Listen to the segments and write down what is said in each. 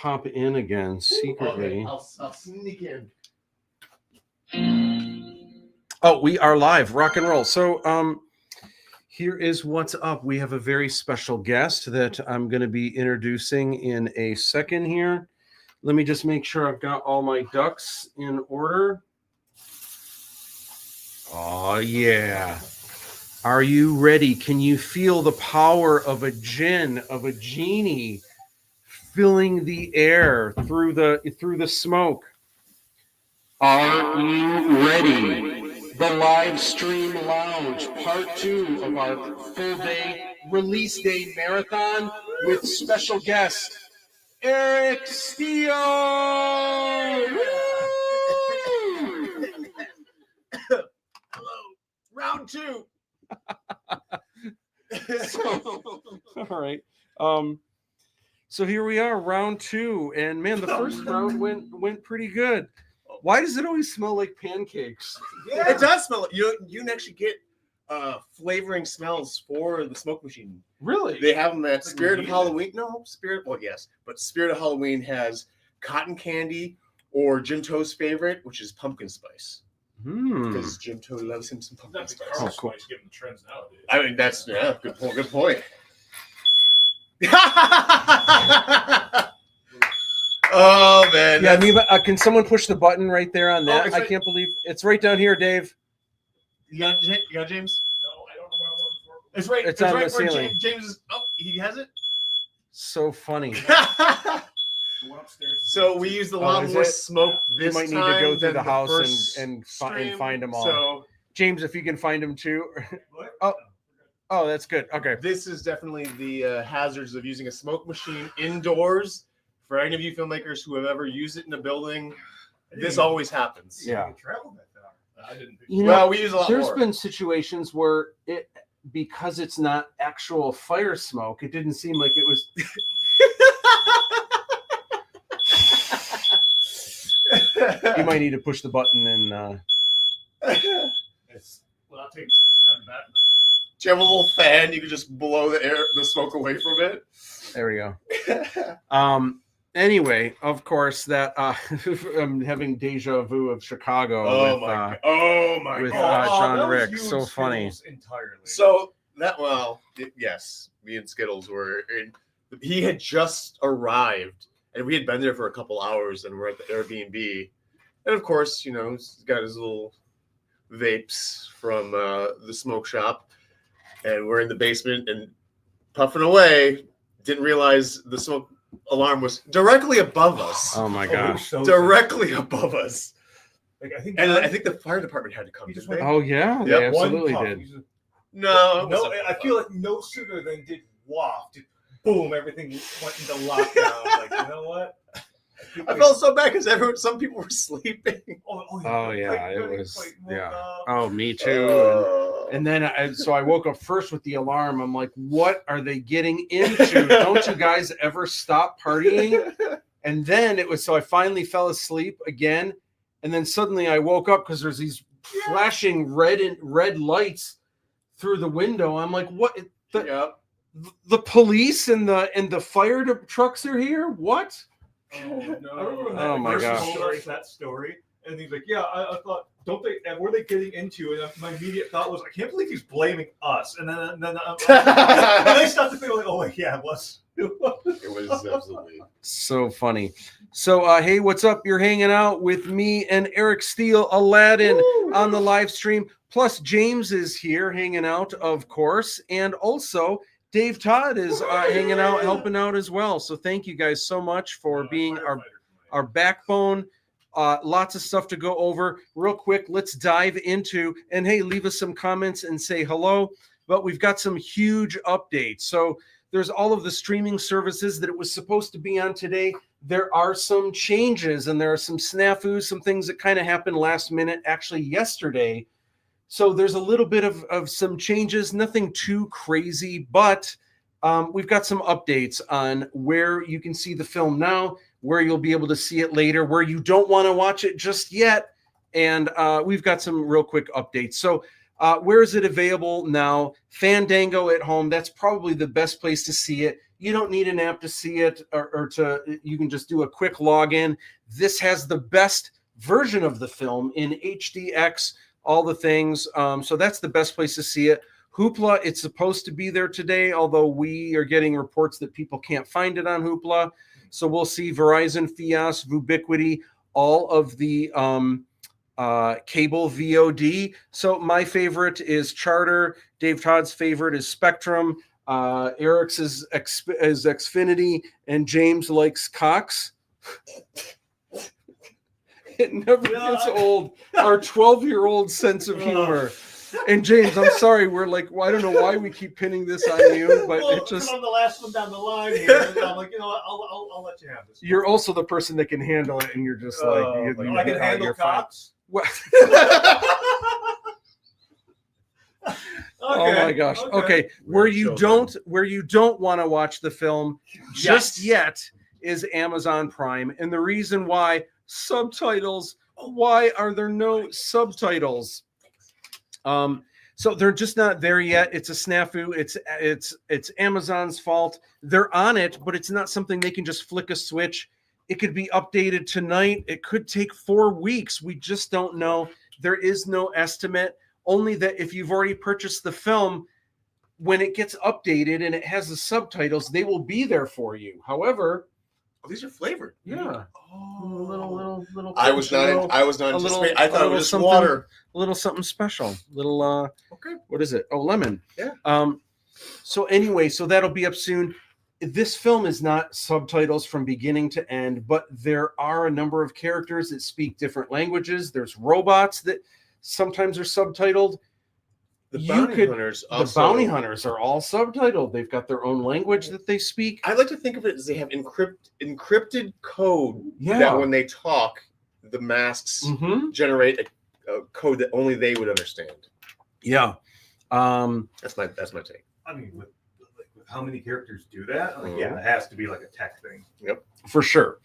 pop in again secretly. Okay, I'll sneak in. Oh, we are live. Rock and roll. So, here is what's up. We have a very special guest that I'm going to be introducing in a second here. Let me just make sure I've got all my ducks in order. Oh, yeah. Are you ready? Can you feel the power of a djinn, of a genie filling the air through the smoke? Are you ready? The live stream lounge, part 2 of our full day release day marathon with special guest Erik Steele. Hello, round 2. All right. So here we are, round 2, and man, the first round went pretty good. Why does it always smell like pancakes? Yeah. It does smell. You can actually get flavoring smells for the smoke machine. Really? They have them at Spirit of Halloween. No, Spirit. Well, yes, but Spirit of Halloween has cotton candy or Jim Toe's favorite, which is pumpkin spice. Because Jim Toe loves him some pumpkin spice. Oh, cool. Given the trends nowadays. I mean, that's good point. Good point. Oh man! Yeah, I mean, can someone push the button right there on that? Oh, I can't believe it's right down here, Dave. You got James? No, I don't know what I'm looking for. It's right. It's on right the where ceiling. James is. Oh, he has it. So funny. The one upstairs. So we used a Oh, lot is more it? smoke You this might need time to go through than the house first and stream, find them all. So James, if you can find them too. What? Oh, that's good. Okay. this is definitely the hazards of using a smoke machine indoors. For any of you filmmakers who have ever used it in a building, this always happens. Yeah. Travel that far. I didn't think You know, Well, we use a lot there's more. been situations where because it's not actual fire smoke, it didn't seem like it was. You might need to push the button and. it's. Well, I'll take. Does it have a back? Do you have a little fan? You can just blow the smoke away from it. There we go. Anyway, of course, that I'm having deja vu of Chicago with with God. John that was Rick. you So and funny. Skittles entirely. So yes, me and Skittles were in. He had just arrived, and we had been there for a couple hours, and we're at the Airbnb, and of course, he's got his little vapes from the smoke shop, and we're in the basement and puffing away. Didn't realize the smoke alarm was directly above us. Oh my gosh. Directly above us. Like, I think the fire department had to come. He just Didn't they? Oh yeah, they absolutely puff. did. He just- No, No, I feel like no sooner than did waft. Boom, everything went into lockdown. Like, you know what? I felt so bad because some people were sleeping. Oh yeah, it was. Woke Yeah. up. Oh, me too. Oh. And then I woke up first with the alarm. I'm like, what are they getting into? Don't you guys ever stop partying? And then so I finally fell asleep again. And then suddenly I woke up because there's these flashing red lights through the window. I'm like, what? The police and the fire trucks are here? What? Oh, no. I remember when Oh, my gosh. told us that story, and he's like, "Yeah, I thought, don't they? And were they getting into?" And my immediate thought was, "I can't believe he's blaming us." And then and I stopped to think, like, "Oh, wait, yeah, it was." It was absolutely So funny. So, hey, what's up? You're hanging out with me and Erik Steele, Aladdin, on the live stream. Plus, James is here hanging out, of course. And also, Dave Todd is hanging out, helping out as well. So thank you guys so much for being our backbone. Lots of stuff to go over. Real quick, let's dive into, and hey, leave us some comments and say hello. But we've got some huge updates. So there's all of the streaming services that it was supposed to be on today. There are some changes, and there are some snafus, some things that kind of happened last minute, actually yesterday. So there's a little bit of some changes, nothing too crazy, but we've got some updates on where you can see the film now, where you'll be able to see it later, where you don't want to watch it just yet. And we've got some real quick updates. So where is it available now? Fandango at home. That's probably the best place to see it. You don't need an app to see it, or you can just do a quick login. This has the best version of the film in HDX, all the things. So that's the best place to see it. Hoopla, it's supposed to be there today, although we are getting reports that people can't find it on Hoopla. So we'll see Verizon, Fios, Vubiquity, all of the cable VOD. So my favorite is Charter. Dave Todd's favorite is Spectrum. Eric's is Xfinity, and James likes Cox. It never gets old. Our 12-year-old sense of humor. And James, I'm sorry, we're like, well, I don't know why we keep pinning this on you, but it just. I'm the last one down the line here. I'm like, I'll let you have this. You're also the person that can handle it, and you're just like, I can handle Cox. Well, Okay. oh my gosh. Okay. Where you don't want to watch the film just yet is Amazon Prime. And the reason why, subtitles. Why are there no subtitles? So they're just not there yet. It's a snafu. It's Amazon's fault. They're on it, but it's not something they can just flick a switch. It could be updated tonight. It could take 4 weeks. We just don't know. There is no estimate. Only that if you've already purchased the film, when it gets updated and it has the subtitles, they will be there for you. However, these are flavored. Yeah. Oh, little. I was not anticipating. I thought it was just water. A little something special. Little. Okay. What is it? Oh, lemon. Yeah. So anyway, so that'll be up soon. This film is not subtitles from beginning to end, but there are a number of characters that speak different languages. There's robots that sometimes are subtitled. The bounty hunters are all subtitled. They've got their own language that they speak. I like to think of it as they have encrypted code Yeah. that when they talk, the masks generate a code that only they would understand. Yeah. That's my take. I mean, with how many characters do that? Like, yeah, it has to be like a tech thing. Yep. For sure.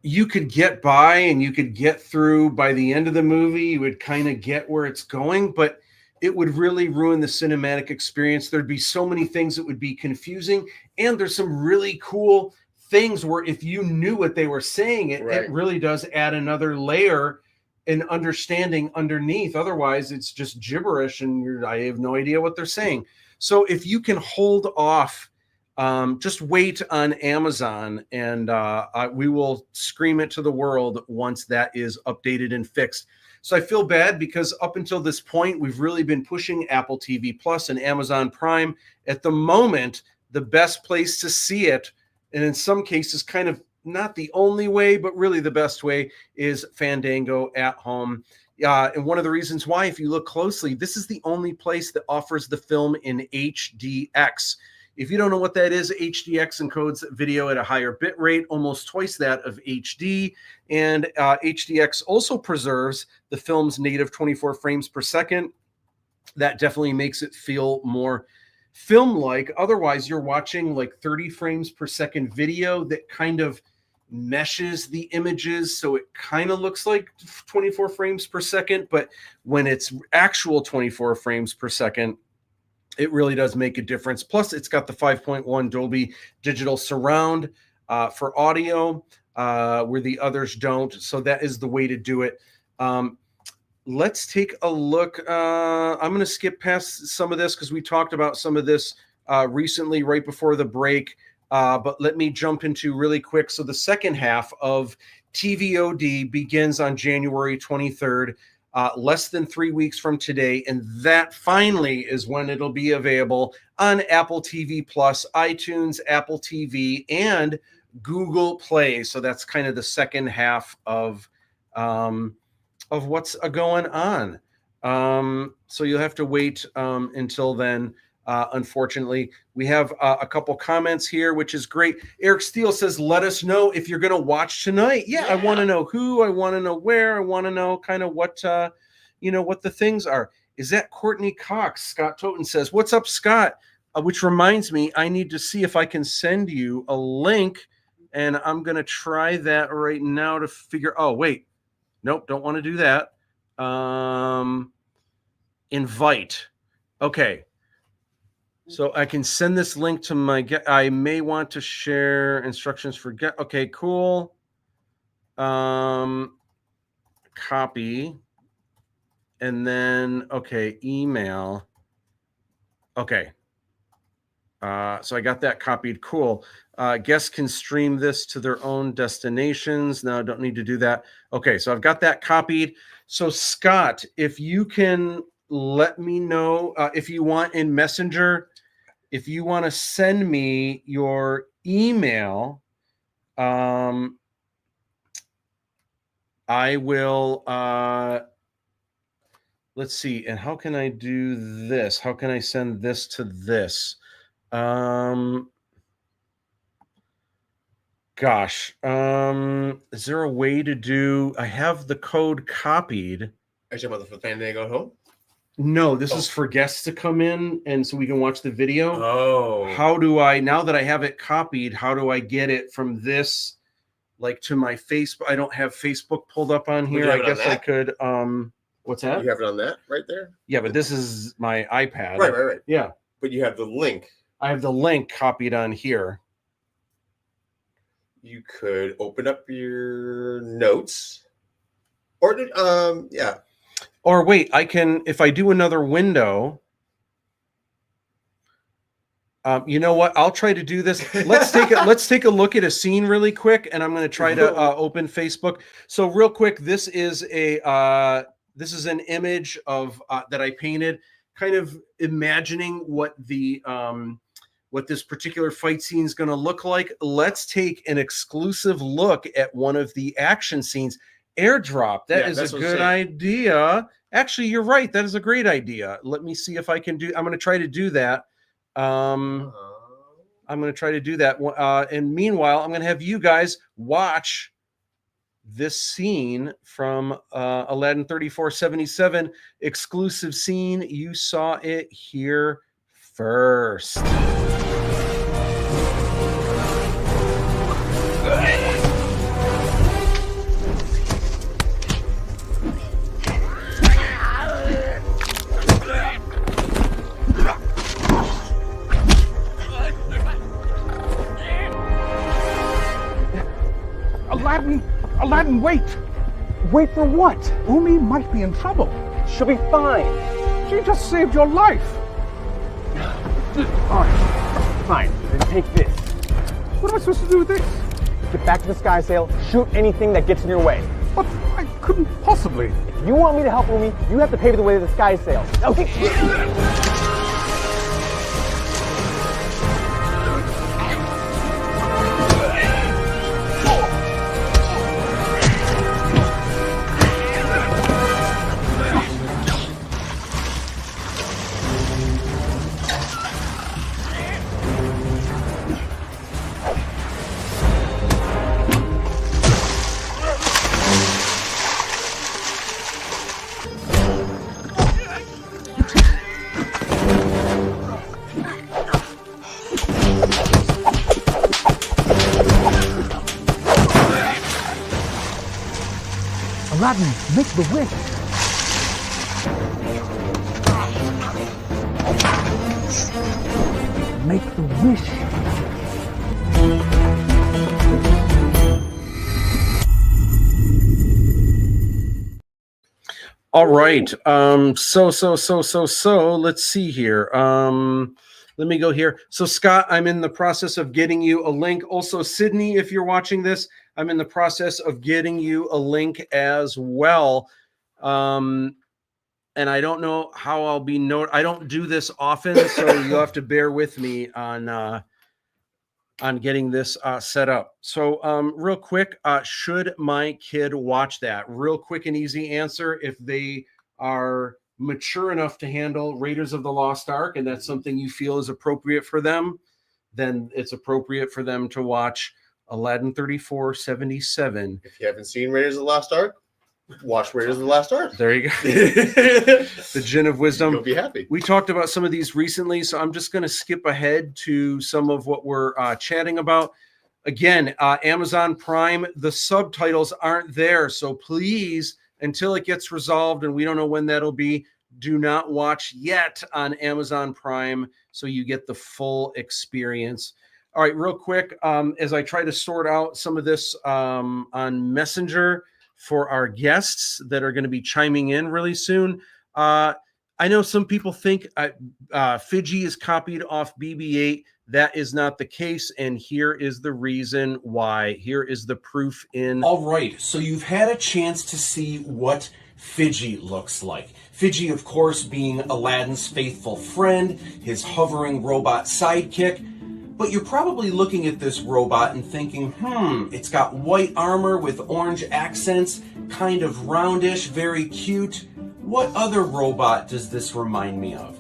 You could get by and you could get through by the end of the movie. You would kind of get where it's going, but it would really ruin the cinematic experience. There'd be so many things that would be confusing. And there's some really cool things where if you knew what they were saying, it really does add another layer in understanding underneath. Otherwise, it's just gibberish and I have no idea what they're saying. So if you can hold off, just wait on Amazon, and we will scream it to the world once that is updated and fixed. So I feel bad because up until this point, we've really been pushing Apple TV Plus and Amazon Prime. At the moment, the best place to see it, and in some cases, kind of not the only way, but really the best way, is Fandango at home. And one of the reasons why, if you look closely, this is the only place that offers the film in HDX. If you don't know what that is, HDX encodes video at a higher bit rate, almost twice that of HD. And HDX also preserves the film's native 24 frames per second. That definitely makes it feel more film-like. Otherwise, you're watching like 30 frames per second video that kind of meshes the images, so it kind of looks like 24 frames per second. But when it's actual 24 frames per second, it really does make a difference. Plus, it's got the 5.1 Dolby Digital Surround for audio, where the others don't. So that is the way to do it. Let's take a look. I'm going to skip past some of this because we talked about some of this recently right before the break. But let me jump into really quick. So the second half of TVOD begins on January 23rd. Less than 3 weeks from today, and that finally is when it'll be available on Apple TV Plus, iTunes, Apple TV, and Google Play. So that's kind of the second half of what's going on. So you'll have to wait until then. Unfortunately, we have a couple comments here, which is great. Erik Steele says, let us know if you're going to watch tonight. Yeah, I want to know who, I want to know where, I want to know kind of what, what the things are. Is that Courtney Cox? Scott Toten says, what's up, Scott? Which reminds me, I need to see if I can send you a link, and I'm going to try that right now to figure, oh, wait. Nope, don't want to do that. Invite. Okay. So I can send this link to my I may want to share instructions for okay, cool. Copy. And then okay, email. Okay. So I got that copied. Cool. Guests can stream this to their own destinations. Now I don't need to do that. Okay, so I've got that copied. So Scott, if you can let me know if you want in Messenger, if you want to send me your email, I will. Let's see. And how can I do this? How can I send this to this? Gosh, is there a way to do? I have the code copied. Are you talking about the Fandango home? No, this is for guests to come in and so we can watch the video. Oh, How do I, now that I have it copied, how do I get it from this like to my Facebook? I don't have Facebook pulled up on here. I guess I could. What's that? You have it on that right there? Yeah, but this is my iPad. Right. Yeah. But you have the link. I have the link copied on here. You could open up your notes. Or yeah. Or wait, I can, if I do another window, you know what? I'll try to do this. Let's take a look at a scene really quick, and I'm going to try to open Facebook. So real quick, this is an image of that I painted, kind of imagining what this particular fight scene is going to look like. Let's take an exclusive look at one of the action scenes. Airdrop. That is a good idea. Actually, you're right. That is a great idea. Let me see if I can do. I'm going to try to do that. I'm going to try to do that. And meanwhile, I'm going to have you guys watch this scene from Aladdin 3477 exclusive scene. You saw it here first. Aladdin, wait! Wait for what? Umi might be in trouble. She'll be fine. She just saved your life. All right, fine. Then take this. What am I supposed to do with this? Get back to the sky sail, shoot anything that gets in your way. But I couldn't possibly. If you want me to help Umi, you have to pave the way to the sky sail. Okay. Aladdin, make the wish. Make the wish. All right. So let's see here. Let me go here. So Scott, I'm in the process of getting you a link. Also, Sydney, if you're watching this, I'm in the process of getting you a link as well. And I don't know how I'll be I don't do this often, so you'll have to bear with me on getting this set up. So real quick, should my kid watch that? Real quick and easy answer. If they are mature enough to handle Raiders of the Lost Ark, and that's something you feel is appropriate for them, then it's appropriate for them to watch Aladdin 3477. If you haven't seen Raiders of the Lost Ark, watch Raiders of the Lost Ark. There you go. The Gin of Wisdom. You'll be happy. We talked about some of these recently, so I'm just going to skip ahead to some of what we're chatting about. Again, Amazon Prime, the subtitles aren't there, so please, until it gets resolved, and we don't know when that'll be, do not watch yet on Amazon Prime, so you get the full experience. All right, real quick, as I try to sort out some of this on Messenger for our guests that are going to be chiming in really soon. I know some people think Fidgy is copied off BB-8. That is not the case, and here is the reason why. Here is the proof in. All right, so you've had a chance to see what Fidgy looks like. Fidgy, of course, being Aladdin's faithful friend, his hovering robot sidekick. But you're probably looking at this robot and thinking, it's got white armor with orange accents, kind of roundish, very cute. What other robot does this remind me of?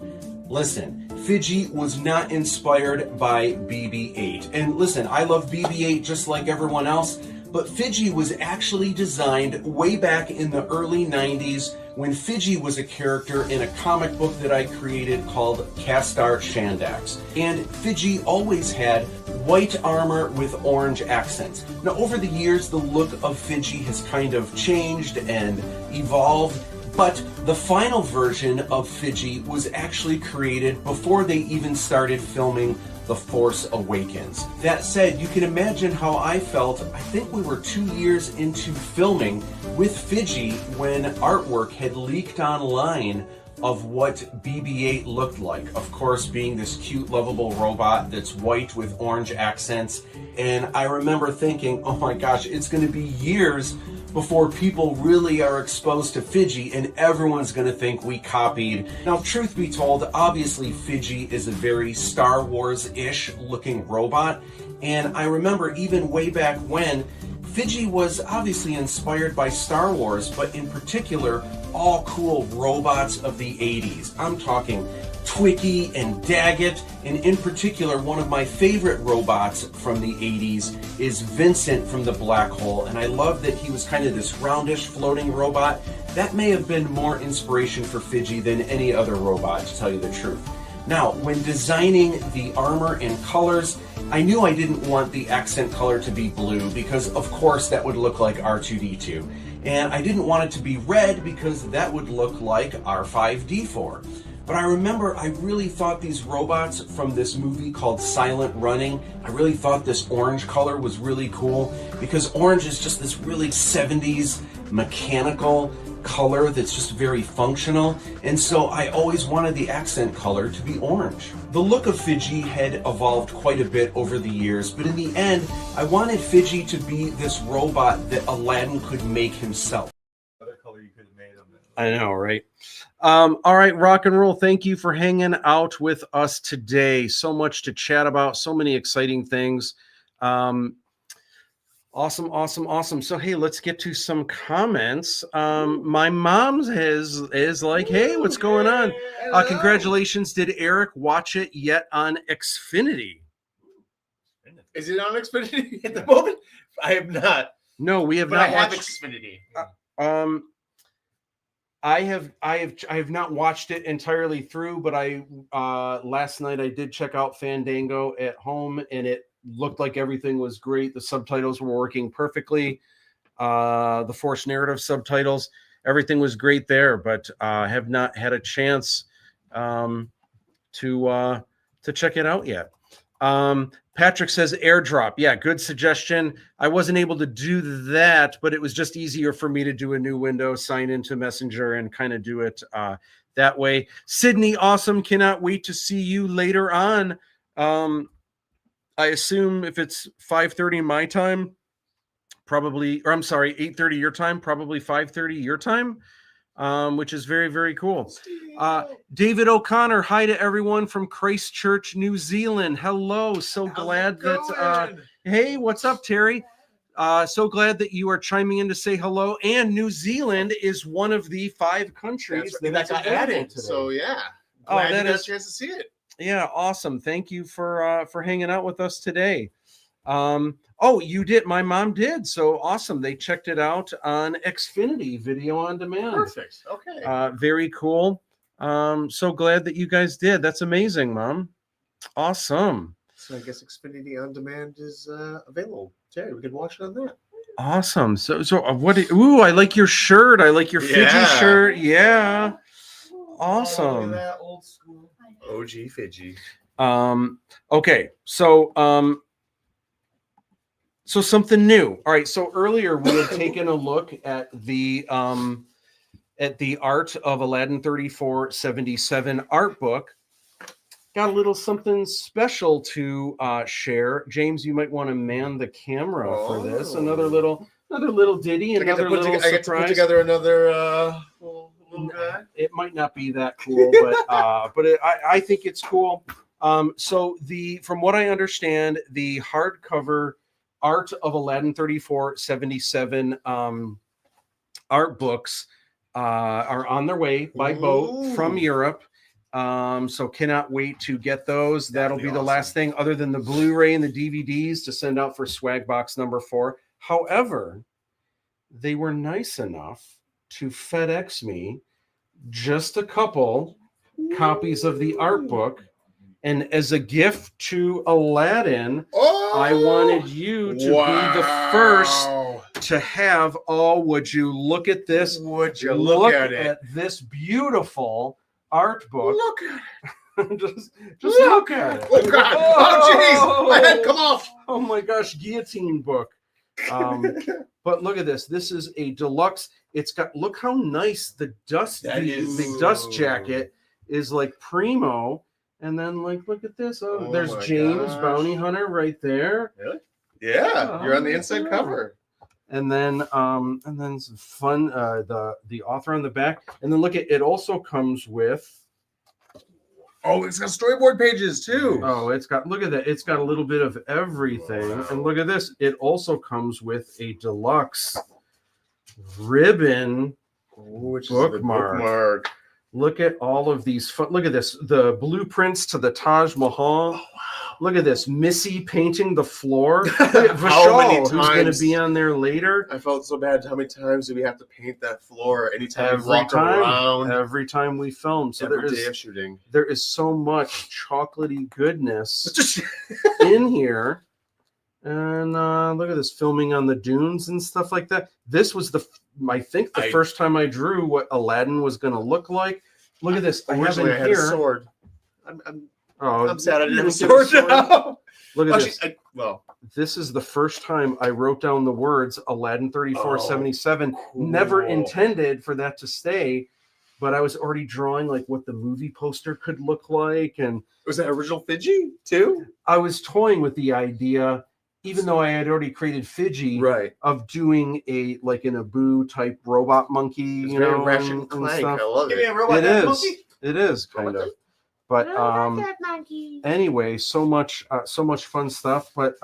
Listen, Fidgy was not inspired by BB-8. And listen, I love BB-8 just like everyone else, but Fidgy was actually designed way back in the early 90s when Fidgy was a character in a comic book that I created called Castar Shandax. And Fidgy always had white armor with orange accents. Now, over the years, the look of Fidgy has kind of changed and evolved, but the final version of Fidgy was actually created before they even started filming The Force Awakens. That said, you can imagine how I felt. I think we were 2 years into filming with Fidgy when artwork had leaked online of what BB-8 looked like. Of course, being this cute, lovable robot that's white with orange accents. And I remember thinking, oh my gosh, it's going to be years before people really are exposed to Fidgy and everyone's going to think we copied. Now, truth be told, obviously Fidgy is a very Star Wars-ish looking robot. And I remember even way back when, Fidgy was obviously inspired by Star Wars, but in particular, all cool robots of the 80s. I'm talking Twiki and Daggett, and in particular, one of my favorite robots from the 80s is Vincent from the Black Hole, and I love that he was kind of this roundish floating robot. That may have been more inspiration for Fidgy than any other robot, to tell you the truth. Now, when designing the armor and colors, I knew I didn't want the accent color to be blue because, of course, that would look like R2-D2. And I didn't want it to be red because that would look like R5-D4. But I remember I really thought these robots from this movie called Silent Running, I really thought this orange color was really cool because orange is just this really 70s mechanical color that's just very functional, and so I always wanted the accent color to be orange. The look of Fidgy had evolved quite a bit over the years, but in the end, I wanted Fidgy to be this robot that Aladdin could make himself. Other color you could have made them. I know, right? All right, rock and roll. Thank you for hanging out with us today. So much to chat about, so many exciting things. Awesome. So, hey, let's get to some comments. My mom's is like, hey, what's going on? Congratulations. Did Eric watch it yet on Xfinity? Is it on Xfinity at the moment? I have not. No, we have But not I have watched Xfinity. I have not watched it entirely through, but last night I did check out Fandango at home, and it looked like everything was great. The subtitles were working perfectly. The Force narrative subtitles, everything was great there, but have not had a chance to check it out yet. Patrick says airdrop. Yeah, good suggestion. I wasn't able to do that, but it was just easier for me to do a new window, sign into Messenger, and kind of do it that way. Sydney, awesome. Cannot wait to see you later on. I assume if it's 5:30 my time, probably, or I'm sorry, 8:30 your time, probably 5:30 your time, which is very, very cool. David O'Connor, hi to everyone from Christchurch, New Zealand. Hello. So glad that, hey, what's up, Terry? So glad that you are chiming in to say hello. And New Zealand is one of the 5 countries that got added. So, yeah. Glad you got a chance to see it. Yeah, awesome. Thank you for hanging out with us today. Oh, you did. My mom did. So awesome. They checked it out on Xfinity Video on Demand. Perfect. Okay. Very cool. So glad that you guys did. That's amazing, Mom. Awesome. So I guess Xfinity on Demand is available. Terry, we can watch it on that. Awesome. So what? Ooh, I like your shirt. I like your Fidgy shirt. Yeah. Awesome. Oh, look at that old school. OG Fidgy. Okay, so so something new. All right, so earlier we had taken a look at the art of Aladdin 3477 art book. Got a little something special to share. James, you might want to man the camera for this. Another little ditty, another little surprise. I get to put together another little guy. It might not be that cool, but I think it's cool. So from what I understand, the hardcover art of Aladdin 3477 art books are on their way by boat from Europe. So cannot wait to get those. That'll be the last thing other than the Blu-ray and the DVDs to send out for swag box number 4. However, they were nice enough to FedEx me just a couple copies of the art book. And as a gift to Aladdin, I wanted you to be the first to have. Oh, would you look at this? Would you look at it? At this beautiful art book. Look at it. just look at it. Oh, God. Oh, jeez. My head come off. Oh, my gosh. Guillotine book. But look at this. This is a deluxe. It's got, look how nice the dust jacket is, like primo. And then, like, look at this. Oh, there's James Bounty Hunter right there. Really? Yeah, you're on the inside cover. And then some fun. The author on the back. And then look at it. Also comes with. Oh, it's got storyboard pages too. Oh, it's got. Look at that. It's got a little bit of everything. Wow. And look at this. It also comes with a deluxe ribbon bookmark. Look at all of these. Look at this. The blueprints to the Taj Mahal. Oh, wow. Look at this. Missy painting the floor. Vishal, who's going to be on there later. I felt so bad. How many times do we have to paint that floor anytime we walk around? Every time we film. So every day of shooting. There is so much chocolatey goodness in here. And look at this, filming on the dunes and stuff like that. This was I think the first time I drew what Aladdin was going to look like. Look at this. Originally, I had a sword. I'm sad I didn't have a sword now. Look at this. This is the first time I wrote down the words Aladdin 3477. Cool. Never intended for that to stay, but I was already drawing like what the movie poster could look like. And was that original Fidgy too? I was toying with the idea. Even though I had already created Fidgy, of doing an Abu type robot monkey, you know, Ratchet and Clank. I love it. It is kind of, but anyway, so much fun stuff. But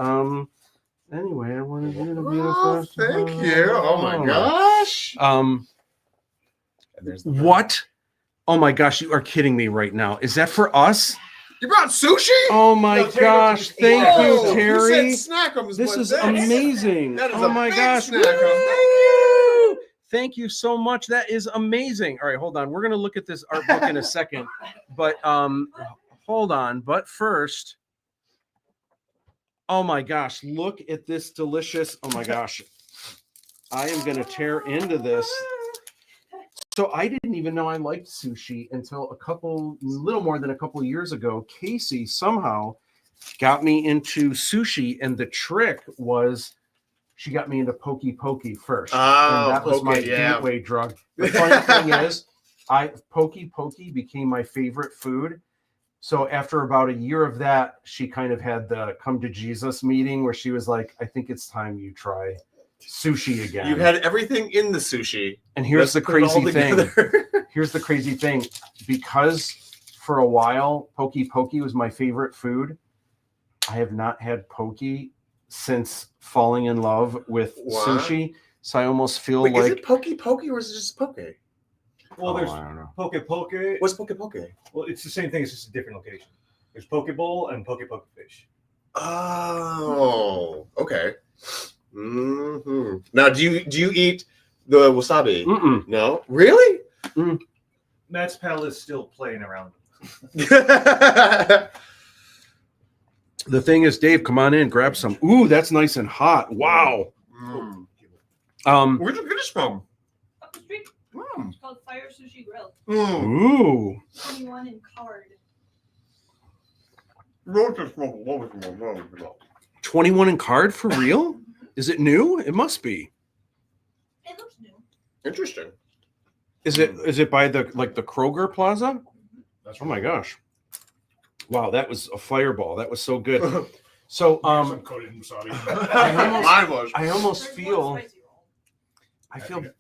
anyway, I wanted you to be the first. Thank you. Oh my gosh. What? Oh my gosh! You are kidding me right now. Is that for us? You brought sushi? Oh my gosh! Thank you, Terry. You said snack 'em this is amazing. That is oh my gosh! Thank you. Thank you so much. That is amazing. All right, hold on. We're gonna look at this art book in a second, but hold on. But first, oh my gosh! Look at this delicious. Oh my gosh! I am gonna tear into this. So I didn't even know I liked sushi until little more than a couple years ago. Casey somehow got me into sushi, and the trick was she got me into Pokey Pokey first. And that was my gateway drug. The funny thing is, Pokey Pokey became my favorite food. So after about a year of that, she kind of had the come to Jesus meeting where she was like, I think it's time you try sushi again. You had everything in the sushi. And here's the crazy thing. Here's the crazy thing. Because for a while, Pokey Pokey was my favorite food, I have not had Pokey since falling in love with sushi. So I almost feel like... Is it Pokey Pokey or is it just Poke? Well, there's I don't know. Poke. What's Poke Poke? Well, it's the same thing. It's just a different location. There's Poke Bowl and Poke Fish. Oh, okay. Mm-hmm. Now, do you eat the wasabi? Mm-mm. No, really? Matt's pal is still playing around. The thing is, Dave, come on in, grab some. Ooh, that's nice and hot. Wow. Where'd you get this from? Up the street. It's called Fire Sushi Grill. Ooh. 21 in card. 21 in card for real? Is it new? It must be. It looks new. Interesting. Is it by the Kroger Plaza? That's Oh my gosh. Wow, that was a fireball. That was so good. So some coated wasabi. Mine was. I almost There's feel one spicy roll.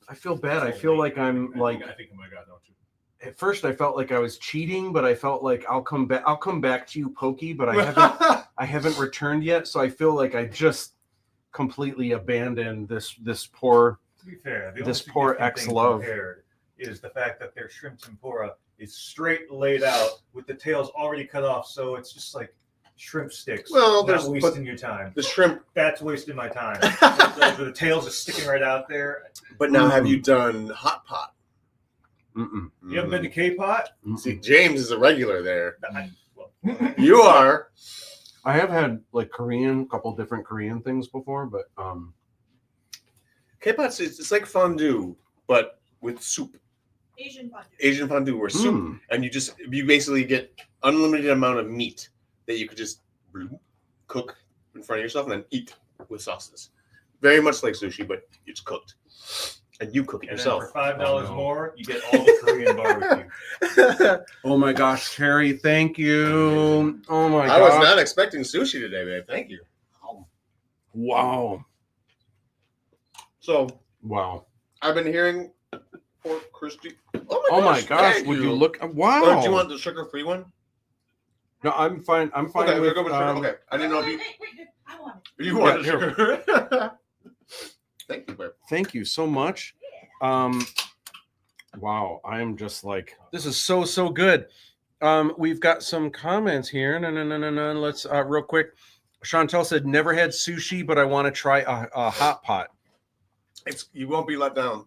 I feel bad. I feel like I'm like I think I might got don't you? at first I felt like I was cheating, but I felt like I'll come back to you, Pokey, but I haven't returned yet, so I feel like I just completely abandoned this poor To be fair, the this only poor significant thing ex-love. compared is the fact that their shrimp tempura is straight laid out with the tails already cut off, so it's just like shrimp sticks. Well, not wasting your time. The shrimp. That's wasting my time. the tails are sticking right out there. But now, have you done hot pot? Mm-mm. You haven't been to K-Pot? See, James is a regular there. Well, You are. I have had like a couple different Korean things before, but K-pot's it's like fondue, but with soup. Asian fondue. Where soup, and you basically get unlimited amount of meat that you could just cook in front of yourself and then eat with sauces. Very much like sushi, but it's cooked, and you cook it and yourself. then for $5 Oh, no. more, you get all the Korean barbecue. oh my gosh, Terry, thank you. Oh my I was gosh. not expecting sushi today, babe. Thank you. Wow. So Wow. I've been hearing pork crispy. Oh my gosh, thank would you look Or wow. do you want the sugar-free one? No, I'm fine. I'm fine Okay, with go with sugar. Okay, I didn't know if you Wait, I want it. you want Yeah, the sugar. Thank you, babe. Thank you so much. Wow, I am just like this is so good. We've got some comments here. No. Let's real quick. Chantel said never had sushi, but I want to try a hot pot. You won't be let down.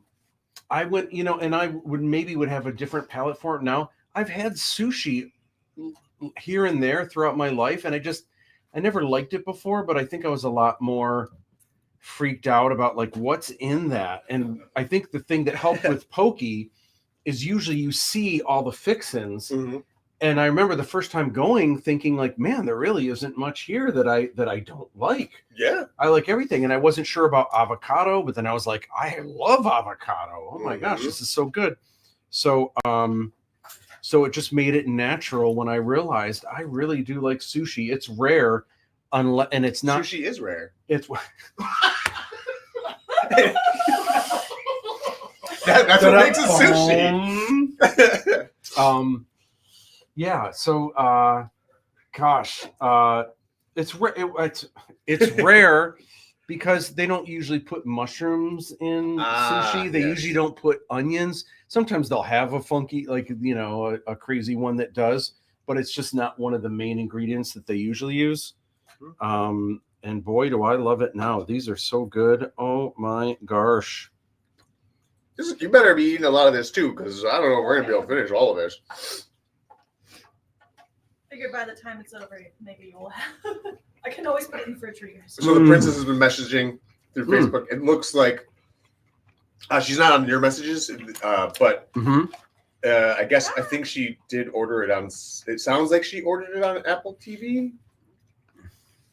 I would, and I would have a different palate for it now. I've had sushi here and there throughout my life, and I never liked it before, but I think I was a lot more freaked out about like what's in that. And I think the thing that helped with Pokey is usually you see all the fixins. Mm-hmm. And I remember the first time going thinking like, man, there really isn't much here that I don't like. Yeah. I like everything. And I wasn't sure about avocado, but then I was like, I love avocado. Oh my gosh, this is so good. So so it just made it natural when I realized I really do like sushi. It's rare and it's not Sushi is rare. it's That's what makes it sushi. Yeah, so gosh, it's rare because they don't usually put mushrooms in sushi. They usually don't put onions. Sometimes they'll have a funky, like a crazy one that does, but it's just not one of the main ingredients that they usually use. And boy, do I love it now. These are so good. Oh my gosh. You better be eating a lot of this too, because I don't know if we're gonna be able to finish all of this. Figure by the time it's over, maybe you'll have. I can always put it in the fridge for you guys. So the princess has been messaging through Facebook. It looks like she's not on your messages, but I think she did order it on. It sounds like she ordered it on Apple TV,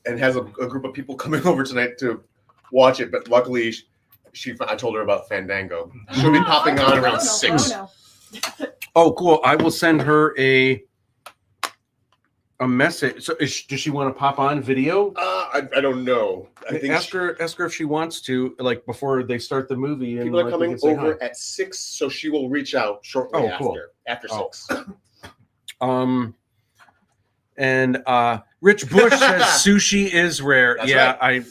and has a group of people coming over tonight to watch it. But luckily, I told her about Fandango. She'll be popping on around 6. Oh, cool. I will send her a message. So does she want to pop on video? I don't know. I think ask her if she wants to, like before they start the movie. And people are like, coming over at 6, so she will reach out shortly after 6. And Rich Busch says sushi is rare. That's yeah, right.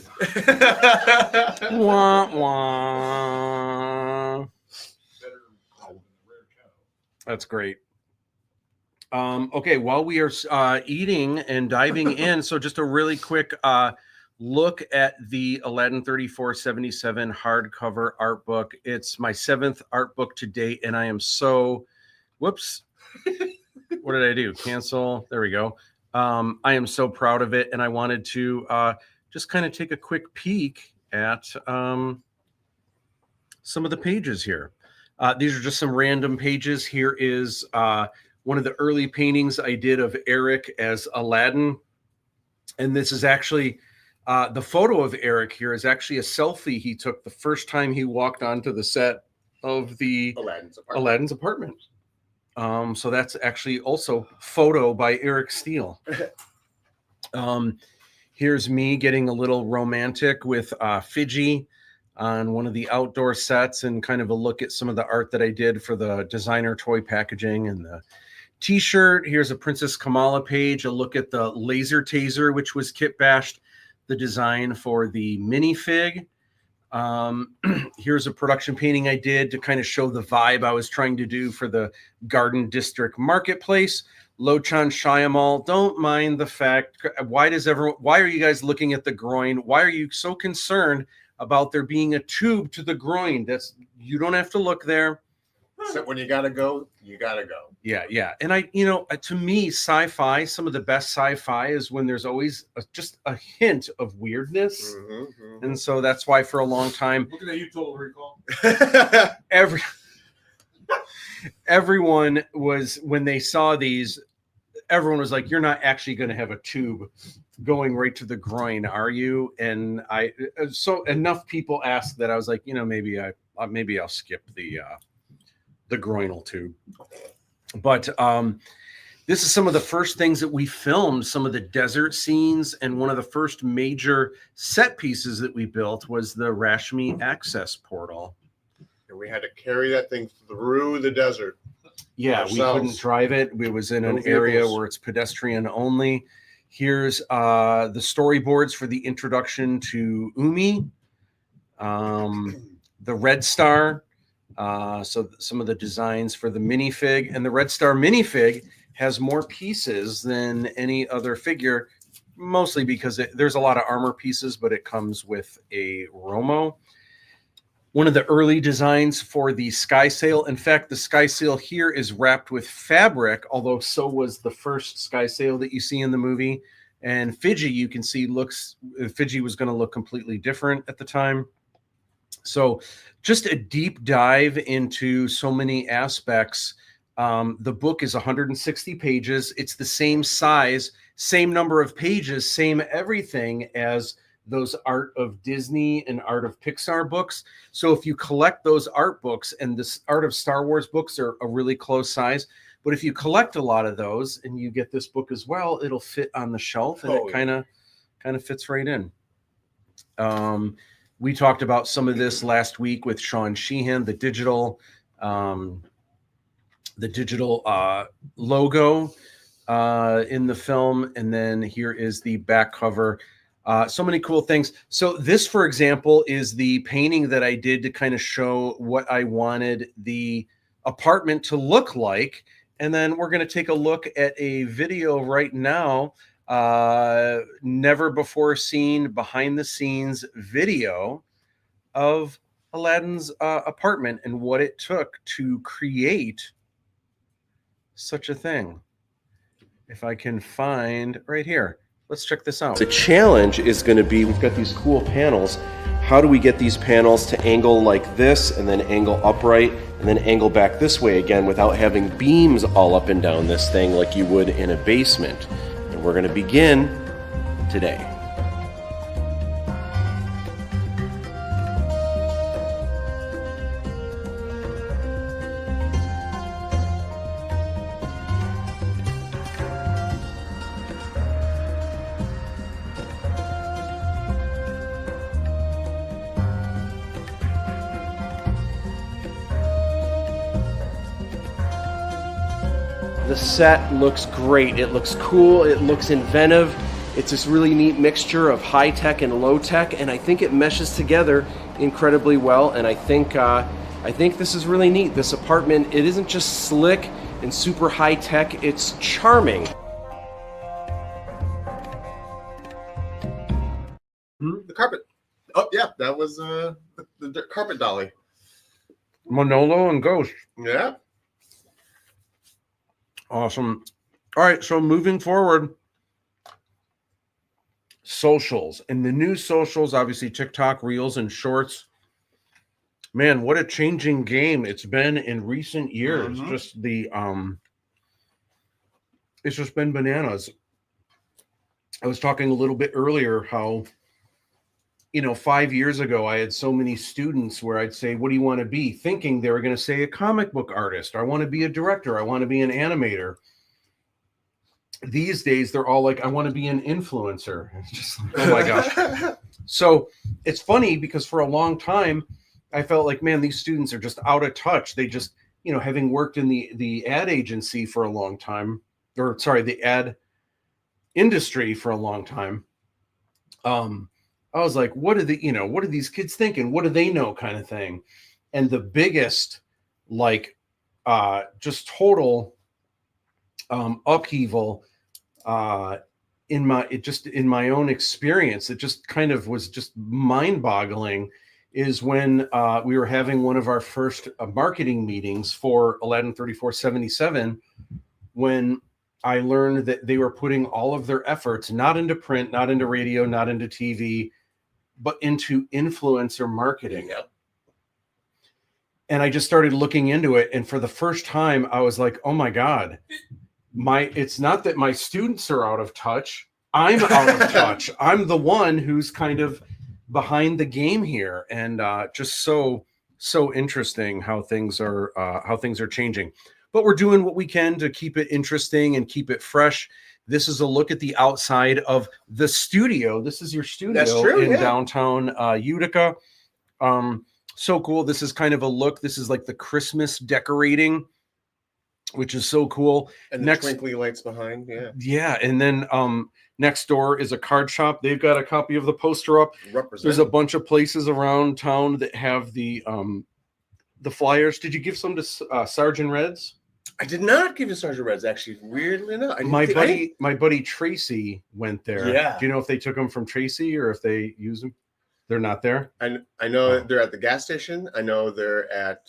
wah, wah. That's great. Okay, while we are eating and diving in, so just a really quick look at the Aladdin 3477 hardcover art book. It's my 7th art book to date, and I am so, whoops. What did I do? Cancel. There we go. I am so proud of it, and I wanted to just kind of take a quick peek at some of the pages here. These are just some random pages. Here is one of the early paintings I did of Erik as Aladdin. And this is actually, the photo of Erik here is actually a selfie he took the first time he walked onto the set of the Aladdin's apartment. So that's actually also photo by Erik Steele. Here's me getting a little romantic with Fiji on one of the outdoor sets, and kind of a look at some of the art that I did for the designer toy packaging and the t-shirt. Here's a Princess Kamala page, a look at the laser taser, which was kit bashed, the design for the minifig. Here's a production painting I did to kind of show the vibe I was trying to do for the Garden District Marketplace. Lochan Shyamalan, don't mind the fact, why are you guys looking at the groin? Why are you so concerned about there being a tube to the groin? You don't have to look there. So when you gotta go, you gotta go. Yeah. And to me, sci-fi, some of the best sci-fi is when there's always just a hint of weirdness. And so that's why for a long time, Looking at you, Total Recall. everyone was, when they saw these, everyone was like, you're not actually going to have a tube going right to the groin, are you? And so enough people asked that I was like, maybe I'll skip the groinal tube. But this is some of the first things that we filmed, some of the desert scenes, and one of the first major set pieces that we built was the Rashmi access portal. And we had to carry that thing through the desert. Yeah, we couldn't drive it. We was in an area where it's pedestrian only. Here's the storyboards for the introduction to Umi, the Red Star. So some of the designs for the minifig, and the Red Star minifig has more pieces than any other figure, mostly because there's a lot of armor pieces, but it comes with a Romo. One of the early designs for the sky sail. In fact, the sky sail here is wrapped with fabric, although so was the first sky sail that you see in the movie. And Fiji, you can see, Fiji was going to look completely different at the time. So just a deep dive into so many aspects. The book is 160 pages. It's the same size, same number of pages, same everything as those Art of Disney and Art of Pixar books. So if you collect those art books, and this Art of Star Wars books are a really close size, but if you collect a lot of those and you get this book as well, it'll fit on the shelf, and it kind of fits right in. We talked about some of this last week with Sean Sheehan, the digital logo in the film. And then here is the back cover. So many cool things. So this, for example, is the painting that I did to kind of show what I wanted the apartment to look like. And then we're going to take a look at a video right now. Never before seen behind the scenes video of Aladdin's apartment and what it took to create such a thing. If I can find right here. Let's check this out. The challenge is going to be, we've got these cool panels. How do we get these panels to angle like this, and then angle upright, and then angle back this way again without having beams all up and down this thing like you would in a basement? And we're going to begin today. The set looks great. It looks cool. It looks inventive. It's this really neat mixture of high tech and low tech, and I think it meshes together incredibly well. And I think this is really neat. This apartment, it isn't just slick and super high tech. It's charming. The carpet. Oh yeah, that was the carpet dolly. Manolo and Ghost. Yeah. Awesome. All right, so moving forward, socials. And the new socials, obviously TikTok, Reels, and Shorts. Man, what a changing game it's been in recent years. Mhm. Just the it's just been bananas. I was talking a little bit earlier how 5 years ago I had so many students where I'd say, what do you want to be? Thinking they were going to say a comic book artist. I want to be a director. I want to be an animator. These days they're all like, I want to be an influencer. It's just like, oh my gosh. So it's funny because for a long time I felt like, man, these students are just out of touch. They just, having worked in the ad agency for a long time, or sorry, the ad industry for a long time. I was like, what are these kids thinking? What do they know, kind of thing? And the biggest, just total upheaval in my own experience, it just kind of was just mind-boggling, is when we were having one of our first marketing meetings for Aladdin 3477, when I learned that they were putting all of their efforts not into print, not into radio, not into TV, but into influencer marketing. Yep. And I just started looking into it. And for the first time, I was like, oh my God, it's not that my students are out of touch. I'm out of touch. I'm the one who's kind of behind the game here. And just so interesting how things are changing. But we're doing what we can to keep it interesting and keep it fresh. This is a look at the outside of the studio. This is your studio. That's true, in yeah. downtown Utica. So cool. This is kind of a look. This is like the Christmas decorating, which is so cool. And the twinkly lights behind, yeah. Yeah, and then next door is a card shop. They've got a copy of the poster up. Represent. There's a bunch of places around town that have the flyers. Did you give some to Sergeant Reds? I did not give you Sergeant Reds, actually. Weirdly enough, My buddy Tracy went there. Yeah. Do you know if they took them from Tracy or if they use them? They're not there. I know they're at the gas station. I know they're at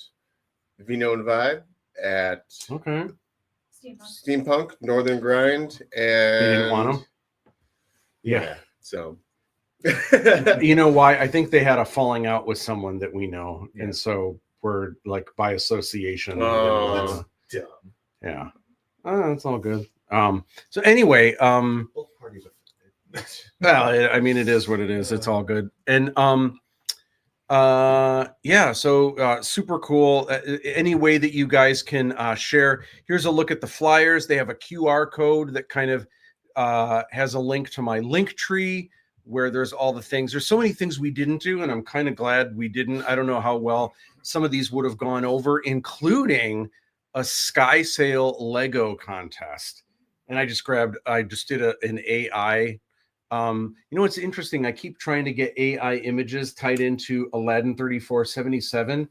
Vino and Vibe, at Okay. Steampunk, Northern Grind, and They didn't want them. Yeah. So You know why? I think they had a falling out with someone that we know, Yeah. and so we're like by association. Oh. Dumb. Yeah. That's all good. So anyway, Both parties are. well, I mean, it is what it is. It's all good. And yeah, so super cool. Any way that you guys can share. Here's a look at the flyers. They have a QR code that kind of has a link to my link tree where there's all the things. There's so many things we didn't do, and I'm kind of glad we didn't. I don't know how well some of these would have gone over, including a Sky Sail Lego contest. And I just did an AI. What's interesting? I keep trying to get AI images tied into Aladdin 3477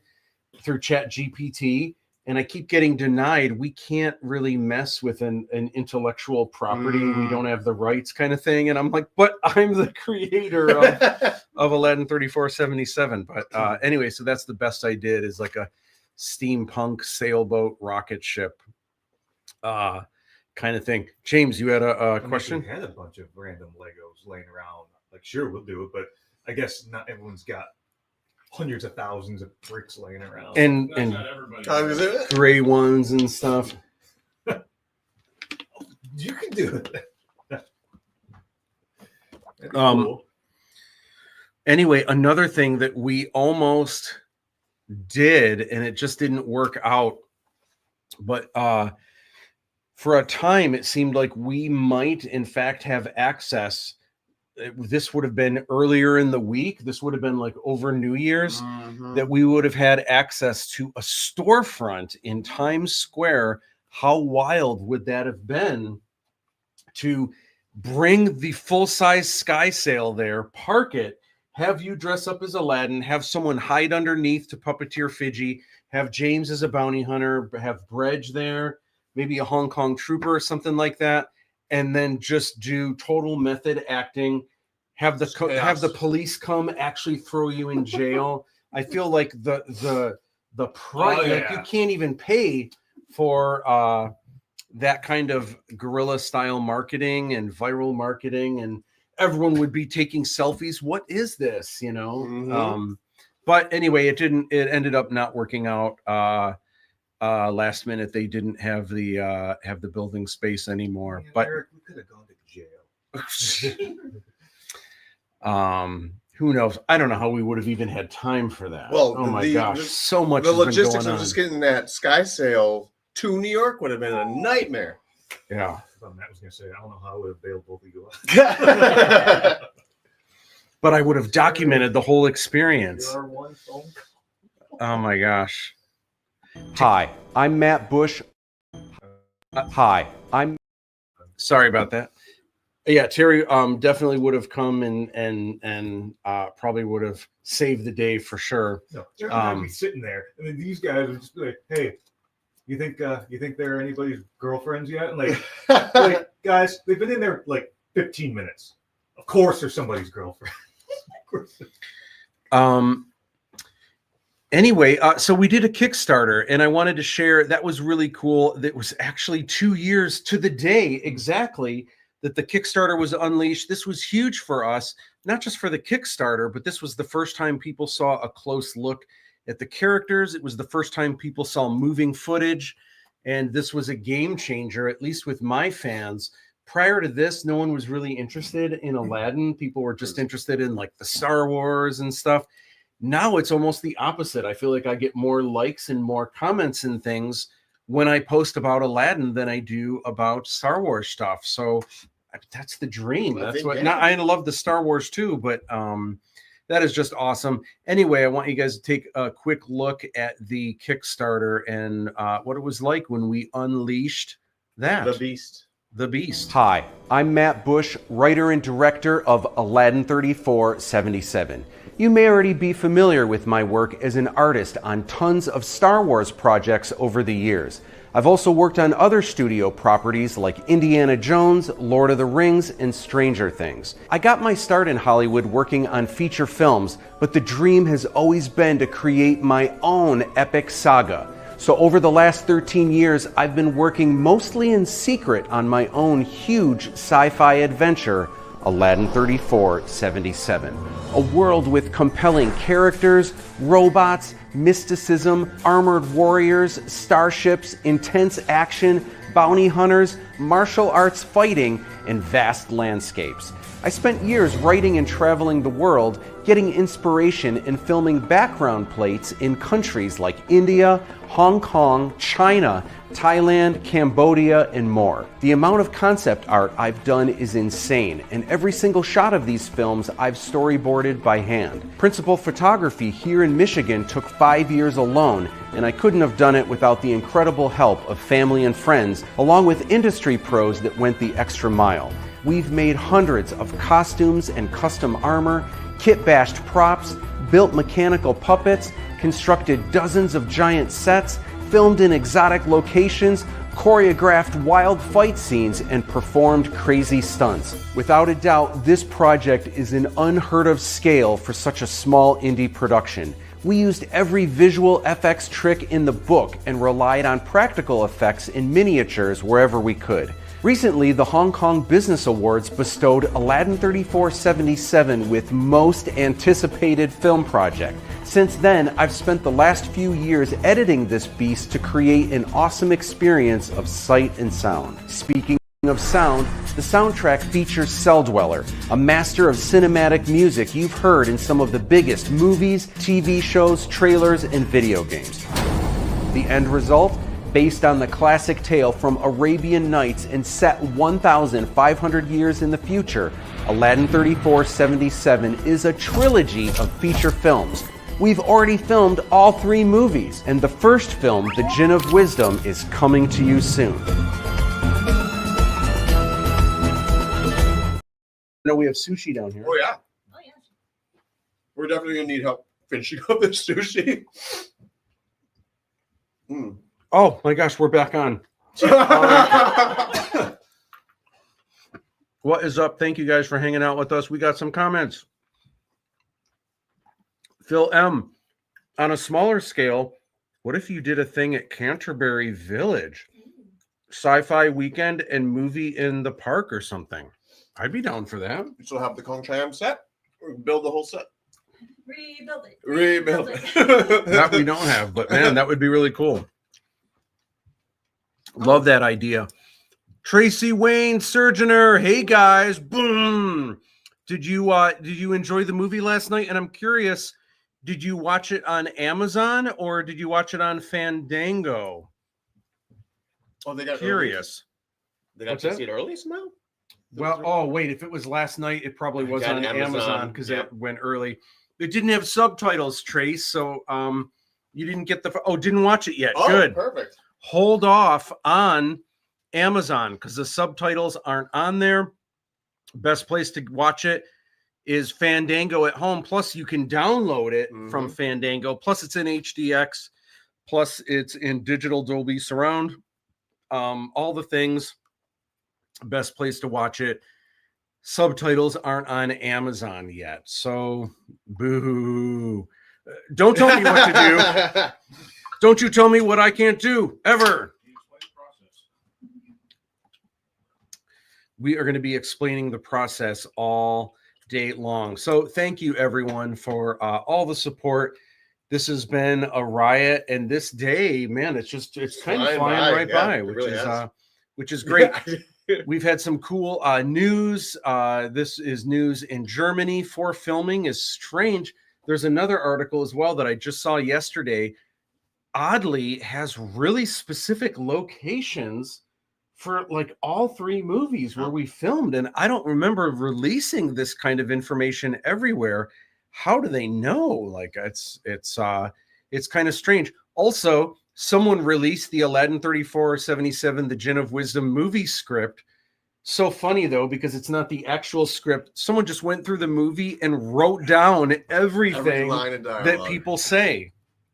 through ChatGPT, and I keep getting denied. We can't really mess with an intellectual property. We don't have the rights, kind of thing. And I'm like, but I'm the creator of Aladdin 3477. But anyway, so that's the best I did, is like a steampunk sailboat rocket ship kind of thing. James, you had a question? We had a bunch of random Legos laying around. Like, sure, we'll do it, but I guess not everyone's got hundreds of thousands of bricks laying around. And gray ones and stuff. You can do it. That'd be Um, cool. Anyway, another thing that we almost did, and it just didn't work out, but for a time it seemed like we might in fact have access. This would have been earlier in the week. This would have been like over New Year's, that we would have had access to a storefront in Times Square. How wild would that have been to bring the full-size Sky Sail there, park it, have you dress up as Aladdin, have someone hide underneath to puppeteer Fidji, have James as a bounty hunter, have Bredge there, maybe a Hong Kong trooper or something like that, and then just do total method acting, have the police come actually throw you in jail. I feel like the price, like, you can't even pay for that kind of guerrilla style marketing and viral marketing, and everyone would be taking selfies. What is this? But anyway, it ended up not working out. Last minute, they didn't have the building space anymore. Man, But Eric, we could have gone to jail. who knows? I don't know how we would have even had time for that. Well, oh my gosh, so much. The has been logistics going of on. just getting that sky sail to New York would have been a nightmare. Yeah. Matt was going to say, I don't know how I would have bailed both of you out. But I would have documented the whole experience. Your one phone call. Oh my gosh. Hi, I'm Matt Busch. Hi, I'm. Sorry about that. Yeah, Terry definitely would have come and probably would have saved the day for sure. No, Eric and I'd be sitting there, and then these guys would just be like, "Hey, you think they're anybody's girlfriends yet?" And like, guys, they've been in there like 15 minutes. Of course, they're somebody's girlfriend. Anyway, so we did a Kickstarter, and I wanted to share. That was really cool. That was actually 2 years to the day exactly that the Kickstarter was unleashed. This was huge for us, not just for the Kickstarter, but this was the first time people saw a close look at the characters. It was the first time people saw moving footage, and this was a game changer, at least with my fans. Prior to this, no one was really interested in Aladdin. People were just interested in like the Star Wars and stuff. Now it's almost the opposite. I feel like I get more likes and more comments and things when I post about Aladdin than I do about Star Wars stuff. So that's the dream. That's what. Now I love the Star Wars too, but that is just awesome. Anyway, I want you guys to take a quick look at the Kickstarter and what it was like when we unleashed that. The Beast. The Beast. Hi, I'm Matt Busch, writer and director of Aladdin 3477. You may already be familiar with my work as an artist on tons of Star Wars projects over the years. I've also worked on other studio properties like Indiana Jones, Lord of the Rings, and Stranger Things. I got my start in Hollywood working on feature films, but the dream has always been to create my own epic saga. So over the last 13 years, I've been working mostly in secret on my own huge sci-fi adventure, Aladdin 3477. A world with compelling characters, robots, mysticism, armored warriors, starships, intense action, bounty hunters, martial arts fighting, and vast landscapes. I spent years writing and traveling the world, getting inspiration and filming background plates in countries like India, Hong Kong, China, Thailand, Cambodia, and more. The amount of concept art I've done is insane, and every single shot of these films I've storyboarded by hand. Principal photography here in Michigan took 5 years alone, and I couldn't have done it without the incredible help of family and friends, along with industry pros that went the extra mile. We've made hundreds of costumes and custom armor, kit-bashed props, built mechanical puppets, constructed dozens of giant sets, filmed in exotic locations, choreographed wild fight scenes, and performed crazy stunts. Without a doubt, this project is an unheard of scale for such a small indie production. We used every visual FX trick in the book and relied on practical effects in miniatures wherever we could. Recently, the Hong Kong Business Awards bestowed Aladdin 3477 with Most Anticipated Film Project. Since then, I've spent the last few years editing this beast to create an awesome experience of sight and sound. Speaking of sound, the soundtrack features Cell Dweller, a master of cinematic music you've heard in some of the biggest movies, TV shows, trailers, and video games. The end result? Based on the classic tale from Arabian Nights and set 1,500 years in the future, Aladdin 3477 is a trilogy of feature films. We've already filmed all 3 movies, and the first film, The Djinn of Wisdom, is coming to you soon. No, we have sushi down here. Oh yeah, Oh yeah. we're definitely gonna need help finishing up this sushi. Mm. Oh my gosh, we're back on. What is up? Thank you guys for hanging out with us. We got some comments. Phil M. On a smaller scale, what if you did a thing at Canterbury Village? Sci-fi weekend and movie in the park or something. I'd be down for that. We still have the Kong Cham set. Or build the whole set. Rebuild it. That we don't have, but man, that would be really cool. Love that idea. Tracy Wayne Surgeoner, hey guys, boom. Did you enjoy the movie last night? And I'm curious, did you watch it on Amazon or did you watch it on Fandango? Oh, they got Curious. They got What's to that? see it early somehow? Well, oh wait, if it was last night, it probably was Got on Amazon because yep. it went early. It didn't have subtitles, Trace, so you didn't get didn't watch it yet. Oh, Good. Perfect. Hold off on Amazon because the subtitles aren't on there. Best place to watch it is Fandango at home. Plus, you can download it from Fandango. Plus, it's in HDX. Plus, it's in digital Dolby Surround. All the things. Best place to watch it. Subtitles aren't on Amazon yet. So, boo. Don't tell me what to do. Don't you tell me what I can't do, ever. We are going to be explaining the process all day long. So thank you, everyone, for all the support. This has been a riot. And this day, man, it's kind of flying right by, which is great. We've had some cool news. This is news in Germany for filming is strange. There's another article as well that I just saw yesterday. Oddly, has really specific locations for like all three movies where we filmed. And I don't remember releasing this kind of information everywhere. How do they know? Like it's kind of strange. Also, someone released the Aladdin 3477, The Gin of Wisdom movie script. So funny though, because it's not the actual script. Someone just went through the movie and wrote down everything that people say.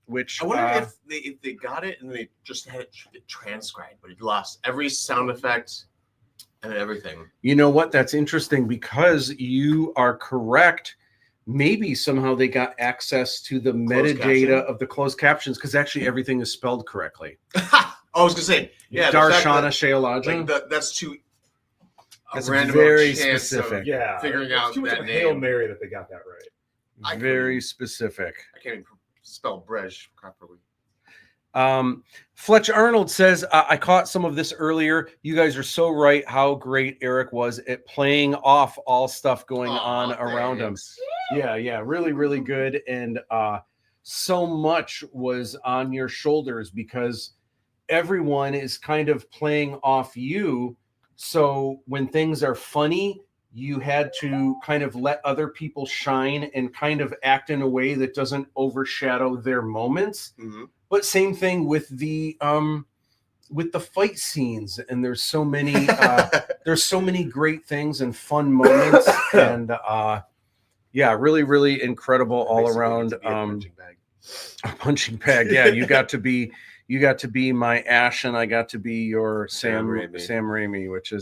Which I wonder if they got it and they just had it transcribed, but it lost every sound effect and everything. You know what? That's interesting because you are correct. Maybe somehow they got access to the metadata of the closed captions because actually everything is spelled correctly. I was gonna say, yeah, Darshana Shayalaja. Like that's too. That's very specific. specific. Yeah, figuring out too much that of a name. Hail Mary that they got that right. Very specific. I can't even spell Bresh properly. Fletch Arnold says, I caught some of this earlier. You guys are so right how great Eric was at playing off all stuff going on around him. Yeah, really, really good. And so much was on your shoulders because everyone is kind of playing off you. So when things are funny, you had to kind of let other people shine and kind of act in a way that doesn't overshadow their moments. But same thing with the fight scenes. And there's so many great things and fun moments. And really, really incredible all around. A punching bag. Yeah, you got to be my Ash and I got to be your Sam Raimi, which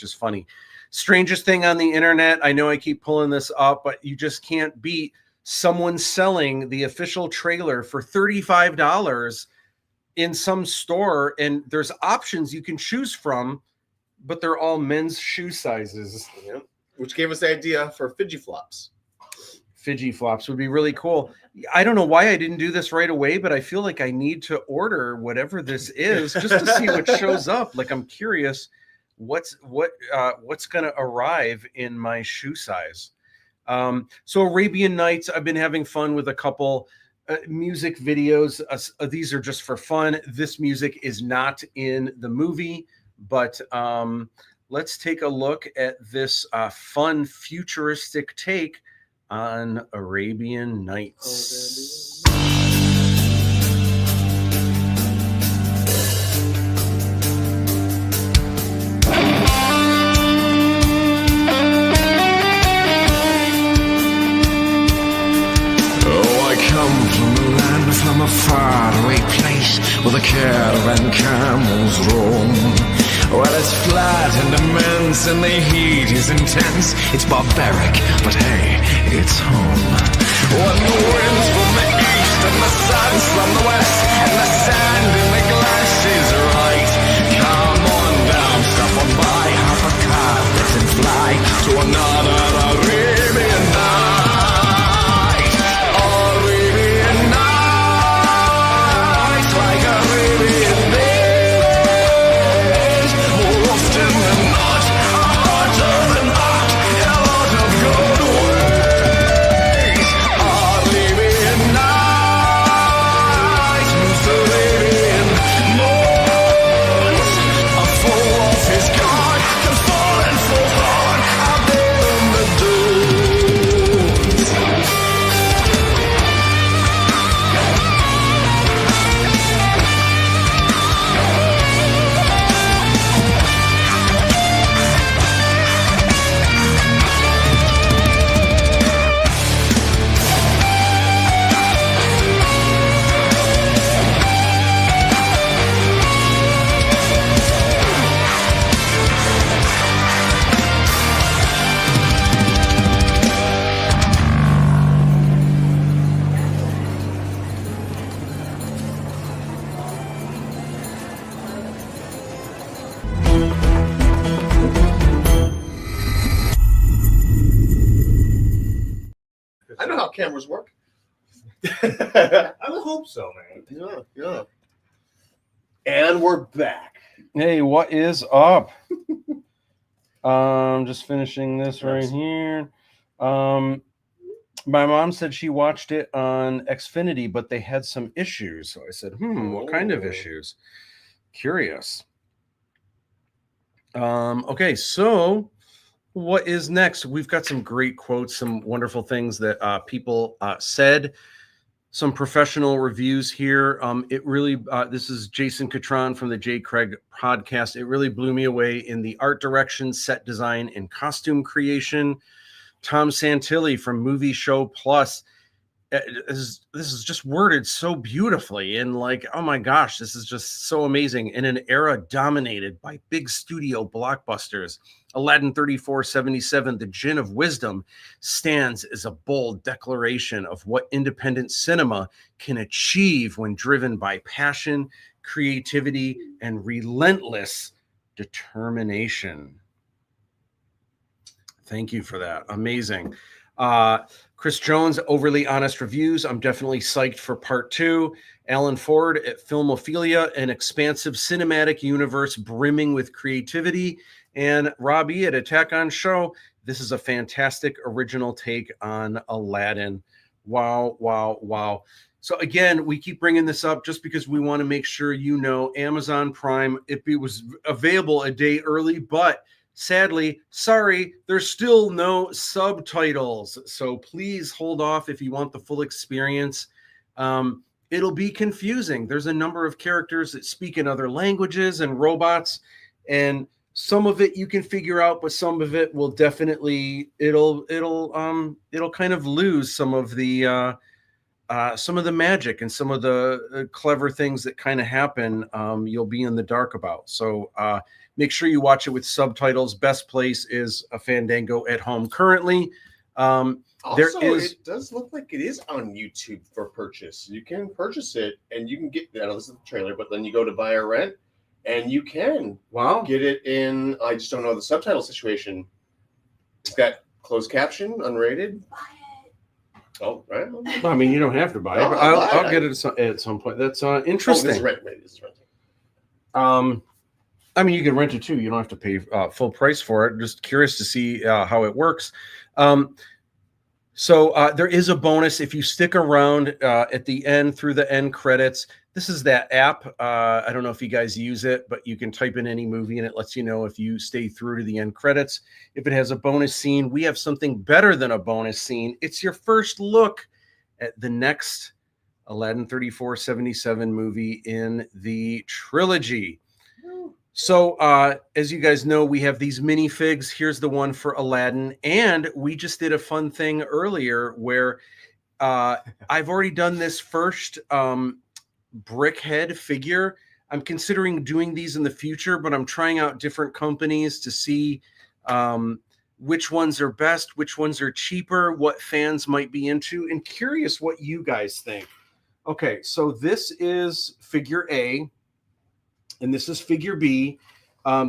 is funny. Strangest thing on the internet. I know I keep pulling this up, but you just can't beat someone selling the official trailer for $35 in some store. And there's options you can choose from, but they're all men's shoe sizes. Yeah. Which gave us the idea for Fidgy Flops. Fidgy Flops would be really cool. I don't know why I didn't do this right away, but I feel like I need to order whatever this is just to see what shows up. Like I'm curious what's going to arrive in my shoe size. So Arabian Nights, I've been having fun with a couple music videos. These are just for fun. This music is not in the movie, but let's take a look at this fun futuristic take on Arabian Nights. From a faraway place where the caravan camels roam. Well, it's flat and immense and the heat is intense. It's barbaric, but hey, it's home. When the winds from the east and the sun's from the west and the sand in the glass is right. Come on down, stop on by, hop a car, and fly to another Arabian night. cameras work. I would hope so, man. Yeah. And we're back. Hey, what is up? Just finishing this right here. My mom said she watched it on Xfinity, but they had some issues. So I said, what kind of issues? Curious. Okay, so what is next? We've got some great quotes, some wonderful things that people said. Some professional reviews here. It really, this is Jason Catron from the J. Craig podcast. It really blew me away in the art direction, set design, and costume creation. Tom Santilli from Movie Show Plus. This is just worded so beautifully, and like, oh my gosh, this is just so amazing in an era dominated by big studio blockbusters. Aladdin 3477, The Djinn of Wisdom, stands as a bold declaration of what independent cinema can achieve when driven by passion, creativity, and relentless determination. Thank you for that. Amazing. Chris Jones, Overly Honest Reviews. I'm definitely psyched for part 2. Alan Ford at Filmophilia, an expansive cinematic universe brimming with creativity. And Robbie at Attack on Show. This is a fantastic original take on Aladdin. Wow, wow, wow. So again, we keep bringing this up just because we want to make sure you know Amazon Prime, it was available a day early, but sadly, sorry, there's still no subtitles. So please hold off if you want the full experience. It'll be confusing. There's a number of characters that speak in other languages and robots, and some of it you can figure out, but some of it will definitely it'll kind of lose some of the magic and some of the clever things that kind of happen. You'll be in the dark about. So make sure you watch it with subtitles. Best place is a Fandango at home currently. It does look like it is on YouTube for purchase. You can purchase it and you can get that. This is the trailer, but then you go to buy or rent and you can get it in. I just don't know the subtitle situation. It's got closed caption, unrated. Oh, right. I mean, you don't have to buy it. But I'll get it at some point. That's interesting. This is renting. I mean, you can rent it too. You don't have to pay full price for it. Just curious to see how it works. So there is a bonus if you stick around at the end through the end credits. This is that app. I don't know if you guys use it, but you can type in any movie and it lets you know if you stay through to the end credits. If it has a bonus scene, we have something better than a bonus scene. It's your first look at the next Aladdin 3477 movie in the trilogy. So as you guys know, we have these minifigs. Here's the one for Aladdin. And we just did a fun thing earlier where I've already done this first brickhead figure. I'm considering doing these in the future, but I'm trying out different companies to see which ones are best, which ones are cheaper, what fans might be into, and curious what you guys think. Okay, so this is figure A, and this is figure B.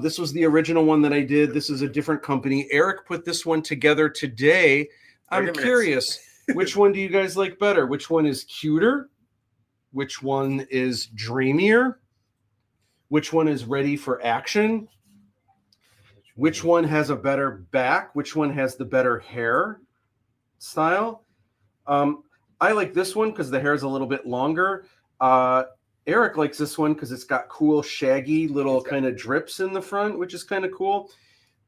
This was the original one that I did. This is a different company. Eric put this one together today. I'm curious, which one do you guys like better? Which one is cuter? Which one is dreamier? Which one is ready for action? Which one has a better back? Which one has the better hair style? I like this one because the hair is a little bit longer. Eric likes this one because it's got cool, shaggy little kind of drips in the front, which is kind of cool.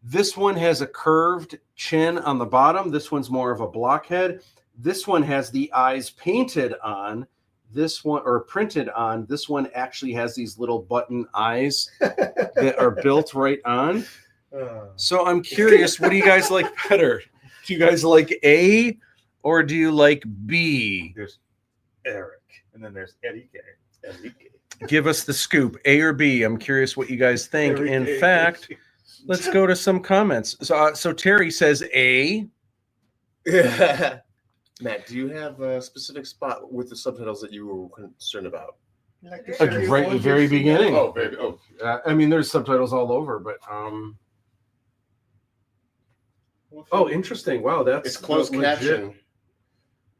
This one has a curved chin on the bottom. This one's more of a blockhead. This one has the eyes painted on. This one, or printed on. This one actually has these little button eyes that are built right on. So I'm curious, what do you guys like better? Do you guys like A or do you like B? There's Eric, and then there's Eddie K. Give us the scoop, A or B. I'm curious what you guys think. In fact, let's go to some comments. So Terry says A. Matt, do you have a specific spot with the subtitles that you were concerned about? Right at the very beginning. Oh, baby. Oh, I mean, there's subtitles all over, but oh, interesting. Wow, that's it's closed legit. caption.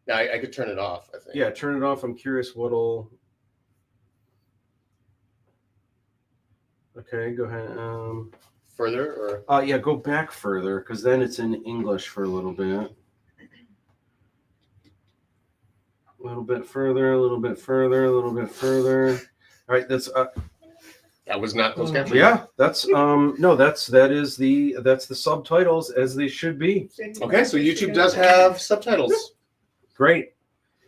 Yeah, I could turn it off, I think. Yeah, turn it off. I'm curious what'll. Okay, go ahead. Further or Yeah, go back further because then it's in English for a little bit. A little bit further, a little bit further, a little bit further. All right, that's that was not closed captioning. yeah, that's no, that's the subtitles as they should be. Okay, so YouTube does have subtitles. Great.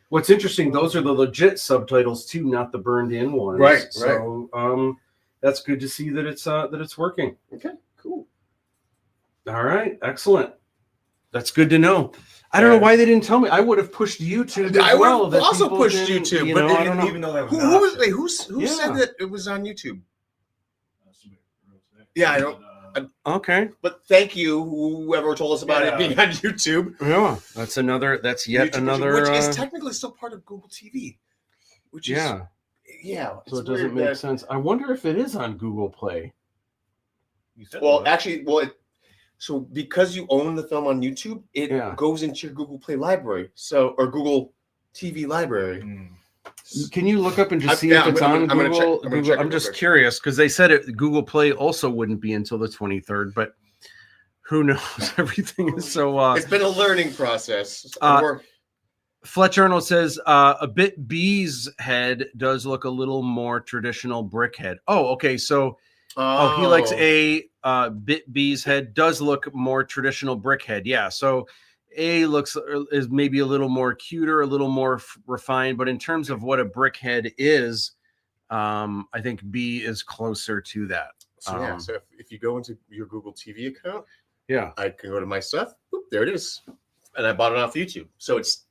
What's interesting, those are the legit subtitles too, not the burned in ones. Right, So that's good to see that it's working. Okay, cool. All right, excellent. That's good to know. I don't know why they didn't tell me. I would have pushed YouTube as I would well. have also pushed YouTube, but I didn't even know that was who said that it was on YouTube? somebody wrote that. Yeah, I don't. Okay. But thank you, whoever told us about it being on YouTube. Yeah, that's yet YouTube, another. which is technically still part of Google TV. Which is yeah. Yeah. So it doesn't make sense. I wonder if it is on Google Play. Well, actually, so because you own the film on YouTube, it goes into your Google Play library, or Google TV library. Can you look up and just see if it's on Google? I'm just curious because they said Google Play also wouldn't be until the 23rd, but who knows? Everything is so. It's been a learning process. Fletch Arnold says a bit B's head does look a little more traditional brick head. Oh, okay. So he likes a bit B's head does look more traditional brick head. Yeah. So A is maybe a little more cuter, a little more refined, but in terms of what a brick head is, I think B is closer to that. So so if you go into your Google TV account, yeah, I can go to my stuff. Boop, there it is, and I bought it off YouTube. So it's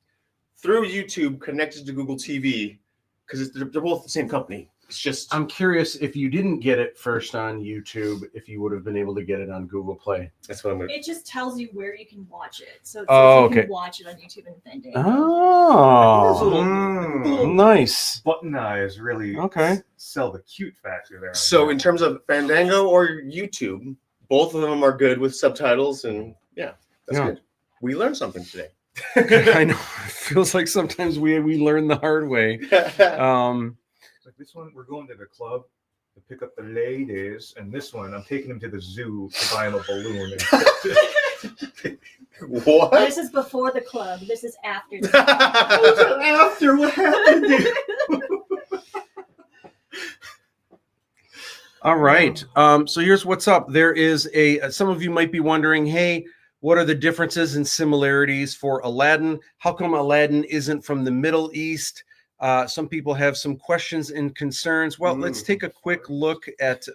through YouTube connected to Google TV because they're both the same company. It's just I'm curious if you didn't get it first on YouTube, if you would have been able to get it on Google Play. That's what I'm gonna. It just tells you where you can watch it, so it says you can watch it on YouTube and Fandango. Oh, nice. Button eyes really sell the cute factor there. So in terms of Fandango or YouTube, both of them are good with subtitles, and that's good. We learned something today. I know. It feels like sometimes we learn the hard way. Like this one, we're going to the club to pick up the ladies, and this one, I'm taking them to the zoo to buy them a balloon. What? This is before the club. This is after. After what happened? All right. So here's what's up. There is some of you might be wondering, hey, what are the differences and similarities for Aladdin? How come Aladdin isn't from the Middle East? Some people have some questions and concerns. Well, let's take a quick look at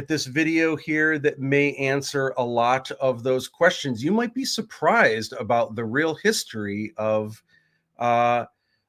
this video here that may answer a lot of those questions. You might be surprised about the real history of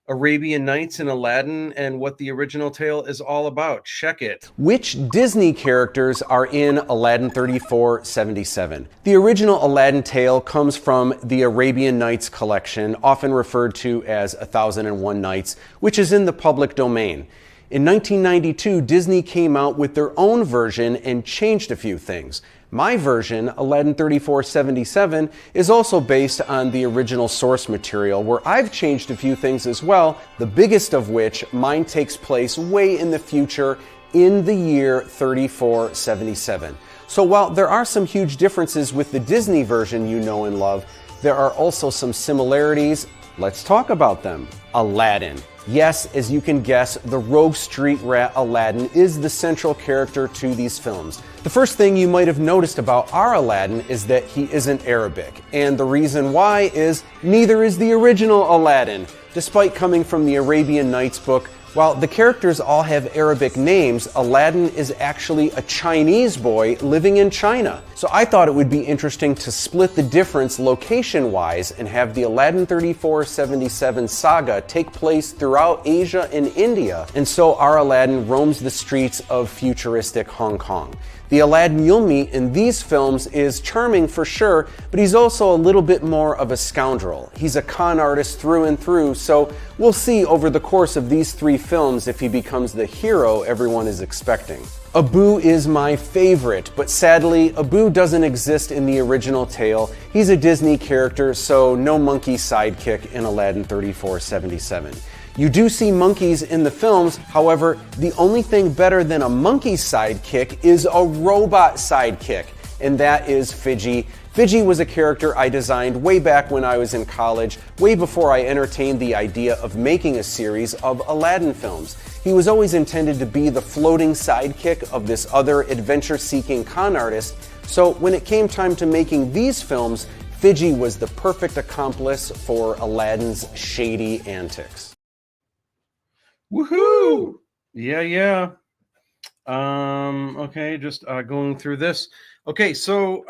Arabian Nights and Aladdin and what the original tale is all about. Check it. Which Disney characters are in Aladdin 3477? The original Aladdin tale comes from the Arabian Nights collection, often referred to as 1001 Nights, which is in the public domain. In 1992, Disney came out with their own version and changed a few things. My version, Aladdin 3477, is also based on the original source material, where I've changed a few things as well, the biggest of which, mine takes place way in the future in the year 3477. So while there are some huge differences with the Disney version you know and love, there are also some similarities. Let's talk about them. Aladdin. Yes, as you can guess, the rogue street rat Aladdin is the central character to these films. The first thing you might have noticed about our Aladdin is that he isn't Arabic, and the reason why is neither is the original Aladdin. Despite coming from the Arabian Nights book, while the characters all have Arabic names, Aladdin is actually a Chinese boy living in China. So I thought it would be interesting to split the difference location-wise and have the Aladdin 3477 saga take place throughout Asia and India, and so our Aladdin roams the streets of futuristic Hong Kong. The Aladdin you'll meet in these films is charming for sure, but he's also a little bit more of a scoundrel. He's a con artist through and through, so we'll see over the course of these 3 films if he becomes the hero everyone is expecting. Abu is my favorite, but sadly, Abu doesn't exist in the original tale. He's a Disney character, so no monkey sidekick in Aladdin 3477. You do see monkeys in the films, however, the only thing better than a monkey sidekick is a robot sidekick, and that is Fidji. Fidji was a character I designed way back when I was in college, way before I entertained the idea of making a series of Aladdin films. He was always intended to be the floating sidekick of this other adventure-seeking con artist, so when it came time to making these films, Fidji was the perfect accomplice for Aladdin's shady antics. Woohoo! Yeah. Okay, just going through this. Okay, so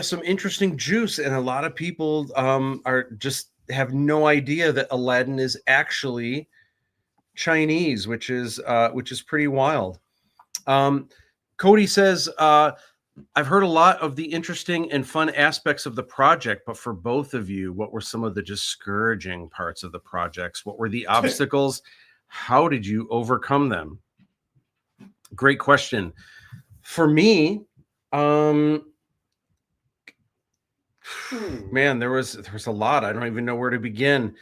some interesting juice, and a lot of people are just have no idea that Aladdin is actually Chinese, which is pretty wild. Cody says, I've heard a lot of the interesting and fun aspects of the project, but for both of you, what were some of the discouraging parts of the projects? What were the obstacles? How did you overcome them? Great question. For me, man, there was a lot. I don't even know where to begin.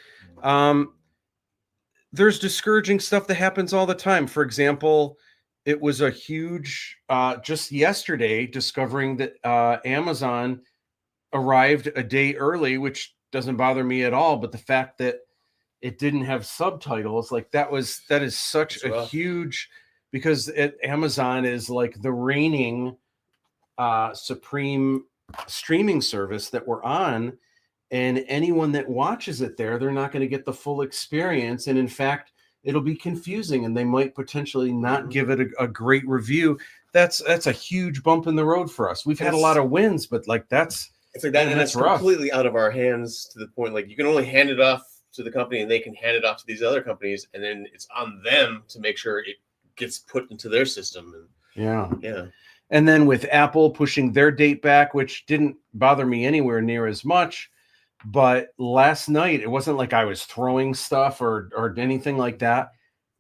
There's discouraging stuff that happens all the time. For example, it was a huge, just yesterday, discovering that Amazon arrived a day early, which doesn't bother me at all. But the fact that it didn't have subtitles, like that is such a huge, because Amazon is like the reigning supreme streaming service that we're on, and anyone that watches it there, they're not going to get the full experience, and in fact it'll be confusing, and they might potentially not give it a great review. That's a huge bump in the road for us. We've had a lot of wins, but like it's like that, and it's completely out of our hands, to the point like you can only hand it off to the company, and they can hand it off to these other companies, and then it's on them to make sure it gets put into their system. And yeah. And then with Apple pushing their date back, which didn't bother me anywhere near as much, but last night it wasn't like I was throwing stuff or anything like that,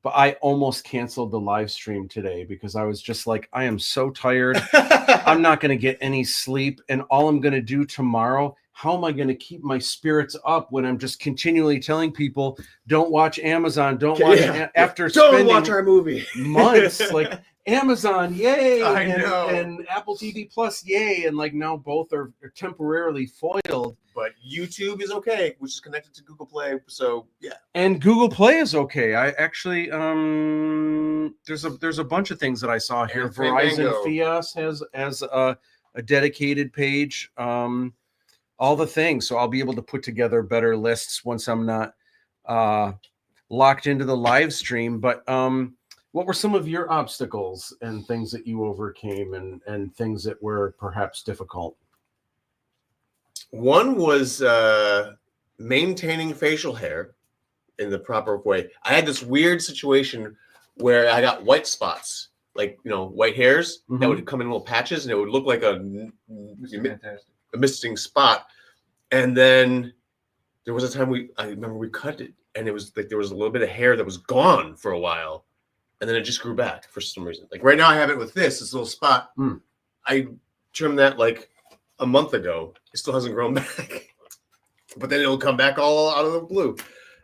but I almost canceled the live stream today because I was just like, I am so tired. I'm not going to get any sleep, and all I'm going to do tomorrow, how am I going to keep my spirits up when I'm just continually telling people, don't watch Amazon, don't watch after don't watch our movie months, like Amazon, yay, know. And Apple TV Plus, yay, and like now both are temporarily foiled. But YouTube is okay, which is connected to Google Play, so yeah. And Google Play is okay. I actually there's a bunch of things that I saw here. Verizon Fios has a dedicated page. All the things, so I'll be able to put together better lists once I'm not locked into the live stream. But what were some of your obstacles and things that you overcame, and things that were perhaps difficult? One was maintaining facial hair in the proper way. I had this weird situation where I got white spots, like white hairs that would come in little patches, and it would look like a misting spot. And then there was a time I remember we cut it, and it was like there was a little bit of hair that was gone for a while, and then it just grew back for some reason. Like right now I have it with this little spot. I trimmed that like a month ago. It still hasn't grown back, but then it'll come back all out of the blue.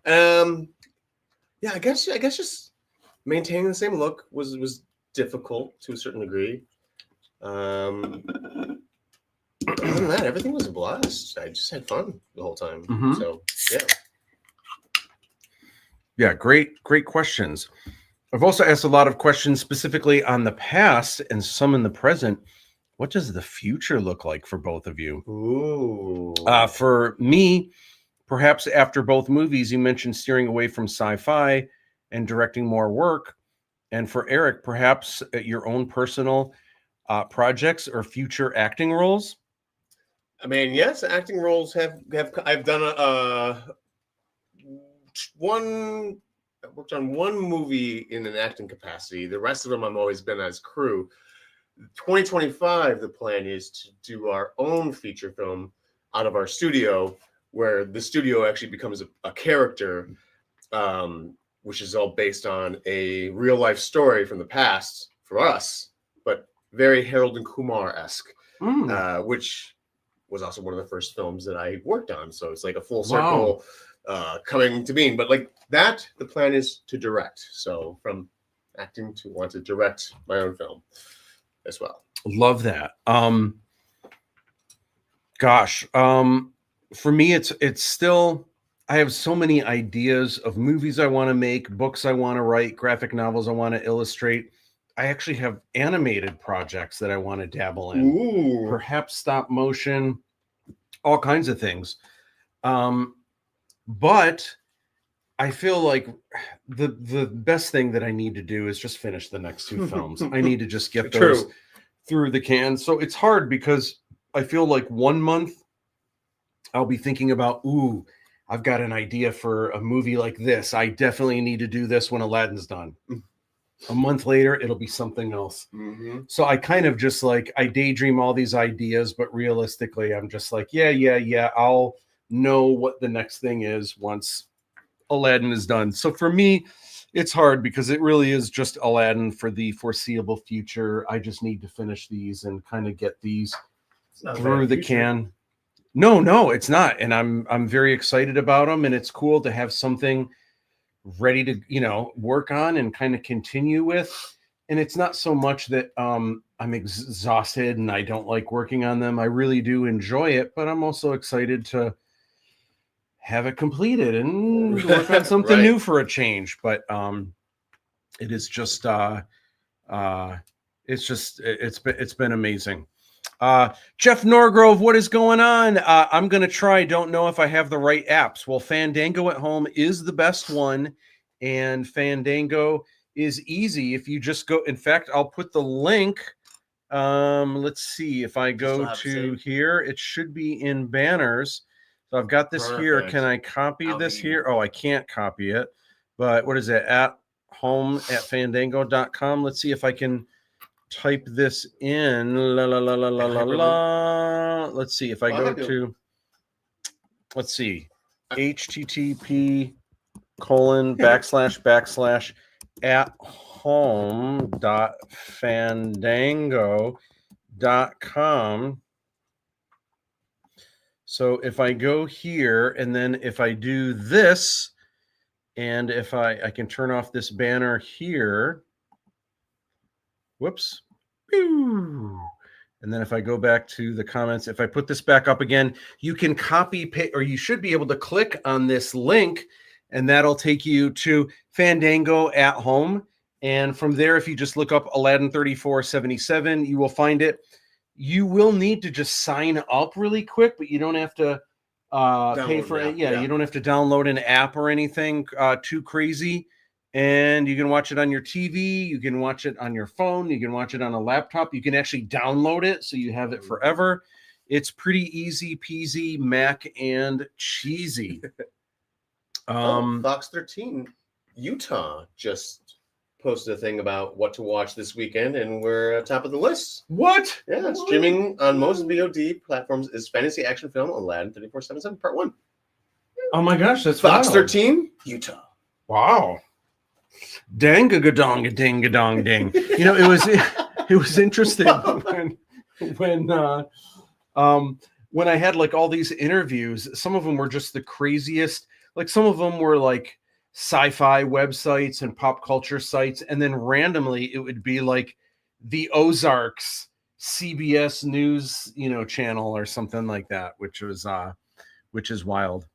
Yeah, I guess just maintaining the same look was difficult to a certain degree. Other than that, everything was a blast. I just had fun the whole time. So yeah, great questions. I've also asked a lot of questions specifically on the past and some in the present. What does the future look like for both of you? Ooh. For me, perhaps after both movies, you mentioned steering away from sci-fi and directing more work. And for Erik, perhaps your own personal projects or future acting roles. I mean, yes, acting roles have I've done I worked on one movie in an acting capacity. The rest of them I've always been as crew. 2025, the plan is to do our own feature film out of our studio, where the studio actually becomes a character, which is all based on a real life story from the past for us, but very Harold and Kumar-esque, which was also one of the first films that I worked on. So it's like a full circle coming to being. But like that, the plan is to direct. So from acting to want to direct my own film as well. Love that. For me, it's still, I have so many ideas of movies I want to make, books I want to write, graphic novels I want to illustrate. I actually have animated projects that I want to dabble in. Ooh. Perhaps stop motion, all kinds of things. But I feel like the best thing that I need to do is just finish the next two films. I need to just get those through the can. So it's hard because I feel like 1 month I'll be thinking about, I've got an idea for a movie like this. I definitely need to do this when Aladdin's done. A month later, it'll be something else. Mm-hmm. So I kind of just like, I daydream all these ideas, but realistically, I'm just like, yeah. I'll know what the next thing is once Aladdin is done. So for me, it's hard because it really is just Aladdin for the foreseeable future. I just need to finish these and kind of get these through the can. No, it's not. And I'm very excited about them. And it's cool to have something ready to, work on and kind of continue with. And it's not so much that I'm exhausted and I don't like working on them. I really do enjoy it, but I'm also excited to have it completed and work on something new for a change. But it is just it's been amazing. Jeff Norgrove, what is going on? I'm going to try. Don't know if I have the right apps. Well, Fandango at Home is the best one, and Fandango is easy. If you just go, in fact, I'll put the link. Let's see if I go to here, it should be in banners. So I've got this here. Can I copy this here? Oh, I can't copy it, but what is it? At home at fandango.com. Let's see if I can type this in. Let's see if I go to, let's see, http://@home.fandango.com. So if I go here and then if I do this, and if I can turn off this banner here, whoops. And then if I go back to the comments, if I put this back up again, you can copy, or you should be able to click on this link, and that'll take you to Fandango at Home. And from there, if you just look up Aladdin 3477, you will find it. You will need to just sign up really quick, but you don't have to pay for it. Yeah, you don't have to download an app or anything too crazy. And you can watch it on your TV. You can watch it on your phone. You can watch it on a laptop. You can actually download it so you have it forever. It's pretty easy peasy, mac and cheesy. Fox 13 Utah just posted a thing about what to watch this weekend, and we're top of the list. What? Yeah, streaming on most VOD platforms is fantasy action film Aladdin 3477 Part 1. Oh my gosh, that's Fox wild. 13 Utah. Wow. Dang-a-ga-dong, ding-a-dong-ding. It was interesting when I had like all these interviews. Some of them were just the craziest. Like some of them were like sci-fi websites and pop culture sites, and then randomly it would be like the Ozarks CBS News, channel or something like that, which is wild.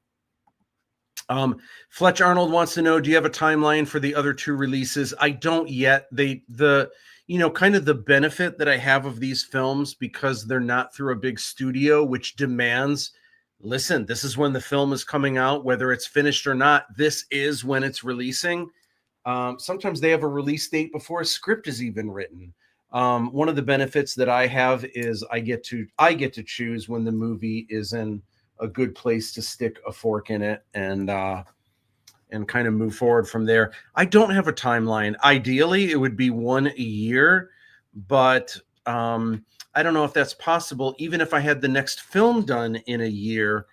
Fletch Arnold wants to know, do you have a timeline for the other two releases? I don't yet. Kind of the benefit that I have of these films, because they're not through a big studio, which demands, listen, this is when the film is coming out, whether it's finished or not, this is when it's releasing. Sometimes they have a release date before a script is even written. One of the benefits that I have is I get to choose when the movie is in a good place to stick a fork in it and kind of move forward from there. I don't have a timeline. Ideally, it would be one a year, but I don't know if that's possible. Even if I had the next film done in a year,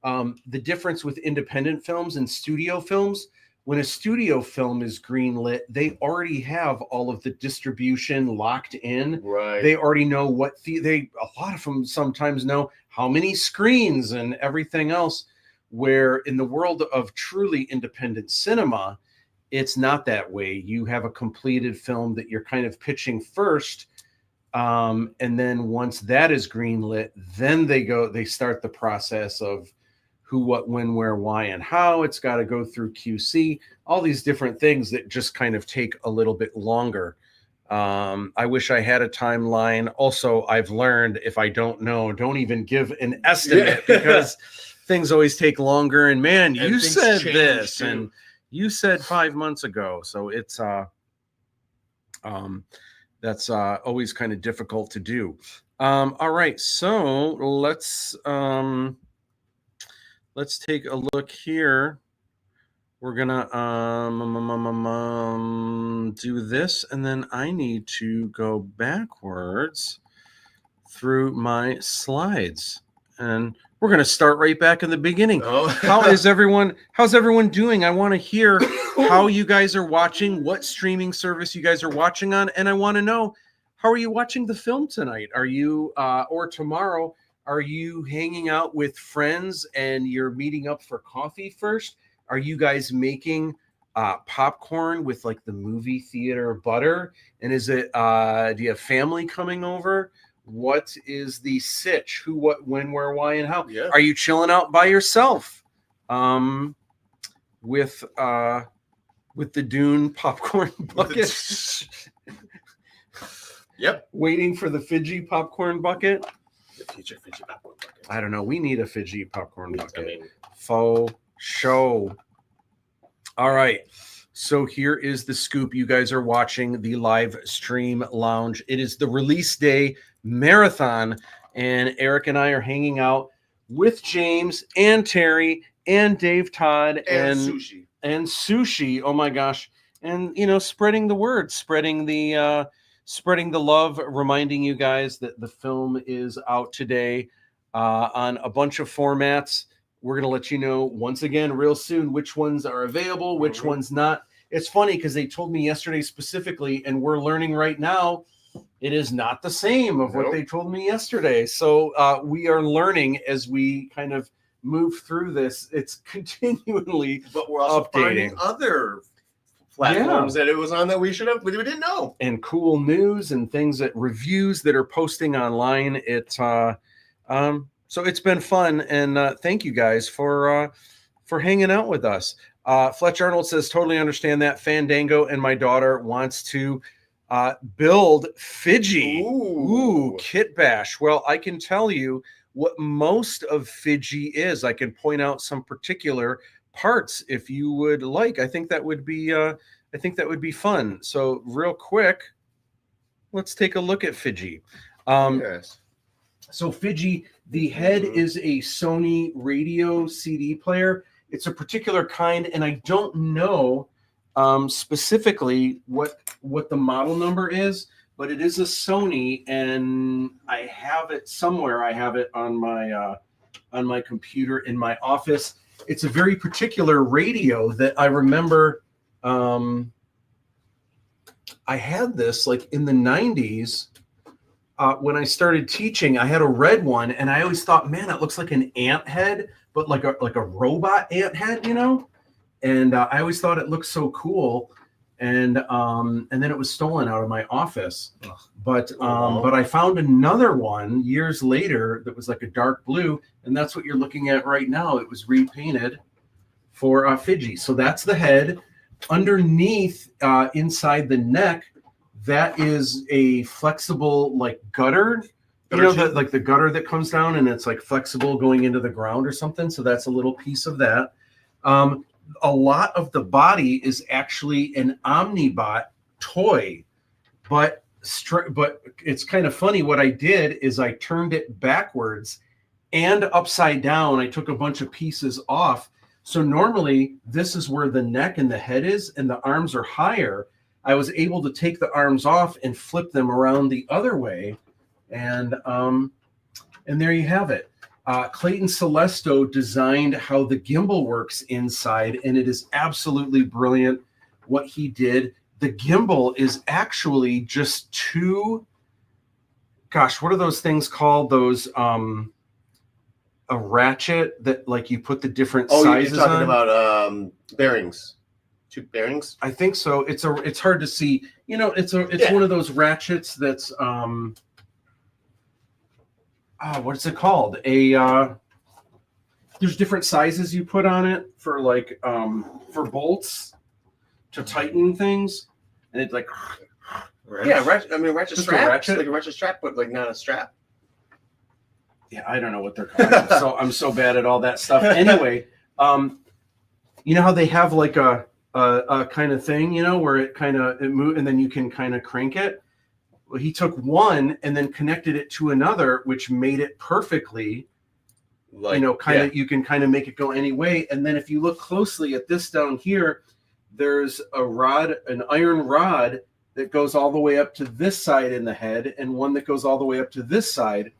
the difference with independent films and studio films, when a studio film is greenlit, they already have all of the distribution locked in. Right. They already know what a lot of them sometimes know how many screens and everything else. Where in the world of truly independent cinema, it's not that way. You have a completed film that you're kind of pitching first. And then once that is greenlit, then they start the process of who, what, when, where, why, and how. It's got to go through QC, all these different things that just kind of take a little bit longer. I wish I had a timeline. Also, I've learned if I don't know, don't even give an estimate because things always take longer. And man, you said this too. And you said 5 months ago. So it's, that's always kind of difficult to do. All right. So let's take a look here. We're gonna do this, and then I need to go backwards through my slides, and we're gonna start right back in the beginning. Oh. How's everyone doing? I want to hear how you guys are watching, what streaming service you guys are watching on, and I want to know, how are you watching the film tonight? Are you or tomorrow? Are you hanging out with friends and you're meeting up for coffee first? Are you guys making popcorn with like the movie theater butter? And is it, do you have family coming over? What is the sitch? Who, what, when, where, why, and how? Yeah. Are you chilling out by yourself with the Dune popcorn bucket? Yep. Waiting for the Fiji popcorn bucket? The future Fiji popcorn bucket. I don't know. We need a Fiji popcorn bucket. I mean, Faux show. All right. So here is the scoop. You guys are watching the live stream lounge. It is the release day marathon, and Eric and I are hanging out with James and Terry and Dave Todd and sushi. And sushi. Oh my gosh. And spreading the word, spreading the love, reminding you guys that the film is out today on a bunch of formats. We're going to let you know once again real soon which ones are available, which ones not. It's funny because they told me yesterday specifically, and we're learning right now, it is not the same of what they told me yesterday. So we are learning as we kind of move through this. It's continually but we're also updating finding other platforms that it was on that we didn't know. And cool news and things that reviews that are posting online. So it's been fun, and thank you guys for hanging out with us. Fletch Arnold says, totally understand that. Fandango and my daughter wants to build Fiji. Ooh, Kit Bash. Well, I can tell you what most of Fiji is. I can point out some particular parts if you would like. I think that would be fun. So real quick, let's take a look at Fiji. Yes. So Fiji, the head is a Sony radio CD player. It's a particular kind, and I don't know specifically what the model number is, but it is a Sony, and I have it somewhere. I have it on my computer in my office. It's a very particular radio that I remember. I had this like in the 90s. When I started teaching, I had a red one, and I always thought, man, it looks like an ant head, but like a robot ant head, And I always thought it looked so cool, and then it was stolen out of my office. But I found another one years later that was like a dark blue, and that's what you're looking at right now. It was repainted for Fiji. So that's the head. Underneath, inside the neck, that is a flexible like gutter, like the gutter that comes down and it's like flexible going into the ground or something. So that's a little piece of that. A lot of the body is actually an Omnibot toy, but it's kind of funny. What I did is I turned it backwards and upside down. I took a bunch of pieces off. So normally this is where the neck and the head is, and the arms are higher. I was able to take the arms off and flip them around the other way And there you have it. Clayton Celesto designed how the gimbal works inside, and it is absolutely brilliant what he did. The gimbal is actually just two, gosh, what are those things called? Those a ratchet that like you put the different sizes you're talking on? about bearings. 2 bearings? I think so. It's hard to see. You know, it's one of those ratchets that's what is it called? There's different sizes you put on it for like for bolts to tighten things, and it's like ratchet Just a strap. ratchet? Like a ratchet strap, but like not a strap. yeah, I don't know what they're called. I'm so bad at all that stuff. Anyway, you know how they have like a kind of thing, you know, where it moves and then you can kind of crank it. Well, he took one and then connected it to another, which made it perfectly. Like, You can kind of make it go any way. And then if you look closely at this down here, there's an iron rod that goes all the way up to this side in the head and one that goes all the way up to this side.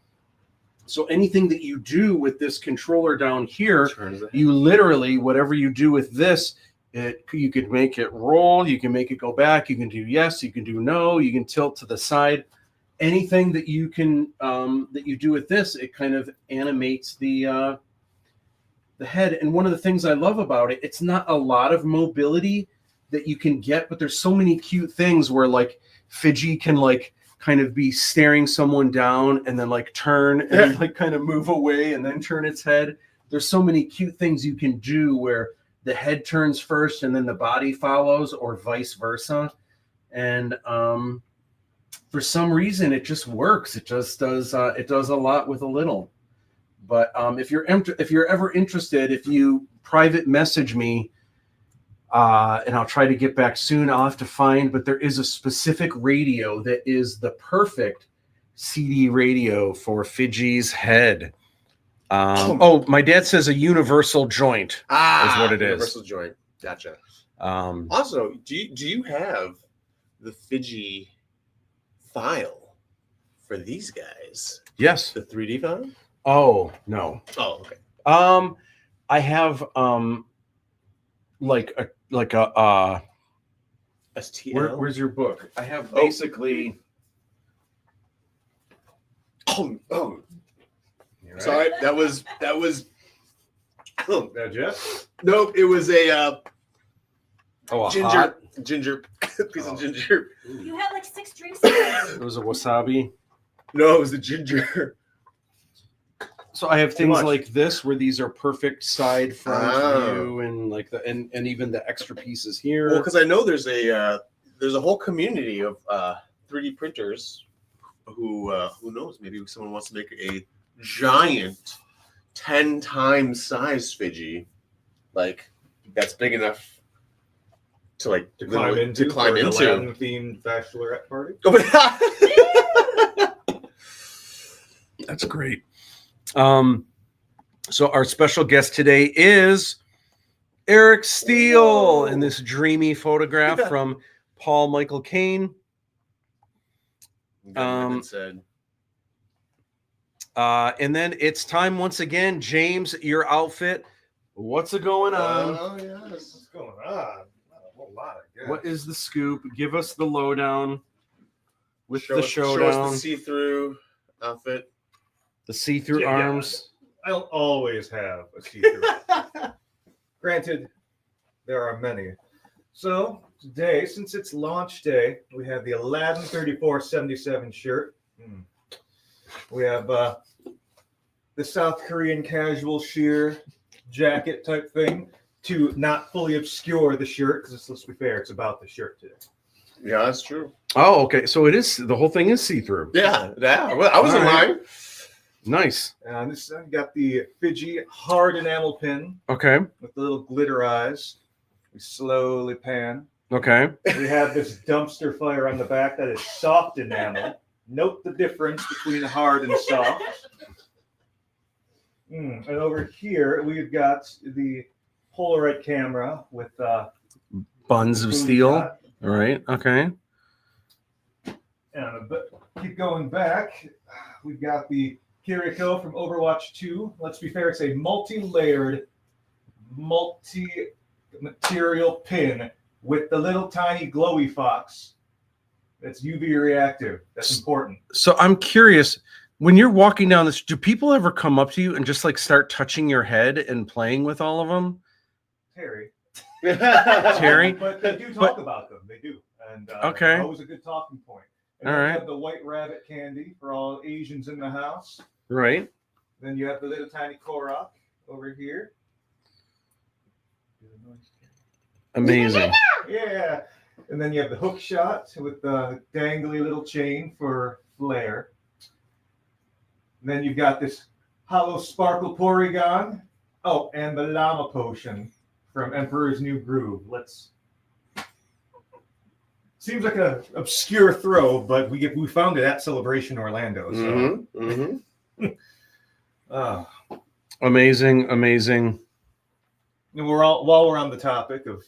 So anything that you do with this controller down here, you literally, whatever you do with this, you could make it roll, you can make it go back, you can do yes, you can do no, you can tilt to the side. Anything that you can that you do with this, it kind of animates the head. And one of the things I love about it, it's not a lot of mobility that you can get, but there's so many cute things where like Fidgy can like kind of be staring someone down and then like turn and then, like kind of move away and then turn its head. There's so many cute things you can do where the head turns first and then the body follows, or vice versa. And for some reason, it just works. It just does. It does a lot with a little. But if you're ever interested, if you private message me, and I'll try to get back soon. I'll have to find, but there is a specific radio that is the perfect CD radio for Fidgy's head. My dad says a universal joint is what it is. Universal joint. Gotcha. Also, do you have the Fidgy file for these guys? Yes. The 3D file? Oh, no. Oh, okay. I have like a STL. where's your book? I have basically Oh. Right. Sorry, that was Now, Jeff? no, it was a a ginger hot. piece of ginger. You had like 6 drinks. Today. It was a wasabi. No, it was the ginger. So I have things much. like this where these are perfect side front Oh. view, and like and even the extra pieces here. Well, because I know there's a whole community of 3D printers who knows, maybe someone wants to make a giant 10 times size Fidgy, like that's big enough to like Climb into. climb for an into. Aladdin-themed bachelorette party? That's great. So our special guest today is Erik Steele in this dreamy photograph from Paul Michael Caine. Said. And then it's time once again, James, your outfit. What's it going on? Oh yes. What's going on? Not a whole lot, I guess. What is the scoop? Give us the lowdown with Show the us showdown. the see-through outfit. The see-through Yeah. arms. I don't always have a see-through. Granted, there are many. So today, since it's launch day, we have the Aladdin 3477 shirt. We have the South Korean casual sheer jacket type thing to not fully obscure the shirt, because let's be fair, it's about the shirt today. Yeah, that's true. Oh, okay. So it is, the whole thing is see-through. Yeah, I wasn't All right. lying. Nice. And this I've got the Fidgy hard enamel pin Okay. with the little glitter eyes. We slowly pan. Okay. We have this dumpster fire on the back that is soft enamel. Note the difference between hard and soft. And over here, we've got the Polaroid camera with Buns of boom steel. shot All right. Okay. and keep going back. We've got the Kiriko from Overwatch 2. Let's be fair, it's a multi-layered, multi-material pin with the little tiny glowy fox that's UV reactive. That's important. So I'm curious, when you're walking down this, do people ever come up to you and just like start touching your head and playing with all of them? Terry. Terry? But they do talk about them. They do. And Okay. always a good talking point. And All then right. you have the white rabbit candy for all Asians in the house. Right. Then you have the little tiny Korok over here. Amazing. Yeah. And then you have the hook shot with the dangly little chain for flare. And then you've got this hollow sparkle Porygon. Oh, and the llama potion from Emperor's New Groove. Seems like an obscure throw, but we found it at Celebration Orlando. So. Amazing. And while we're on the topic of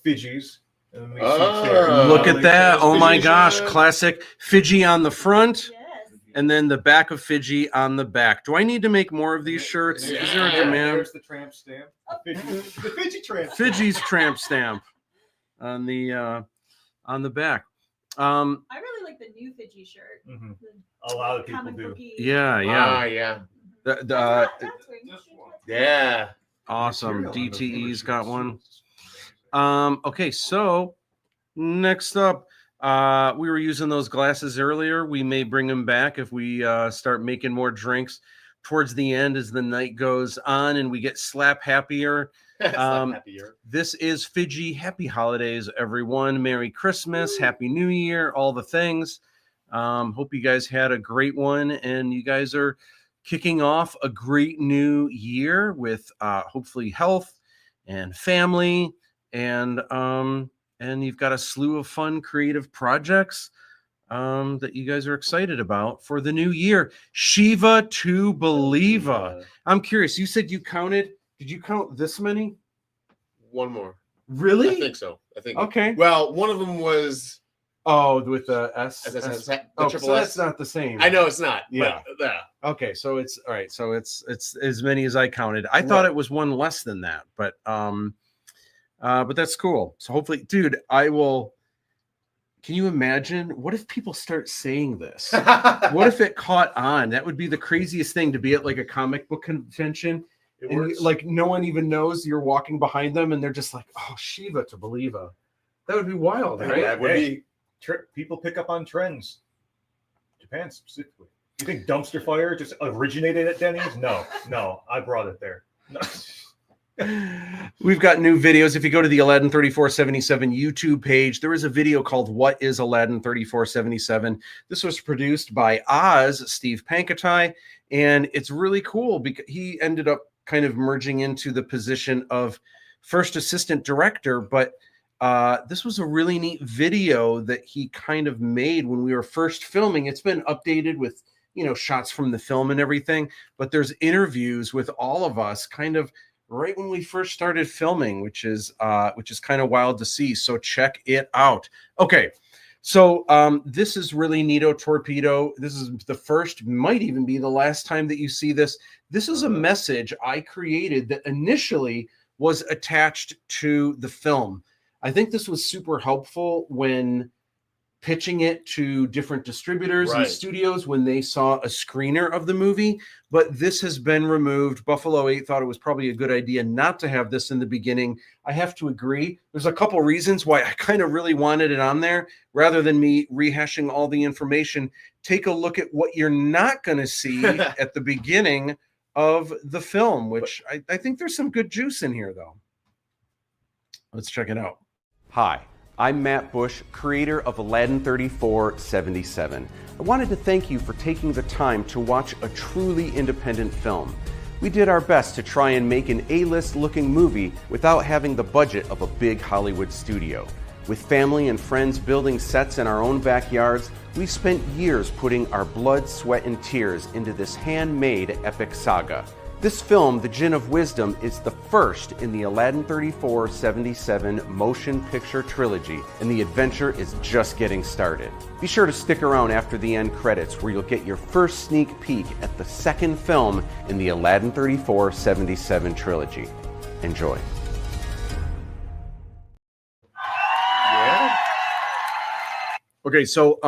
Fidgis. And we see Look at that. Oh my Fidgy gosh. shot. Classic Fidgy on the front Yes. and then the back of Fidgy on the back. Do I need to make more of these shirts? Is there a demand? There's the tramp stamp. The Fidgy tramp. Fidgy's tramp stamp on the back. I really like the new Fidgy shirt. Mhm. The A lot of people comic do. booky- Yeah. Yeah. The, That's where you should have- Yeah. awesome. Material on those DTE's shirts. got one. Okay, so next up, we were using those glasses earlier. We may bring them back if we start making more drinks towards the end as the night goes on and we get slap happier. It's not happier. This is Fidgy. Happy holidays, everyone. Merry Christmas, Happy New Year, all the things. Hope you guys had a great one and you guys are kicking off a great new year with hopefully health and family and you've got a slew of fun creative projects that you guys are excited about for the new year. Shiva to Believer. I'm curious. You said you counted. Did you count this many? One more. Really? I think so. Okay. Well, one of them was. Oh, with the S. the Oh, triple so S. that's not the same. I know it's not. Yeah. But, yeah. Okay, so it's all right. So it's as many as I counted. I thought Right. it was one less than that, but that's cool. So hopefully, dude, I will. Can you imagine? What if people start saying this? What if it caught on? That would be the craziest thing to be at like a comic book convention. It And works. like no one even knows you're walking behind them, and they're just like, "Oh, Shiva to Believer." That would be wild, right? That would be. People pick up on trends. Japan specifically. You think dumpster fire just originated at Denny's? No, I brought it there. No. We've got new videos. If you go to the Aladdin 3477 YouTube page, there is a video called What is Aladdin 3477? This was produced by Oz, Steve Pankatai, and it's really cool because he ended up kind of merging into the position of first assistant director, but this was a really neat video that he kind of made when we were first filming. It's been updated with, shots from the film and everything, but there's interviews with all of us kind of right when we first started filming, which is kind of wild to see. So check it out. Okay. So this is really neato torpedo. This is the first, might even be the last time that you see this. This is a message I created that initially was attached to the film. I think this was super helpful when pitching it to different distributors and Right. studios when they saw a screener of the movie, but this has been removed. Buffalo 8 thought it was probably a good idea not to have this in the beginning. I have to agree. There's a couple reasons why I kind of really wanted it on there. Rather than me rehashing all the information, take a look at what you're not going to see at the beginning of the film, which I think there's some good juice in here, though. Let's check it out. Hi, I'm Matt Busch, creator of Aladdin 3477. I wanted to thank you for taking the time to watch a truly independent film. We did our best to try and make an A-list looking movie without having the budget of a big Hollywood studio. With family and friends building sets in our own backyards, we spent years putting our blood, sweat, and tears into this handmade epic saga. This film, The Djinn of Wisdom, is the first in the Aladdin 3477 motion picture trilogy, and the adventure is just getting started. Be sure to stick around after the end credits, where you'll get your first sneak peek at the second film in the Aladdin 3477 trilogy. Enjoy. Yeah. Okay, so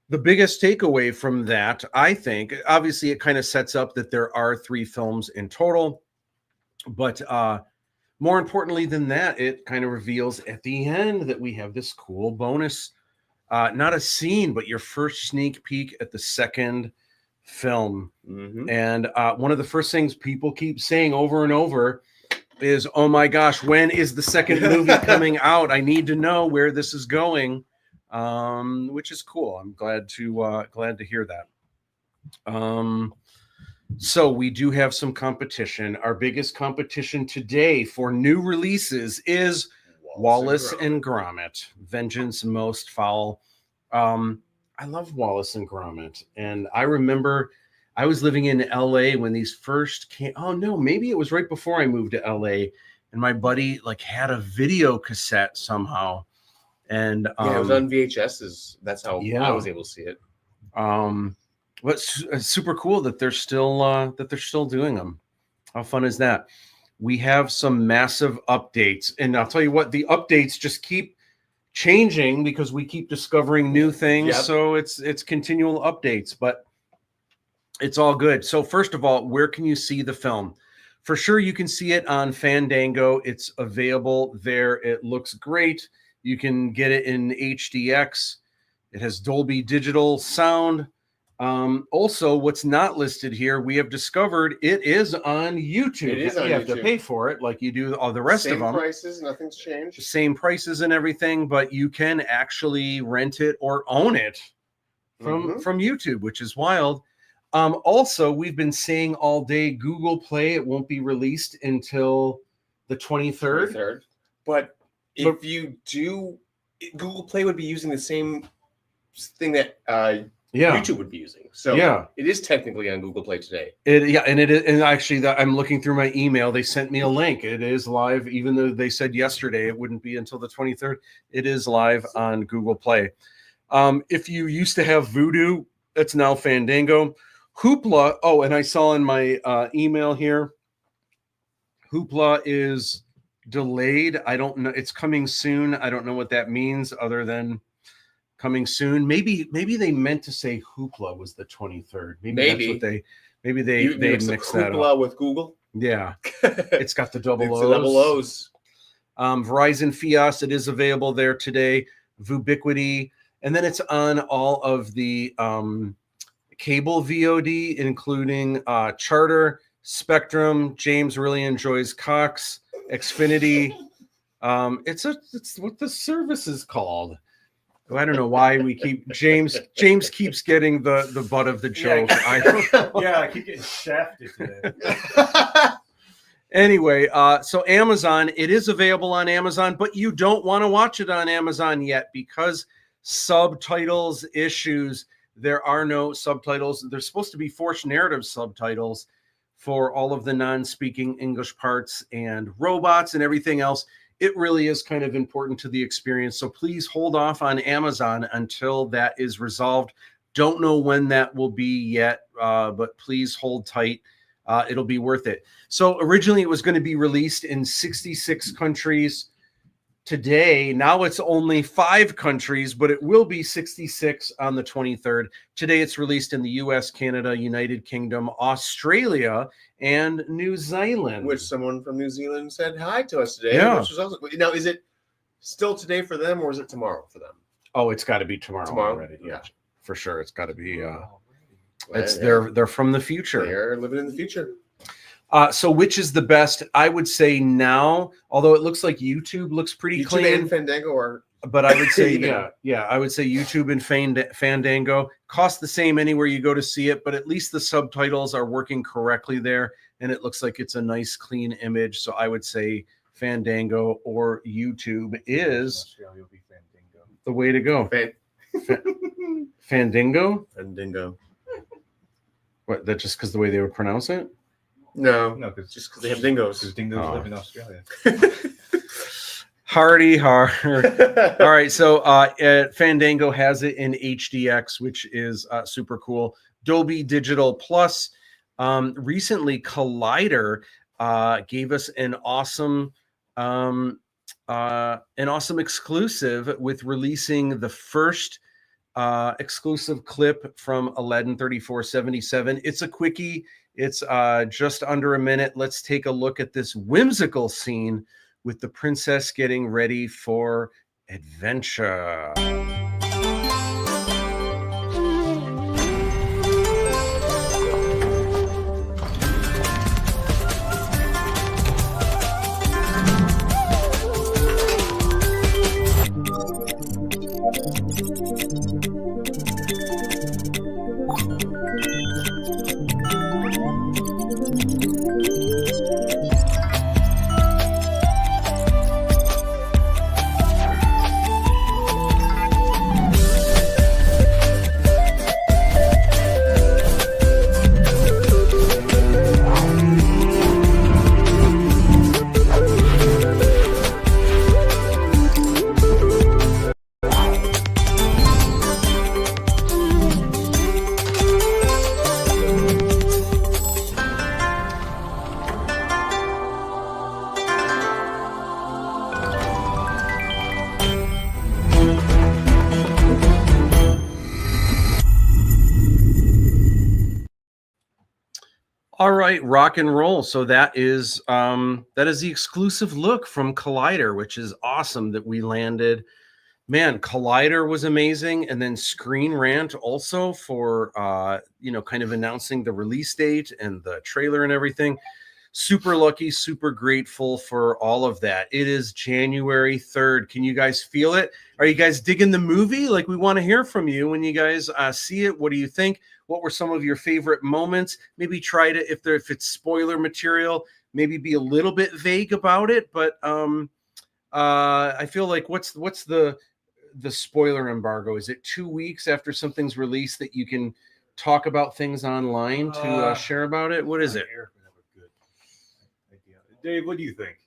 the biggest takeaway from that, I think, obviously it kind of sets up that there are 3 films in total, but more importantly than that, it kind of reveals at the end that we have this cool bonus, not a scene, but your first sneak peek at the second film. Mm-hmm. And one of the first things people keep saying over and over is, oh my gosh, when is the second movie coming out? I need to know where this is going. Which is cool. I'm glad to hear that. So we do have some competition. Our biggest competition today for new releases is Wallace and Gromit, Vengeance Most Foul. I love Wallace and Gromit, and I remember I was living in LA when these first came. Oh no, maybe it was right before I moved to LA, and my buddy had a video cassette somehow. And it was on VHS. That's how I was able to see it. But it's super cool that they're still doing them. How fun is that? We have some massive updates, and I'll tell you what, the updates just keep changing because we keep discovering new things. Yep. So it's continual updates, but it's all good. So first of all, where can you see the film? For sure, you can see it on Fandango. It's available there. It looks great. You can get it in HDX. It has Dolby Digital sound. Also, what's not listed here, we have discovered it is on YouTube. It is on you have YouTube. to pay for it like you do all the rest of them. Same prices, nothing's changed. Same prices and everything, but you can actually rent it or own it from YouTube, which is wild. Also, we've been saying all day Google Play, it won't be released until the 23rd. But if you do, Google Play would be using the same thing that YouTube would be using. So it is technically on Google Play today. And it is, and actually, I'm looking through my email. They sent me a link. It is live, even though they said yesterday it wouldn't be until the 23rd. It is live on Google Play. If you used to have Vudu, it's now Fandango. Hoopla. Oh, and I saw in my email here, Hoopla is delayed. I don't know. It's coming soon. I don't know what that means other than coming soon. Maybe they meant to say Hoopla was the 23rd. Maybe that's what they mixed that Hoopla up with Google. Yeah. It's got the double O's. Double O's. Verizon Fios, it is available there today. Vubiquity, and then it's on all of the cable VOD, including Charter, Spectrum. James really enjoys Cox, Xfinity. It's what the service is called. I don't know why we keep James keeps getting the butt of the joke. I don't know. Yeah, I keep getting shafted today. Anyway, so Amazon, it is available on Amazon, but you don't want to watch it on Amazon yet because subtitles issues. There are no subtitles. There's supposed to be forced narrative subtitles for all of the non-speaking English parts and robots and everything else. It really is kind of important to the experience. So please hold off on Amazon until that is resolved. Don't know when that will be yet, but please hold tight. It'll be worth it. So originally it was going to be released in 66 countries. Today, now it's only 5 countries, but it will be 66 on the 23rd. Today it's released in the US, Canada, United Kingdom, Australia, and New Zealand. Which someone from New Zealand said hi to us today. Yeah. Which was also, now, is it still today for them or is it tomorrow for them? Oh, it's got to be tomorrow already. Yeah. For sure. It's got to be It's they're from the future. They're living in the future. So which is the best? I would say now, although it looks like YouTube looks pretty YouTube clean. and Fandango are, but I would say, I would say YouTube and Fandango cost the same anywhere you go to see it, but at least the subtitles are working correctly there. And it looks like it's a nice, clean image. So I would say Fandango or YouTube is the way to go. Fandango? Fandango. What? That just because the way they would pronounce it? No, No, because just because they have dingoes. dingoes Oh. live in Australia. Hardy hard. All right, so Fandango has it in HDX, which is super cool. Dolby Digital Plus. Recently, Collider gave us an awesome exclusive with releasing the first exclusive clip from Aladdin 3477. It's a quickie. It's just under a minute. Let's take a look at this whimsical scene with the princess getting ready for adventure. All right, rock and roll. So that is the exclusive look from Collider, which is awesome that we landed. Man, Collider was amazing, and then Screen Rant also for kind of announcing the release date and the trailer and everything. Super lucky, super grateful for all of that. It is January 3rd. Can you guys feel it? Are you guys digging the movie? Like, we want to hear from you when you guys see it. What do you think? What were some of your favorite moments? Maybe try to, if it's spoiler material, maybe be a little bit vague about it. But I feel like what's the spoiler embargo? Is it 2 weeks after something's released that you can talk about things online to share about it? What is it? Eric would have a good idea. Dave, what do you think?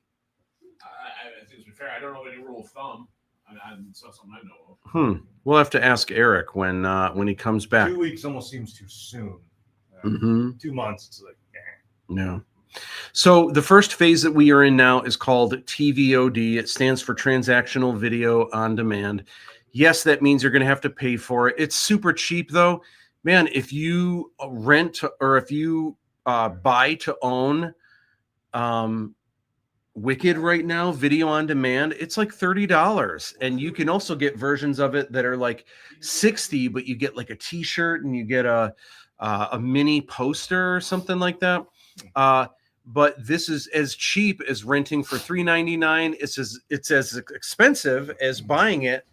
I think it's fair. I don't know any rule of thumb. It's not something I know of. We'll have to ask Eric when he comes back. 2 weeks almost seems too soon. 2 months, it's like, No. So the first phase that we are in now is called TVOD. It stands for Transactional Video on Demand. Yes, that means you're going to have to pay for it. It's super cheap, though. Man, if you rent or if you buy to own Wicked right now, video on demand, it's like $30. And you can also get versions of it that are like $60, but you get like a t-shirt and you get a mini poster or something like that. But this is as cheap as renting for $3.99. It's as expensive as buying it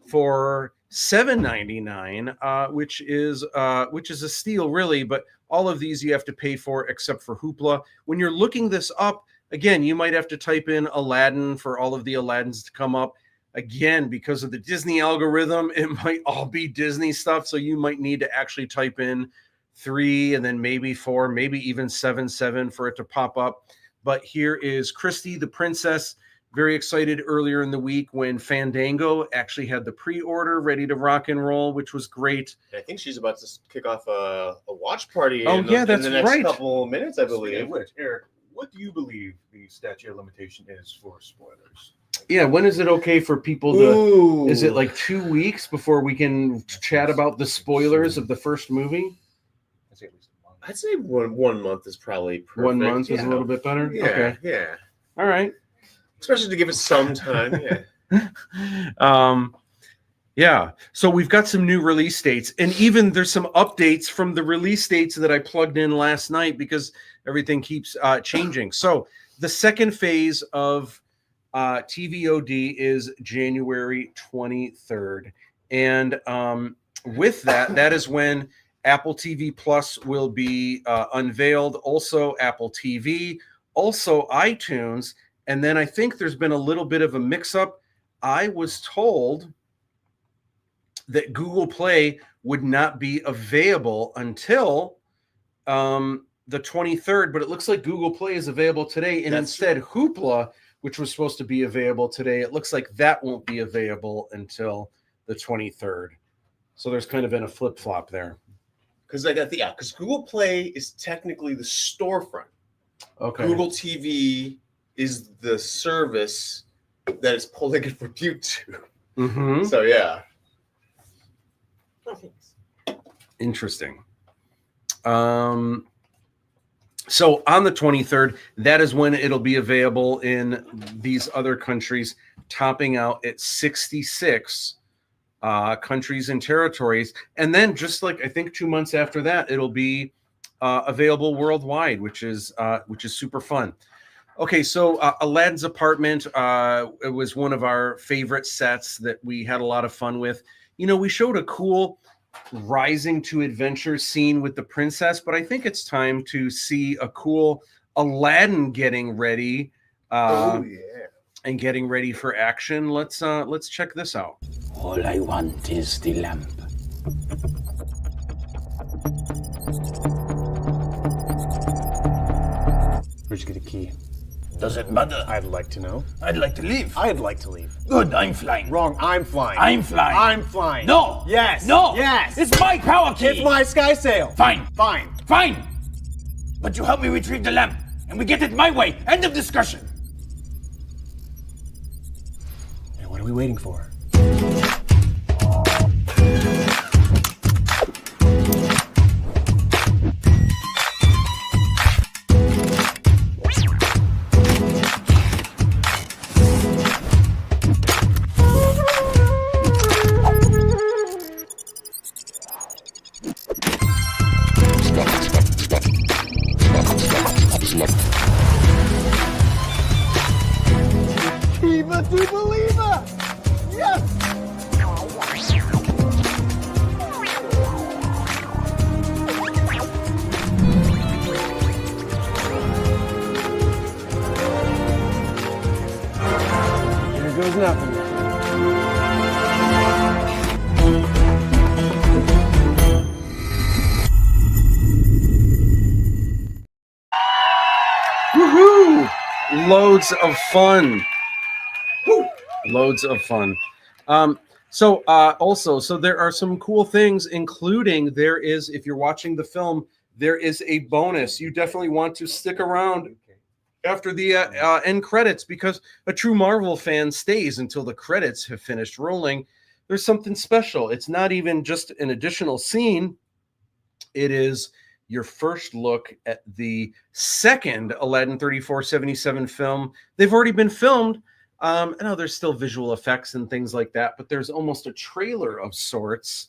for $7.99, which is a steal, really. But all of these you have to pay for except for Hoopla. When you're looking this up, again, you might have to type in Aladdin for all of the Aladdins to come up. Again, because of the Disney algorithm, it might all be Disney stuff. So you might need to actually type in 3 and then maybe 4, maybe even 7 for it to pop up. But here is Christy, the princess. Very excited earlier in the week when Fandango actually had the pre-order ready to rock and roll, which was great. I think she's about to kick off a watch party Oh, yeah, that's in the next right. couple minutes, I Speaking believe. of which, Eric, what do you believe the statute of limitation is for spoilers? Yeah, when is it okay for people to... Ooh. Is it like 2 weeks before we can chat about the spoilers of the first movie? I'd say at least a month. I'd say one month is probably perfect. 1 month is Yeah. a little bit better? Yeah, Okay. yeah. All right. Especially to give it some time. Yeah. Yeah. So we've got some new release dates, and even there's some updates from the release dates that I plugged in last night because everything keeps changing. So the second phase of TVOD is January 23rd. And with that is when Apple TV Plus will be unveiled. Also Apple TV, also iTunes. And then I think there's been a little bit of a mix-up. I was told that Google Play would not be available until the 23rd, but it looks like Google Play is available today. And instead, Hoopla, which was supposed to be available today, it looks like that won't be available until the 23rd. So there's kind of been a flip-flop there. Because Google Play is technically the storefront. Okay. Google TV is the service that is pulling it from YouTube. Mm-hmm. So yeah. Interesting. So on the 23rd, that is when it'll be available in these other countries, topping out at 66 countries and territories. And then just like, I think 2 months after that, it'll be available worldwide, which is super fun. Okay, so Aladdin's Apartment, it was one of our favorite sets that we had a lot of fun with. You know, we showed a cool rising to adventure scene with the princess, but I think it's time to see a cool Aladdin getting ready and getting ready for action. Let's check this out. All I want is the lamp. Where'd you get a key? Does it matter? I'd like to know. I'd like to leave. I'd like to leave. Good, I'm flying. Wrong, I'm flying. I'm flying. I'm flying. No. Yes. No. Yes. It's my power key. It's my sky sail. Fine. Fine. Fine. But you help me retrieve the lamp, and we get it my way. End of discussion. And what are we waiting for? Viva to believer! Yes! Here goes nothing. Woohoo! Loads of fun. Woo! Loads of fun. So there are some cool things, including there is, if you're watching the film, there is a bonus. You definitely want to stick around after the end credits, because a true Marvel fan stays until the credits have finished rolling. There's something special. It's not even just an additional scene. It is your first look at the second Aladdin 3477 film. They've already been filmed. I know there's still visual effects and things like that, but there's almost a trailer of sorts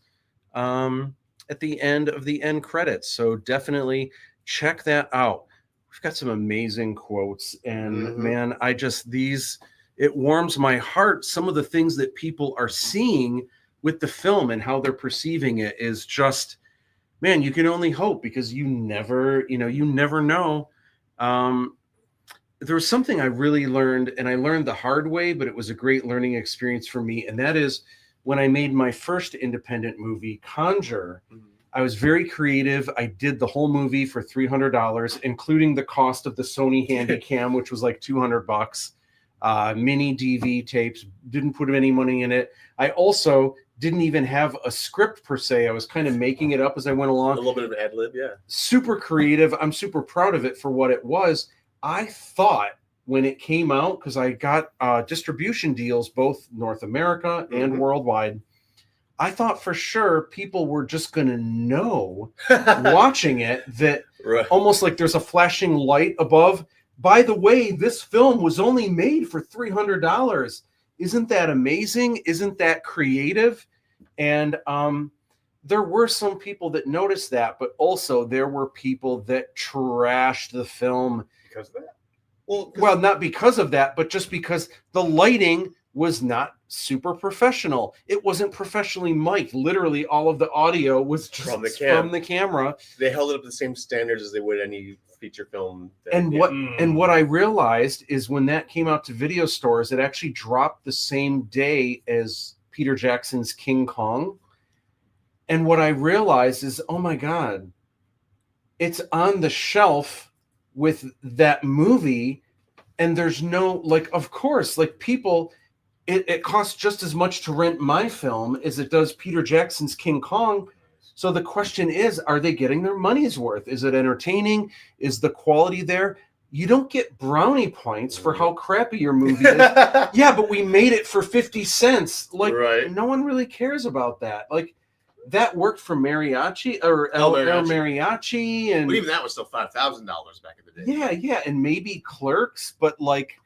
at the end of the end credits. So definitely check that out. We've got some amazing quotes, and man, it warms my heart. Some of the things that people are seeing with the film and how they're perceiving it is just, man, you can only hope, because you never know. There was something I really learned, and I learned the hard way, but it was a great learning experience for me. And that is when I made my first independent movie, Conjure. I was very creative. I did the whole movie for $300, including the cost of the Sony Handycam, which was like $200. Mini DV tapes, didn't put any money in it. I also didn't even have a script per se. I was kind of making it up as I went along. A little bit of an ad lib, yeah. Super creative. I'm super proud of it for what it was. I thought when it came out, because I got distribution deals, both North America and worldwide, I thought for sure people were just going to know watching it that almost like there's a flashing light above. By the way, this film was only made for $300. Isn't that amazing? Isn't that creative? And there were some people that noticed that, but also there were people that trashed the film. Because of that? Well, not because of that, but just because the lighting was not super professional. It wasn't professionally mic'd. Literally, all of the audio was just from the camera. They held it up to the same standards as they would any feature film. And what I realized is when that came out to video stores, it actually dropped the same day as Peter Jackson's King Kong. And what I realized is, oh my God, it's on the shelf with that movie, and there's no, like, of course, like, people, it costs just as much to rent my film as it does Peter Jackson's King Kong. So the question is, are they getting their money's worth? Is it entertaining? Is the quality there? You don't get brownie points for how crappy your movie is. Yeah, but we made it for 50 cents. Like, Right. no one really cares about that. Like, that worked for Mariachi or El Mariachi, and But even that was still $5,000 back in the day. yeah, and maybe Clerks, but like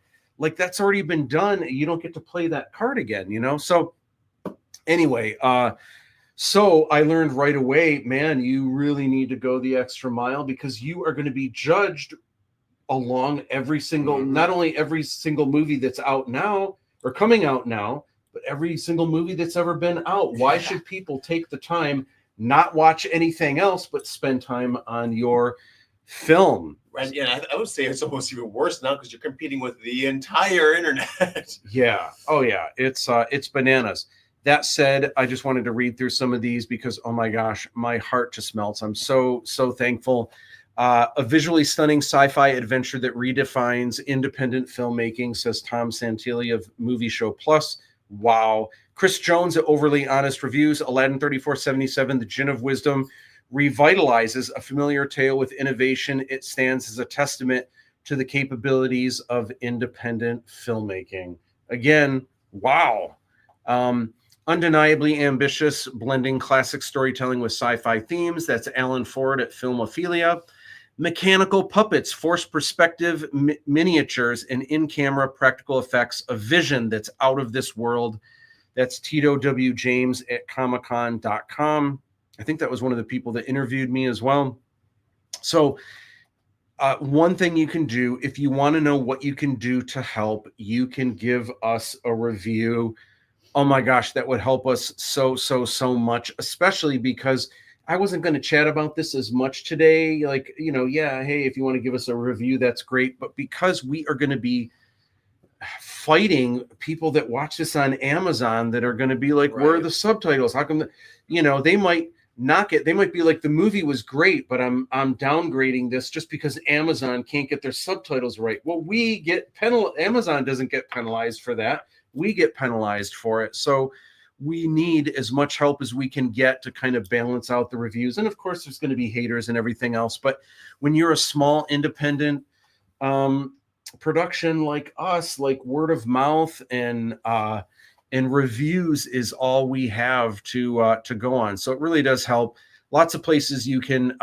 that's already been done. You don't get to play that card again, you know? So anyway, so I learned right away, man, you really need to go the extra mile, because you are going to be judged along every single, not only every single movie that's out now or coming out now, but every single movie that's ever been out. Why should people take the time, not watch anything else, but spend time on your film? And yeah, I would say it's almost even worse now because you're competing with the entire internet. Yeah. Oh yeah. It's bananas. That said, I just wanted to read through some of these because, oh my gosh, my heart just melts. I'm so thankful. A visually stunning sci-fi adventure that redefines independent filmmaking, says Tom Santilli of Movie Show Plus. Wow. Chris Jones at Overly Honest Reviews. Aladdin 3477, The Djinn of Wisdom, revitalizes a familiar tale with innovation. It stands as a testament to the capabilities of independent filmmaking. Again, wow. Undeniably ambitious, blending classic storytelling with sci-fi themes. That's Alan Ford at Filmophilia. Mechanical puppets, forced perspective, miniatures, and in-camera practical effects, a vision that's out of this world. That's Tito W. James at comiccon.com. I think that was one of the people that interviewed me as well. So one thing you can do, if you want to know what you can do to help, you can give us a review. Oh my gosh, that would help us so much, especially because I wasn't going to chat about this as much today. Like, you know, yeah, hey, if you want to give us a review, that's great. But because we are going to be fighting people that watch this on Amazon that are going to be like, where are the subtitles? How come, you know, they might not get, they might be like, the movie was great, but I'm downgrading this just because Amazon can't get their subtitles right. Well, we get Amazon doesn't get penalized for that. We get penalized for it. So we need as much help as we can get to kind of balance out the reviews. And of course, there's going to be haters and everything else. But when you're a small independent production like us, like word of mouth and reviews is all we have to go on. So it really does help. Lots of places you can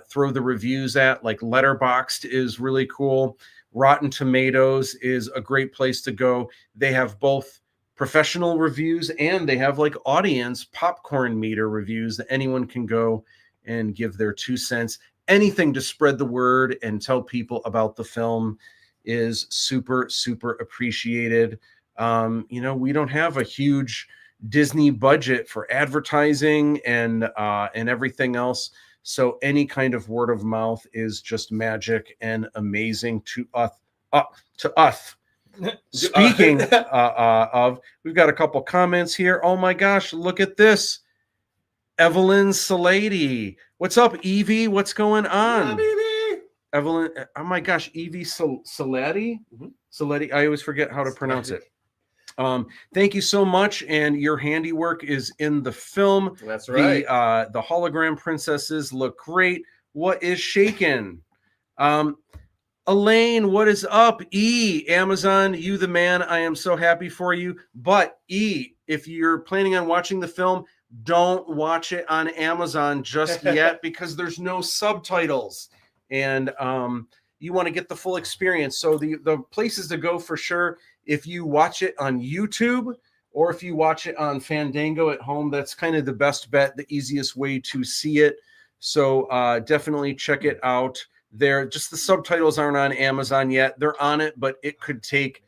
throw the reviews at, like Letterboxd is really cool. Rotten Tomatoes is a great place to go. They have both professional reviews and they have like audience popcorn meter reviews that anyone can go and give their 2 cents. Anything to spread the word and tell people about the film is super appreciated. You know, we don't have a huge Disney budget for advertising and everything else. So any kind of word of mouth is just magic and amazing to us. Speaking of, we've got a couple comments here. Oh my gosh, look at this. Evelyn Salady. What's up, Evie? What's going on? Yeah, Evelyn, oh my gosh, Evie Salady? Salady, I always forget how to pronounce it. Thank you so much, and your handiwork is in the film. That's right. The hologram princesses look great. What is shaken? Elaine, what is up? E, Amazon, you the man. I am so happy for you. But E, if you're planning on watching the film, don't watch it on Amazon just yet because there's no subtitles. And you want to get the full experience. So the places to go for sure, if you watch it on YouTube or if you watch it on Fandango at home, that's kind of the best bet, the easiest way to see it. So definitely check it out. There, just the subtitles aren't on Amazon yet. They're on it, but it could take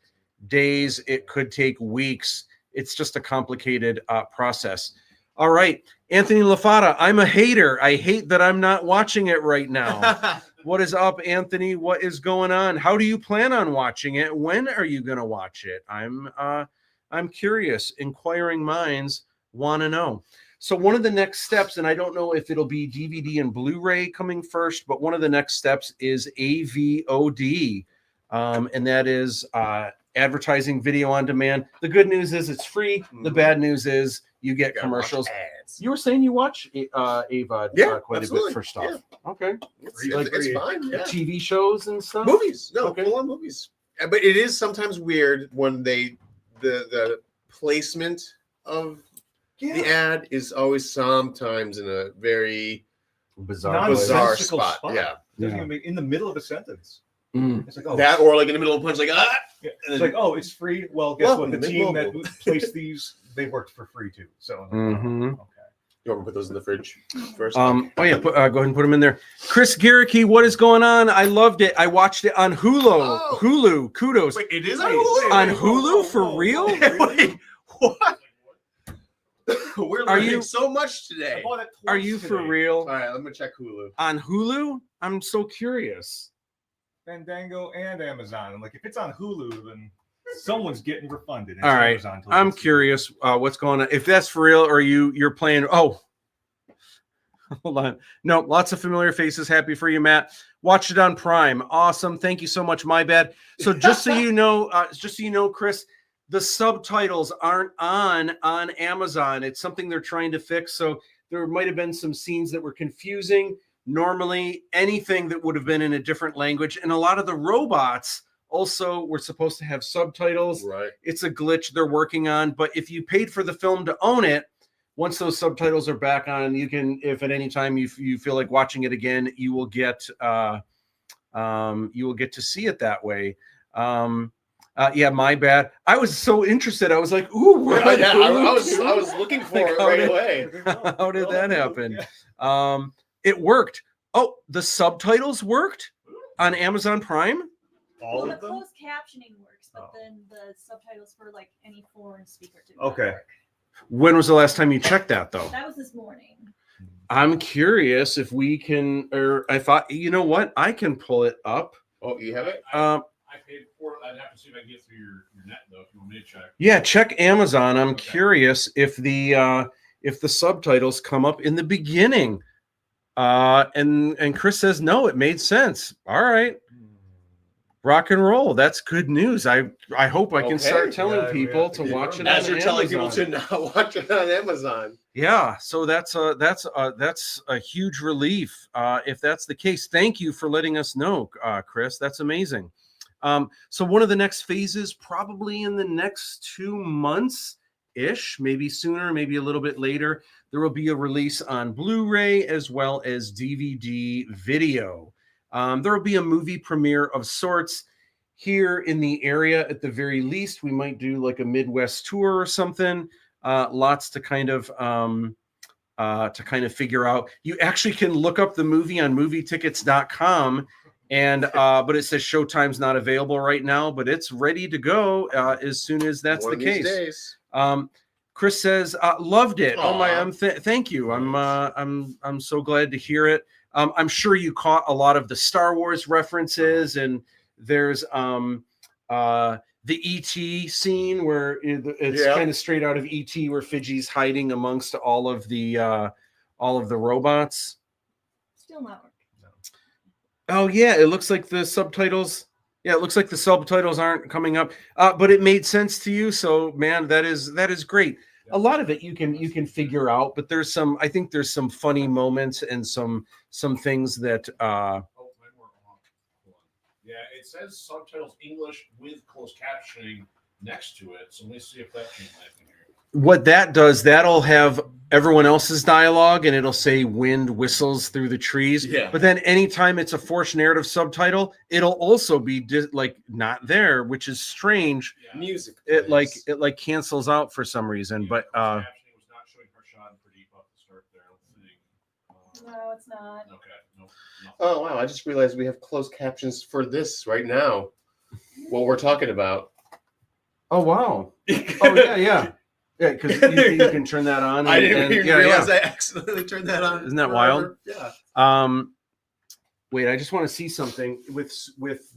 days. It could take weeks. It's just a complicated process. All right, Anthony LaFata, I'm a hater. I hate that I'm not watching it right now. What is up, Anthony? What is going on? How do you plan on watching it? When are you going to watch it? I'm curious. Inquiring minds want to know. So one of the next steps, and I don't know if it'll be DVD and Blu-ray coming first, but one of the next steps is AVOD, and that is advertising video on demand. The good news is it's free. The bad news is you get commercials. You were saying you watch AVOD quite a bit for stuff. Yeah. Okay. It's fine. Yeah. TV shows and stuff. Movies. No, Okay. full on movies. But it is sometimes weird when the placement of the ad is always sometimes in a very Bizarre Nonsensical spot. spot. Yeah. Doesn't even make in the middle of a sentence. Mm. It's like, oh, That or like in the middle of a punch, like yeah. It's like, oh, it's free. Well, guess what? The Welcome to team that Mobile. placed these, they worked for free too. So, Mhm. okay. You want me to put those in the fridge first? Oh yeah, go ahead and put them in there. Chris Garricky, what is going on? I loved it. I watched it on Hulu. Oh. Hulu, kudos. Wait, it is Wait, on Hulu? On Hulu for real? Wait, what? We're Are learning you- so much today. I bought it Are twice you for today. real? All right, I'm gonna check Hulu. On Hulu? I'm so curious. Fandango and Amazon. I'm like, if it's on Hulu, then someone's getting refunded. It's All right, Amazon till I'm it's- curious what's going on. If that's for real, or you're playing. Oh, hold on. No, lots of familiar faces. Happy for you, Matt. Watched it on Prime. Awesome. Thank you so much. My bad. So just so you know, Chris, the subtitles aren't on Amazon. It's something they're trying to fix. So there might have been some scenes that were confusing. Normally, anything that would have been in a different language, and a lot of the robots also were supposed to have subtitles. Right. It's a glitch they're working on. But if you paid for the film to own it, once those subtitles are back on, you can, if at any time you feel like watching it again, you will get to see it that way. Yeah, my bad. I was so interested. I was like, "Ooh, we're on Yeah, Hulu I was too?" looking for Like, it how right did- away. How did that happen? Yeah. It worked. Oh, the subtitles worked on Amazon Prime. All Well, of the them? closed captioning works, but Oh. then the subtitles for like any foreign speaker did Okay. not work. When was the last time you checked that, though? That was this morning. I'm curious if we can, or I thought, you know what? I can pull it up. Oh, you have it? Um, I paid for it. I'd have to see if I can get through your net though. If you want me to check. Yeah, check Amazon. I'm Okay. curious if the subtitles come up in the beginning. And Chris says no, it made sense. All right. Rock and roll. That's good news. I hope I can Okay. start telling Yeah, people yeah. to Yeah. watch it As on you're telling people Amazon. to not watch it on Amazon. Yeah, so that's a huge relief if that's the case. Thank you for letting us know, Chris. That's amazing. So one of the next phases, probably in the next 2 months ish, maybe sooner, maybe a little bit later, there will be a release on Blu-ray as well as DVD video. There will be a movie premiere of sorts here in the area at the very least. We might do like a Midwest tour or something. Lots to kind of figure out. You actually can look up the movie on movietickets.com, and but it says showtime's not available right now, but it's ready to go as soon as that's One the of these case. days. Chris says loved it. Oh my, Aw. thank you. I'm so glad to hear it. I'm sure you caught a lot of the Star Wars references, and there's the ET scene where it's Yeah. kind of straight out of ET, where Fidji's hiding amongst all of the robots. Still not working. Oh yeah, it looks like the subtitles. Yeah, it looks like the subtitles aren't coming up, but it made sense to you. So man, that is great. A lot of it you can figure out, but I think there's some funny moments and some things that Oh, mine weren't on. Hold on. Yeah, it says subtitles English with closed captioning next to it. So let me see if that came back in here. what that does, that'll have everyone else's dialogue and it'll say wind whistles through the trees. Yeah. But then anytime it's a forced narrative subtitle, it'll also be not there, which is strange. Yeah. Music. It plays. cancels out for some reason. Yeah, But closed captioning was not showing Harshad pretty up to start there. I don't think. No, it's not. Okay. Nope. Nothing. Oh wow! I just realized we have closed captions for this right now. What we're talking about. oh wow. Oh yeah. Yeah, because you can turn that on. I didn't even realize yeah. I accidentally turned that on. Isn't that wild? Yeah. Wait, I just want to see something with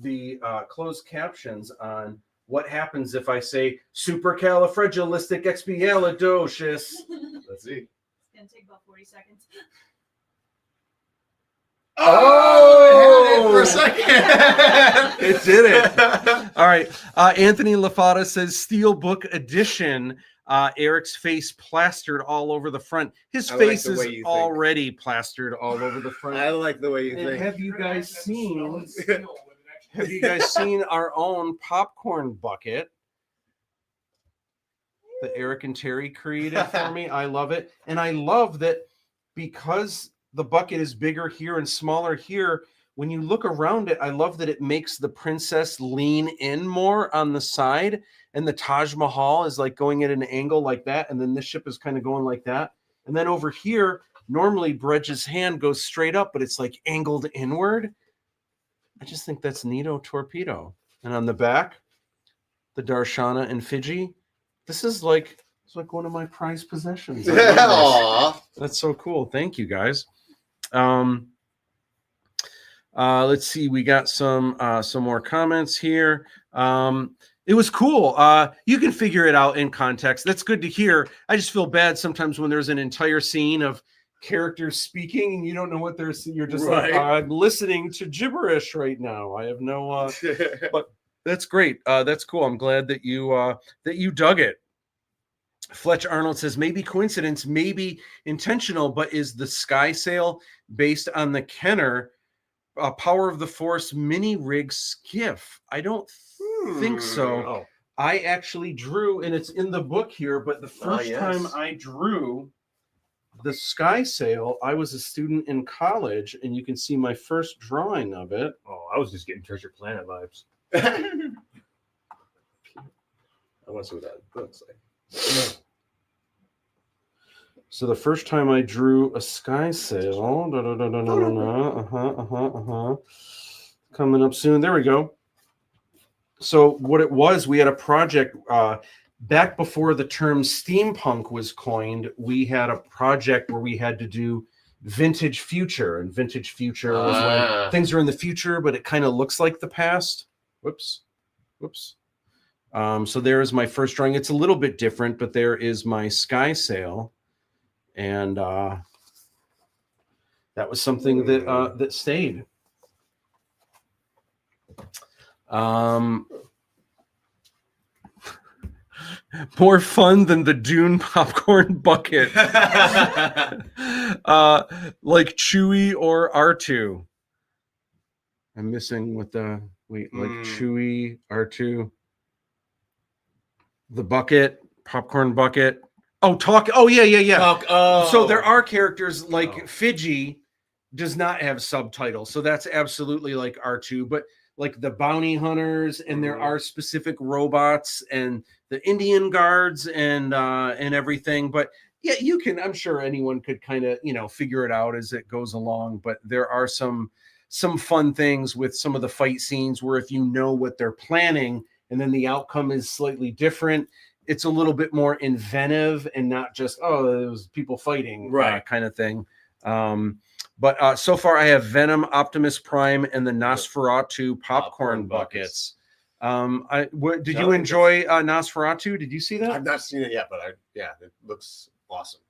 the closed captions on. What happens if I say supercalifragilisticexpialidocious? Let's see. gonna take about 40 seconds. Oh, for a second. It did it. All right. Anthony Lafata says Steelbook edition. Eric's face plastered all over the front. His I like face the is way you think. already plastered all over the front. I like the way you And think. have you guys seen? Have you guys seen our own popcorn bucket that Eric and Terry created for me? I love it, and I love that because the bucket is bigger here and smaller here. When you look around it, I love that it makes the princess lean in more on the side, and the Taj Mahal is like going at an angle like that, and then this ship is kind of going like that. And then over here, normally Bredge's hand goes straight up, but it's like angled inward. I just think that's neato torpedo. And on the back, the Darshana and Fiji. This is like one of my prized possessions. I love this. Aw. That's so cool. Thank you, guys. Let's see. We got some more comments here. It was cool. You can figure it out in context. That's good to hear. I just feel bad sometimes when there's an entire scene of characters speaking and you don't know what they're saying. You're just like, I'm listening to gibberish right now. I have no but that's great. That's cool. I'm glad that you dug it. Fletch Arnold says maybe coincidence, maybe intentional, but is the sky sail based on the Kenner Power of the Force mini rig skiff? I don't think so. Oh. I actually drew, and it's in the book here, but the first time I drew the sky sail, I was a student in college, and you can see my first drawing of it. Oh, I was just getting Treasure Planet vibes. I want to see what that looks like. So the first time I drew a sky sail, coming up soon. There we go. So what it was, we had a project back before the term steampunk was coined. We had a project where we had to do vintage future, and vintage future was when things are in the future, but it kind of looks like the past. Whoops. So there is my first drawing. It's a little bit different, but there is my sky sail, and that was something that stayed. More fun than the Dune popcorn bucket, like Chewie or R2. I'm missing what the like Chewie, R2. The bucket, popcorn bucket. Oh, yeah. So there are characters like Fiji does not have subtitles. So that's absolutely like R2, but like the bounty hunters, and there are specific robots and the Indian guards and everything. But yeah, you can, I'm sure anyone could kind of, figure it out as it goes along. But there are some fun things with some of the fight scenes where if you know what they're planning, and then the outcome is slightly different, it's a little bit more inventive and not just, it was people fighting, kind of thing. But so far I have Venom, Optimus Prime, and the Nosferatu popcorn buckets. Did you enjoy Nosferatu? Did you see that? I've not seen it yet, but it looks awesome.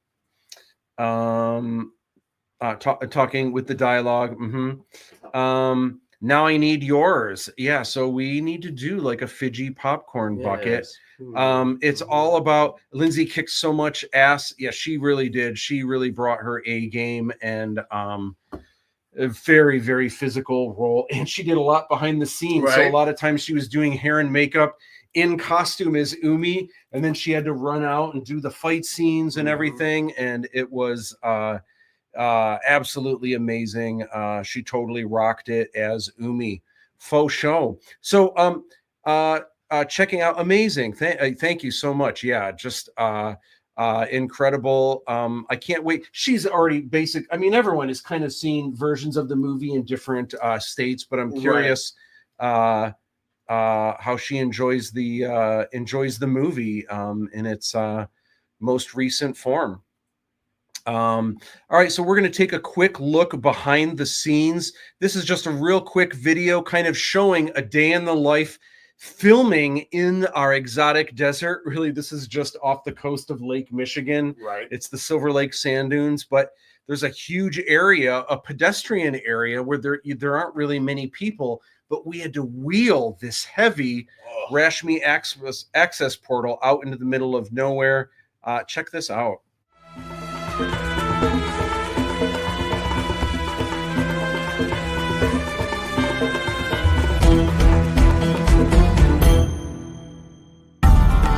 Talking with the dialogue. Now I need yours. Yeah, so we need to do like a Fiji popcorn bucket. It's all about Lindsay kicked so much ass. Yeah, she really did. She really brought her A game, and a very, very physical role. And she did a lot behind the scenes. So a lot of times she was doing hair and makeup in costume as Umi, and then she had to run out and do the fight scenes and everything. And it was absolutely amazing. She totally rocked it as Umi. Faux show. So checking out, amazing. Thank you so much. Yeah, just incredible. I can't wait. She's already everyone has kind of seen versions of the movie in different states, but I'm curious how she enjoys the movie in its most recent form. All right, so we're going to take a quick look behind the scenes. This is just a real quick video kind of showing a day in the life filming in our exotic desert. Really, this is just off the coast of Lake Michigan. Right. It's the Silver Lake Sand Dunes, but there's a huge area, a pedestrian area where there aren't really many people, but we had to wheel this heavy Rashmi access portal out into the middle of nowhere. Check this out.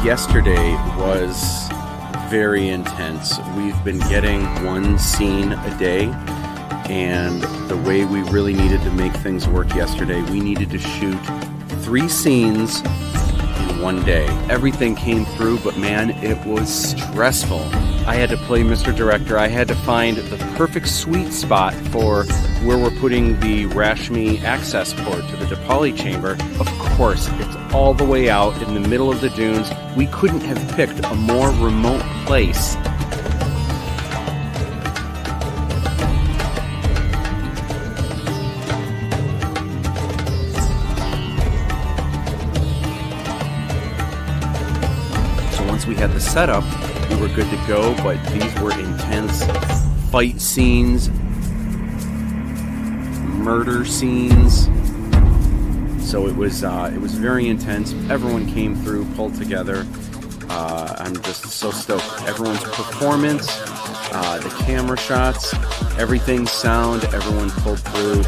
Yesterday was very intense. We've been getting one scene a day, and the way we really needed to make things work yesterday, we needed to shoot 3 scenes in one day. Everything came through, but man, it was stressful. I had to play Mr. Director. I had to find the perfect sweet spot for where we're putting the Rashmi access port to the DePauli chamber. Of course, it's all the way out in the middle of the dunes. We couldn't have picked a more remote place. So once we had the setup, we were good to go, but these were intense fight scenes, murder scenes. So it was very intense. Everyone came through, pulled together. I'm just so stoked. Everyone's performance, the camera shots, everything, sound, everyone pulled through.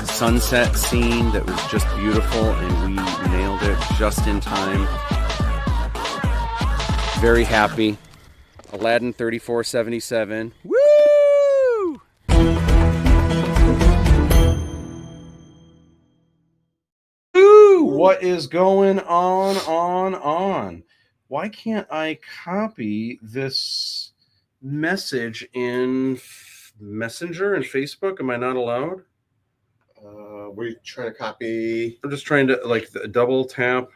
Sunset scene that was just beautiful, and we nailed it just in time. Very happy. Aladdin 3477. Woo! Woo! What is going on? Why can't I copy this message in Messenger and Facebook? Am I not allowed? We're trying to copy. I'm just trying to double tap.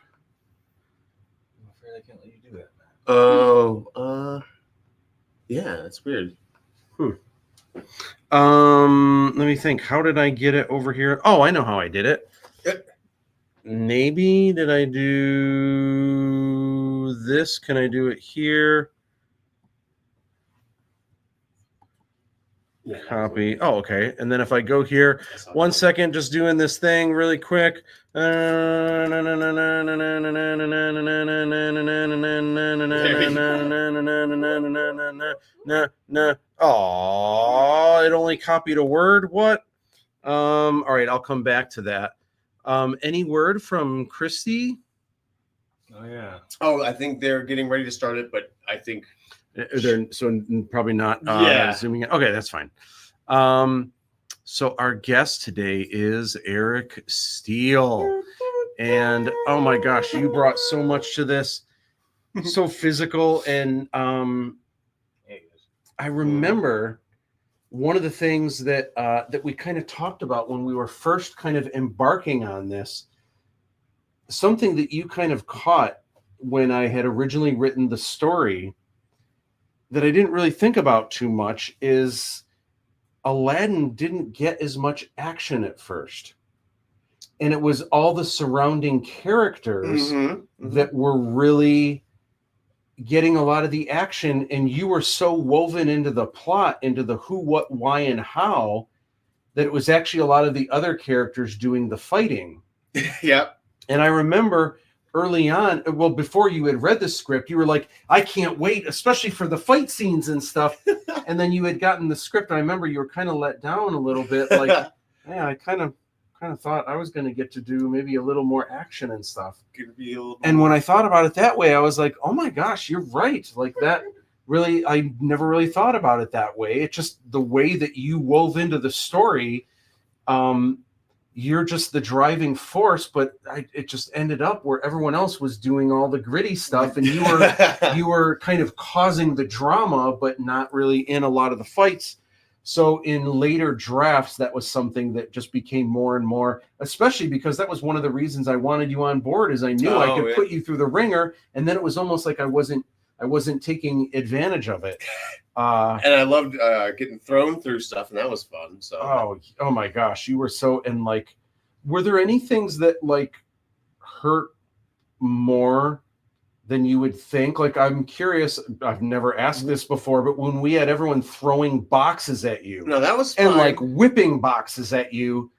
I'm afraid I can't let you do that, man. Oh, yeah, that's weird. Let me think. How did I get it over here? Oh, I know how I did it. Maybe did I do this? Can I do it here? Copy. Oh, okay. And then if I go here, 1 second, just doing this thing really quick. Oh, it only copied a word. What? All right, I'll come back to that. Any word from Christy? Oh yeah. Oh, I think they're getting ready to start it, but I think They're so probably not zooming in. Okay, that's fine. So our guest today is Erik Steele. And oh my gosh, you brought so much to this. So physical. And I remember one of the things that that we kind of talked about when we were first kind of embarking on this, something that you kind of caught when I had originally written the story that I didn't really think about too much is Aladdin didn't get as much action at first. And it was all the surrounding characters that were really getting a lot of the action. And you were so woven into the plot, into the who, what, why, and how, that it was actually a lot of the other characters doing the fighting. Yep. And I remember early on, well, before you had read the script, you were like, I can't wait, especially for the fight scenes and stuff. And then you had gotten the script. I remember you were kind of let down a little bit. Like, yeah, I kind of thought I was going to get to do maybe a little more action and stuff. And when I thought about it that way, I was like, oh my gosh, you're right. Like that really, I never really thought about it that way. It's just the way that you wove into the story. You're just the driving force, but it just ended up where everyone else was doing all the gritty stuff, and you were kind of causing the drama, but not really in a lot of the fights. So in later drafts, that was something that just became more and more, especially because that was one of the reasons I wanted you on board, is I knew I could put you through the ringer, and then it was almost like I wasn't taking advantage of it. And I loved getting thrown through stuff, and that was fun. So oh my gosh, you were so, and like, were there any things that like hurt more than you would think? Like, I'm curious, I've never asked this before, but when we had everyone throwing boxes at you, no, that was fine. and like whipping boxes at you,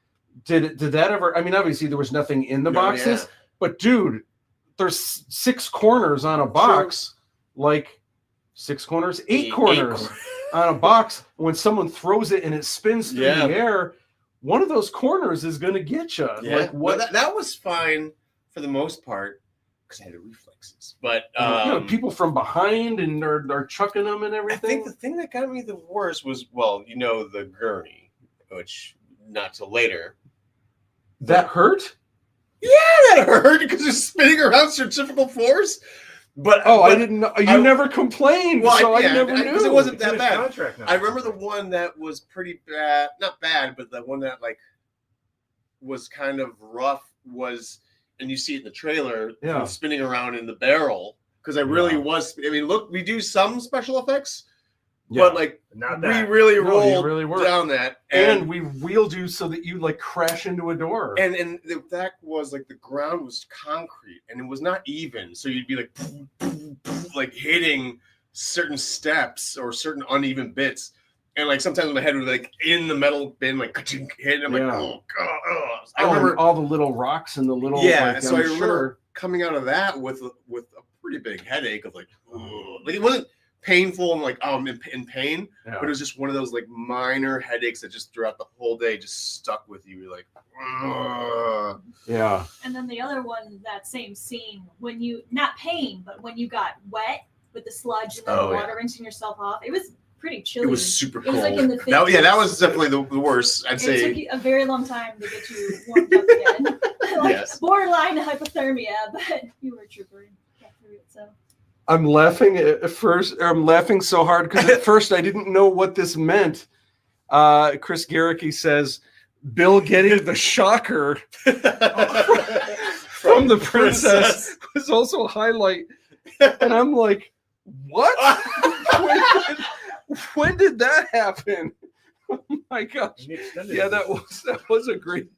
did that ever? I mean, obviously there was nothing in the boxes, but dude, there's 6 corners on a box. Like 6 corners, 8 corners on a box. When someone throws it and it spins through the air, one of those corners is going to get you. Yeah. Like what? Well, that was fine for the most part because I had the reflexes. But people from behind and are chucking them and everything. I think the thing that got me the worst was, well, the gurney, which not till later. That hurt? Yeah, that hurt because it's spinning around centrifugal force. But I didn't know. You never complained, so I never knew. Because it wasn't that bad. Now. I remember the one that was pretty bad. Not bad, but the one that like was kind of rough was, and you see it in the trailer, spinning around in the barrel. Because I really was. I mean, look, we do some special effects, but like we really rolled down that, and we wheeled you so that you like crash into a door. And the fact was like the ground was concrete and it was not even, so you'd be like like hitting certain steps or certain uneven bits, and like sometimes my head would like in the metal bin like hit, and I'm like, oh god. I remember all the little rocks and the little so I remember coming out of that with a pretty big headache of like it wasn't painful and like I'm in pain, but it was just one of those like minor headaches that just throughout the whole day just stuck with you. You're like, ugh. Yeah. And then the other one, that same scene, when you, not pain, but when you got wet with the sludge and then the water rinsing yourself off, it was pretty chilly. It was super cold. It was like in the 50s. That was definitely the worst. I'd say it took you a very long time to get you warmed up again. Borderline hypothermia, but you were a trooper and got through it. So I'm laughing at first. I'm laughing so hard because at first I didn't know what this meant. Chris Garricky says, Bill getting the shocker from the princess was also a highlight. And I'm like, what? when did that happen? Oh my gosh. Yeah, that was a great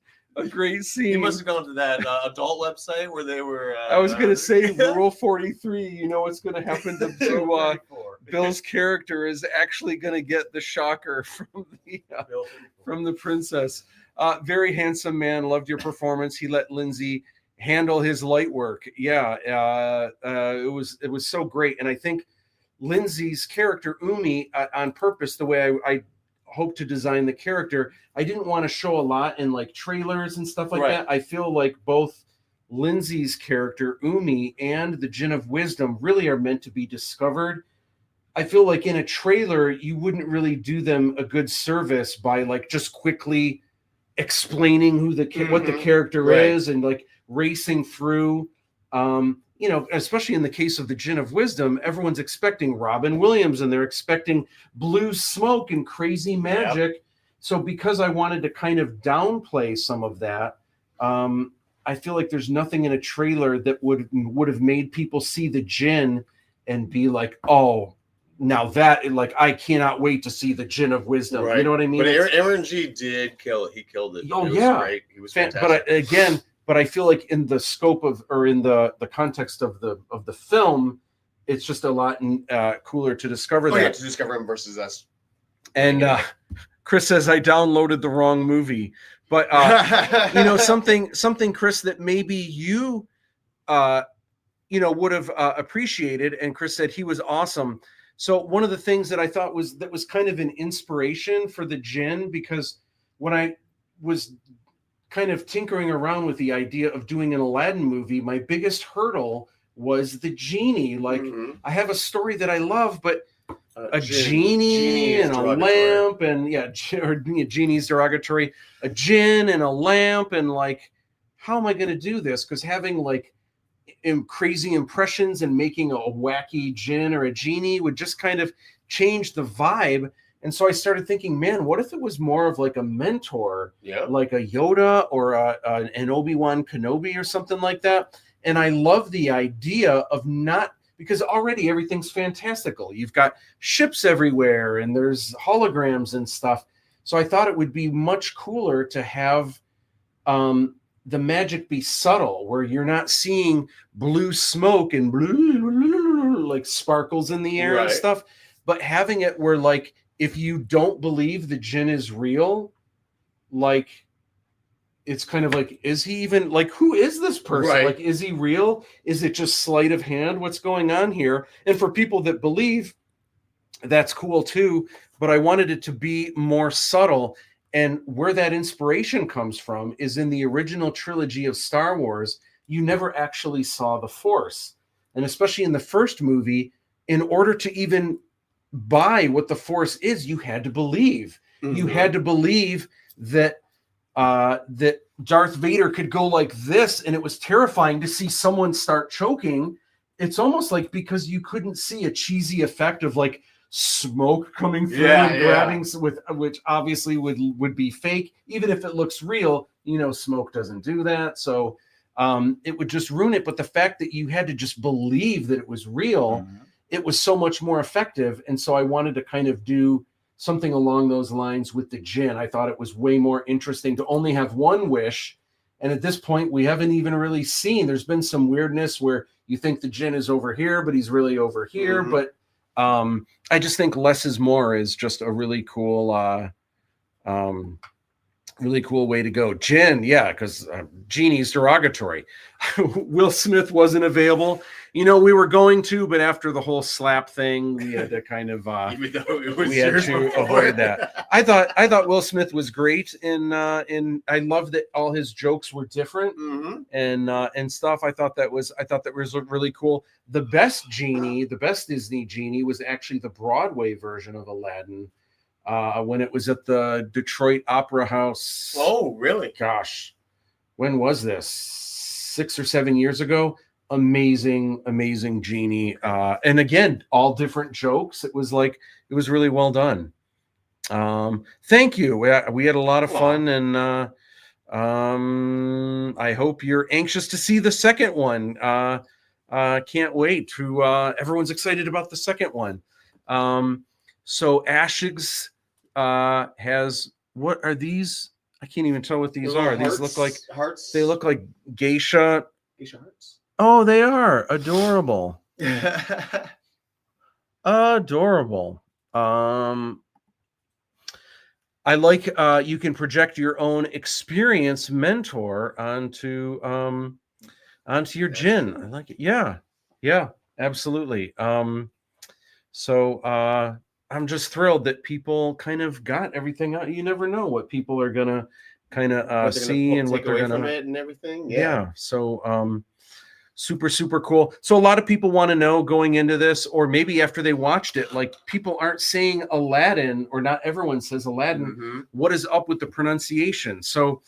scene. You must have gone to that adult website where they were. I was going to say Rule 43. You know what's going to happen to Bill's character is actually going to get the shocker from the princess. Very handsome man. Loved your performance. He let Lindsay handle his light work. Yeah, it was so great. And I think Lindsay's character Umi, on purpose, the way I hope to design the character, I didn't want to show a lot in like trailers and stuff like that. I feel like both Lindsay's character Umi and the Gin of Wisdom really are meant to be discovered. I feel like in a trailer you wouldn't really do them a good service by like just quickly explaining who what the character is and like racing through. Especially in the case of the Gin of Wisdom, everyone's expecting Robin Williams and they're expecting blue smoke and crazy magic. Yep. So because I wanted to kind of downplay some of that, I feel like there's nothing in a trailer that would have made people see the Gin and be like, oh, now that like I cannot wait to see the Gin of Wisdom. Right. You know what I mean? But Aaron G did kill it. He killed it. Oh, it was great. He was fantastic. But I feel like in the scope of, or in the context of the film, it's just a lot cooler to discover that. Yeah, to discover him versus us. And Chris says I downloaded the wrong movie, but something, Chris, that maybe you would have appreciated. And Chris said he was awesome. So one of the things that I thought was kind of an inspiration for the Gin, because when I was kind of tinkering around with the idea of doing an Aladdin movie, my biggest hurdle was the genie. Like, I have a story that I love, but a genie and a lamp, and genie's derogatory, a gin and a lamp, and like, how am I going to do this? Because having like crazy impressions and making a wacky gin or a genie would just kind of change the vibe. And so I started thinking, man, what if it was more of like a mentor, Yeah. like a Yoda or an Obi-Wan Kenobi or something like that? And I love the idea of not, because already everything's fantastical. You've got ships everywhere and there's holograms and stuff. So I thought it would be much cooler to have the magic be subtle, where you're not seeing blue smoke and blue like sparkles in the air and Right. stuff, but having it where, like, if you don't believe the djinn is real, like, it's kind of like, is he even, like, who is this person? Right. Like, is he real? Is it just sleight of hand? What's going on here? And for people that believe, that's cool too, but I wanted it to be more subtle. And where that inspiration comes from is in the original trilogy of Star Wars, you never actually saw the Force. And especially in the first movie, in order to even buy what the Force is, you had to believe. You had to believe that that Darth Vader could go like this, and it was terrifying to see someone start choking. It's almost like, because you couldn't see a cheesy effect of like smoke coming through and grabbing with, which obviously would be fake. Even if it looks real, you know, smoke doesn't do that. So it would just ruin it. But the fact that you had to just believe that it was real, it was so much more effective. And so I wanted to kind of do something along those lines with the djinn. I thought it was way more interesting to only have one wish. And at this point, we haven't even really seen, there's been some weirdness where you think the djinn is over here, but he's really over here. But I just think less is more is just a really cool way to go. Djinn, yeah, because genie's derogatory. Will Smith wasn't available. You know, we were going to, but after the whole slap thing, we had to kind of Even though it was we had years to before. avoid that. I thought Will Smith was great in I love that all his jokes were different and stuff. I thought that was really cool. The best Disney genie was actually the Broadway version of Aladdin. When it was at the Detroit Opera House. Oh, really? Gosh, when was this? 6 or 7 years ago. Amazing genie. And again, all different jokes. It was really well done. Thank you. We had a lot of fun, and I hope you're anxious to see the second one. Can't wait to everyone's excited about the second one. So Ashigs has, what are these? I can't even tell what these are. These look like hearts. They look like geisha hearts. Oh, they are adorable. Adorable. I like you can project your own experience mentor onto your djinn. I like it. Yeah, absolutely. So I'm just thrilled that people kind of got everything out. You never know what people are gonna kind of see and what they're gonna from it and everything. Yeah. So super cool. So a lot of people want to know going into this, or maybe after they watched it, like, people aren't saying Aladdin, or not everyone says Aladdin. What is up with the pronunciation? So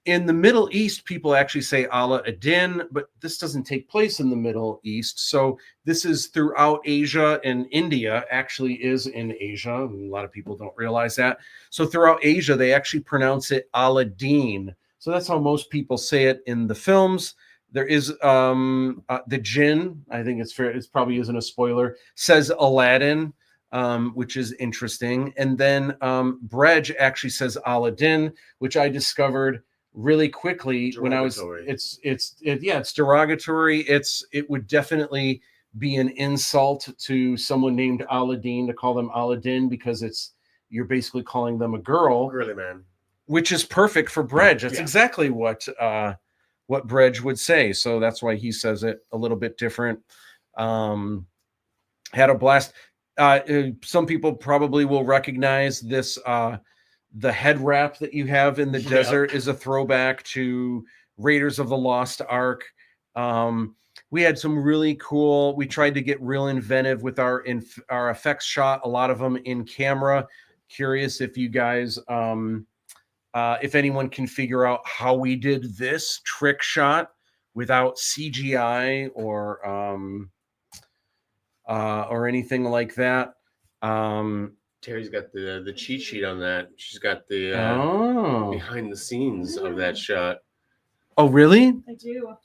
in the Middle East, people actually say Aladdin, but this doesn't take place in the Middle East. So this is throughout Asia, and India actually is in Asia. A lot of people don't realize that. So throughout Asia, they actually pronounce it Aladdin. So that's how most people say it in the films. There is the djinn, I think it's fair, it probably isn't a spoiler, says Aladdin, which is interesting. And then Brej actually says Aladdin, which I discovered really quickly when I was, it's derogatory. It would definitely be an insult to someone named Aladdin to call them Aladdin, because you're basically calling them a girl. Really, man. Which is perfect for Brej. That's exactly what Brej would say. So that's why he says it a little bit different. Had a blast. Some people probably will recognize this. The head wrap that you have in the desert is a throwback to Raiders of the Lost Ark. We had some really cool, we tried to get real inventive with our effects shot, a lot of them in camera. Curious if you guys, if anyone can figure out how we did this trick shot without CGI or anything like that. Terry's got the cheat sheet on that. She's got the behind the scenes of that shot. Oh, really? I do.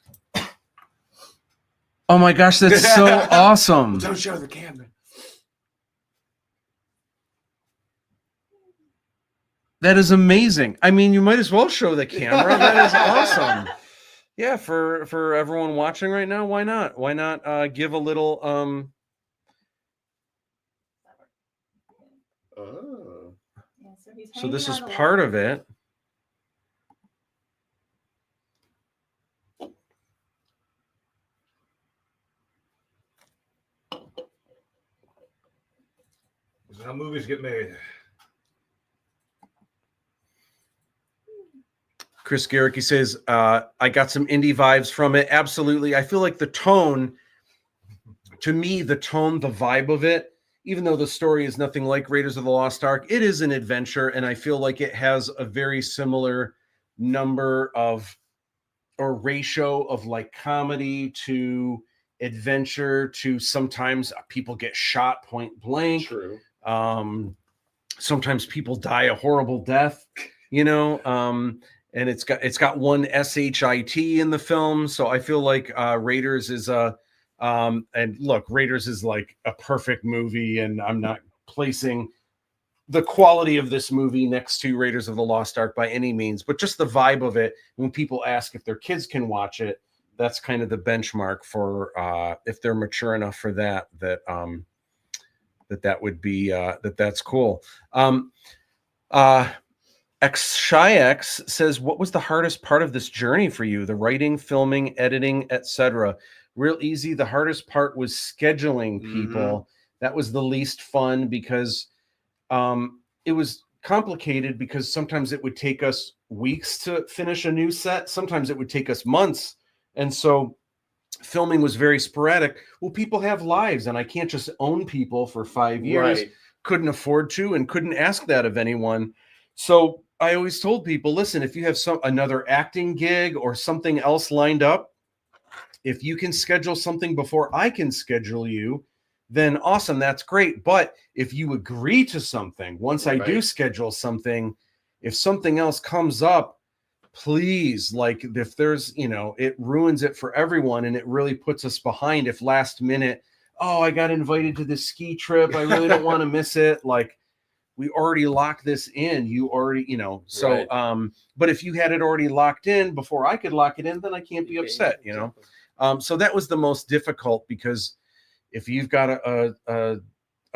Oh my gosh, that's so awesome. Don't show the camera. That is amazing. I mean, you might as well show the camera. That is awesome. Yeah, for everyone watching right now, why not? Why not give a little Oh. Yeah, so he's so this is hanging out a part lot. of it. This is how movies get made. Chris Garrick, says, I got some indie vibes from it. Absolutely. I feel like the tone, to me, the vibe of it, even though the story is nothing like Raiders of the Lost Ark, it is an adventure. And I feel like it has a very similar number of, or ratio of like comedy to adventure to sometimes people get shot point blank. True. Sometimes people die a horrible death, you know, and it's got one shit in the film, so I feel like Raiders is and look, Raiders is like a perfect movie, and I'm not placing the quality of this movie next to Raiders of the Lost Ark by any means, but just the vibe of it. When people ask if their kids can watch it, that's kind of the benchmark for if they're mature enough for that would be that's cool. X says, what was the hardest part of this journey for you? The writing, filming, editing, etc. Real easy. The hardest part was scheduling people. That was the least fun because it was complicated because sometimes it would take us weeks to finish a new set. Sometimes it would take us months. And so filming was very sporadic. Well, people have lives, and I can't just own people for 5 years. Right. Couldn't afford to and couldn't ask that of anyone. So I always told people, listen, if you have another acting gig or something else lined up, if you can schedule something before I can schedule you, then awesome, that's great. But if you agree to something, once I do schedule something, if something else comes up, please, like if there's, it ruins it for everyone, and it really puts us behind if last minute, oh, I got invited to this ski trip, I really don't want to miss it. Like, we already locked this in. You already, so, but if you had it already locked in before I could lock it in, then I can't be upset, So that was the most difficult, because if you've got a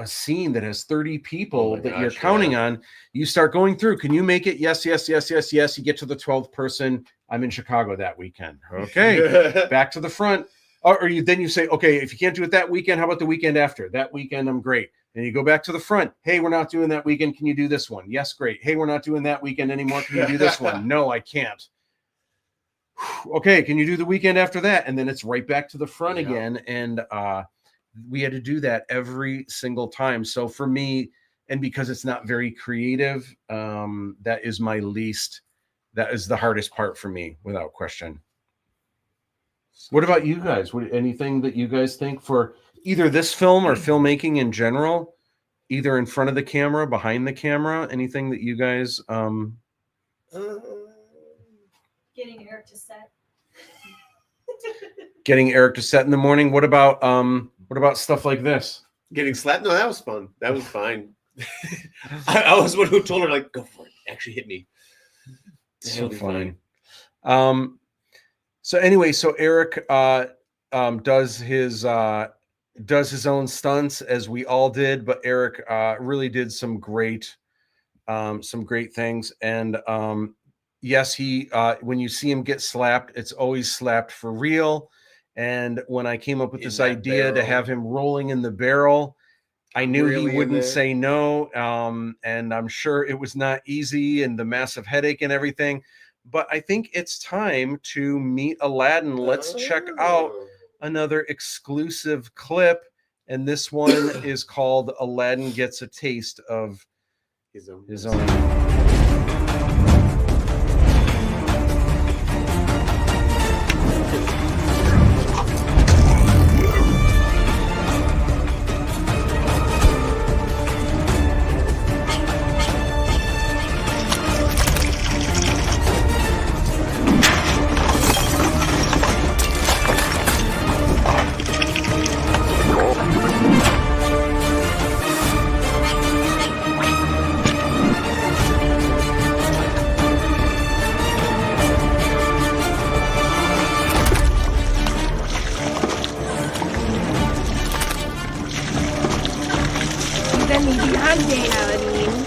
scene that has 30 people that you're counting on, you start going through, can you make it? Yes, yes, yes, yes, yes. You get to the 12th person. I'm in Chicago that weekend. Okay. Back to the front. Or you say, okay, if you can't do it that weekend, how about the weekend after? That weekend, I'm great. And you go back to the front. Hey, we're not doing that weekend. Can you do this one? Yes, great. Hey, we're not doing that weekend anymore. Can you do this one? No, I can't. Okay, can you do the weekend after that? And then it's right back to the front again. And we had to do that every single time. So for me, and because it's not very creative, that is that is the hardest part for me, without question. What about you guys? Anything that you guys think for either this film or filmmaking in general, either in front of the camera, behind the camera, anything that you guys Getting Eric to set. Getting Eric to set in the morning. What about stuff like this? Getting slapped? No, that was fun. That was fine. I was one who told her, like, go for it. Actually hit me. So funny. So anyway, so Eric does his own stunts, as we all did, but Eric really did some great things. And yes, he when you see him get slapped, it's always slapped for real. And when I came up with this idea to have him rolling in the barrel, I knew he wouldn't say no. And I'm sure it was not easy, and the massive headache and everything. But I think it's time to meet Aladdin. Let's check out another exclusive clip. And this one is called Aladdin Gets a Taste of His Own. me behind Aladdin.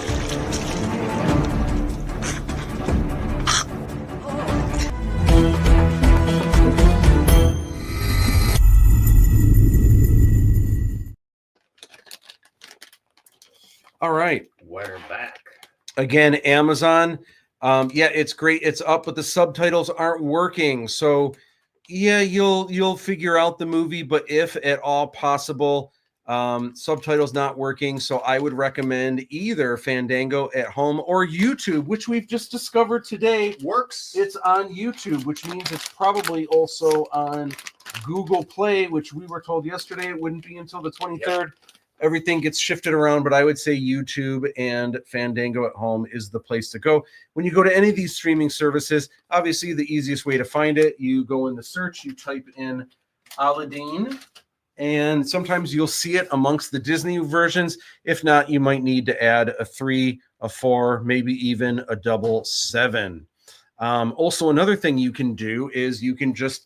All right. We're back. Again, Amazon. Yeah, it's great. It's up, but the subtitles aren't working. So yeah, you'll figure out the movie, but if at all possible, subtitles not working. So I would recommend either Fandango at home or YouTube, which we've just discovered today. Works. It's on YouTube, which means it's probably also on Google Play, which we were told yesterday it wouldn't be until the 23rd. Yep. Everything gets shifted around, but I would say YouTube and Fandango at home is the place to go. When you go to any of these streaming services, obviously the easiest way to find it, you go in the search, you type in Aladdin, and sometimes you'll see it amongst the Disney versions. If not, you might need to add a 3, a 4, maybe even a 777. Also, another thing you can do is you can just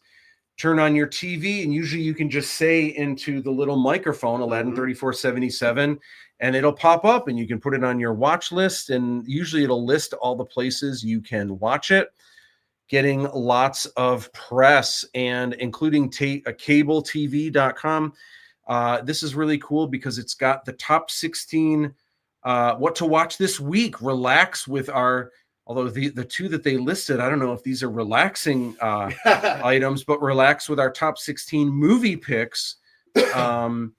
turn on your TV, and usually you can just say into the little microphone, Aladdin 3477, and it'll pop up, and you can put it on your watch list, and usually it'll list all the places you can watch it. Getting lots of press, and including cabletv.com. This is really cool because it's got the top 16 what to watch this week. Relax with our, although the two that they listed, I don't know if these are relaxing items, but relax with our top 16 movie picks for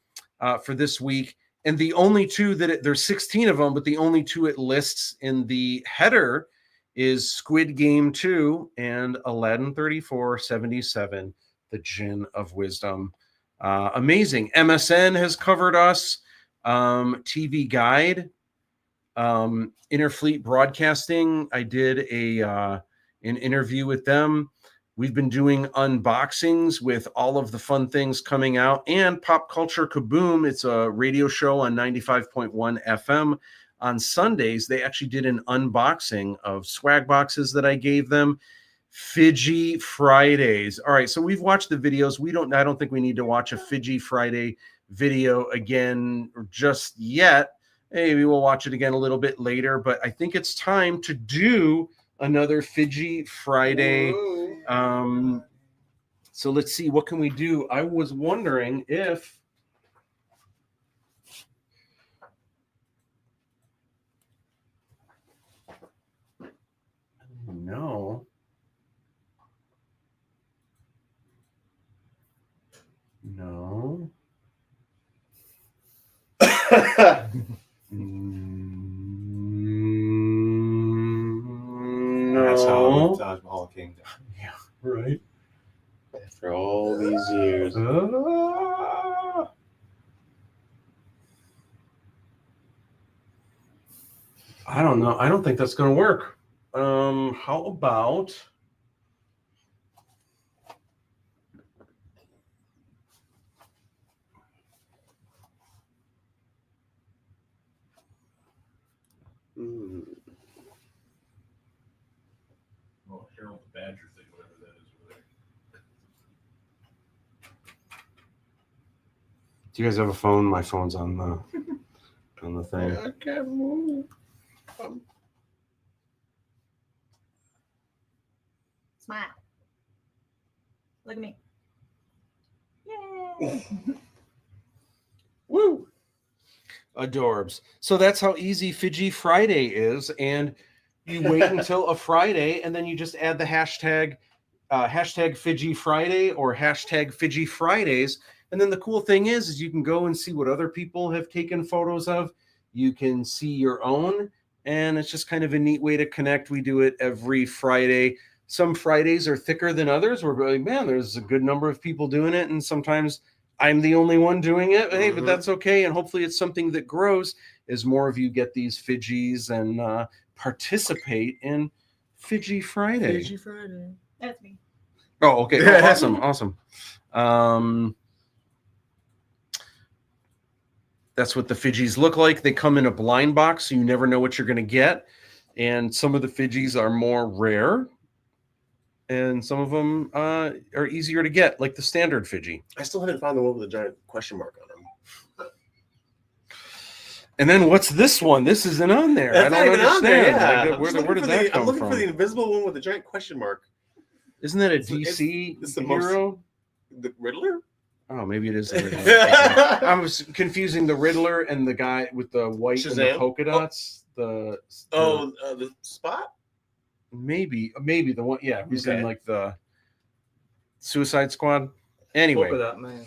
this week. And the only two there's 16 of them, but the only two it lists in the header is Squid Game 2 and Aladdin 3477, The Djinn of Wisdom. Amazing. MSN has covered us. TV Guide. Interfleet Broadcasting, I did an interview with them. We've been doing unboxings with all of the fun things coming out, and Pop Culture Kaboom. It's a radio show on 95.1 FM. On Sundays, they actually did an unboxing of swag boxes that I gave them. Fidgy Fridays. All right, so we've watched the videos. I don't think we need to watch a Fidgy Friday video again just yet. Maybe we'll watch it again a little bit later, but I think it's time to do another Fidgy Friday. So let's see, what can we do? I was wondering if no. That's how Taj Mahal came down. Yeah, right. After all these years. I don't know. I don't think that's going to work. How about... Oh, Harold the Badger thing, whatever that is over there. Do you guys have a phone? My phone's on the thing. I can't move. Smile. Look at me. Yay! Woo! Adorbs. So that's how easy Fidgy Friday is, and you wait until a Friday, and then you just add the hashtag Fidgy Friday or hashtag Fidgy Fridays. And then the cool thing is you can go and see what other people have taken photos of. You can see your own, and it's just kind of a neat way to connect. We do it every Friday. Some Fridays are thicker than others. We're like, man, there's a good number of people doing it, and sometimes I'm the only one doing it. Hey, but that's okay. And hopefully it's something that grows as more of you get these Fidgies and participate in Fidgy Friday. Fidgy Friday. That's me. Oh, okay. Oh, awesome. That's what the Fidgies look like. They come in a blind box, so you never know what you're going to get. And some of the Fidgies are more rare, and some of them are easier to get, like the standard Fidgy. I still haven't found the one with the giant question mark on them. And then what's this one? This isn't on there. That's I don't not even on there. understand. Yeah. Like, where did that come I'm looking from? for the invisible one with the giant question mark. Isn't that a It's DC the hero? The Riddler? Oh, maybe it is the Riddler. I was confusing the Riddler and the guy with the white and the Shazam? polka dots. The Spot? maybe the one. Yeah, he's in Okay. like the Suicide Squad. Anyway,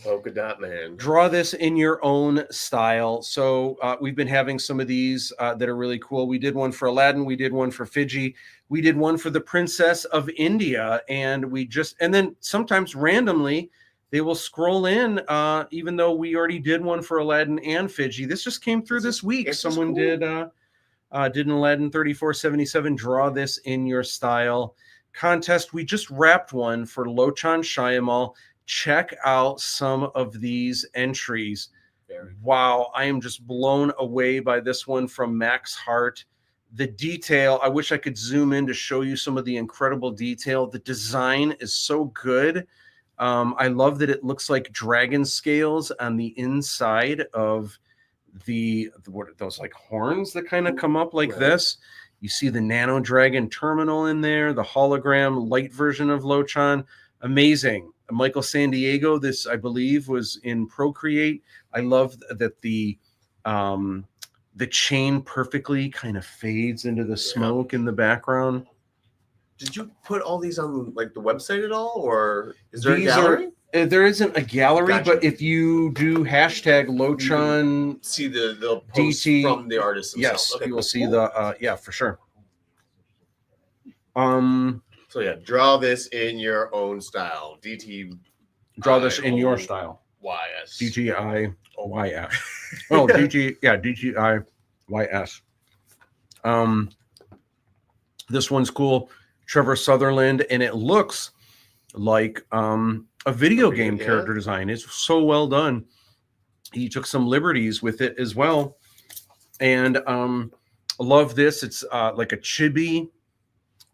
Polka Dot Man. draw this in your own style. So we've been having some of these that are really cool. We did one for Aladdin. We did one for Fiji. We did one for the Princess of India. And then sometimes randomly they will scroll in, even though we already did one for Aladdin and Fiji. This just came through this week. Someone did an Aladdin 3477 draw this in your style contest. We just wrapped one for Lochan Shyamalan. Check out some of these entries. Wow, I am just blown away by this one from Max Hart. The detail, I wish I could zoom in to show you some of the incredible detail. The design is so good. I love that it looks like dragon scales on the inside of what are those, like horns that kind of come up like this. You see the Nano Dragon terminal in there, the hologram light version of Lochan. Amazing. Michael San Diego, this I believe was in Procreate. I love that the chain perfectly kind of fades into the smoke in the background. Did you put all these on like the website at all, or is there These a gallery? There isn't a gallery, Gotcha. but if you do hashtag Lochan, See the post DT from the artist himself. yes, Okay, you will cool. see the for sure. So yeah, draw this in your own style. DT. Draw this in your style. YS. DTIYS. Oh, DTIYS. This one's cool. Trevor Sutherland, and it looks like a video game character design. It's so well done. He took some liberties with it as well. And I love this. It's like a chibi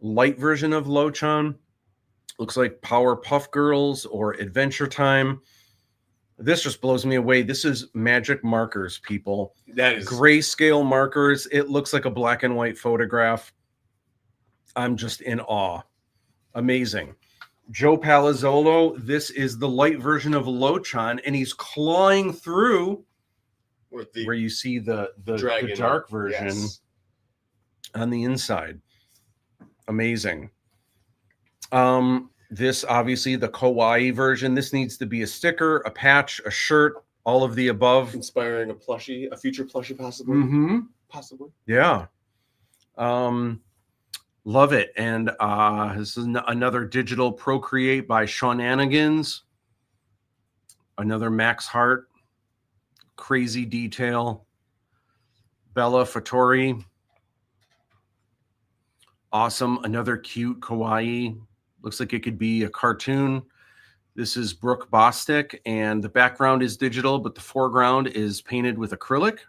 light version of Lochan. Looks like Powerpuff Girls or Adventure Time. This just blows me away. This is magic markers, people. That is grayscale markers. It looks like a black and white photograph. I'm just in awe. Amazing. Joe Palazzolo, this is the light version of Lochan, and he's clawing through where you see the dark version on the inside. Amazing. This obviously the kawaii version. This needs to be a sticker, a patch, a shirt, all of the above. Inspiring a plushie, a future plushie, possibly. Mm-hmm. Possibly. Yeah. Love it. And this is another digital Procreate by Sean Anigans. Another Max Hart. Crazy detail. Bella Fattori. Awesome. Another cute kawaii. Looks like it could be a cartoon. This is Brooke Bostic, and the background is digital, but the foreground is painted with acrylic.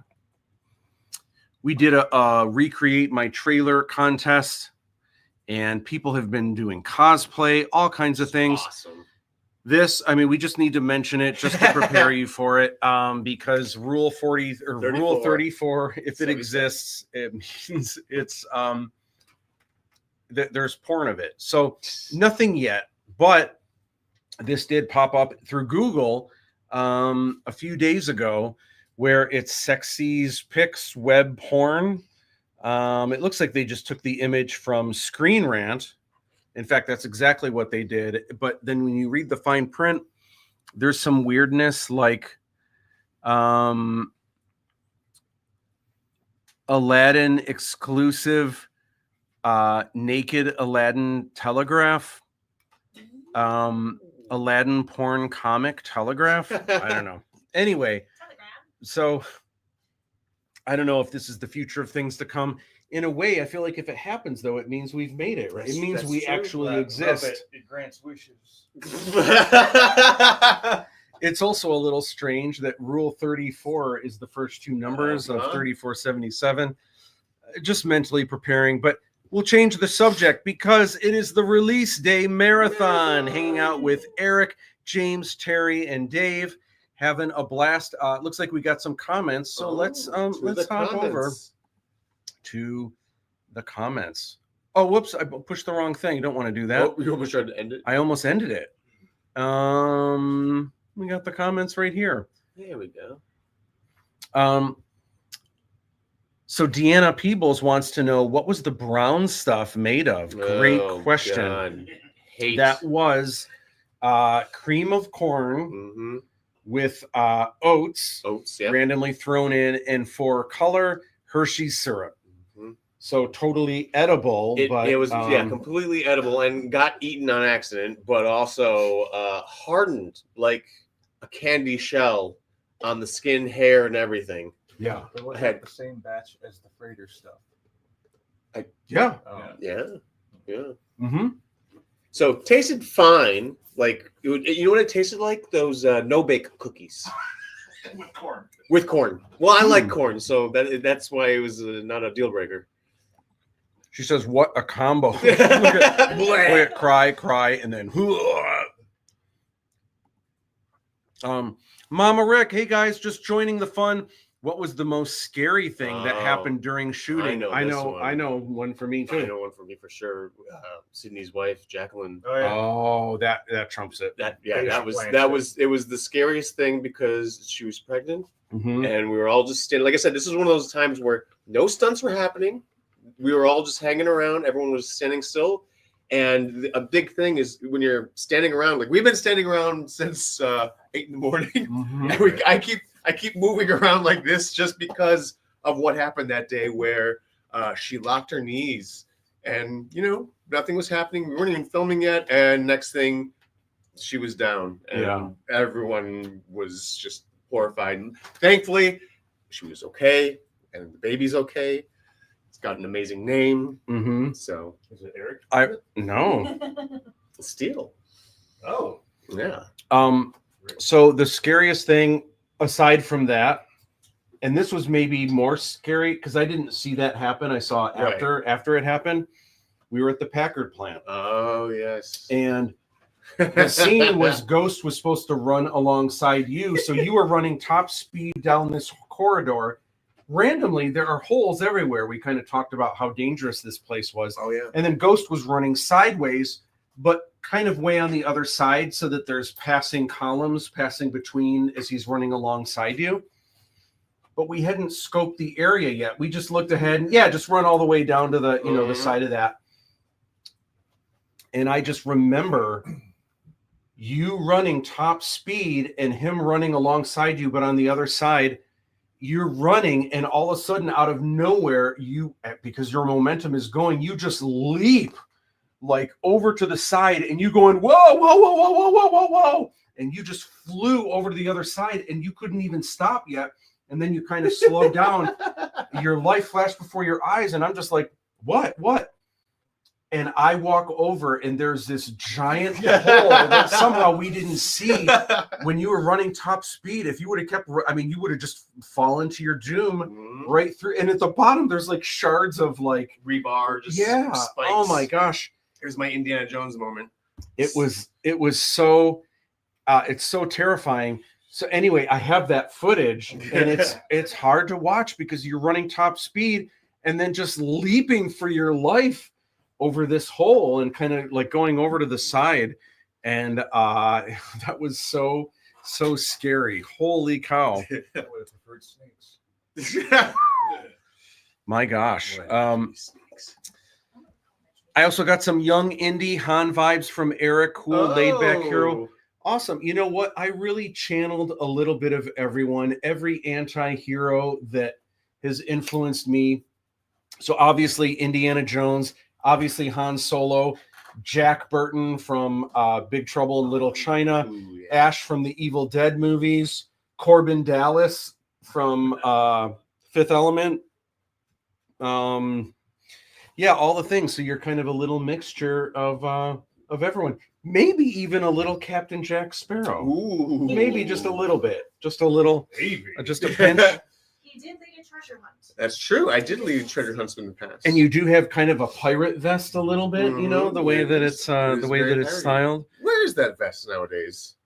We did a recreate my trailer contest, and people have been doing cosplay, all kinds of things. Awesome. This, I mean, we just need to mention it just to prepare you for it, because Rule 40 or 34. Rule 34, if it 77. exists, it means it's there's porn of it. So nothing yet, but this did pop up through Google a few days ago, where it's Sexy's Pics web porn. It looks like they just took the image from Screen Rant. In fact, that's exactly what they did. But then when you read the fine print, there's some weirdness, like Aladdin exclusive naked Aladdin telegraph, Aladdin porn comic telegraph. I don't know. Anyway, so I don't know if this is the future of things to come. In a way, I feel like if it happens, though, it means we've made it, right? It means we actually exist. It grants wishes. It's also a little strange that Rule 34 is the first two numbers of 3477. Just mentally preparing, but we'll change the subject because it is the release day marathon. Hanging out with Eric, James, Terry, and Dave. having a blast. Looks like we got some comments, so let's hop over to the comments. Oh, whoops! I pushed the wrong thing. You don't want to do that. Oh, you almost tried to end it. I almost ended it. We got the comments right here. There we go. So Deanna Peebles wants to know, what was the brown stuff made of? Great question. God. Hate. That was cream of corn with oats randomly thrown in, and for color, Hershey's syrup. So totally edible. But it was completely edible and got eaten on accident, but also hardened like a candy shell on the skin, hair, and everything. Yeah. It was the same batch as the freighter stuff. Yeah. Mm-hmm. So tasted fine. Like you know what it tasted like? Those no-bake cookies. With corn. With corn. Well, I like corn, so that's why it was not a deal breaker. She says, "What a combo!" Look at cry, and then. Mama Rick, hey guys, just joining the fun. What was the most scary thing that happened during shooting? I know one for me too. I know one for me for sure. Sydney's wife, Jacqueline. Oh, that trumps it. That was the scariest thing because she was pregnant, and we were all just standing. Like I said, this is one of those times where no stunts were happening. We were all just hanging around. Everyone was standing still. And a big thing is when you're standing around, like we've been standing around since 8 in the morning. And I keep moving around like this just because of what happened that day where she locked her knees and, nothing was happening. We weren't even filming yet. And next thing, she was down. And everyone was just horrified. And thankfully, she was okay. And the baby's okay. It's got an amazing name. So is it Erik? No. Steele. Oh. Yeah. So the scariest thing aside from that, and this was maybe more scary because I didn't see that happen. I saw it after it happened. We were at the Packard plant. Oh, yes. And the scene was Ghost was supposed to run alongside you. So you were running top speed down this corridor. Randomly, there are holes everywhere. We kind of talked about how dangerous this place was. Oh, yeah. And then Ghost was running sideways, but kind of way on the other side so that there's passing columns passing between as he's running alongside you. But we hadn't scoped the area yet. We just looked ahead and just run all the way down to the, the side of that. And I just remember you running top speed and him running alongside you, but on the other side, you're running, and all of a sudden, out of nowhere, because your momentum is going, you just leap like over to the side, and you going, whoa, whoa, whoa, whoa, whoa, whoa, whoa, whoa, and you just flew over to the other side, and you couldn't even stop yet. And then you kind of slowed down. Your life flashed before your eyes, and I'm just like, what? And I walk over, and there's this giant hole that somehow we didn't see when you were running top speed. If you would have kept, you would have just fallen to your doom right through. And at the bottom, there's like shards of like rebar. Just spikes. Oh my gosh. Here's my Indiana Jones moment. It was so, it's so terrifying. So anyway, I have that footage, and it's hard to watch because you're running top speed and then just leaping for your life over this hole and kind of like going over to the side. And that was so scary. Holy cow. I would have preferred snakes. My gosh. I also got some young indie Han vibes from Erik. Cool, laid back hero. Awesome. You know what? I really channeled a little bit of everyone, every anti-hero that has influenced me. So obviously Indiana Jones, obviously Han Solo, Jack Burton from Big Trouble in Little China, Ash from the Evil Dead movies, Corbin Dallas from Fifth Element. All the things. So you're kind of a little mixture of everyone. Maybe even a little Captain Jack Sparrow. Ooh. Maybe just a little bit. Just a little. Maybe. Just a pinch. He did lead a treasure hunt. That's true. I did lead treasure hunts in the past. And you do have kind of a pirate vest a little bit, the way that it's styled. Where is that vest nowadays?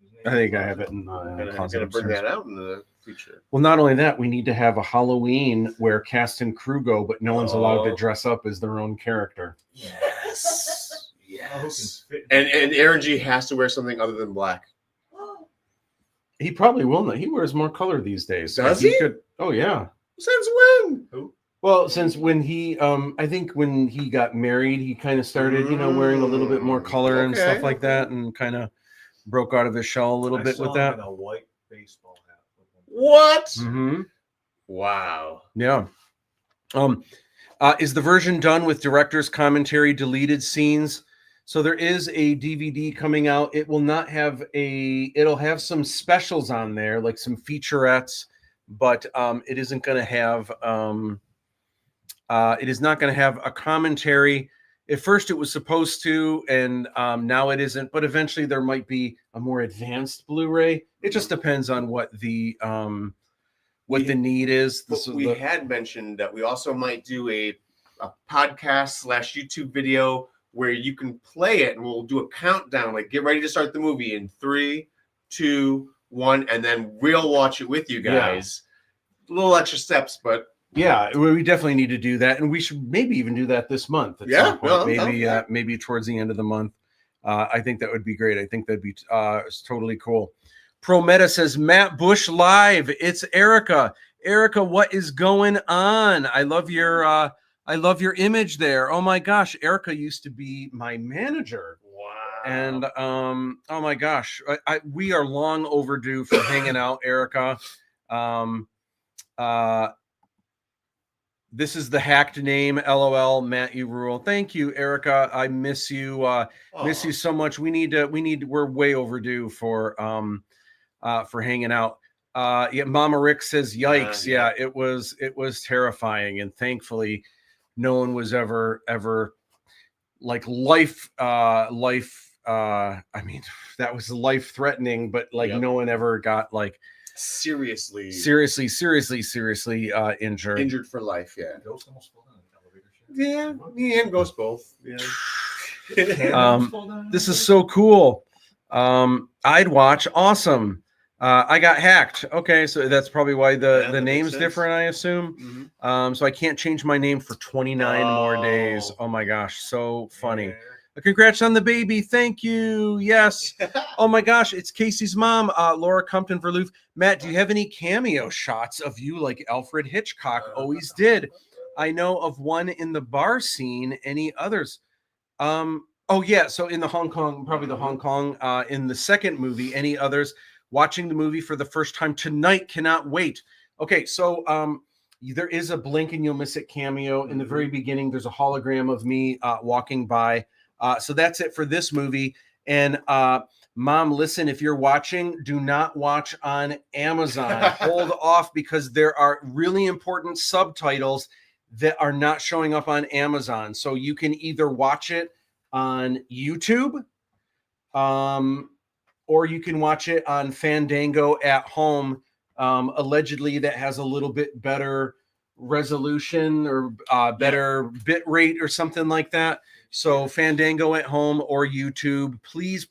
His I think I have it in Gonna closet bring upstairs. that out in the future. Well, not only that, we need to have a Halloween where cast and crew go, but no one's allowed to Oh. dress up as their own character. Yes. Oh, who can fit- And Aaron G has to wear something other than black. He probably will not. He wears more color these days. Does he? Could, oh yeah. Since when? Well, since when he, I think when he got married, he kind of started, wearing a little bit more color and stuff like that, and kind of broke out of his shell a little bit with that. In a white baseball hat. What? Mm-hmm. Wow. Yeah. Is the version done with director's commentary, deleted scenes? So there is a DVD coming out. It will not have it'll have some specials on there, like some featurettes, but it isn't going to have, it is not going to have a commentary. At first it was supposed to, and now it isn't, but eventually there might be a more advanced Blu-ray. It just depends on what the need is. We had mentioned that we also might do a podcast / YouTube video where you can play it, and we'll do a countdown, like get ready to start the movie in 3, 2, 1, and then we'll watch it with you guys. Little extra steps, but yeah, we definitely need to do that, and we should maybe even do that this month. At some point. Maybe towards the end of the month. I think that would be great. I think that'd be totally cool. ProMeta says Matt Busch live. It's Erica. Erica, what is going on? I love your image there. Oh my gosh, Erica used to be my manager. wow. And oh my gosh, we are long overdue for hanging out, Erica. This is the hacked name. LOL, Matt, you rule. Thank you, Erica. I miss you. Miss you so much. We're way overdue for hanging out. Yeah, Mama Rick says, yikes. Yeah, it was terrifying. And thankfully, no one was ever like life. I mean, that was life threatening, but like no one ever got like seriously injured for life. Yeah. Ghost almost fell down in the elevator shaft. Yeah, me and Ghost both. Yeah. This is so cool. I'd watch. Awesome. I got hacked. Okay, so that's probably why the name's different, I assume. Mm-hmm. So I can't change my name for 29 more days. Oh my gosh, so funny. Congrats on the baby. Thank you. Yes. Oh my gosh, it's Casey's mom, Laura Compton Verloof. Matt, do you have any cameo shots of you like Alfred Hitchcock always did? I know of one in the bar scene. Any others? Oh yeah, so in the Hong Kong, probably the Hong Kong, in the second movie. Any others? Watching the movie for the first time tonight. Cannot wait. Okay, so there is a Blink and You'll Miss It cameo in the very beginning. There's a hologram of me walking by. So that's it for this movie. And Mom, listen, if you're watching, do not watch on Amazon. Hold off, because there are really important subtitles that are not showing up on Amazon. So you can either watch it on YouTube, or you can watch it on Fandango at home. Allegedly, that has a little bit better resolution or better bit rate or something like that. So Fandango at home or YouTube, please,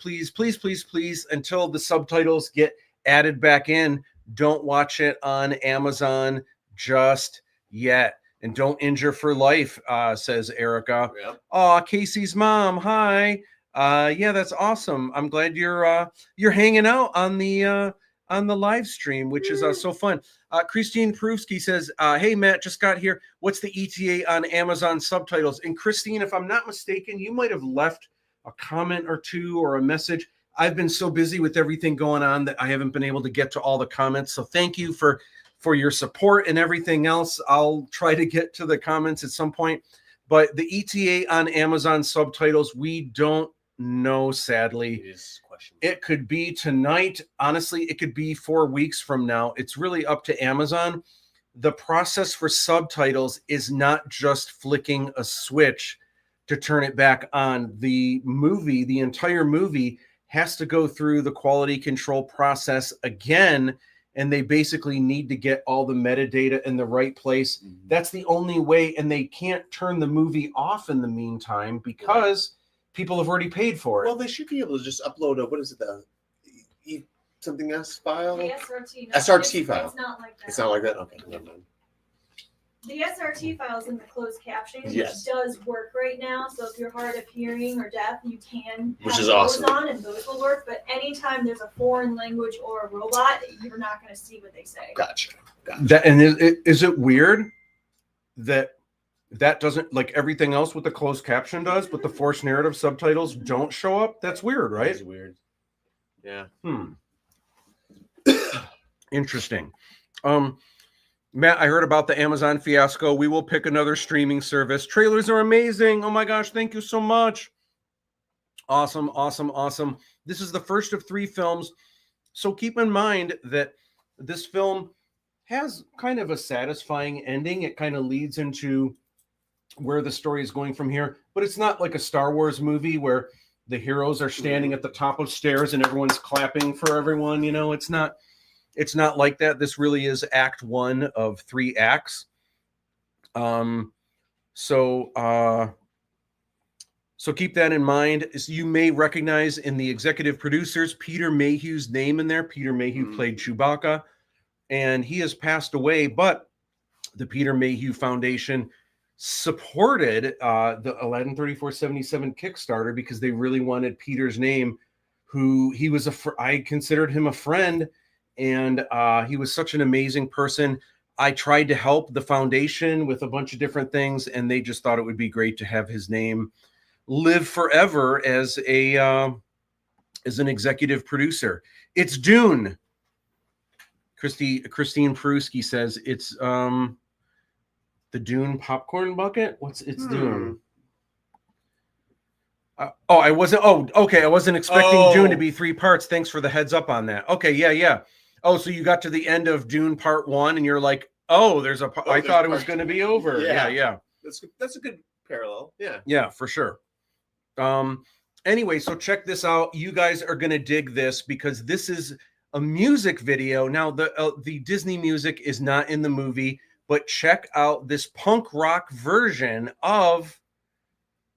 until the subtitles get added back in, don't watch it on Amazon just yet. And don't injure for life, says Erica. Yep. Oh, Casey's mom. Hi. Yeah, that's awesome. I'm glad you're hanging out on the live stream, which is so fun. Christine Prusky says, hey, Matt, just got here. What's the ETA on Amazon subtitles? And Christine, if I'm not mistaken, you might have left a comment or two or a message. I've been so busy with everything going on that I haven't been able to get to all the comments. So thank you for your support and everything else. I'll try to get to the comments at some point. But the ETA on Amazon subtitles, we don't know, sadly. It could be tonight. Honestly, it could be 4 weeks from now. It's really up to Amazon. The process for subtitles is not just flicking a switch to turn it back on. The entire movie has to go through the quality control process again, and they basically need to get all the metadata in the right place. Mm-hmm. That's the only way, and they can't turn the movie off in the meantime because people have already paid for it. Well, they should be able to just upload something S file? The SRT. SRT file. It's not like that. It's not like that? Okay, never mind. The SRT file is in the closed captioning, Yes. which does work right now. So if you're hard of hearing or deaf, you can Which have is those awesome. on, and those will work. But anytime there's a foreign language or a robot, you're not going to see what they say. Gotcha. That and is it weird that doesn't, like everything else with the closed caption does, but the forced narrative subtitles don't show up? That's weird, right? That is weird. Yeah. Interesting. Matt, I heard about the Amazon fiasco. We will pick another streaming service. Trailers are amazing. Oh my gosh, thank you so much. Awesome, awesome, awesome. This is the first of 3 films. So keep in mind that this film has kind of a satisfying ending. It kind of leads into where the story is going from here, but it's not like a Star Wars movie where the heroes are standing at the top of stairs and everyone's clapping for everyone. You know, it's not like that. This really is act 1 of 3 acts. So keep that in mind. You may recognize in the executive producers Peter Mayhew's name in there. Peter Mayhew played Chewbacca, and he has passed away, but the Peter Mayhew Foundation supported the Aladdin 3477 Kickstarter because they really wanted Peter's name, who he was I considered him a friend, and he was such an amazing person. I tried to help the foundation with a bunch of different things, and they just thought it would be great to have his name live forever as an executive producer. It's Dune. Christine Peruski says it's the Dune popcorn bucket. It's Dune? I wasn't expecting Dune to be 3 parts. Thanks for the heads up on that. Okay, yeah. Oh, so you got to the end of Dune Part 1, and you're like, I thought it was going to be over. Yeah. That's a good parallel. Yeah. Yeah, for sure. Anyway, so check this out. You guys are going to dig this because this is a music video. Now, the Disney music is not in the movie, but check out this punk rock version of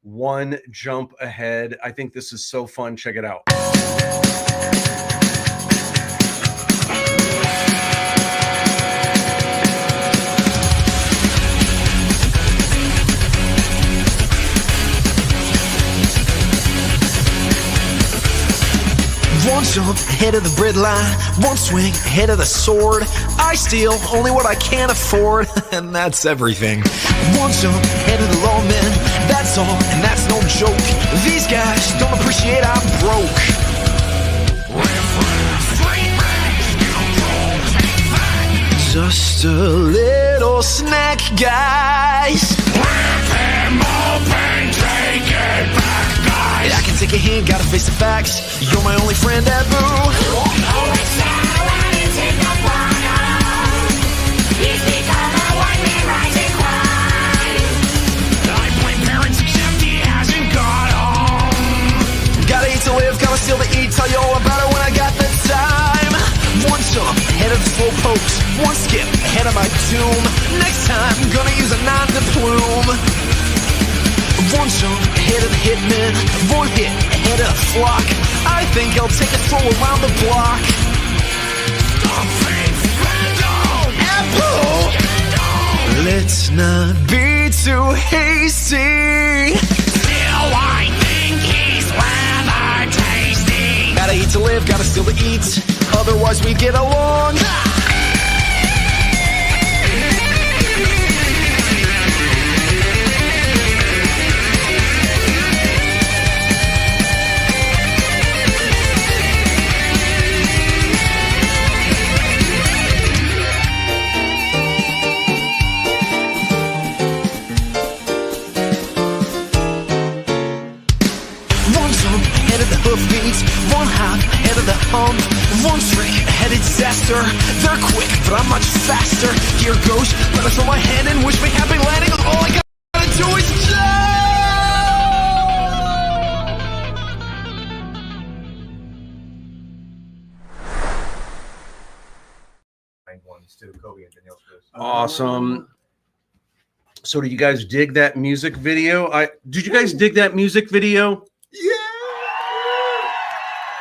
One Jump Ahead. I think this is so fun. Check it out. One jump ahead of the breadline, one swing ahead of the sword. I steal only what I can afford, and that's everything. One jump ahead of the lawmen, that's all, and that's no joke. These guys don't appreciate I'm broke. Just a little snack, guys. Rip him open, take it back, guys. I can take a hint, gotta face the facts. You're my only friend, Abu. Oh, it's Aladdin's in the bottom. He's become a one-man rising crime. I blame parents except he hasn't got home. Gotta eat to live, gotta steal to eat. Tell you all about it when I got the time. One jump ahead of the slow pokes, one skip ahead of my doom. Next time, gonna use a 9 to plume. One jump ahead of the hitmen, one hit ahead of the flock. I think I'll take a stroll around the block. Apple! Let's not be too hasty. Still, I think he's rather tasty. Gotta eat to live, gotta steal to eat. Otherwise we get along. One jump ahead of the hoofbeats, one hop ahead of the hump, one trick ahead of disaster. They're quick, but I'm much faster. Here goes, let me throw my hand and wish me happy landing. All I gotta do is jump. Ones too, Kobe and Danielle Smith. Awesome. So do you guys dig that music video? Did you guys dig that music video? Yeah.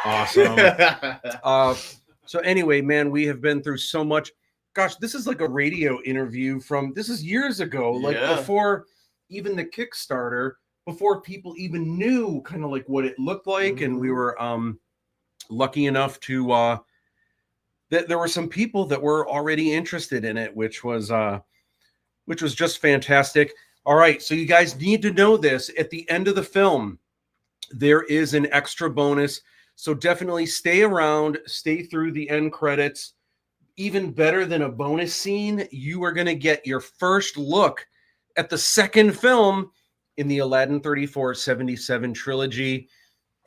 Awesome. So anyway, man, we have been through so much. Gosh, this is like a radio interview this is years ago, like before even the Kickstarter, before people even knew kind of like what it looked like. And we were lucky enough to that there were some people that were already interested in it, which was just fantastic. All right, so you guys need to know this. At the end of the film, there is an extra bonus. So definitely stay around, stay through the end credits. Even better than a bonus scene, you are going to get your first look at the second film in the Aladdin 3477 trilogy.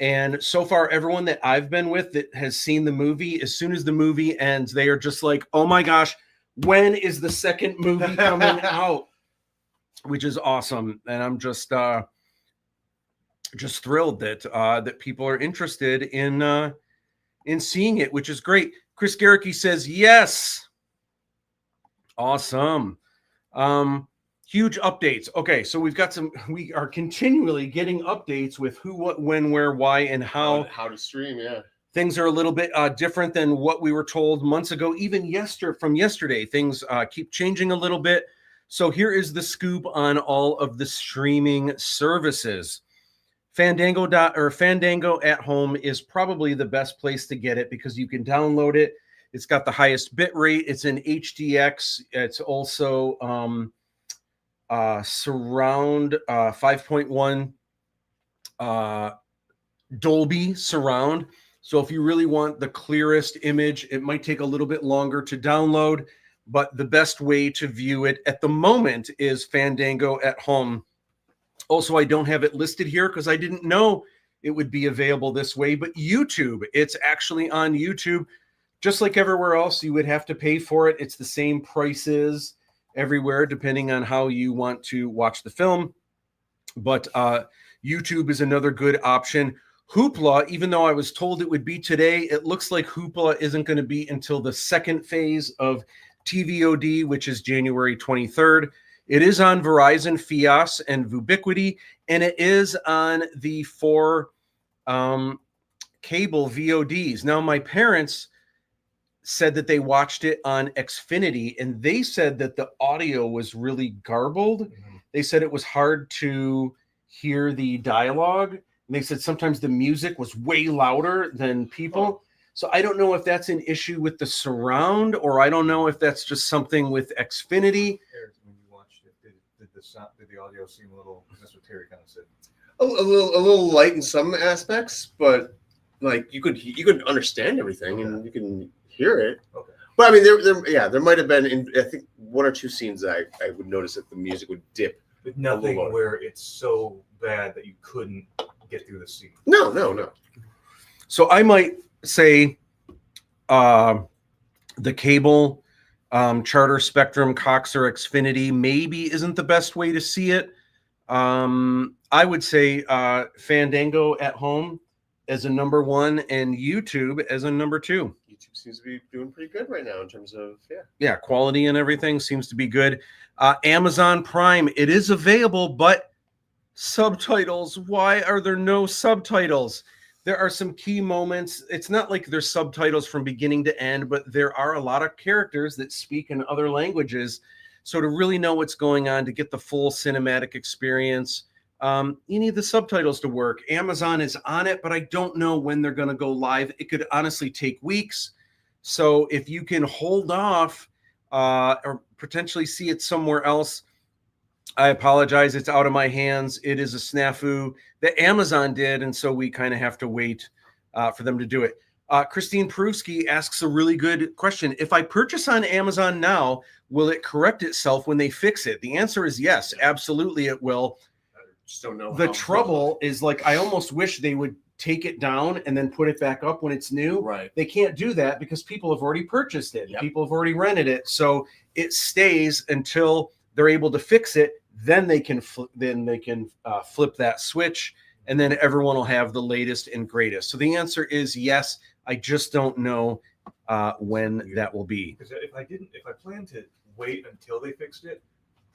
And so far, everyone that I've been with that has seen the movie, as soon as the movie ends, they are just like, oh my gosh, when is the second movie coming out? Which is awesome. And I'm just thrilled that that people are interested in seeing it, which is great. Chris Garricky says yes. Awesome. Huge updates. Okay, so we are continually getting updates with who, what, when, where, why, and how to stream. Yeah, things are a little bit different than what we were told months ago. Even yesterday, things keep changing a little bit. So here is the scoop on all of the streaming services. Fandango at home is probably the best place to get it because you can download it. It's got the highest bit rate. It's in HDX. It's also surround 5.1 Dolby surround. So if you really want the clearest image, it might take a little bit longer to download, but the best way to view it at the moment is Fandango at home. Also, I don't have it listed here because I didn't know it would be available this way, but YouTube, it's actually on YouTube. Just like everywhere else, you would have to pay for it. It's the same prices everywhere, depending on how you want to watch the film. But YouTube is another good option. Hoopla, even though I was told it would be today, it looks like Hoopla isn't going to be until the second phase of TVOD, which is January 23rd. It is on Verizon, Fios, and Vubiquity, and it is on the 4 cable VODs. Now, my parents said that they watched it on Xfinity, and they said that the audio was really garbled. They said it was hard to hear the dialogue, and they said sometimes the music was way louder than people. So I don't know if that's an issue with the surround, or I don't know if that's just something with Xfinity. Did the audio seem a little? That's what Terry kind of said. A little light in some aspects, but like you could understand everything and you can hear it. Okay. But I mean, there might have been I think 1 or 2 scenes that I would notice that the music would dip. But nothing where it's so bad that you couldn't get through the scene. No. So I might say the cable. Charter, Spectrum, Cox, or Xfinity maybe isn't the best way to see it. I would say Fandango at home as a number 1 and YouTube as a number 2. YouTube seems to be doing pretty good right now in terms of quality and everything seems to be good. Amazon Prime, it is available, but subtitles. Why are there no subtitles? There are some key moments. It's not like there's subtitles from beginning to end, but there are a lot of characters that speak in other languages. So to really know what's going on, to get the full cinematic experience, you need the subtitles to work. Amazon is on it, but I don't know when they're going to go live. It could honestly take weeks. So if you can hold off or potentially see it somewhere else, I apologize. It's out of my hands. It is a snafu that Amazon did, and so we kind of have to wait for them to do it. Christine Peruski asks a really good question. If I purchase on Amazon now, will it correct itself when they fix it? The answer is yes, absolutely it will. I just don't know. The trouble is, like, I almost wish they would take it down and then put it back up when it's new. Right. They can't do that because people have already purchased it. Yep. People have already rented it. So it stays until they're able to fix it. Then they can flip that switch, and then everyone will have the latest and greatest. So the answer is yes. I just don't know when that will be. Because if I plan to wait until they fixed it,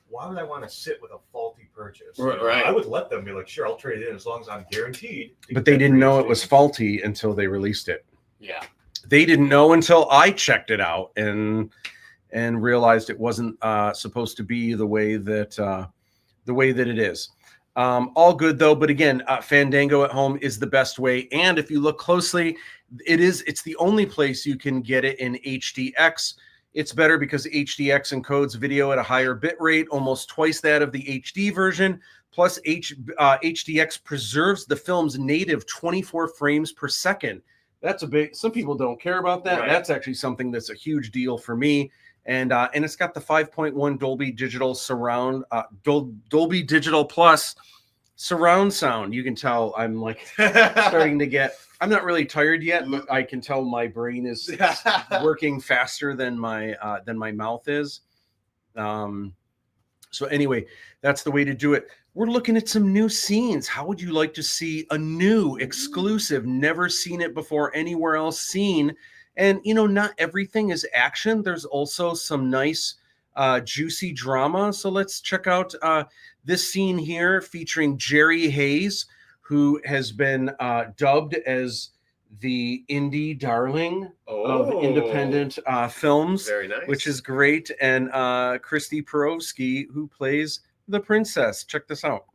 why would I want to sit with a faulty purchase? Right. I would let them be like, sure, I'll trade it in as long as I'm guaranteed. But they didn't know it was faulty until they released it. Yeah. they didn't know until I checked it out and realized it wasn't supposed to be the way that it is. All good though, but again, Fandango at home is the best way. And if you look closely, it's the only place you can get it in HDX. It's better because HDX encodes video at a higher bit rate, almost twice that of the HD version. Plus, HDX preserves the film's native 24 frames per second. That's a big. Some people don't care about that. Right. That's actually something that's a huge deal for me. And it's got the 5.1 Dolby Digital surround, Dolby Digital Plus surround sound. You can tell I'm like starting to get. I'm not really tired yet, but I can tell my brain is working faster than my mouth is. So anyway, that's the way to do it. We're looking at some new scenes. How would you like to see a new exclusive, never seen it before anywhere else scene? And, you know, not everything is action. There's also some nice, juicy drama. So let's check out this scene here featuring Jerry Hayes, who has been dubbed as the indie darling of independent films, Very nice. which is great. And Christy Perovsky, who plays the princess. Check this out.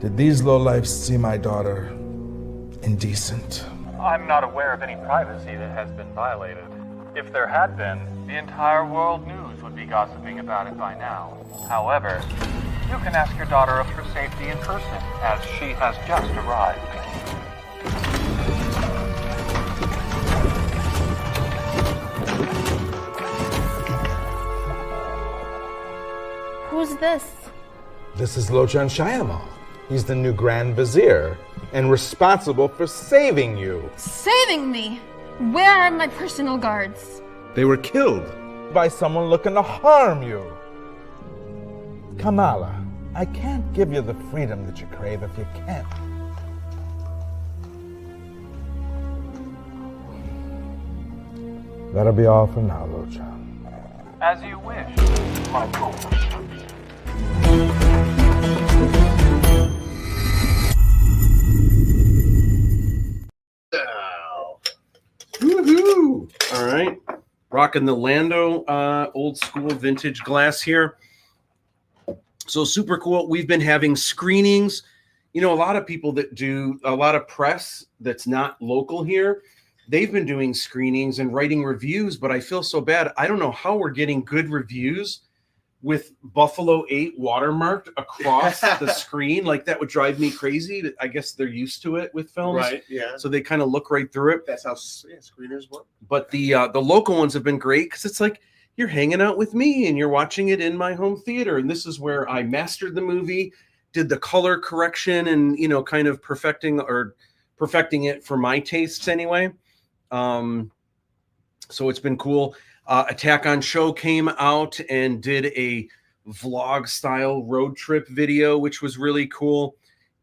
Did these lowlifes see my daughter indecent? I'm not aware of any privacy that has been violated. If there had been, the entire world news would be gossiping about it by now. However, you can ask your daughter of her safety in person, as she has just arrived. Who's this? This is Lochan Shayamal. He's the new Grand Vizier and responsible for saving you. Saving me? Where are my personal guards? They were killed by someone looking to harm you. Kamala, I can't give you the freedom that you crave if you can't. That'll be all for now, Lochan. As you wish, my lord. Woohoo! All right. Rocking the Lando old school vintage glass here. So super cool. We've been having screenings. You know, a lot of people that do a lot of press that's not local here, they've been doing screenings and writing reviews, but I feel so bad. I don't know how we're getting good reviews with Buffalo 8 watermarked across the screen. Like, that would drive me crazy. I guess they're used to it with films. Right, yeah. So they kind of look right through it. That's how screeners work. But the local ones have been great because it's like you're hanging out with me and you're watching it in my home theater. And this is where I mastered the movie, did the color correction and, you know, kind of perfecting it for my tastes anyway. So it's been cool. Attack on Show came out and did a vlog style road trip video, which was really cool.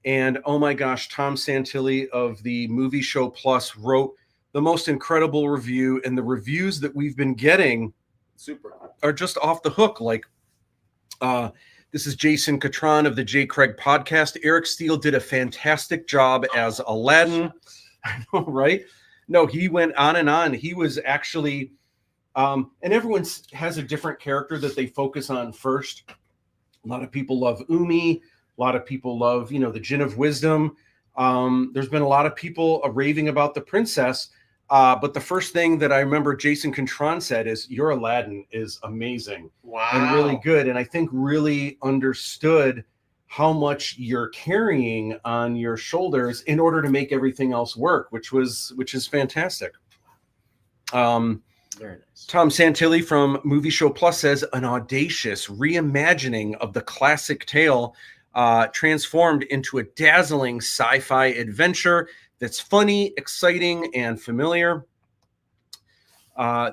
And oh my gosh, Tom Santilli of the Movie Show Plus wrote the most incredible review, and the reviews that we've been getting are just off the hook. Like, this is Jason Catron of the J. Craig podcast. Erik Steele did a fantastic job as Aladdin. I know, right? No, he went on and on. He was actually, and everyone has a different character that they focus on first. A lot of people love Umi. A lot of people love, you know, the Djinn of Wisdom. There's been a lot of people raving about the princess. But the first thing that I remember Jason Contron said is, your Aladdin is amazing. Wow. And really good. And I think really understood how much you're carrying on your shoulders in order to make everything else work, which is fantastic. Very nice. Tom Santilli from Movie Show Plus says, an audacious reimagining of the classic tale transformed into a dazzling sci-fi adventure that's funny, exciting, and familiar.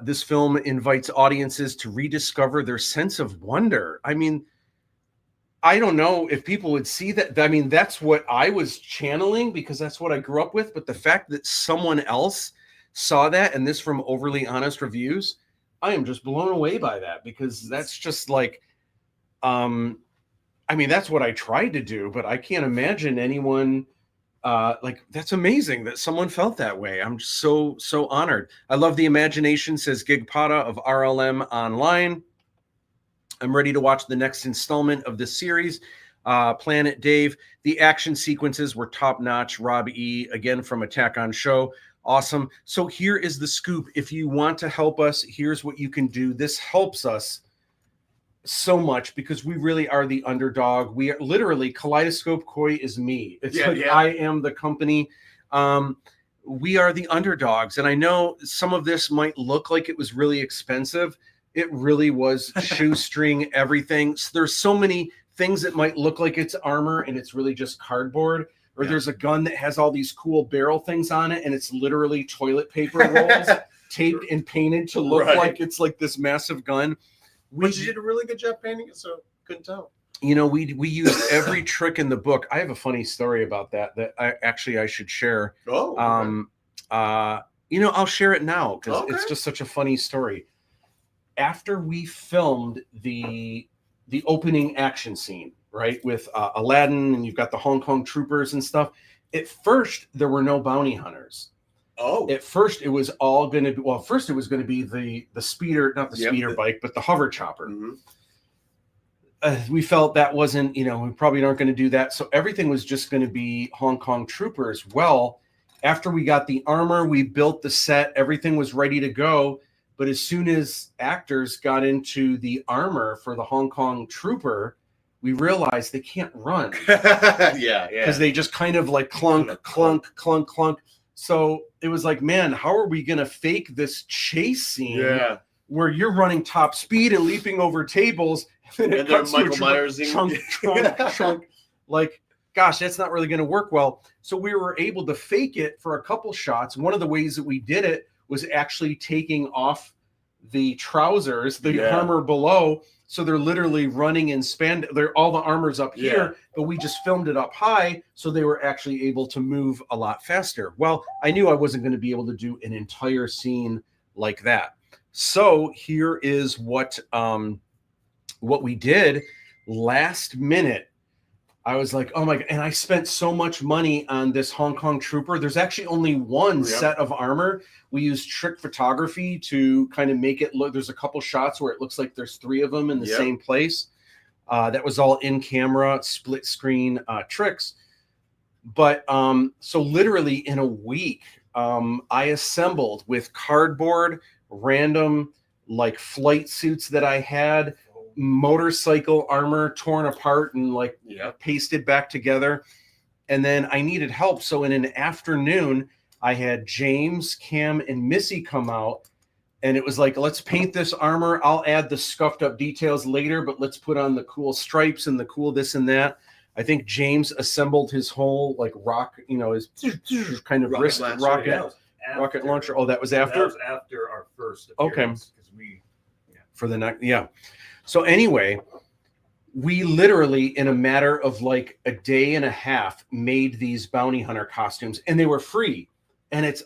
This film invites audiences to rediscover their sense of wonder. I mean, I don't know if people would see that. I mean, that's what I was channeling because that's what I grew up with. But the fact that someone else saw that, and this from Overly Honest Reviews, I am just blown away by that, because that's just like, I mean, that's what I tried to do, but I can't imagine anyone like that's amazing that someone felt that way. I'm just so honored. I love the imagination, says Gig Pata of RLM Online. I'm ready to watch the next installment of this series. Planet Dave, the action sequences were top notch. Rob E, again from Attack on Show, awesome. So here is the scoop. If you want to help us, here's what you can do. This helps us so much because we really are the underdog. We are literally, Kaleidoscope Koi is me. It's I am the company. We are the underdogs. And I know some of this might look like it was really expensive. It really was shoestring everything. So there's so many things that might look like it's armor and it's really just cardboard. Or there's a gun that has all these cool barrel things on it and it's literally toilet paper rolls taped and painted to look like it's like this massive gun. But you did a really good job painting it, so couldn't tell. You know, we used every trick in the book. I have a funny story about that I should share. Oh, okay. You know, I'll share it now because it's just such a funny story. After we filmed the opening action scene, right, with Aladdin, and you've got the Hong Kong troopers and stuff. At first, there were no bounty hunters. Oh. At first, it was all going to be, well, first it was going to be the speeder, not the speeder bike, but the hover chopper. We felt that wasn't, you know, we probably aren't going to do that. So everything was just going to be Hong Kong troopers. Well, after we got the armor, we built the set, everything was ready to go. But as soon as actors got into the armor for the Hong Kong trooper, we realized they can't run. Because they just kind of like clunk, clunk, clunk, clunk. So it was like, man, how are we going to fake this chase scene where you're running top speed and leaping over tables? And then Michael Myers trunk. Like, gosh, that's not really going to work well. So we were able to fake it for a couple shots. One of the ways that we did it was actually taking off the trousers, the armor below. So they're literally running in they're all the armor's up here, but we just filmed it up high. So they were actually able to move a lot faster. Well, I knew I wasn't going to be able to do an entire scene like that. So here is what we did last minute. I was like, oh my God. And I spent so much money on this Hong Kong trooper. There's actually only one set of armor. We used trick photography to kind of make it look, there's a couple shots where it looks like there's three of them in the same place. That was all in camera, split screen tricks. But so literally in a week, I assembled with cardboard, random like flight suits that I had, motorcycle armor torn apart and like pasted back together. And then I needed help. So in an afternoon, I had James, Cam, and Missy come out. And it was like, let's paint this armor. I'll add the scuffed up details later, but let's put on the cool stripes and the cool this and that. I think James assembled his whole like rock, you know, his kind of wrist rocket launcher. Oh, that was after? That was after our first appearance. Okay. For the next, So anyway, we literally, in a matter of like a day and a half, made these bounty hunter costumes, and they were free. And it's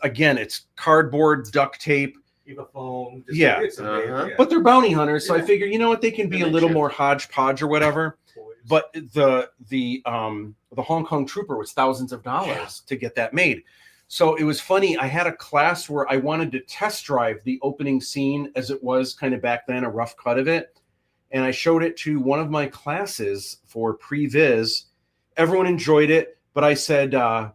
cardboard, duct tape. Keep a phone. But they're bounty hunters, so I figure, you know what, they can be a little more hodgepodge or whatever. But the Hong Kong trooper was thousands of dollars to get that made. So it was funny. I had a class where I wanted to test drive the opening scene as it was kind of back then, a rough cut of it. And I showed it to one of my classes for pre-viz. Everyone enjoyed it, but I said, so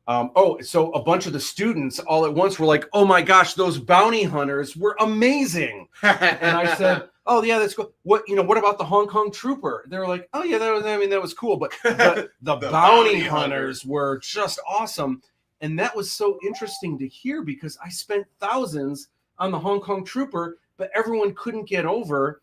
a bunch of the students all at once were like, oh my gosh, those bounty hunters were amazing. And I said, oh yeah, that's cool. What about the Hong Kong trooper? They were like, oh yeah, that was cool. But the bounty hunters were just awesome. And that was so interesting to hear because I spent thousands on the Hong Kong trooper, but everyone couldn't get over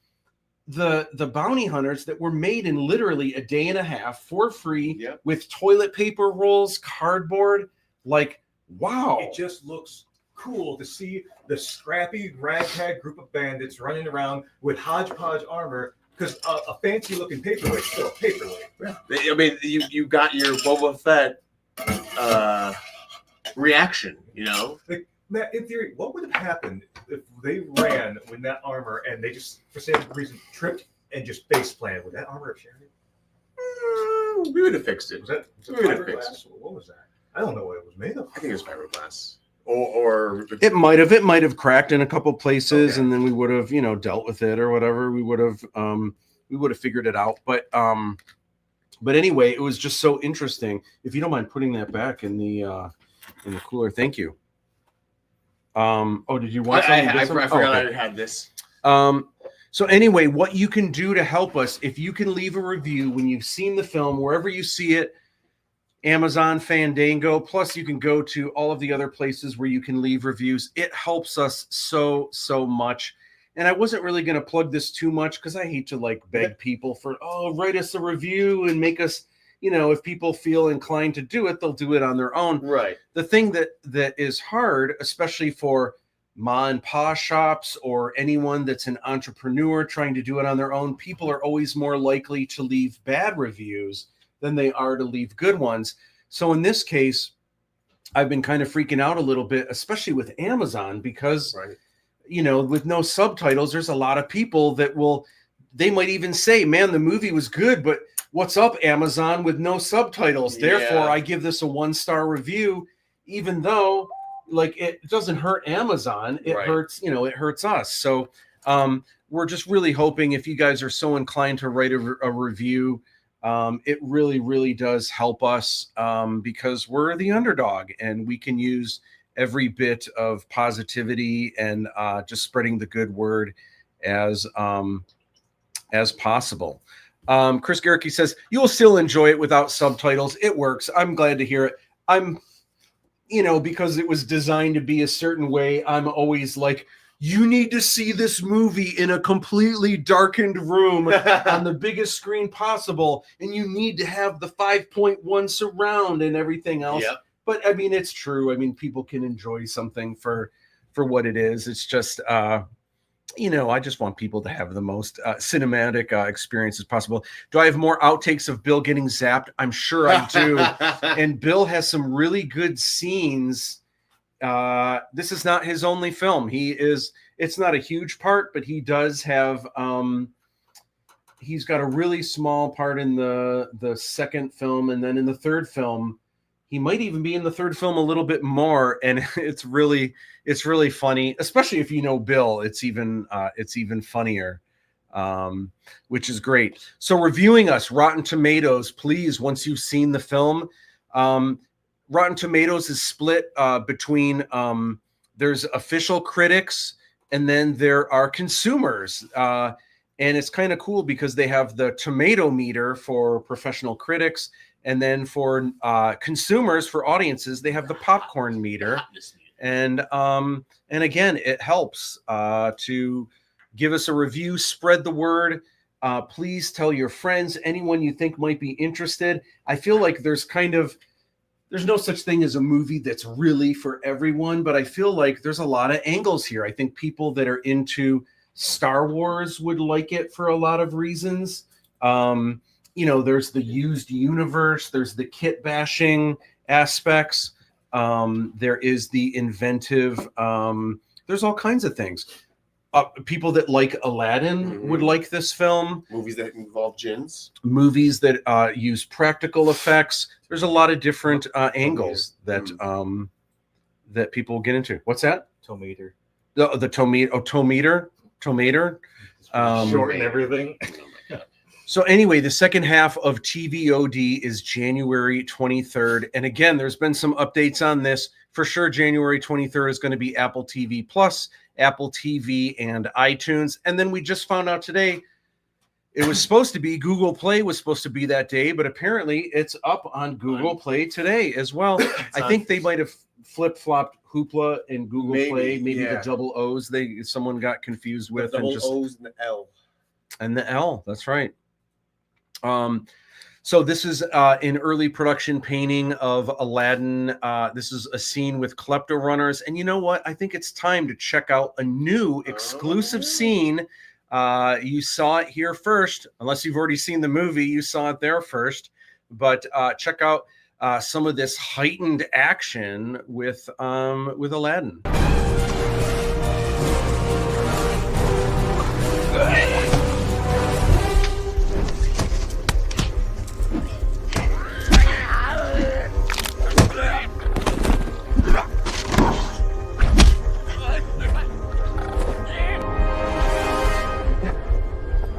the bounty hunters that were made in literally a day and a half for free with toilet paper rolls, cardboard. Like, wow. It just looks cool to see the scrappy ragtag group of bandits running around with hodgepodge armor because a fancy looking paperweight is still a paperweight. I mean, you got your Boba Fett reaction, you know? Like, Matt, in theory, what would have happened if they ran with that armor and they just, for some reason, tripped and just face planted? Would that armor have shared it? we would have fixed it. Was that We would have fixed fiberglass? What was that? I don't know what it was made of. I think it was fiberglass. Or It might have cracked in a couple places, Okay. and then we would have, dealt with it or whatever. We would have figured it out. But anyway, it was just so interesting. If you don't mind putting that back in the cooler, thank you. Did you want something? I different? forgot Okay. I had this. So anyway, what you can do to help us, if you can leave a review when you've seen the film, wherever you see it, Amazon, Fandango, plus you can go to all of the other places where you can leave reviews. It helps us so much. And I wasn't really going to plug this too much because I hate to beg people for, write us a review and make us, if people feel inclined to do it, they'll do it on their own. Right. The thing that is hard, especially for ma and pa shops or anyone that's an entrepreneur trying to do it on their own, people are always more likely to leave bad reviews than they are to leave good ones. So in this case, I've been kind of freaking out a little bit, especially with Amazon, because, with no subtitles, there's a lot of people that they might even say, man, the movie was good, but what's up, Amazon, with no subtitles? Yeah. Therefore, I give this a 1-star review, even though it doesn't hurt Amazon. It hurts, it hurts us. So we're just really hoping, if you guys are so inclined to write a review, it really, really does help us because we're the underdog and we can use every bit of positivity and just spreading the good word as possible. Chris Garricky says, you'll still enjoy it without subtitles. It works. I'm glad to hear it. Because it was designed to be a certain way, I'm always like, you need to see this movie in a completely darkened room on the biggest screen possible. And you need to have the 5.1 surround and everything else. Yep. But it's true. People can enjoy something for what it is. It's just, I just want people to have the most cinematic experience as possible. Do I have more outtakes of Bill getting zapped? I'm sure I do. And Bill has some really good scenes. This is not his only film. It's not a huge part, but he does have, he's got a really small part in the second film. And then in the third film, he might even be in the third film a little bit more. And it's really funny, especially if you know Bill. It's even funnier, which is great. So reviewing us, Rotten Tomatoes, please, once you've seen the film, Rotten Tomatoes is split between there's official critics and then there are consumers. And it's kind of cool because they have the tomato meter for professional critics. And then for consumers, for audiences, they have the popcorn meter. And again, it helps to give us a review, spread the word. Please tell your friends, anyone you think might be interested. I feel like there's no such thing as a movie that's really for everyone, but I feel like there's a lot of angles here. I think people that are into Star Wars would like it for a lot of reasons. There's the used universe, there's the kit bashing aspects. There is the inventive, there's all kinds of things. People that like Aladdin would like this film. Movies that involve jinns. Movies that use practical effects. There's a lot of different angles that people get into. What's that? Tomater. The tomater. Shorten everything. So anyway, the second half of TVOD is January 23rd. And again, there's been some updates on this. For sure, January 23rd is going to be Apple TV Plus, Apple TV, and iTunes. And then we just found out today, it was supposed to be Google Play was supposed to be that day, but apparently it's up on Google Play today as well. I think they might have flip-flopped Hoopla and Google Play, maybe the double O's someone got confused with. The double O's and the L. And the L, that's right. So this is an early production painting of Aladdin. This is a scene with klepto runners. And you know what? I think it's time to check out a new exclusive scene. You saw it here first. Unless you've already seen the movie, you saw it there first. But check out some of this heightened action with Aladdin.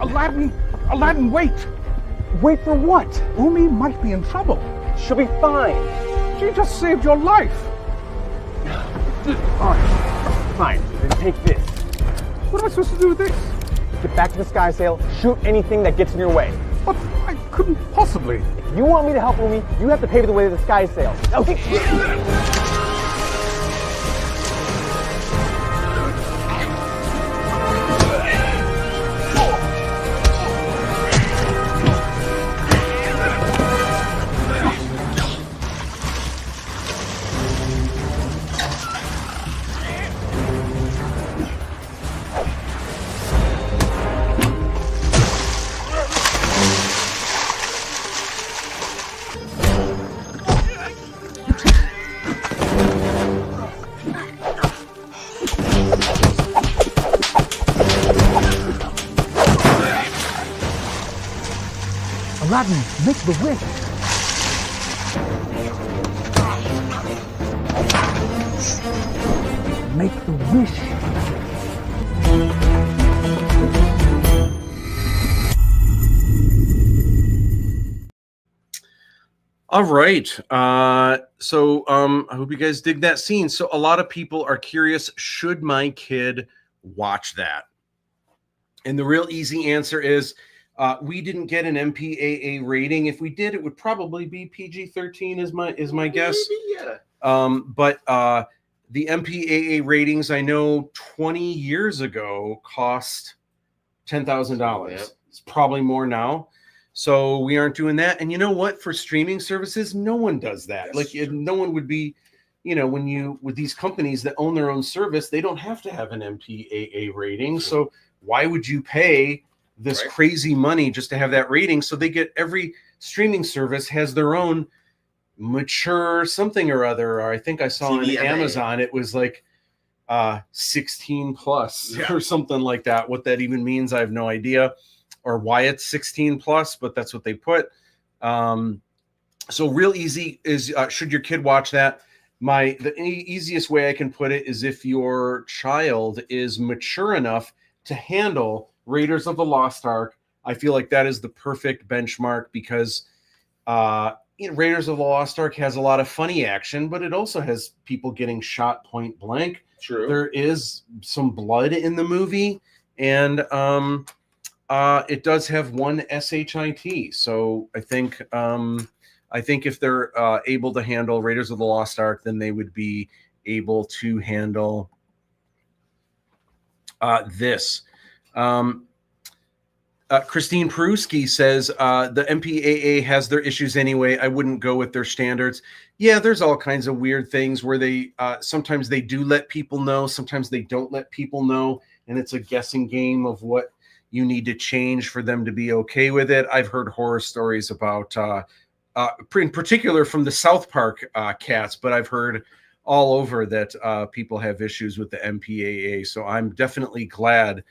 Aladdin, wait! Wait for what? Umi might be in trouble. She'll be fine. She just saved your life. All right, fine. Then take this. What am I supposed to do with this? Get back to the sky sail, shoot anything that gets in your way. But I couldn't possibly. If you want me to help Umi, you have to pave the way to the sky sail. Okay. Aladdin, make the wish. Make the wish. All right. So I hope you guys dig that scene. So a lot of people are curious, should my kid watch that? And the real easy answer is we didn't get an MPAA rating. If we did, it would probably be PG-13 is my guess. Maybe, yeah. But the MPAA ratings, I know 20 years ago cost $10,000. Yep. It's probably more now. So we aren't doing that. And you know what? For streaming services, no one does that. No one would be, with these companies that own their own service, they don't have to have an MPAA rating. So why would you pay this crazy money just to have that rating? So they get, every streaming service has their own mature something or other. Or I think I saw on Amazon, it was like 16 plus or something like that. What that even means, I have no idea, or why it's 16 plus, but that's what they put. So real easy is, should your kid watch that? The easiest way I can put it is if your child is mature enough to handle Raiders of the Lost Ark. I feel like that is the perfect benchmark because Raiders of the Lost Ark has a lot of funny action, but it also has people getting shot point blank. True. There is some blood in the movie, and it does have one SHIT. So I think if they're able to handle Raiders of the Lost Ark, then they would be able to handle this. Christine Peruski says the MPAA has their issues anyway. I wouldn't go with their standards. Yeah, there's all kinds of weird things where they sometimes they do let people know, sometimes they don't let people know, and it's a guessing game of what you need to change for them to be okay with it. I've heard horror stories about, in particular from the South Park cats, but I've heard all over that people have issues with the MPAA. So I'm definitely glad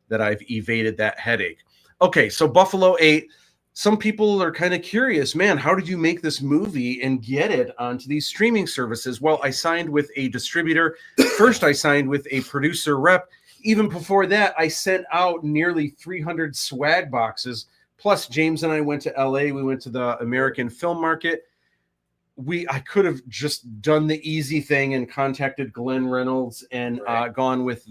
that I've evaded that headache. Okay, so Buffalo 8. Some people are kind of curious, man, how did you make this movie and get it onto these streaming services? Well, I signed with a distributor. First, I signed with a producer rep. Even before that, I sent out nearly 300 swag boxes. Plus, James and I went to LA. We went to the American Film Market. I could have just done the easy thing and contacted Glenn Reynolds and gone with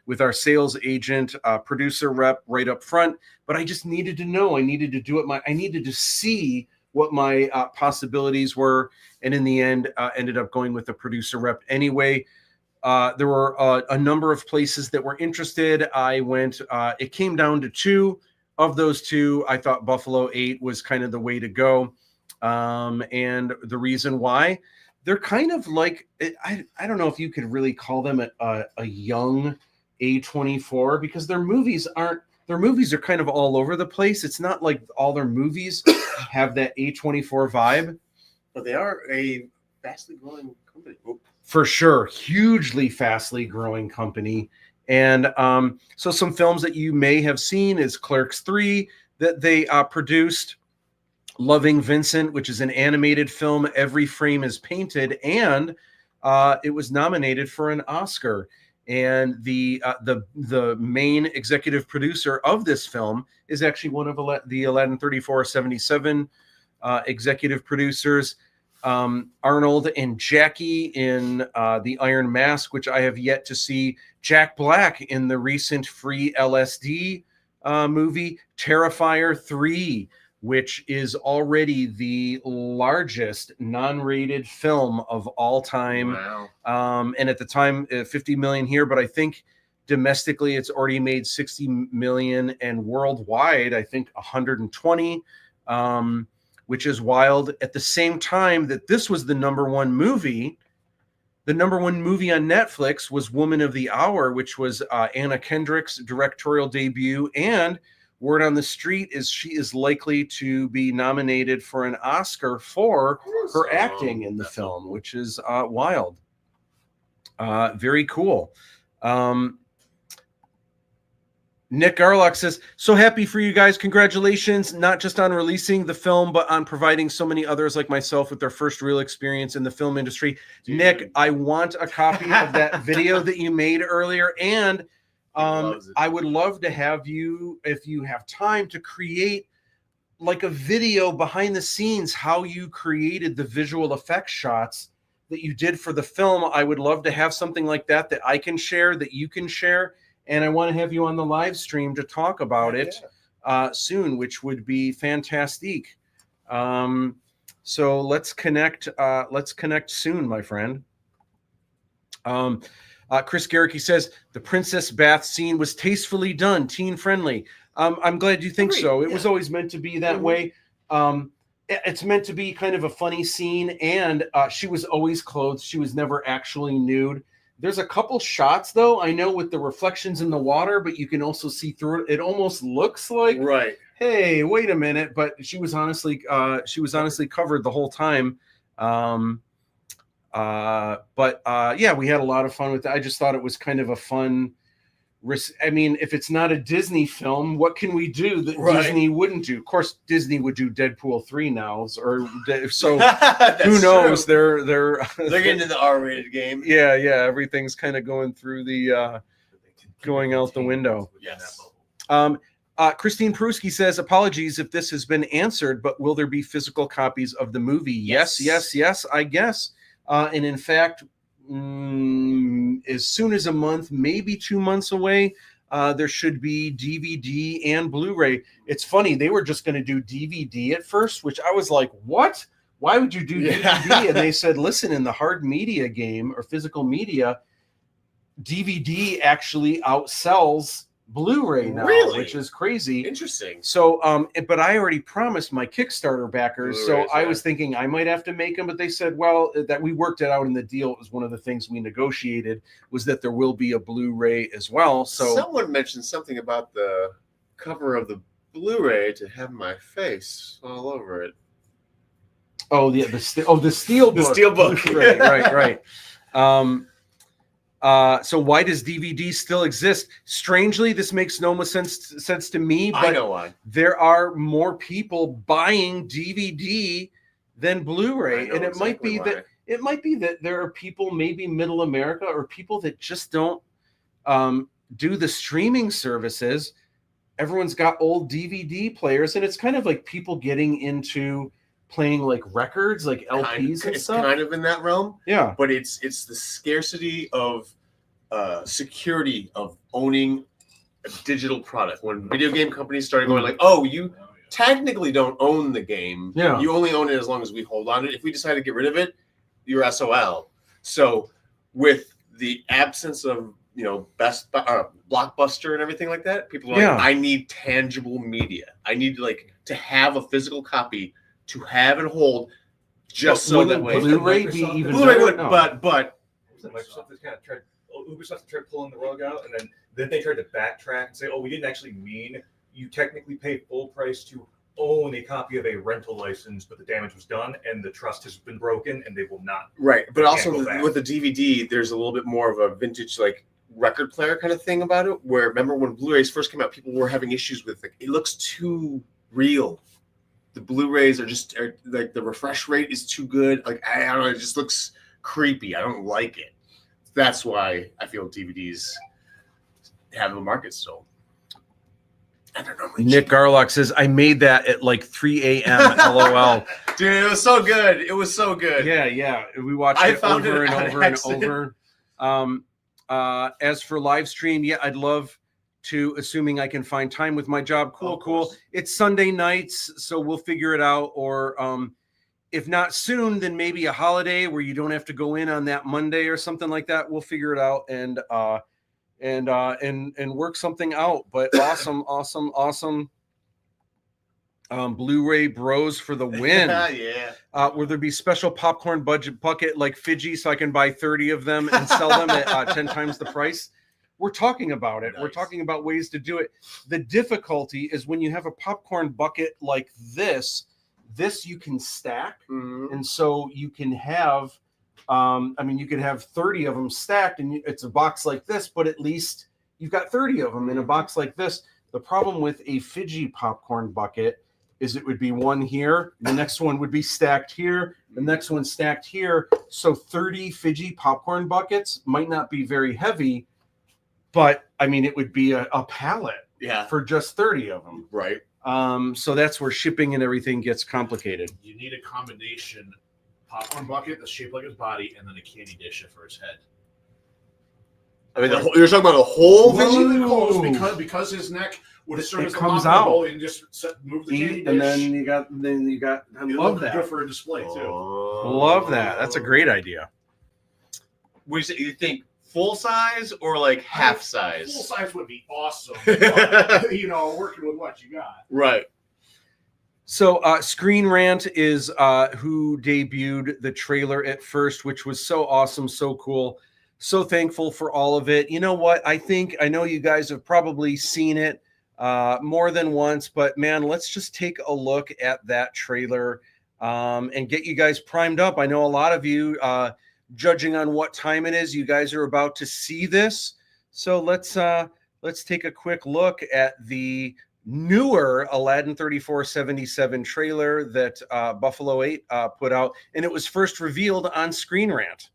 with our sales agent, producer rep right up front. But I just needed to know. I needed to do it. I needed to see what my possibilities were. And in the end, ended up going with the producer rep anyway. There were a number of places that were interested. I went, it came down to two. Of those two, I thought Buffalo 8 was kind of the way to go. And the reason why, they're kind of like, I don't know if you could really call them a young A24, because their movies are kind of all over the place. It's not like all their movies have that A24 vibe. But they are a fastly growing company. For sure. Hugely fastly growing company. And so some films that you may have seen is Clerks 3 that they produced. Loving Vincent, which is an animated film. Every frame is painted, and it was nominated for an Oscar. And the main executive producer of this film is actually one of the Aladdin 3477 executive producers, Arnold and Jackie in The Iron Mask, which I have yet to see. Jack Black in the recent Free LSD movie, Terrifier 3, which is already the largest non-rated film of all time. Wow. And at the time, 50 million here, but I think domestically it's already made 60 million, and worldwide, I think 120, which is wild. At the same time that this was the number one movie on Netflix was Woman of the Hour, which was Anna Kendrick's directorial debut, and word on the street is she is likely to be nominated for an Oscar for her acting in the film, which is wild. Very cool. Nick Garlock says, so happy for you guys. Congratulations, not just on releasing the film, but on providing so many others like myself with their first real experience in the film industry. Dude. Nick, I want a copy of that video that you made earlier, and I would love to have you, if you have time, to create like a video behind the scenes, how you created the visual effects shots that you did for the film. I would love to have something like that that I can share, that you can share. And I want to have you on the live stream to talk about it soon, which would be fantastic. So let's connect soon, my friend. Chris Garricky says the princess bath scene was tastefully done, teen friendly. I'm glad you think so. It was always meant to be that way. It's meant to be kind of a funny scene, and she was always clothed. She was never actually nude. There's a couple shots, though, I know, with the reflections in the water, but you can also see through it. It almost looks like, hey, wait a minute, but she was honestly covered the whole time. Yeah, we had a lot of fun with that. I just thought it was kind of a fun. I mean, if it's not a Disney film, what can we do that Disney wouldn't do? Of course, Disney would do Deadpool 3 now, or so. Who knows? True. They're getting to the R-rated game. Yeah. Everything's kind of going through the going out the window. Yes. Christine Pruski says, apologies if this has been answered, but will there be physical copies of the movie? Yes, I guess. And in fact, as soon as a month, maybe 2 months away, there should be DVD and Blu-ray. It's funny, they were just going to do DVD at first, which I was like, what? Why would you do DVD? And they said, listen, in the hard media game or physical media, DVD actually outsells Blu-ray now, which is crazy. Interesting. So, but I already promised my Kickstarter backers, Blu-rays, so I was thinking I might have to make them, but they said, well, that we worked it out in the deal. It was one of the things we negotiated, was that there will be a Blu-ray as well. So someone mentioned something about the cover of the Blu-ray to have my face all over it. Oh, the Steelbook. The Steelbook. Right. So why does DVD still exist? Strangely, this makes no sense to me, but I know why. There are more people buying DVD than Blu-ray, and it might be that there are people, maybe middle America, or people that just don't do the streaming services. Everyone's got old DVD players, and it's kind of like people getting into playing like records, like LPs and stuff. It's kind of in that realm. Yeah. But it's the scarcity of security of owning a digital product. When video game companies started going like, oh, you technically don't own the game. Yeah. You only own it as long as we hold on to it. If we decide to get rid of it, you're SOL. So with the absence of, Blockbuster and everything like that, people are like, I need tangible media. I need to have a physical copy to have and hold, just so that way. Blu-ray be even Blu-ray would, no. but Microsoft has kind of tried. Ubisoft tried pulling the rug out, and then they tried to backtrack and say, "Oh, we didn't actually mean you technically pay full price to own a copy of a rental license, but the damage was done and the trust has been broken, and they will not." Right, but also with the DVD, there's a little bit more of a vintage record player kind of thing about it. Where remember when Blu-rays first came out, people were having issues with it looks too real. The Blu-rays are the refresh rate is too good. I don't know, it just looks creepy. I don't like it. that's why I feel DVDs have a market still. And they're normally Nick cheap. Garlock says, I made that at like 3 a.m. LOL. Dude, it was so good. It was so good. Yeah. We watched I it found over it and on over and accident. over. As for live stream, yeah, I'd love to, assuming I can find time with my job. Cool. It's Sunday nights, so we'll figure it out. Or if not soon, then maybe a holiday where you don't have to go in on that Monday or something like that. We'll figure it out and work something out. But awesome. Blu-ray bros for the win. Yeah. Will there be special popcorn bucket like Fiji so I can buy 30 of them and sell them at 10 times the price? We're talking about it. Nice. We're talking about ways to do it. The difficulty is when you have a popcorn bucket like this you can stack. Mhm. And so you can have, you could have 30 of them stacked and it's a box like this, but at least you've got 30 of them in a box like this. The problem with a Fiji popcorn bucket is it would be one here, the next one would be stacked here, the next one stacked here. So 30 Fiji popcorn buckets might not be very heavy, but it would be a pallet for just 30 of them. Right. So that's where shipping and everything gets complicated. You need a combination popcorn bucket that's shaped like his body, and then a candy dish for his head. You're talking about a whole Close because his neck would serve as the comes popcorn out. bowl and just move the candy dish. And then you got. I love that. Good for a display too. Love that. That's a great idea. You think full size or like half size? Full size would be awesome. But, working with what you got. Right. So Screen Rant is who debuted the trailer at first, which was so awesome, so cool. So thankful for all of it. You know what? I know you guys have probably seen it more than once, but man, let's just take a look at that trailer and get you guys primed up. I know a lot of you, judging on what time it is, you guys are about to see this. So let's take a quick look at the newer Aladdin 3477 trailer that Buffalo 8 put out, and it was first revealed on Screen Rant.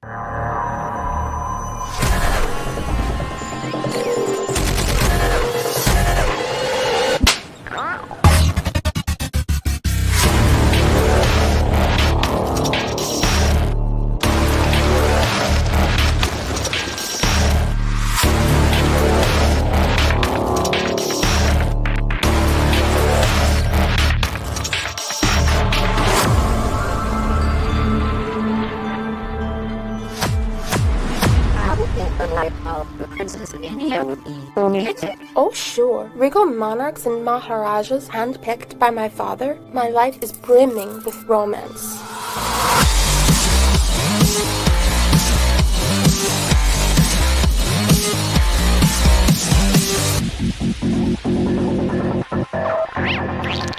Oh, sure. Regal monarchs and maharajas handpicked by my father. My life is brimming with romance.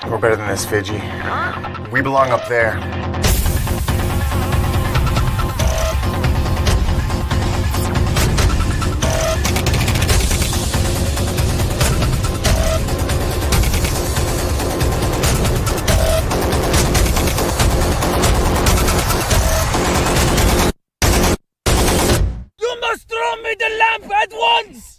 We're better than this, Fiji. We belong up there. You must throw me the lamp at once!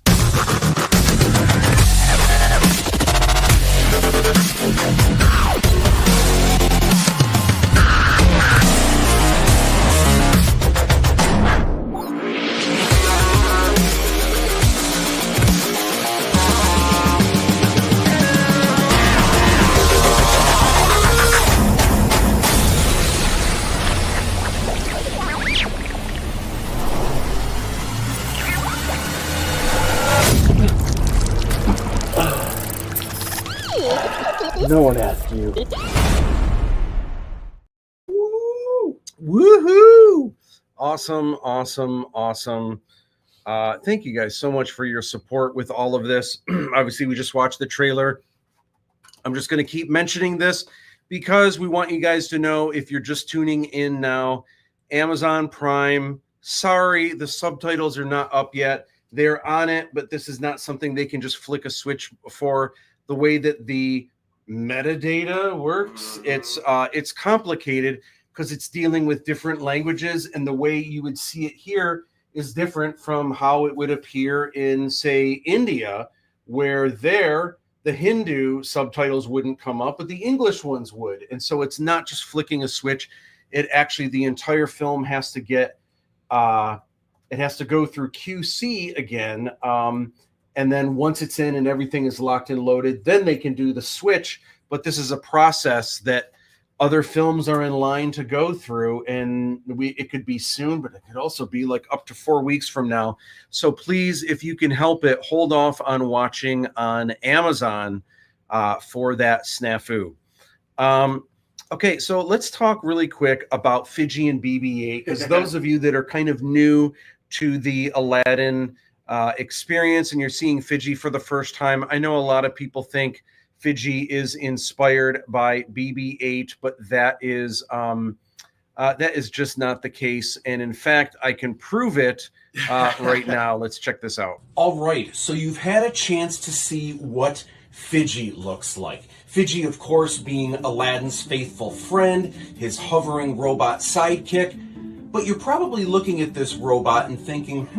No one asked you. Woohoo! Awesome. Thank you guys so much for your support with all of this. Obviously, we just watched the trailer. I'm just going to keep mentioning this because we want you guys to know, if you're just tuning in now, Amazon Prime, sorry, the subtitles are not up yet. They're on it, but this is not something they can just flick a switch for. The way that the metadata works, it's complicated because it's dealing with different languages, and the way you would see it here is different from how it would appear in, say, India, where there the Hindu subtitles wouldn't come up, but the English ones would. And so it's not just flicking a switch. It actually, the entire film has to get, it has to go through QC again. And then once it's in and everything is locked and loaded, then they can do the switch. But this is a process that other films are in line to go through, and it could be soon, but it could also be like up to 4 weeks from now. So please, if you can help it, hold off on watching on Amazon for that snafu. Okay, so let's talk really quick about Fiji and BB-8, because those of you that are kind of new to the Aladdin experience and you're seeing Fiji for the first time, I know a lot of people think Fiji is inspired by BB-8, but that is just not the case. And in fact, I can prove it right now. Let's check this out. All right, so you've had a chance to see what Fiji looks like. Fiji, of course, being Aladdin's faithful friend, his hovering robot sidekick. But you're probably looking at this robot and thinking,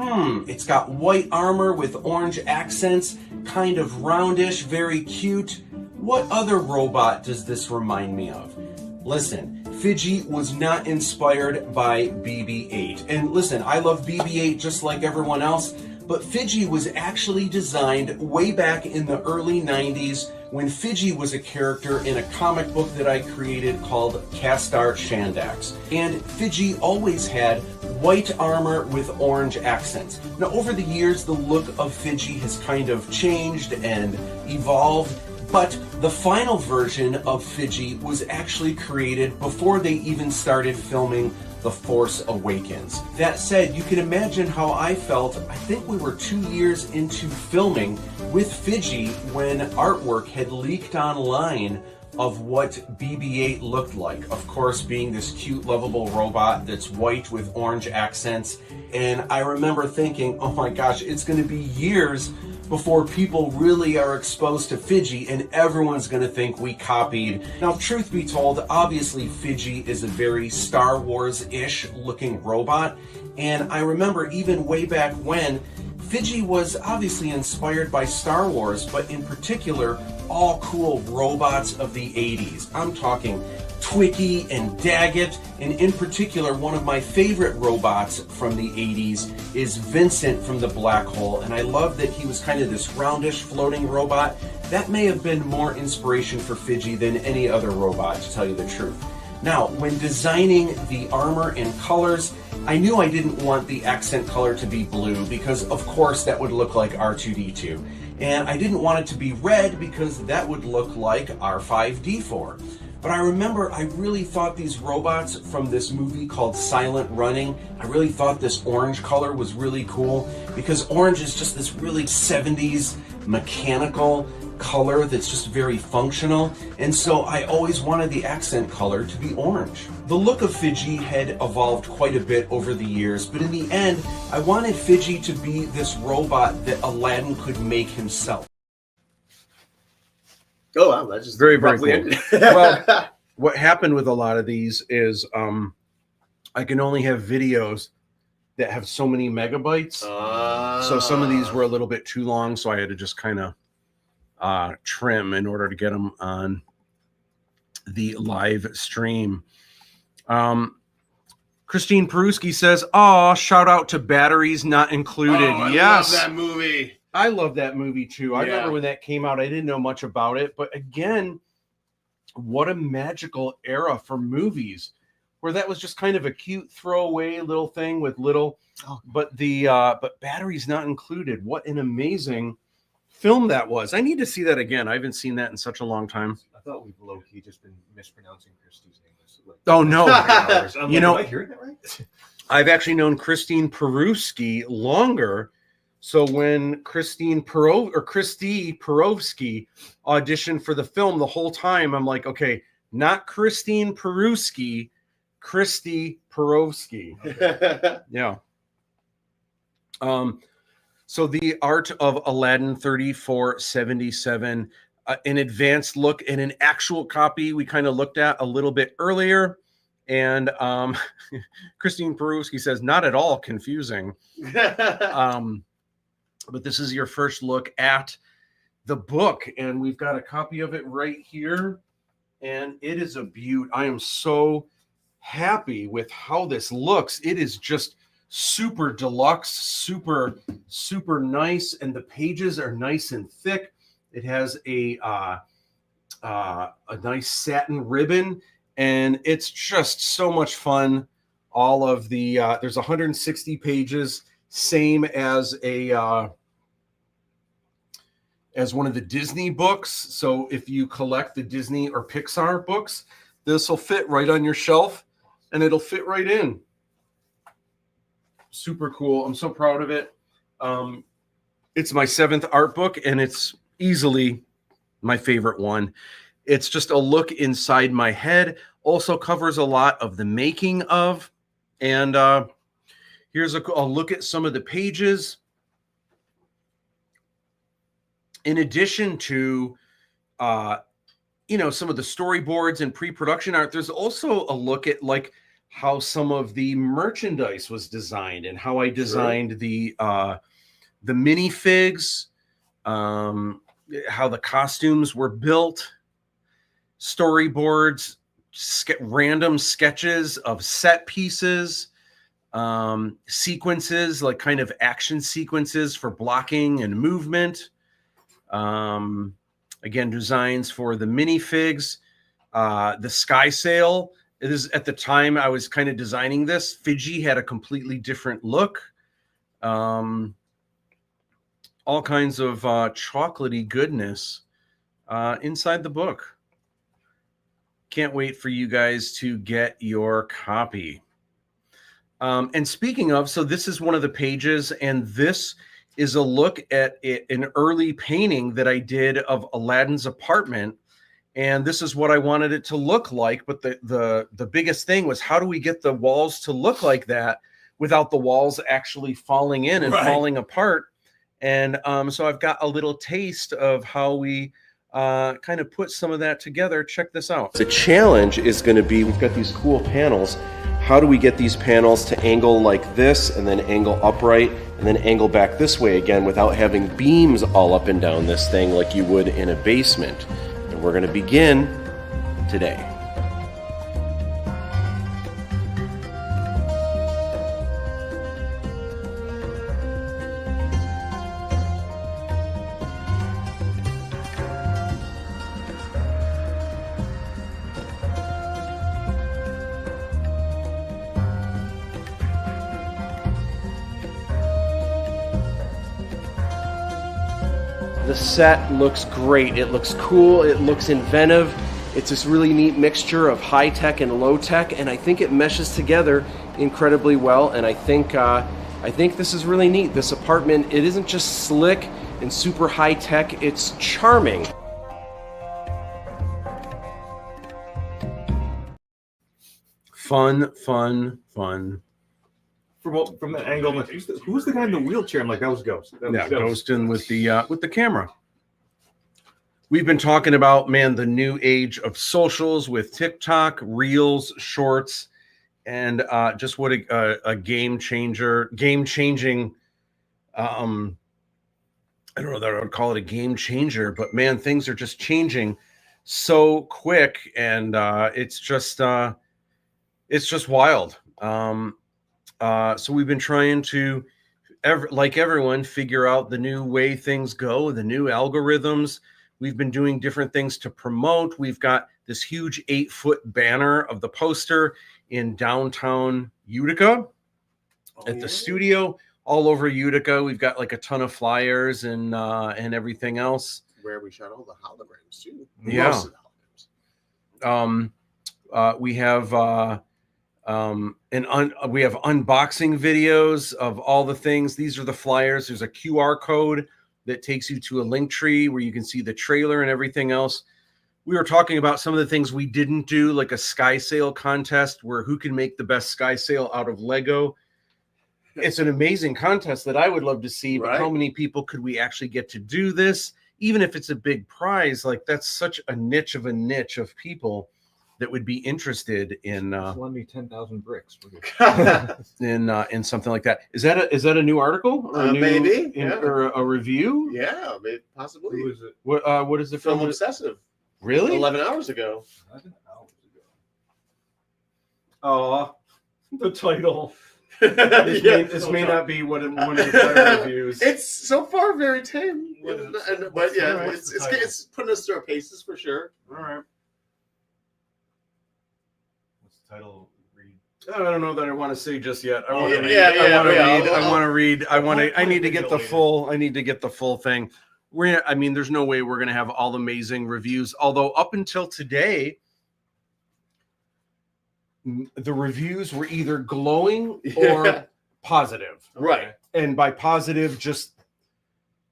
it's got white armor with orange accents, kind of roundish, very cute. What other robot does this remind me of? Listen, Fiji was not inspired by BB-8. And listen, I love BB-8 just like everyone else, but Fiji was actually designed way back in the early 90s when Fiji was a character in a comic book that I created called Castar Shandax. And Fiji always had white armor with orange accents. Now, over the years, the look of Fiji has kind of changed and evolved, but the final version of Fiji was actually created before they even started filming The Force Awakens. That said, you can imagine how I felt. I think we were 2 years into filming with Fiji when artwork had leaked online of what BB-8 looked like. Of course, being this cute, lovable robot that's white with orange accents. And I remember thinking, oh my gosh, it's going to be years before people really are exposed to Fiji and everyone's going to think we copied. Now, truth be told, obviously Fiji is a very Star Wars-ish looking robot. And I remember even way back when, Fiji was obviously inspired by Star Wars, but in particular, all cool robots of the 80s. I'm talking Twiki and Daggett, and in particular, one of my favorite robots from the 80s is Vincent from the Black Hole, and I love that he was kind of this roundish floating robot. That may have been more inspiration for Fiji than any other robot, to tell you the truth. Now, when designing the armor and colors, I knew I didn't want the accent color to be blue because, of course, that would look like R2-D2. And I didn't want it to be red because that would look like R5-D4. But I remember I really thought these robots from this movie called Silent Running, I really thought this orange color was really cool because orange is just this really 70s mechanical color that's just very functional, and so I always wanted the accent color to be orange. The look of Fiji had evolved quite a bit over the years, but in the end, I wanted Fiji to be this robot that Aladdin could make himself. Oh wow, that's just very cool. Well, what happened with a lot of these is I can only have videos that have so many megabytes. So some of these were a little bit too long, so I had to just kind of trim in order to get them on the live stream. Christine Peruski says, "Oh, shout out to Batteries Not Included." Oh, yes, I love that movie. I love that movie too. I Yeah. remember when that came out. I didn't know much about it, but again, what a magical era for movies, where that was just kind of a cute throwaway little thing with little. But Batteries Not Included. What an amazing film that was. I need to see that again. I haven't seen that in such a long time. I thought we've low-key just been mispronouncing Christie's name. Oh no. You know, am I hearing that right? I've actually known Christine Peruski longer. So when Christy Perovsky auditioned for the film, the whole time I'm like, okay, not Christine Peruski, Christy Perovsky. Yeah. So the art of Aladdin 3477, an advanced look and an actual copy we kind of looked at a little bit earlier. And Christine Peruski says, not at all confusing. But this is your first look at the book, and we've got a copy of it right here, and it is a beaut. I am so happy with how this looks. It is just super deluxe, super nice, and the pages are nice and thick. It has a nice satin ribbon, and it's just so much fun. All of the there's 160 pages, same as one of the Disney books. So if you collect the Disney or Pixar books, this will fit right on your shelf, and it'll fit right in. Super cool. I'm so proud of it. It's my 7th art book, and it's easily my favorite one. It's just a look inside my head. Also covers a lot of the making of. And here's a look at some of the pages. In addition to, some of the storyboards and pre-production art, there's also a look at like how some of the merchandise was designed and how I designed the minifigs, how the costumes were built, storyboards, random sketches of set pieces, sequences, like kind of action sequences for blocking and movement. Again, designs for the minifigs, the sky sail. It is at the time I was kind of designing this, Fiji had a completely different look. All kinds of chocolatey goodness inside the book. Can't wait for you guys to get your copy. And speaking of, so this is one of the pages, and this is a look at an early painting that I did of Aladdin's apartment. And this is what I wanted it to look like. But the biggest thing was, how do we get the walls to look like that without the walls actually falling in and falling apart? And so I've got a little taste of how we kind of put some of that together. Check this out. The challenge is going to be, we've got these cool panels. How do we get these panels to angle like this, and then angle upright, and then angle back this way again without having beams all up and down this thing like you would in a basement? And we're going to begin today. The set looks great. It looks cool. It looks inventive. It's this really neat mixture of high tech and low tech, and I think it meshes together incredibly well. And I think this is really neat. This apartment, it isn't just slick and super high tech. It's charming. Fun. From that angle, I'm like, who's the guy in the wheelchair? I'm like, that was Ghost. Ghost in with the camera. We've been talking about, man, the new age of socials with TikTok, Reels, Shorts, and just what a game-changing. I don't know that I would call it a game changer, but man, things are just changing so quick, and it's just wild. So we've been trying to, like everyone, figure out the new way things go, the new algorithms. We've been doing different things to promote. We've got this huge 8-foot banner of the poster in downtown Utica at the studio, all over Utica. We've got like a ton of flyers and everything else. Where we shot all the holograms too. Yeah. Most of the holograms. We have we have unboxing videos of all the things. These are the flyers. There's a QR code that takes you to a link tree where you can see the trailer and everything else. We were talking about some of the things we didn't do, like a sky sail contest where who can make the best sky sail out of Lego. It's an amazing contest that I would love to see, but how many people could we actually get to do this? Even if it's a big prize, like that's such a niche of people. that would be interested in lend me 10,000 bricks. in something like that. Is that a new article or maybe or a review? Yeah, maybe, possibly. Who is it? What is the Film film? Obsessive. Really? 11 hours ago. 11 hours ago. Oh, the title. This may not be one of the better reviews. It's so far very tame. But yeah, right, it's putting us through our paces for sure. All right. What's the title? Read. I don't know that I want to say just yet. I Oh, want to read. yeah, I need to get the full. I need to get the full thing. There's no way we're going to have all amazing reviews. Although up until today, the reviews were either glowing or positive. Right. And by positive, just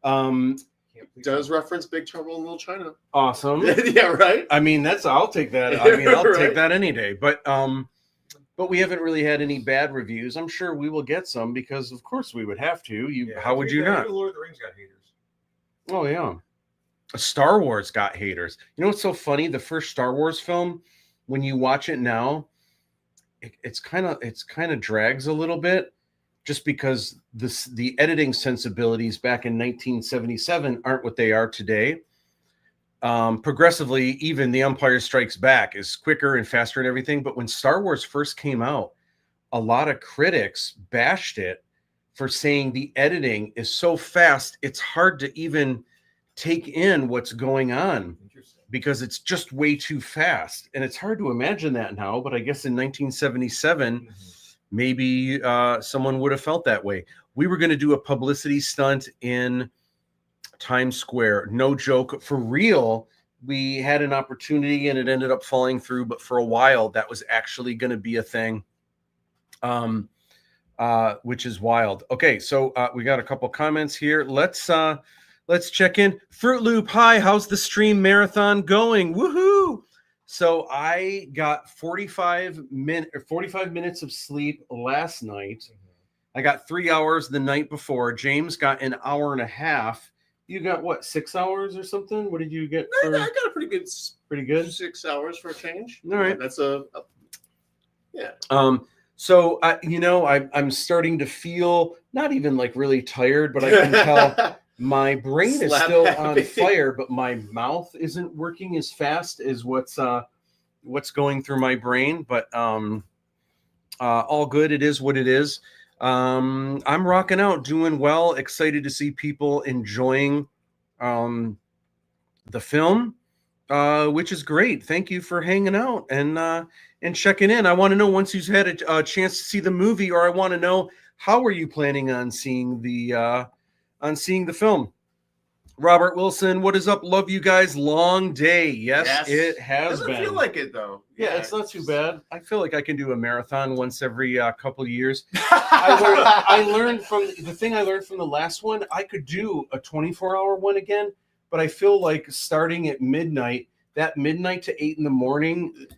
does reference Big Trouble in Little China. Awesome. Yeah, right. I'll take that. I'll Right. take that any day. But we haven't really had any bad reviews. I'm sure we will get some because, of course, we would have to. How would you not? Lord of the Rings got haters. Oh yeah, Star Wars got haters. You know what's so funny? The first Star Wars film, when you watch it now, it's kind of drags a little bit, just because the editing sensibilities back in 1977 aren't what they are today. Progressively, even The Empire Strikes Back is quicker and faster and everything. But when Star Wars first came out, a lot of critics bashed it for saying the editing is so fast, it's hard to even take in what's going on because it's just way too fast. And it's hard to imagine that now, but I guess in 1977, maybe someone would have felt that way. We were going to do a publicity stunt in Times Square. No joke. For real, we had an opportunity and it ended up falling through, but for a while, that was actually going to be a thing. Which is wild. Okay, so we got a couple comments here. Let's check in. Fruit Loop, hi, how's the stream marathon going? Woohoo! So I got 45 minutes of sleep last night. I got 3 hours the night before. James got an hour and a half. You got what, 6 hours or something? What did you get? I got a pretty good 6 hours for a change. All right. That's yeah. So I'm starting to feel not even like really tired, but I can tell my brain is still on fire, but my mouth isn't working as fast as what's going through my brain. But all good. It is what it is. I'm rocking out, doing well, excited to see people enjoying the film, which is great. Thank you for hanging out and checking in. I want to know, once you've had a chance to see the movie, or I want to know, how are you planning on seeing the film? Robert Wilson, what is up? Love you guys. Long day. Yes. It has been. Doesn't feel like it though. Yeah, it's not too bad. I feel like I can do a marathon once every couple of years. I learned from the last one, I could do a 24-hour one again, but I feel like starting at midnight, that midnight to 8 in the morning,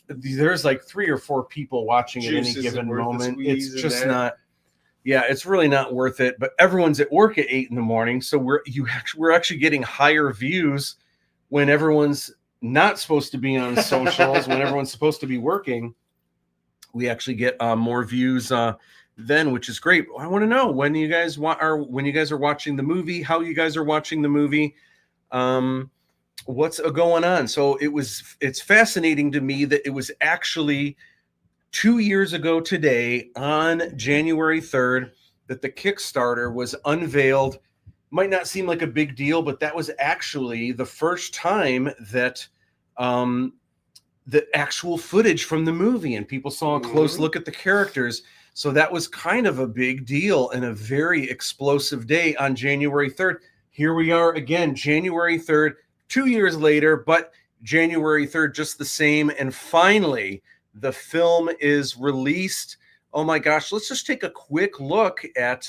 there's like 3 or 4 people watching at any given moment. It's just not. Yeah, it's really not worth it. But everyone's at work at 8 in the morning, so we're actually getting higher views when everyone's not supposed to be on socials. When everyone's supposed to be working, we actually get more views then, which is great. I want to know when you guys are watching the movie, how you guys are watching the movie, what's going on. So it's fascinating to me that it was actually 2 years ago today, on January 3rd, that the Kickstarter was unveiled. Might not seem like a big deal, but that was actually the first time that the actual footage from the movie and people saw a close look at the characters. So that was kind of a big deal and a very explosive day on January 3rd. Here we are again, January 3rd, 2 years later, but January 3rd just the same. And finally, the film is released. Oh my gosh, let's just take a quick look at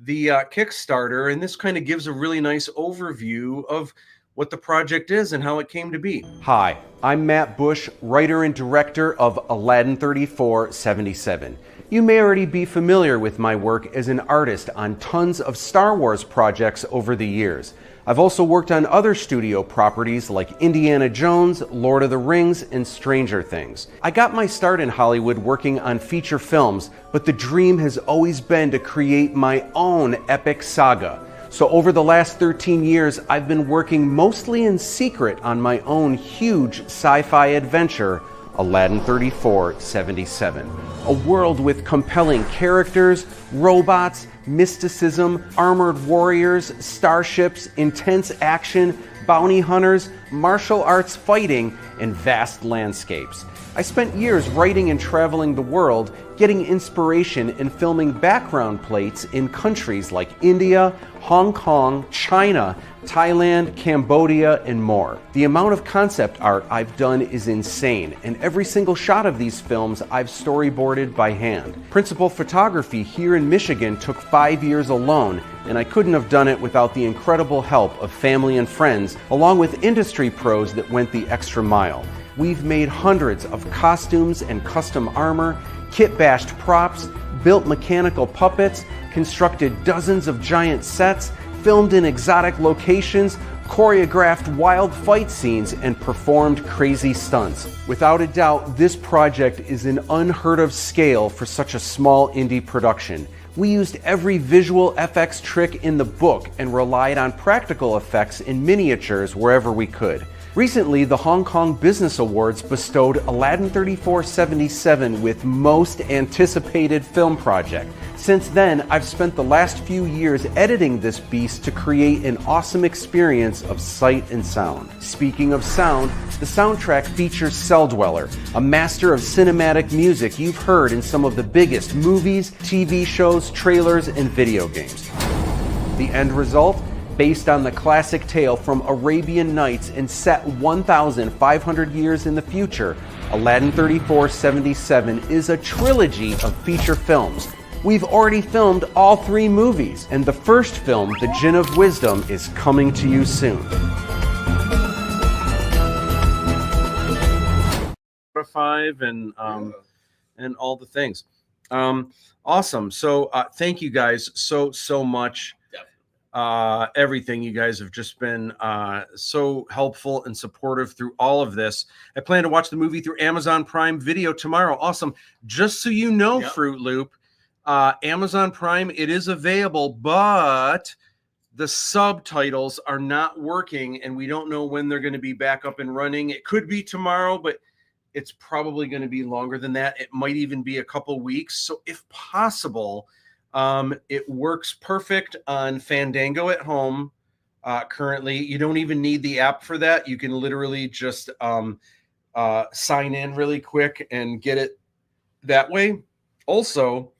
the Kickstarter, and this kind of gives a really nice overview of what the project is and how it came to be. Hi, I'm Matt Busch, writer and director of Aladdin 3477. You may already be familiar with my work as an artist on tons of Star Wars projects over the years. I've also worked on other studio properties like Indiana Jones, Lord of the Rings, and Stranger Things. I got my start in Hollywood working on feature films, but the dream has always been to create my own epic saga. So over the last 13 years, I've been working mostly in secret on my own huge sci-fi adventure, Aladdin 3477. A world with compelling characters, robots, mysticism, armored warriors, starships, intense action, bounty hunters, martial arts fighting, and vast landscapes. I spent years writing and traveling the world, getting inspiration in filming background plates in countries like India, Hong Kong, China, Thailand, Cambodia, and more. The amount of concept art I've done is insane, and every single shot of these films I've storyboarded by hand. Principal photography here in Michigan took 5 years alone, and I couldn't have done it without the incredible help of family and friends, along with industry pros that went the extra mile. We've made hundreds of costumes and custom armor, kit-bashed props, built mechanical puppets, constructed dozens of giant sets, filmed in exotic locations, choreographed wild fight scenes, and performed crazy stunts. Without a doubt, this project is an unheard of scale for such a small indie production. We used every visual FX trick in the book and relied on practical effects in miniatures wherever we could. Recently, the Hong Kong Business Awards bestowed Aladdin 3477 with Most Anticipated Film Project. Since then, I've spent the last few years editing this beast to create an awesome experience of sight and sound. Speaking of sound, the soundtrack features Cell Dweller, a master of cinematic music you've heard in some of the biggest movies, TV shows, trailers, and video games. The end result? Based on the classic tale from Arabian Nights and set 1,500 years in the future, Aladdin 3477 is a trilogy of feature films. We've already filmed all 3 movies, and the first film, The Djinn of Wisdom, is coming to you soon. 5 and all the things. Awesome. So thank you guys so much. Everything. You guys have just been so helpful and supportive through all of this. I plan to watch the movie through Amazon Prime Video tomorrow. Awesome. Just so you know, Fruit Loop, Amazon Prime, it is available, but the subtitles are not working, and we don't know when they're going to be back up and running. It could be tomorrow, but it's probably going to be longer than that. It might even be a couple weeks. So if possible, it works perfect on Fandango at home. Currently, you don't even need the app for that. You can literally just sign in really quick and get it that way. Also,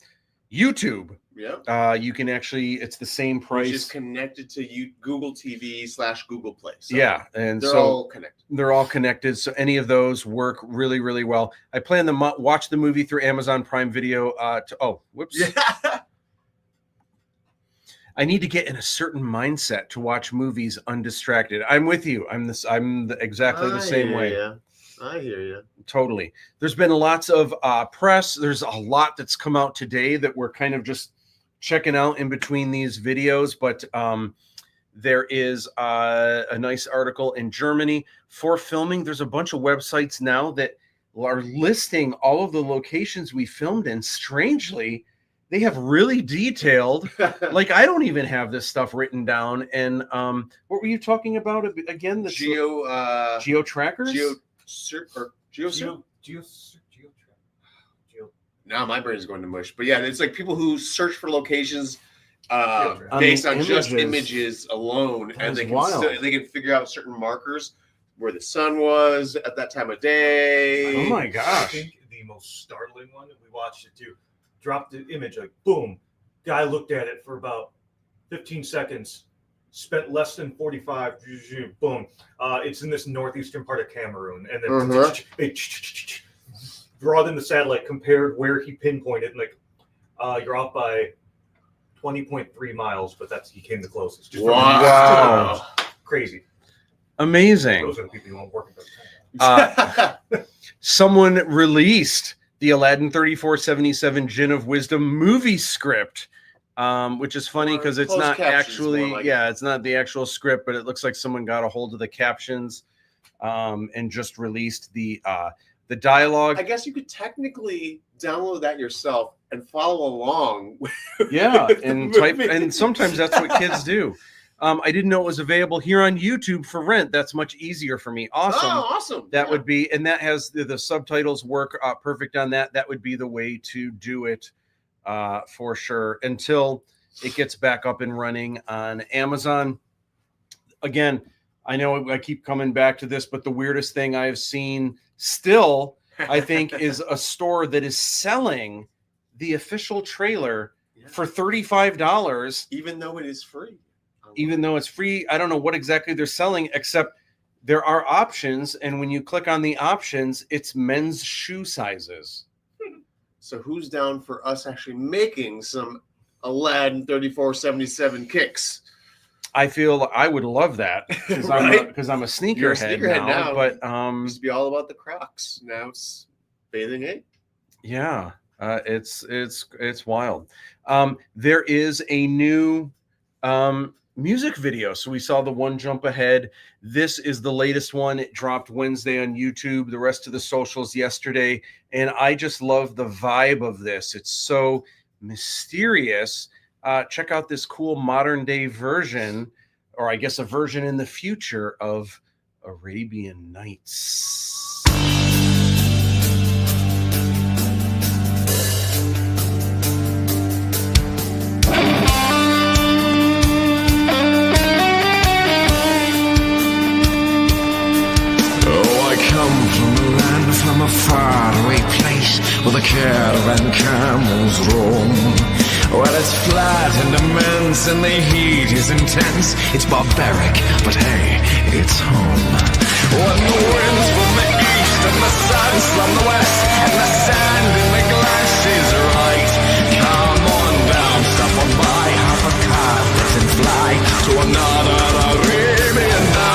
YouTube. Yep. You can actually, it's the same price. Which is connected to Google TV/Google Play. So yeah, and they're so all connected. They're all connected. So any of those work really, really well. I plan to watch the movie through Amazon Prime Video. I need to get in a certain mindset to watch movies undistracted. I'm with you. I'm exactly the same way. I hear you. Totally. There's been lots of press. There's a lot that's come out today that we're kind of just checking out in between these videos. But there is a nice article in Germany for filming. There's a bunch of websites now that are listing all of the locations we filmed in. Strangely, they have really detailed, like I don't even have this stuff written down. And what were you talking about again? The geo trackers? Now my brain is going to mush. But yeah, it's like people who search for locations based on just images alone, and they can figure out certain markers where the sun was at that time of day. Oh my gosh! I think the most startling one that we watched it too. Dropped the image, like boom, guy looked at it for about 15 seconds, spent less than 45, boom. It's in this northeastern part of Cameroon, and then they brought in the satellite, compared where he pinpointed, and like you're off by 20.3 miles, but he came the closest. Just wow. Crazy. Amazing. Those are the people you want working for. Someone released the Aladdin 3477 Djinn of Wisdom movie script which is funny because it's closed not captions, actually, more like it's not the actual script, but it looks like someone got a hold of the captions and just released the dialogue. I guess you could technically download that yourself and follow along. Yeah, with the and type, movie. and sometimes that's what kids do. I didn't know it was available here on YouTube for rent. That's much easier for me. Awesome. Oh, awesome. That Yeah. would be, and that has the subtitles work perfect on that. That would be the way to do it for sure until it gets back up and running on Amazon. Again, I know I keep coming back to this, but the weirdest thing I have seen still, I think, is a store that is selling the official trailer for $35. Even though it is free. Even though it's free, I don't know what exactly they're selling, except there are options. And when you click on the options, it's men's shoe sizes. So who's down for us actually making some Aladdin 3477 kicks? I feel I would love that because Right? I'm a You're a sneakerhead sneakerhead now. now. But Used to be all about the Crocs. Now it's bathing ape. yeah, it's wild. There is a new music video. So we saw the One Jump Ahead. This is the latest one. It dropped Wednesday on YouTube, the rest of the socials yesterday. And I just love the vibe of this. It's so mysterious. Check out this cool modern day version, or I guess a version in the future of Arabian Nights. From a faraway place where the caravan camels roam, where it's flat and immense and the heat is intense. It's barbaric, but hey, it's home. When the winds from the east and the sun's from the west and the sand in the glass is right, come on down, stop on by, hop a car, and fly to another Arabian night.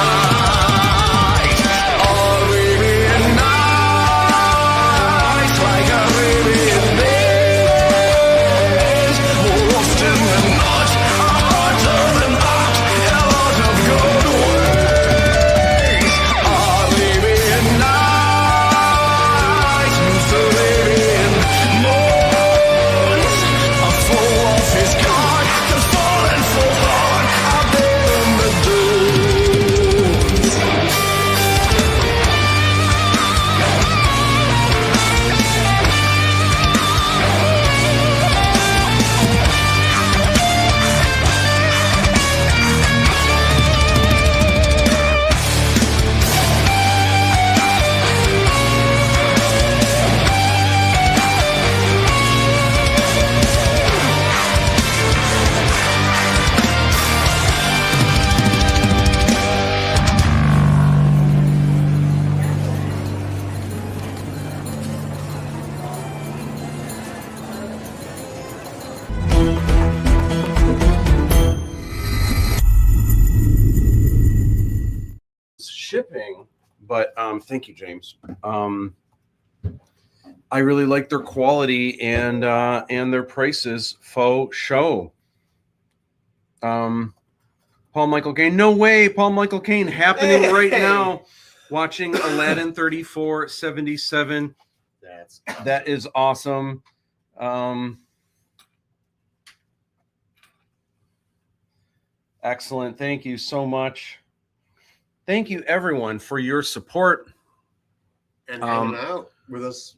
Shipping, but thank you, James. I really like their quality and their prices. Faux show. Paul Michael Caine. No way, Paul Michael Caine happening right now. Watching Aladdin 3477. That is awesome. Excellent. Thank you so much. Thank you, everyone, for your support. And hanging out with us.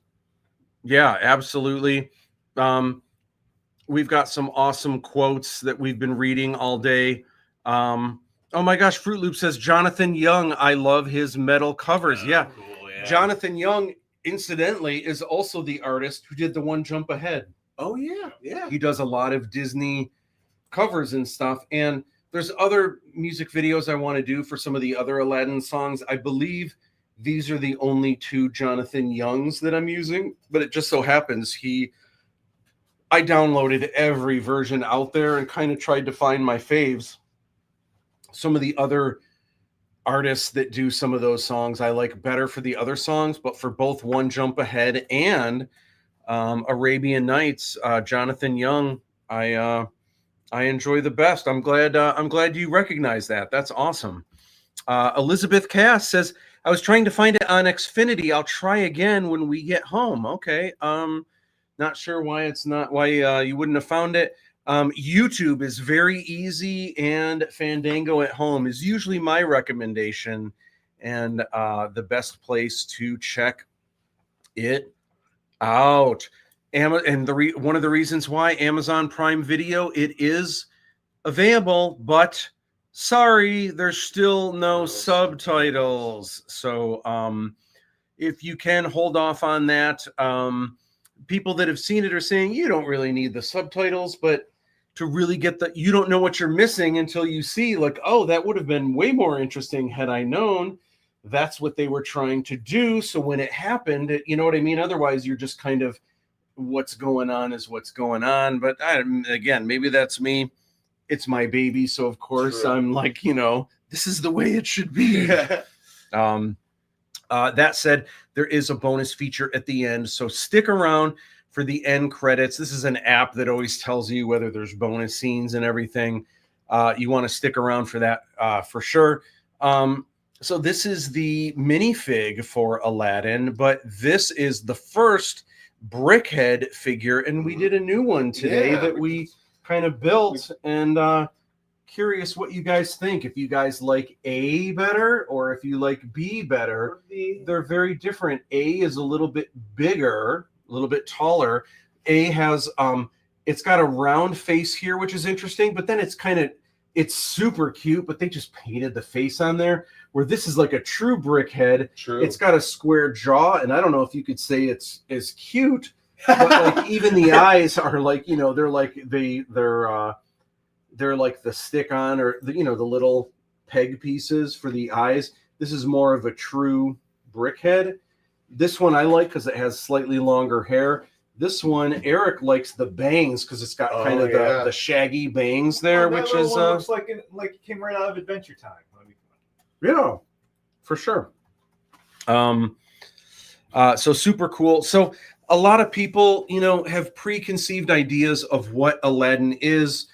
Yeah, absolutely. We've got some awesome quotes that we've been reading all day. Oh my gosh, Fruit Loop says, Jonathan Young, I love his metal covers. Yeah. Cool, yeah. Jonathan Young, incidentally, is also the artist who did the One Jump Ahead. Oh, yeah. Yeah. He does a lot of Disney covers and stuff. And there's other music videos I want to do for some of the other Aladdin songs. I believe these are the only two Jonathan Youngs that I'm using, but it just so happens I downloaded every version out there and kind of tried to find my faves. Some of the other artists that do some of those songs I like better for the other songs, but for both One Jump Ahead and Arabian Nights, Jonathan Young, I I enjoy the best. I'm glad you recognize that. That's awesome. Elizabeth Cass says, I was trying to find it on Xfinity. I'll try again when we get home. Okay. Not sure why you wouldn't have found it. YouTube is very easy, and Fandango at home is usually my recommendation and the best place to check it out. And one of the reasons why Amazon Prime Video, it is available, but sorry, there's still no subtitles. So if you can hold off on that, people that have seen it are saying you don't really need the subtitles, but to really get you don't know what you're missing until you see, like, oh, that would have been way more interesting had I known. That's what they were trying to do. So when it happened, you know what I mean? Otherwise, you're just kind of, what's going on is what's going on. But again, maybe that's me. It's my baby. So of course I'm like, this is the way it should be. That said, there is a bonus feature at the end. So stick around for the end credits. This is an app that always tells you whether there's bonus scenes and everything. You want to stick around for that for sure. So this is the minifig for Aladdin, but this is the first brickhead figure, and we did a new one today that we kind of built, and curious what you guys think. If you guys like A better or if you like B better. They're very different. A is a little bit bigger, a little bit taller. A has it's got a round face here, which is interesting, but then it's super cute, but they just painted the face on there, where this is like a true brick head. True. It's got a square jaw, and I don't know if you could say it's as cute, but like even the eyes are like, they're like they're like the stick-on, or the little peg pieces for the eyes. This is more of a true brick head. This one I like because it has slightly longer hair. This one, Eric likes the bangs because it's got kind of the shaggy bangs there, which is looks like it came right out of Adventure Time. Yeah, for sure. So super cool. So a lot of people, have preconceived ideas of what Aladdin is.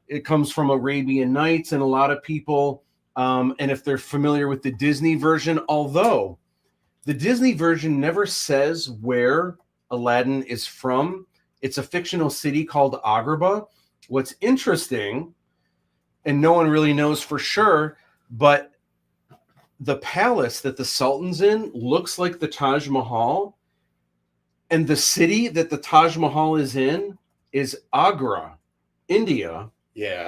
It comes from Arabian Nights, and a lot of people, and if they're familiar with the Disney version, although the Disney version never says where Aladdin is from. It's a fictional city called Agrabah. What's interesting, and no one really knows for sure, but the palace that the Sultan's in looks like the Taj Mahal, and the city that the Taj Mahal is in is Agra, India. Yeah.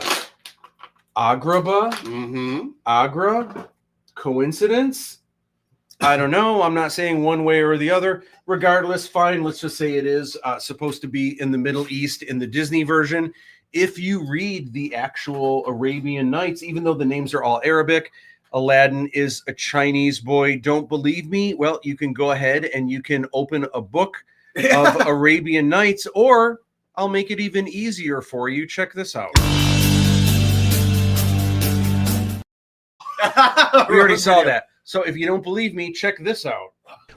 Agrabah? Agra? Coincidence? I don't know. I'm not saying one way or the other. Regardless, fine. Let's just say it is supposed to be in the Middle East in the Disney version. If you read the actual Arabian Nights, even though the names are all Arabic, Aladdin is a Chinese boy. Don't believe me? Well, you can go ahead and you can open a book of Arabian Nights, or I'll make it even easier for you. Check this out. We already saw that. So if you don't believe me, check this out.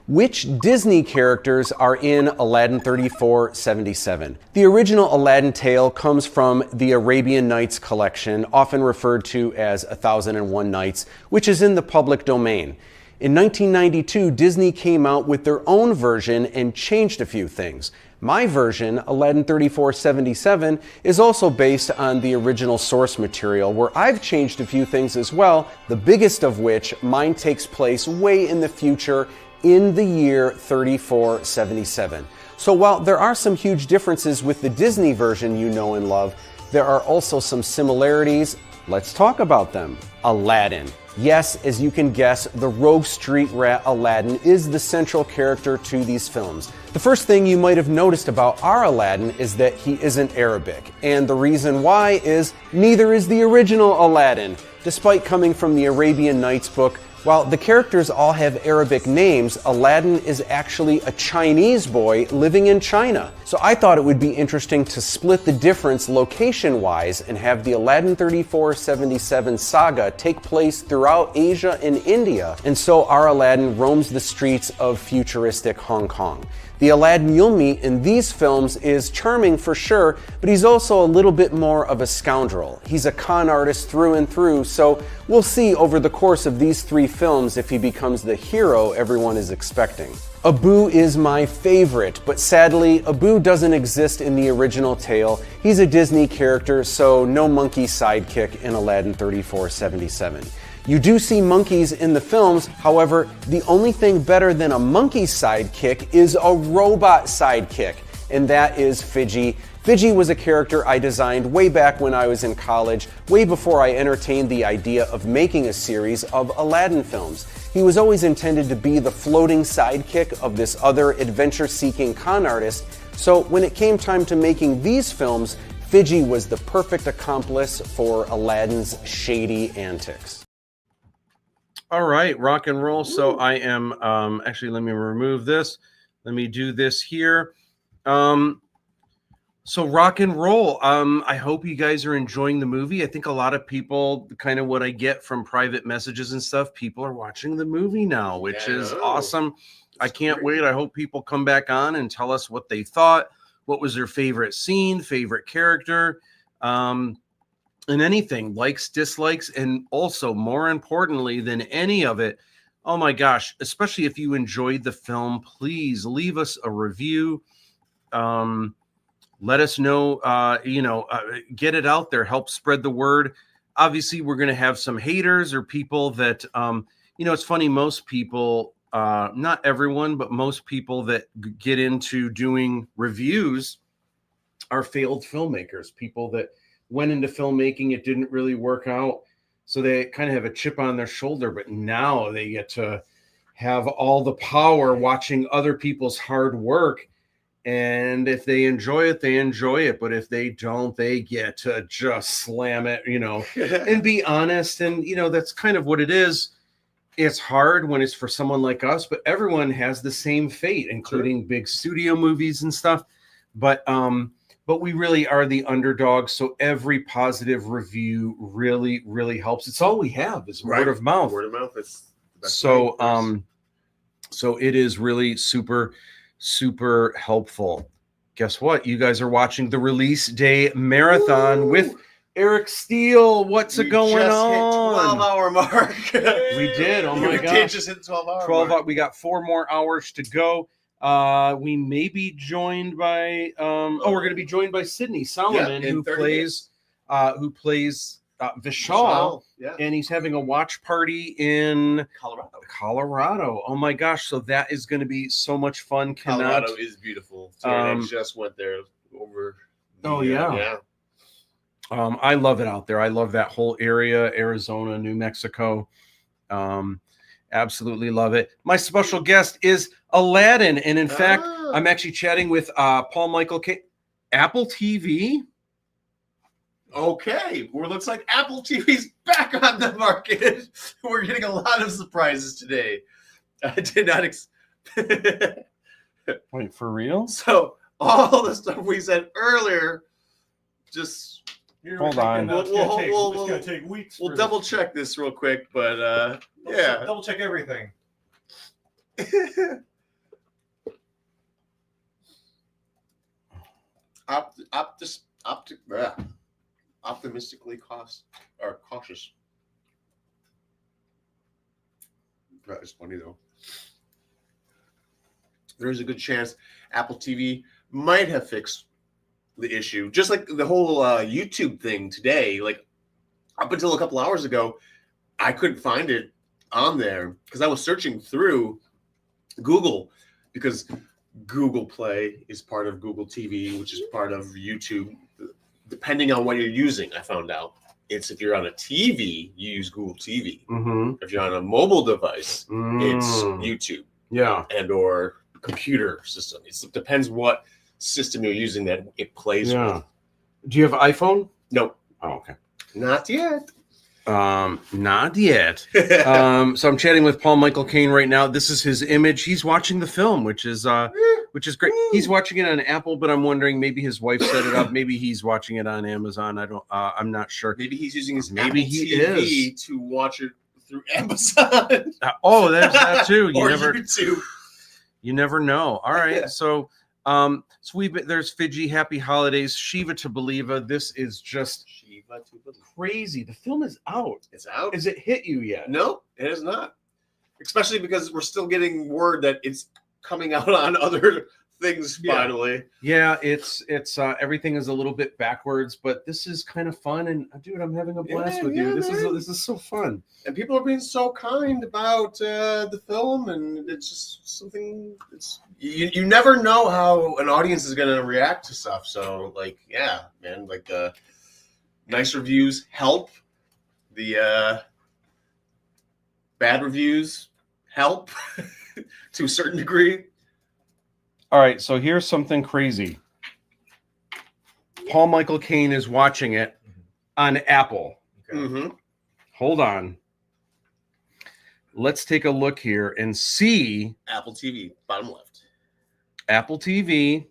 Which Disney characters are in Aladdin 3477? The original Aladdin tale comes from the Arabian Nights collection, often referred to as 1001 Nights, which is in the public domain. In 1992, Disney came out with their own version and changed a few things. My version, Aladdin 3477, is also based on the original source material, where I've changed a few things as well, the biggest of which, mine takes place way in the future in the year 3477. So while there are some huge differences with the Disney version you know and love, there are also some similarities. Let's talk about them. Aladdin. Yes, as you can guess, the rogue street rat Aladdin is the central character to these films. The first thing you might have noticed about our Aladdin is that he isn't Arabic, and the reason why is neither is the original Aladdin. Despite coming from the Arabian Nights book, While the characters all have Arabic names, Aladdin is actually a Chinese boy living in China. So I thought it would be interesting to split the difference location-wise and have the Aladdin 3477 saga take place throughout Asia and India, and so our Aladdin roams the streets of futuristic Hong Kong. The Aladdin you'll meet in these films is charming for sure, but he's also a little bit more of a scoundrel. He's a con artist through and through, so we'll see over the course of these 3 films if he becomes the hero everyone is expecting. Abu is my favorite, but sadly, Abu doesn't exist in the original tale. He's a Disney character, so no monkey sidekick in Aladdin 3477. You do see monkeys in the films, however, the only thing better than a monkey sidekick is a robot sidekick, and that is Fidji. Fidji was a character I designed way back when I was in college, way before I entertained the idea of making a series of Aladdin films. He was always intended to be the floating sidekick of this other adventure-seeking con artist, so when it came time to making these films, Fidji was the perfect accomplice for Aladdin's shady antics. All right, rock and roll. So I am actually, let me remove this. Let me do this here. So rock and roll. I hope you guys are enjoying the movie. I think a lot of people, kind of what I get from private messages and stuff, people are watching the movie now, which is awesome. I can't wait. I hope people come back on and tell us what they thought. What was their favorite scene, favorite character, and anything, likes, dislikes, and also more importantly than any of it, oh my gosh, especially if you enjoyed the film, please leave us a review. Let us know, get it out there, help spread the word. Obviously, we're going to have some haters or people that, it's funny, most people, not everyone, but most people that get into doing reviews are failed filmmakers, people that went into filmmaking, it didn't really work out, so they kind of have a chip on their shoulder, but now they get to have all the power watching other people's hard work, and if they enjoy it, they enjoy it, but if they don't, they get to just slam it, and be honest, and that's kind of what it is. It's hard when it's for someone like us, but everyone has the same fate, including big studio movies and stuff, but we really are the underdog. So every positive review really, really helps. It's all we have is word of mouth. Word of mouth. So it is really super, super helpful. Guess what? You guys are watching the release day marathon with Erik Steele. What's going on? Hit 12-hour mark. We did. Oh my gosh. We did just hit 12 hours. We got 4 more hours to go. We may be joined by we're going to be joined by Sydney Solomon, who plays Vishal, and he's having a watch party in Colorado. Oh my gosh, so that is going to be so much fun. Colorado is beautiful. I just went there over I love it out there. I love that whole area, Arizona, New Mexico. Absolutely love it. My special guest is Aladdin, and in fact, I'm actually chatting with Paul Michael K. Apple TV. Okay, well, it looks like Apple TV's back on the market. We're getting a lot of surprises today. I did not Wait, for real? So all the stuff we said earlier, just hold on. It's gonna take weeks. We'll double check this real quick, but double check everything. Optimistically cautious. That is funny though. There's a good chance Apple TV might have fixed the issue, just like the whole YouTube thing today. Like up until a couple hours ago, I couldn't find it on there because I was searching through Google, because Google Play is part of Google TV, which is part of YouTube. Depending on what you're using, I found out it's if you're on a TV, you use Google TV. Mm-hmm. If you're on a mobile device, it's YouTube. Yeah, and or computer system. It depends what system you're using that it plays with. Do you have an iPhone? No. Oh, okay. Not yet. Not yet. So I'm chatting with Paul Michael Caine right now. This is his image. He's watching the film, which is great. He's watching it on Apple, but I'm wondering maybe his wife set it up. Maybe he's watching it on Amazon. I'm not sure. Maybe he's using his Maybe Apple he TV to watch it through Amazon. There's that too. Or YouTube. You never know. All right. So there's Fiji, Happy Holidays, Shiva to Believer. This is just crazy. The film is out. It's out. Has it hit you yet? No, it is not. Especially because we're still getting word that it's coming out on other things finally. Yeah, it's everything is a little bit backwards, but this is kind of fun. And dude, I'm having a blast with you. This is so fun. And people are being so kind about the film, and it's just something. You never know how an audience is going to react to stuff. So man, nice reviews help. The bad reviews help to a certain degree. All right, so here's something crazy. Paul Michael Caine is watching it on Apple. Okay. Mm-hmm. Hold on. Let's take a look here and see. Apple TV, bottom left. Apple TV.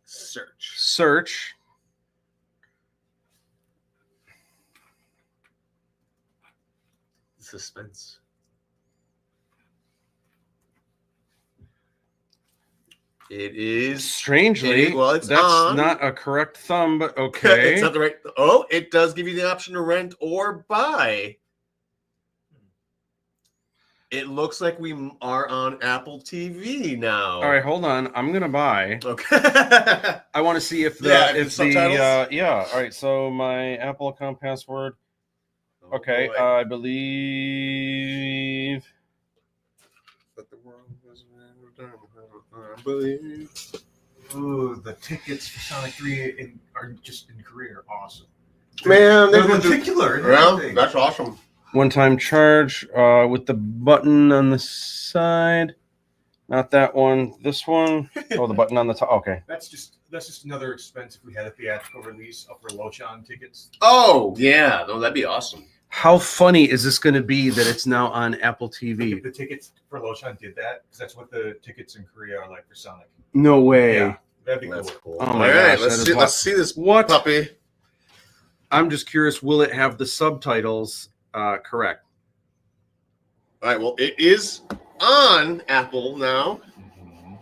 Search. Suspense. It is strangely. That's on. Not a correct thumb, but okay. It's not the right. Oh, it does give you the option to rent or buy. It looks like we are on Apple TV now. All right, hold on. I'm gonna buy. Okay. I want to see if subtitles. Yeah. All right. So my Apple account password. Okay. I believe. But the world was never done. Ooh, the tickets for Sonic 3 are just in Korea are awesome. Man, they're particular. Yeah, that's awesome. One-time charge with the button on the side. Not that one. This one. Oh, the button on the top. Okay. That's just another expense if we had a theatrical release of Lochan tickets. Oh yeah, no, that'd be awesome. How funny is this going to be that it's now on Apple TV? If the tickets for Lochan did that, because that's what the tickets in Korea are like for Sonic. No way. Yeah, that'd be cool. Oh my gosh, let's see this puppy. I'm just curious, will it have the subtitles correct? All right, well, it is on Apple now. Mm-hmm.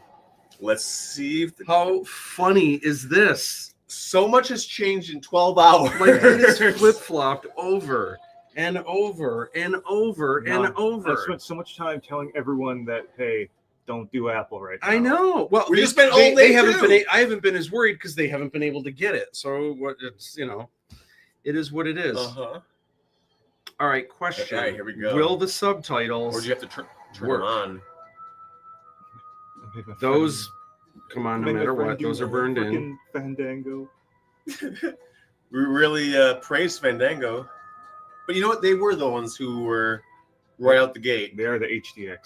Let's see. How funny is this? So much has changed in 12 hours. Like, it is flip-flopped over and over and over and over. I spent so much time telling everyone that, hey, don't do Apple right now. I know. Well, we just spent all day. I haven't been as worried because they haven't been able to get it. So it is what it is. Uh-huh. All right, question. All right, here we go. Will the subtitles or do you have to turn work? Them on? Those, come on, no matter what, those are burned in. Fandango. We really praised Fandango. But you know what? They were the ones who were right out the gate. They are the HDX.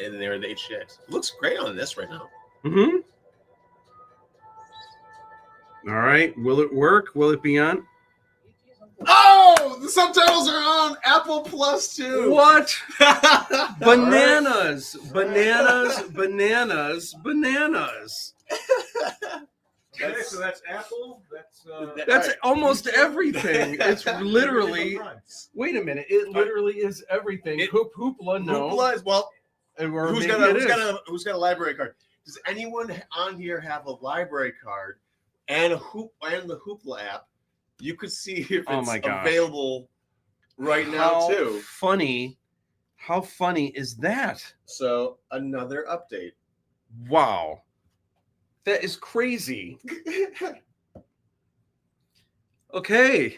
And they're the HDX. It looks great on this right now. Mm-hmm. All right. Will it work? Will it be on? Oh, the subtitles are on Apple Plus too. What? Bananas. Okay, so that's Apple. That's almost everything. It's literally. Wait a minute. It literally is everything. Hoopla. No. Hoopla is Who's got a library card? Does anyone on here have a library card and the Hoopla app? You could see if it's available right now too. How funny is that? So another update. Wow. That is crazy. Okay.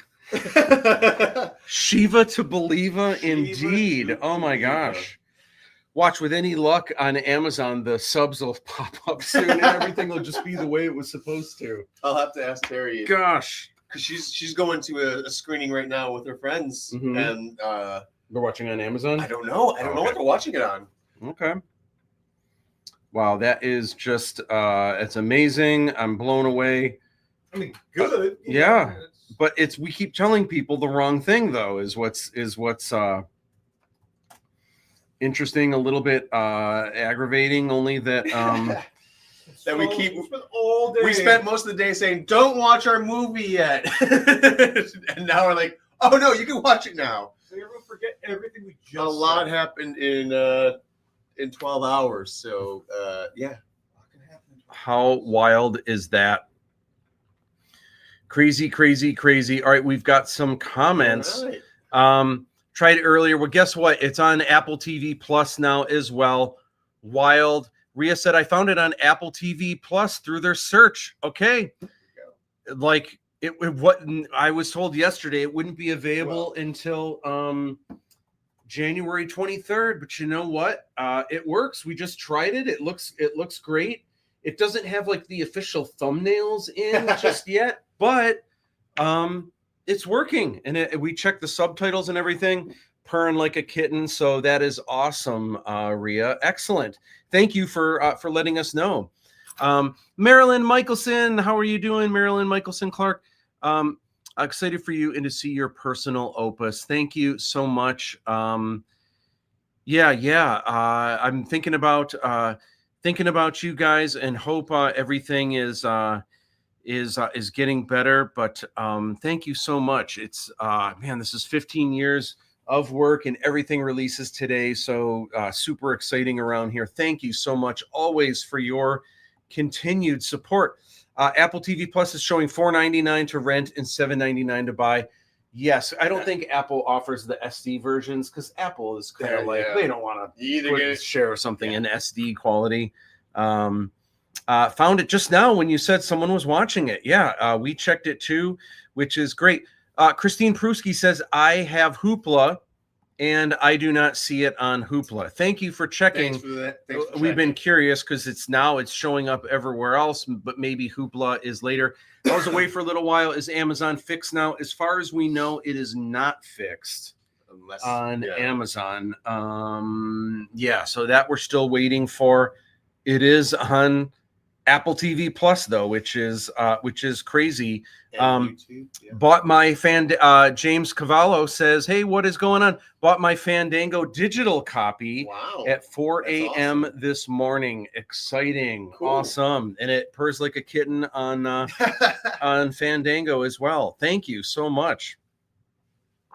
Shiva to Believer indeed. Oh my gosh. Watch, with any luck on Amazon, the subs will pop up soon and everything will just be the way it was supposed to. I'll have to ask Terry. Gosh. Because she's going to a screening right now with her friends. Mm-hmm. And they're watching on Amazon? I don't know. I don't know what they're watching it on. Okay. Wow, that is just it's amazing. I'm blown away. I mean, good. Yeah. but we keep telling people the wrong thing though, is what's interesting, a little bit aggravating, only that that we keep all day. We spent most of the day saying, "Don't watch our movie yet," and now we're like, "Oh no, you can watch it now." So everyone forget everything we just. A lot happened in 12 hours. So yeah. How wild is that? Crazy, crazy, crazy. All right, we've got some comments. Right. Tried it earlier. Well, guess what? It's on Apple TV Plus now as well. Wild. Rhea said, I found it on Apple TV Plus through their search. Okay. Like what I was told yesterday, it wouldn't be available until January 23rd. But you know what? It works. We just tried it. It looks great. It doesn't have like the official thumbnails in just yet, but it's working. And we checked the subtitles and everything, purring like a kitten. So that is awesome, Rhea. Excellent. Thank you for letting us know. Marilyn Michelson, how are you doing, Marilyn Michelson Clark? Excited for you and to see your personal opus. Thank you so much. I'm thinking about you guys and hope everything is getting better. But thank you so much. It's man, this is 15 years of work and everything releases today. So super exciting around here. Thank you so much always for your continued support. Apple TV Plus is showing $4.99 to rent and $7.99 to buy. Yes, I don't think Apple offers the SD versions because Apple is kind of like they don't want to share something in SD quality. Found it just now when you said someone was watching it. Yeah, we checked it too, which is great. Christine Pruski says, I have Hoopla and I do not see it on Hoopla. Thank you for checking. Thanks for that. Thanks for We've been curious because it's showing up everywhere else, but maybe Hoopla is later. I was away for a little while. Is Amazon fixed now? As far as we know, it is not fixed on Amazon. So that we're still waiting for. It is on Apple TV Plus though, which is crazy. Bought my James Cavallo says, hey, what is going on? Bought my Fandango digital copy at 4 a.m. this morning. Exciting. Cool. Awesome. And it purrs like a kitten on on Fandango as well. Thank you so much.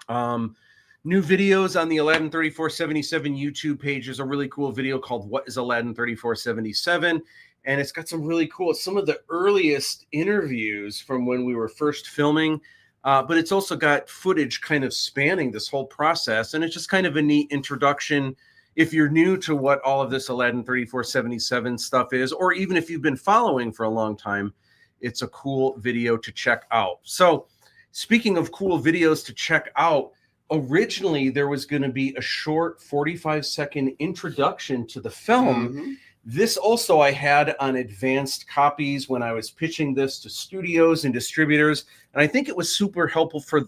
New videos on the Aladdin 3477 YouTube page. There's a really cool video called What is Aladdin 3477? And it's got some really cool, some of the earliest interviews from when we were first filming, but it's also got footage kind of spanning this whole process. And it's just kind of a neat introduction if you're new to what all of this Aladdin 3477 stuff is, or even if you've been following for a long time, it's a cool video to check out. So speaking of cool videos to check out, originally there was going to be a short 45-second introduction to the film. Mm-hmm. This also I had on advanced copies when I was pitching this to studios and distributors, and I think it was super helpful for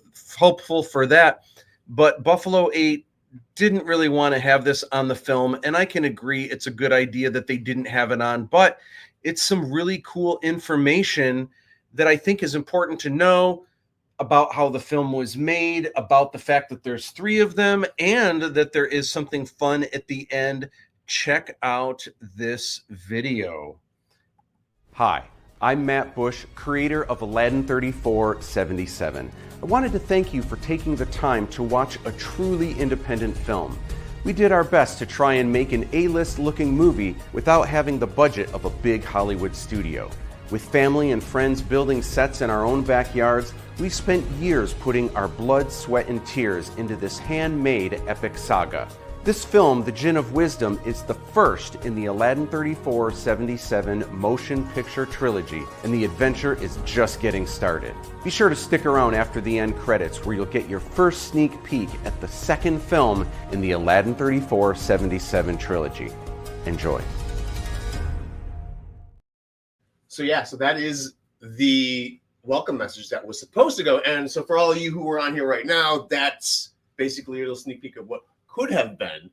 that. But Buffalo 8 didn't really want to have this on the film, and I can agree it's a good idea that they didn't have it on, but it's some really cool information that I think is important to know about how the film was made, about the fact that there's 3 of them, and that there is something fun at the end. Check out this video. Hi, I'm Matt Busch, creator of Aladdin 3477. I wanted to thank you for taking the time to watch a truly independent film. We did our best to try and make an A-list looking movie without having the budget of a big Hollywood studio. With family and friends building sets in our own backyards, we spent years putting our blood, sweat, and tears into this handmade epic saga. This film, The Djinn of Wisdom, is the first in the Aladdin 3477 motion picture trilogy, and the adventure is just getting started. Be sure to stick around after the end credits where you'll get your first sneak peek at the second film in the Aladdin 3477 trilogy. Enjoy. So that is the welcome message that was supposed to go. And so for all of you who are on here right now, that's basically a little sneak peek of what could have been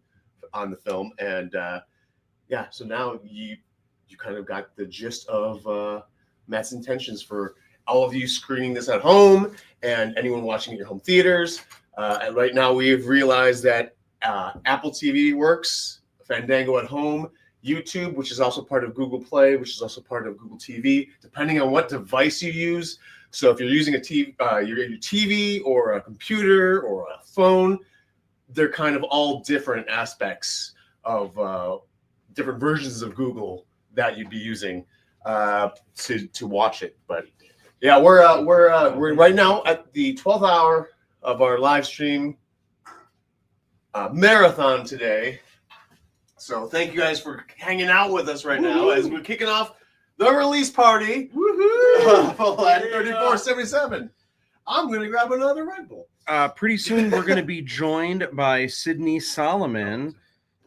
on the film. And so now you kind of got the gist of Matt's intentions for all of you screening this at home and anyone watching at your home theaters. And right now we've realized that Apple TV works, Fandango at home, YouTube, which is also part of Google Play, which is also part of Google TV, depending on what device you use. So if you're using a TV, your TV or a computer or a phone, they're kind of all different aspects of different versions of Google that you'd be using to watch it. But yeah, we're right now at the 12th hour of our live stream marathon today. So thank you guys for hanging out with us right now as we're kicking off the release party of Aladdin 3477. I'm going to grab another Red Bull. Pretty soon we're going to be joined by Sydney Solomon.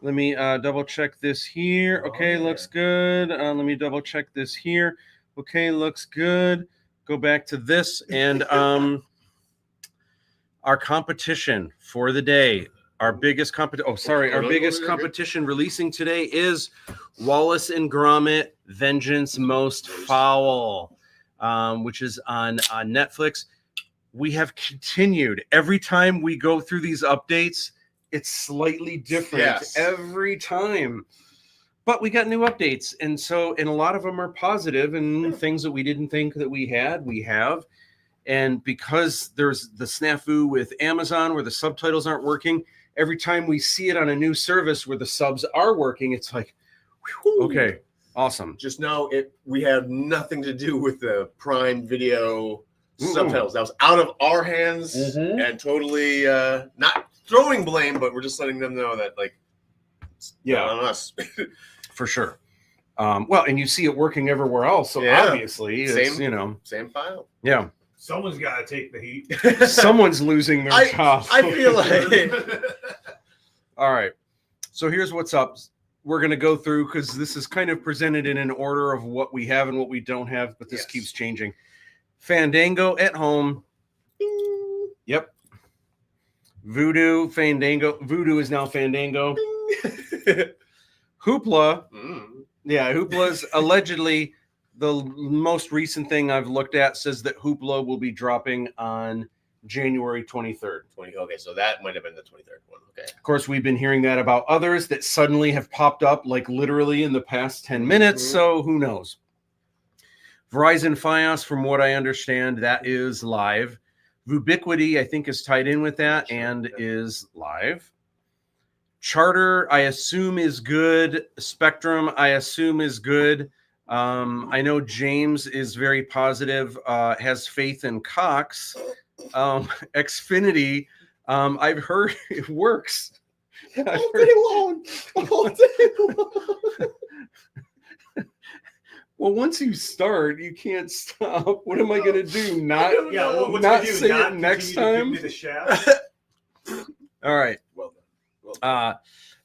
Let me double check this here. Okay, looks good. Let me double check this here. Okay, looks good. Go back to this. And our competition for the day, our biggest competition releasing today is Wallace and Gromit, Vengeance Most Foul, which is on Netflix. We have continued. Every time we go through these updates, it's slightly different every time. But we got new updates. And a lot of them are positive and things that we didn't think that we had, we have. And because there's the snafu with Amazon where the subtitles aren't working, every time we see it on a new service where the subs are working, it's like, whew, okay, awesome. Just know we have nothing to do with the Prime Video subtitles. That was out of our hands and totally not throwing blame, but we're just letting them know that it's not on us. For sure. Well, and you see it working everywhere else, so obviously it's same file. Yeah. Someone's got to take the heat. Someone's losing their job. I feel like. All right. So here's what's up. We're going to go through because this is kind of presented in an order of what we have and what we don't have, but this keeps changing. Fandango at home. Ding. Yep. Voodoo, Fandango. Voodoo is now Fandango. Hoopla. Yeah, Hoopla's allegedly the most recent thing I've looked at says that Hoopla will be dropping on January 23rd. Okay, so that might have been the 23rd one. Okay. Of course, we've been hearing that about others that suddenly have popped up like literally in the past 10 minutes, so who knows? Verizon Fios, from what I understand, that is live. Vubiquity, I think, is tied in with that and is live. Charter, I assume, is good. Spectrum, I assume, is good. I know James is very positive, has faith in Cox. Xfinity, I've heard it works. All day long. Well, once you start, you can't stop. What am I going to do? Not say it next time? Give me the shaft? All right. Well done.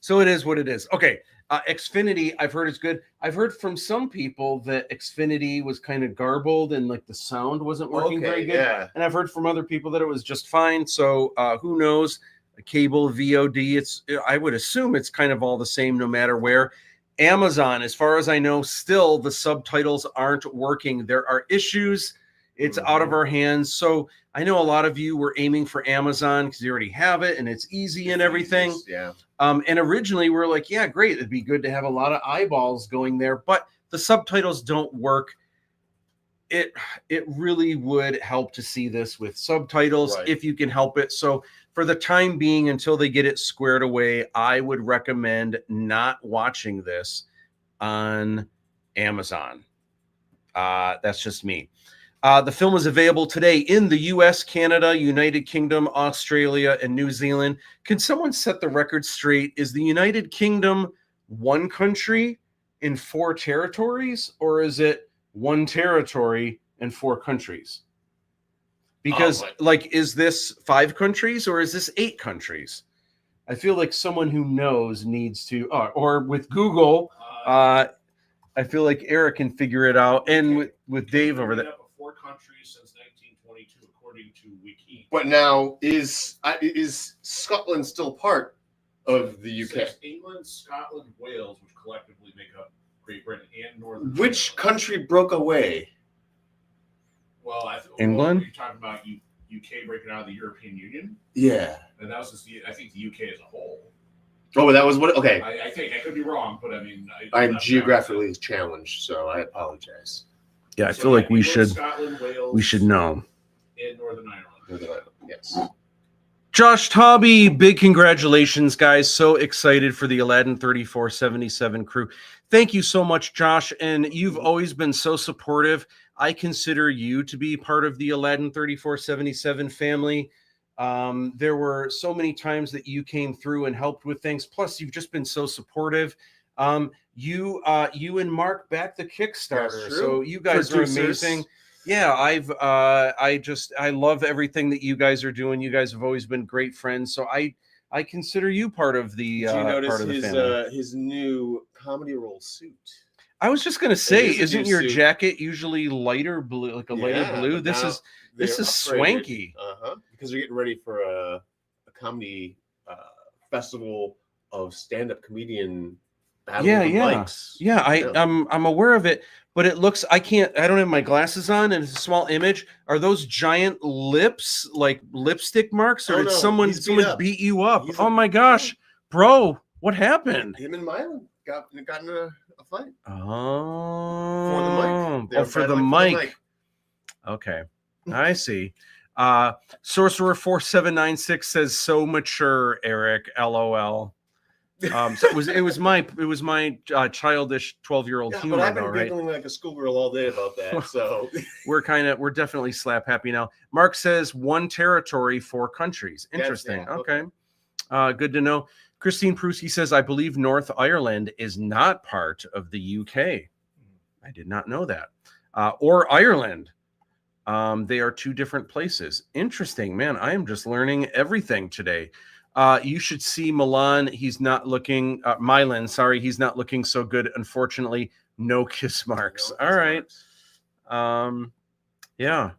So it is what it is. Okay. Xfinity, I've heard it's good. I've heard from some people that Xfinity was kind of garbled and like the sound wasn't working very good. Yeah. And I've heard from other people that it was just fine. So who knows? Cable, VOD, I would assume it's kind of all the same no matter where. Amazon, as far as I know, still the subtitles aren't working. There are issues. It's out of our hands. So I know a lot of you were aiming for Amazon because you already have it and it's easy and everything. Yeah. And originally we were like, yeah, great. It'd be good to have a lot of eyeballs going there, but the subtitles don't work. It really would help to see this with subtitles if you can help it. So for the time being, until they get it squared away, I would recommend not watching this on Amazon. That's just me. The film is available today in the U.S., Canada, United Kingdom, Australia, and New Zealand. Can someone set the record straight? Is the United Kingdom one country in 4 territories, or is it one territory and 4 countries? Because, is this 5 countries or is this 8 countries? I feel like someone who knows needs to, or with Google, I feel like Eric can figure it out. And with Dave over there. 4 countries since 1922, according to Wiki. But now, is Scotland still part of the UK? England, Scotland, Wales, which collectively make up Great Britain and Northern Which country broke away? Well, England? You're talking about UK breaking out of the European Union? Yeah. And that was just I think the UK as a whole. Oh, that was what? Okay. I think I could be wrong, but I mean, I'm geographically challenged, so I apologize. Yeah, I feel like we should Scotland, Wales, we should know. In Northern Ireland. Northern Ireland, yes. Josh Tobby, big congratulations, guys. So excited for the Aladdin 3477 crew. Thank you so much, Josh. And you've always been so supportive. I consider you to be part of the Aladdin 3477 family. There were so many times that you came through and helped with things. Plus, you've just been so supportive. You and Mark backed the Kickstarter. So you guys are amazing. Yeah, I love everything that you guys are doing. You guys have always been great friends. So I consider you part of the Did you notice part of the family. his new comedy role suit? I was just gonna say, isn't your suit. jacket usually lighter blue, like a lighter blue? This is swanky. Because they're getting ready for a comedy festival of stand-up comedian battle of the mics. Yeah, I'm aware of it, but it looks I don't have my glasses on and it's a small image. Are those giant lips like lipstick marks, or did someone beat you up? Oh my gosh, bro, what happened? Him and Mylan got in a fight. Oh, for the battling mic. Okay, I see. Sorcerer 4796 says so mature, Eric. LOL. So it was my childish 12-year-old humor. But I've been though, right? giggling like a schoolgirl all day about that. So we're definitely slap happy now. Mark says 1 territory, 4 countries. Interesting. Okay. Good to know. Christine Prusky says, I believe North Ireland is not part of the UK. I did not know that. Or Ireland. They are 2 different places. Interesting, man. I am just learning everything today. You should see Milan. He's not looking, Mylan, sorry, he's not looking so good. Unfortunately, no kiss marks. All right. Yeah.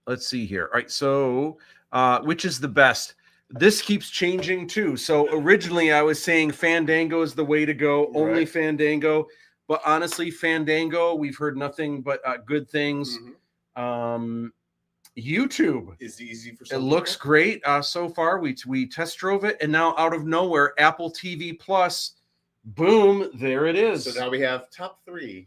Let's see here. All right. So, which is the best? This keeps changing too. So originally I was saying Fandango is the way to go, only Fandango. But honestly, Fandango, we've heard nothing but good things. YouTube is easy for it looks great so far. We test drove it, and now out of nowhere, Apple TV Plus, boom, there it is. So now we have top 3,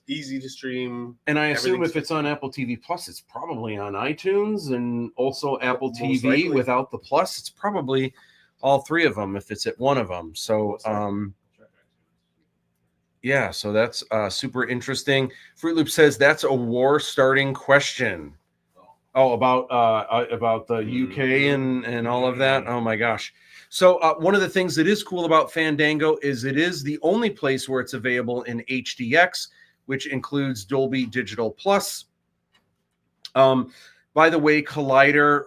easy to stream. And I assume if it's on Apple TV Plus, it's probably on iTunes and also Apple TV likely. Without the Plus. It's probably all 3 of them if it's at one of them. So yeah, so that's super interesting. Fruit Loop says that's a war starting question. Oh, about the UK and all of that. Oh my gosh. So one of the things that is cool about Fandango is it is the only place where it's available in HDX, which includes Dolby Digital Plus. By the way, Collider,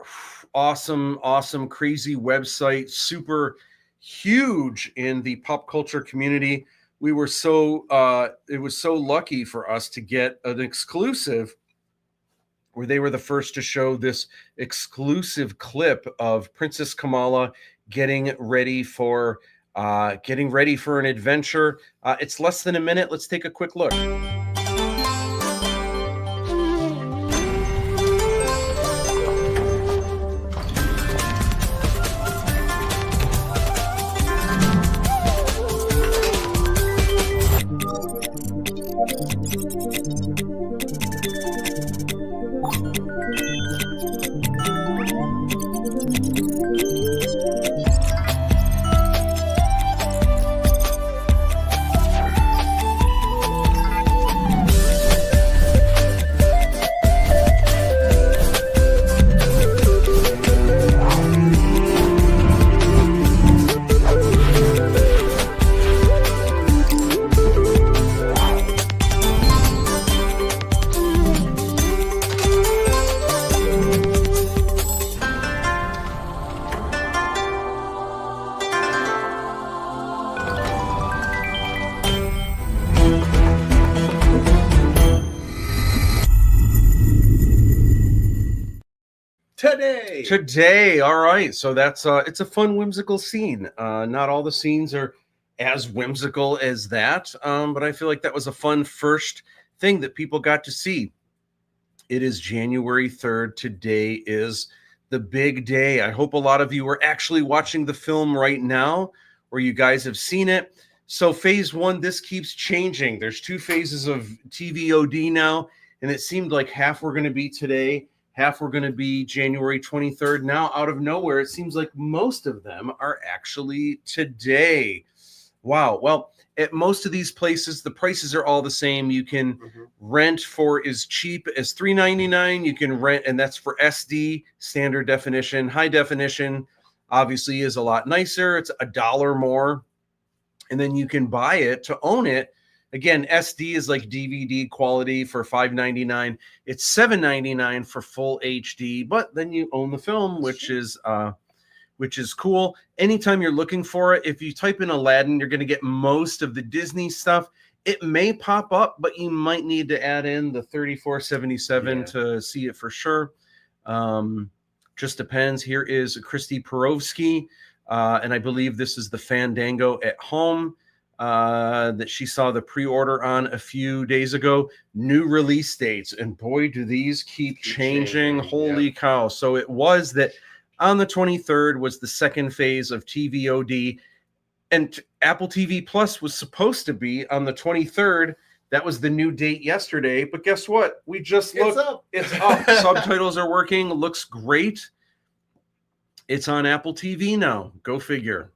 awesome, crazy website, super huge in the pop culture community. We were it was so lucky for us to get an exclusive where they were the first to show this exclusive clip of Princess Kamala getting ready for an adventure. It's less than a minute. Let's take a quick look. Today, all right. So that's it's a fun, whimsical scene. Not all the scenes are as whimsical as that, but I feel like that was a fun first thing that people got to see. It is January 3rd. Today is the big day. I hope a lot of you are actually watching the film right now, or you guys have seen it. So phase one, this keeps changing. There's 2 phases of TVOD now, and it seemed like half were going to be today, half were going to be January 23rd. Now, out of nowhere, it seems like most of them are actually today. Wow. Well, at most of these places, the prices are all the same. You can rent for as cheap as $3.99. You can rent, and that's for SD, standard definition. High definition, obviously, is a lot nicer. It's $1 more. And then you can buy it to own it. Again, SD is like DVD quality for $5.99. It's $7.99 for full HD, but then you own the film, which is cool. Anytime you're looking for it, if you type in Aladdin, you're going to get most of the Disney stuff. It may pop up, but you might need to add in the $34.77 to see it for sure. Just depends. Here is Christy Perovsky, and I believe this is the Fandango at Home that she saw the pre-order on a few days ago. New release dates, and boy, do these keep changing. Holy cow. So it was that on the 23rd was the second phase of TVOD, and Apple TV Plus was supposed to be on the 23rd. That was the new date yesterday, but guess what? We just looked. It's up. Subtitles are working. Looks great. It's on Apple TV now. Go figure.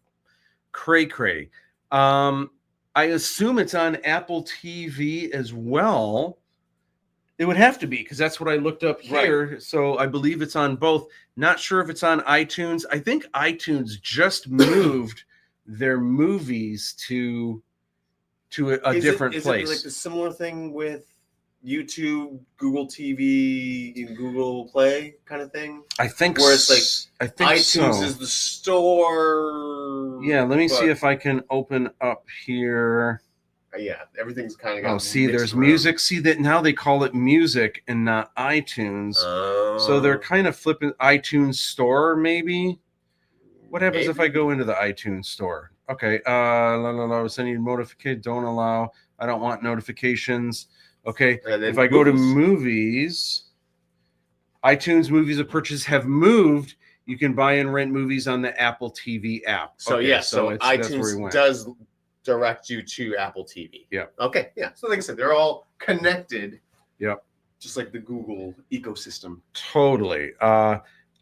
Cray. I assume it's on Apple TV as well. It would have to be, because that's what I looked up here. Right. So I believe it's on both. Not sure if it's on iTunes. I think iTunes just moved their movies to a different place. Is it like the similar thing with YouTube, Google TV, and Google Play kind of thing? I think where it's like iTunes so. is the store. Yeah, let me see if I can open up here. Yeah, everything's kind of. Oh, see, there's music. See that now they call it music and not iTunes. So they're kind of flipping iTunes store, maybe. What happens if I go into the iTunes store? Okay, sending you notification. Don't allow. I don't want notifications. Okay, if I go to movies, iTunes movies of purchase have moved. You can buy and rent movies on the Apple TV app. So okay, so iTunes does direct you to Apple TV. Yeah. Okay. Yeah. So like I said, they're all connected. Yep. Just like the Google ecosystem. Totally.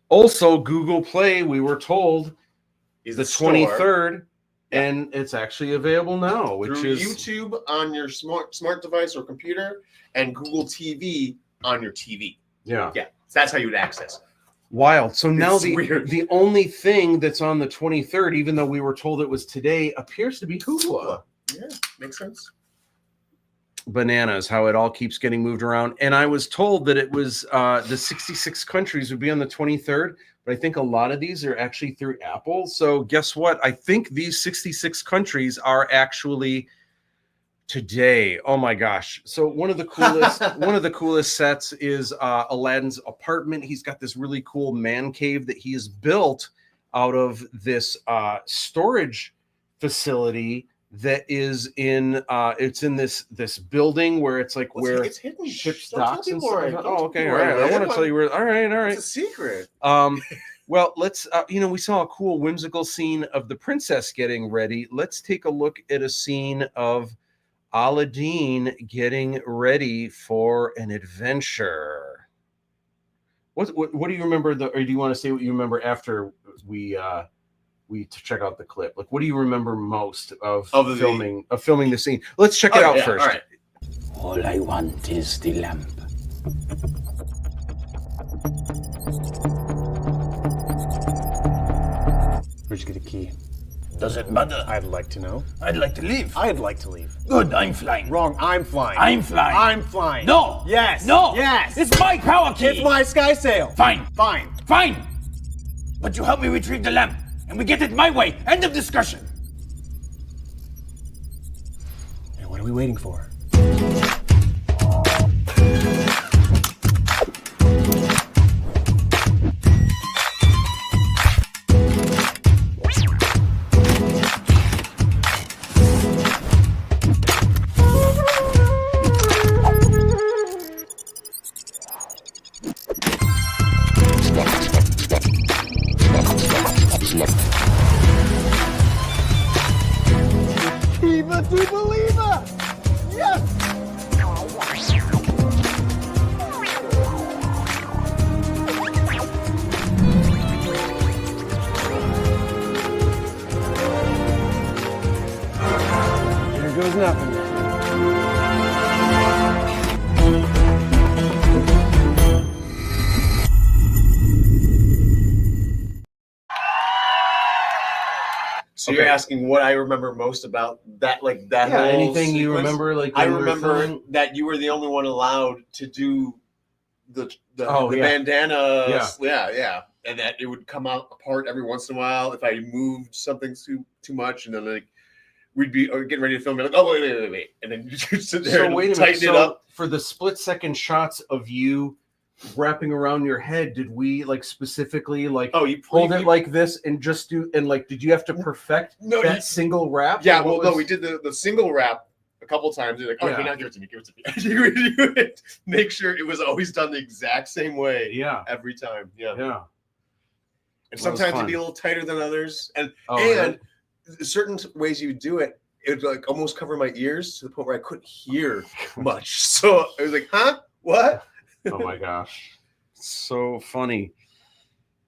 Also, Google Play, we were told, is the 23rd, and it's actually available now, which through is YouTube on your smart device or computer, and Google TV on your TV. Yeah. Yeah. So that's how you would access. Wild. So now It's weird. the only thing that's on the 23rd, even though we were told it was today, appears to be Hoopla. Yeah, makes sense. Bananas, how it all keeps getting moved around. And I was told that it was the 66 countries would be on the 23rd, but I think a lot of these are actually through Apple. So guess what? I think these 66 countries are actually today. Oh my gosh. So one of the coolest sets is Aladdin's apartment. He's got this really cool man cave that he has built out of this storage facility that is in it's in this building where it's like where it's hidden. Ships Don't tell docks and people stuff. where- Oh, okay. don't All tell right. people I where want to tell you where. All right. It's a secret. Well, let's we saw a cool whimsical scene of the princess getting ready. Let's take a look at a scene of Aladdin getting ready for an adventure. What do you remember or do you want to say what you remember after we check out the clip? Like, what do you remember most of filming the scene? Let's check it out first. All right. All I want is the lamp. Where'd you get a key? Does it matter? I'd like to know. I'd like to leave. I'd like to leave. Good, I'm flying. Wrong, I'm flying. I'm flying. I'm flying. No. Yes. No. Yes. It's my power key. It's my sky sail. Fine. Fine. Fine. But you help me retrieve the lamp, and we get it my way. End of discussion. And what are we waiting for? a true believer! Yes! There goes nothing. So you're asking what I remember most about that, like that whole anything you sequence? remember, like I when we were remember filming? that you were the only one allowed to do the Oh, yeah. bandana, yeah, and that it would come out apart every once in a while if I moved something too much, and then like we'd be getting ready to film, and like, oh wait, and then you sit there and wait a tighten minute. it up. For the split-second shots of you wrapping around your head, did we like specifically like you hold it like this and just do, and like did you have to perfect that single wrap? Yeah, Or what no, was- we did the single wrap a couple times. You're like, oh, Yeah. okay, now give it to me. You would make sure it was always done the exact same way. Yeah, every time. Yeah. And And sometimes it'd be a little tighter than others, and really? certain ways you do it, it would like almost cover my ears to the point where I couldn't hear much. So I was like, huh? What? Oh my gosh. So funny.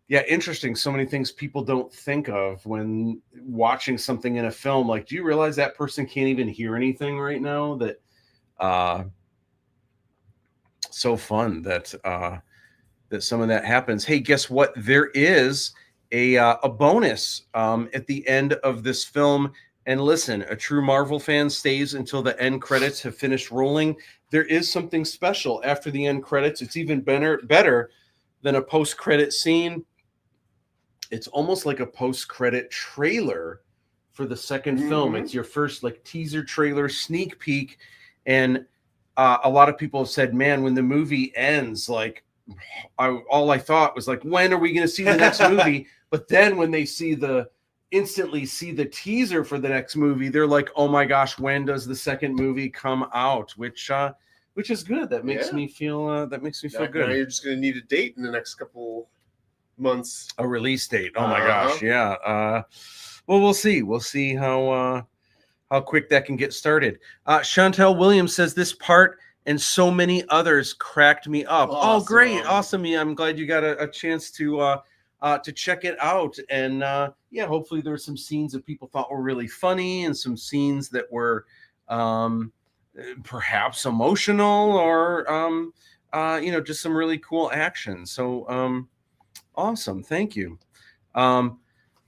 Yeah, interesting. So many things people don't think of when watching something in a film. Like, do you realize that person can't even hear anything right now? That so fun that that some of that happens. Hey, guess what? There is a bonus at the end of this film. And listen, a true Marvel fan stays until the end credits have finished rolling. There is something special after the end credits. It's even better than a post-credit scene. It's almost like a post-credit trailer for the second film. It's your first like teaser trailer, sneak peek. And a lot of people have said, man, when the movie ends, like all I thought was like, when are we going to see the next movie? But then when they instantly see the teaser for the next movie, they're like, oh my gosh, when does the second movie come out? Which is good. That makes me feel good. Now you're just going to need a date in the next couple months. A release date. Oh my gosh. Yeah. Well, we'll see. We'll see how quick that can get started. Chantel Williams says this part and so many others cracked me up. Awesome. Oh, great. Awesome. Yeah, I'm glad you got a chance to check it out. And yeah, hopefully there's some scenes that people thought were really funny and some scenes that were perhaps emotional or just some really cool action. So awesome. Thank you.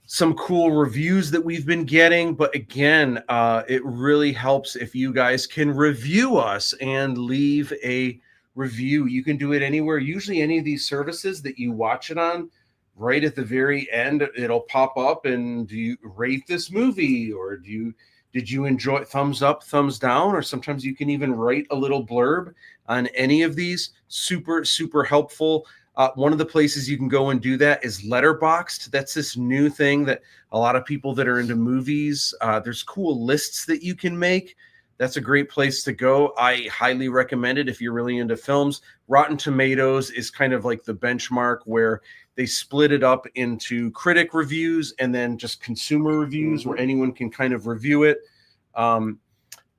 Some cool reviews that we've been getting, but again, it really helps if you guys can review us and leave a review. You can do it anywhere, usually any of these services that you watch it on. Right at the very end, it'll pop up and do you rate this movie, or did you enjoy, thumbs up, thumbs down, or sometimes you can even write a little blurb on any of these. Super, super helpful. One of the places you can go and do that is Letterboxd. That's this new thing that a lot of people that are into movies, there's cool lists that you can make. That's a great place to go. I highly recommend it if you're really into films. Rotten Tomatoes is kind of like the benchmark where they split it up into critic reviews and then just consumer reviews where anyone can kind of review it.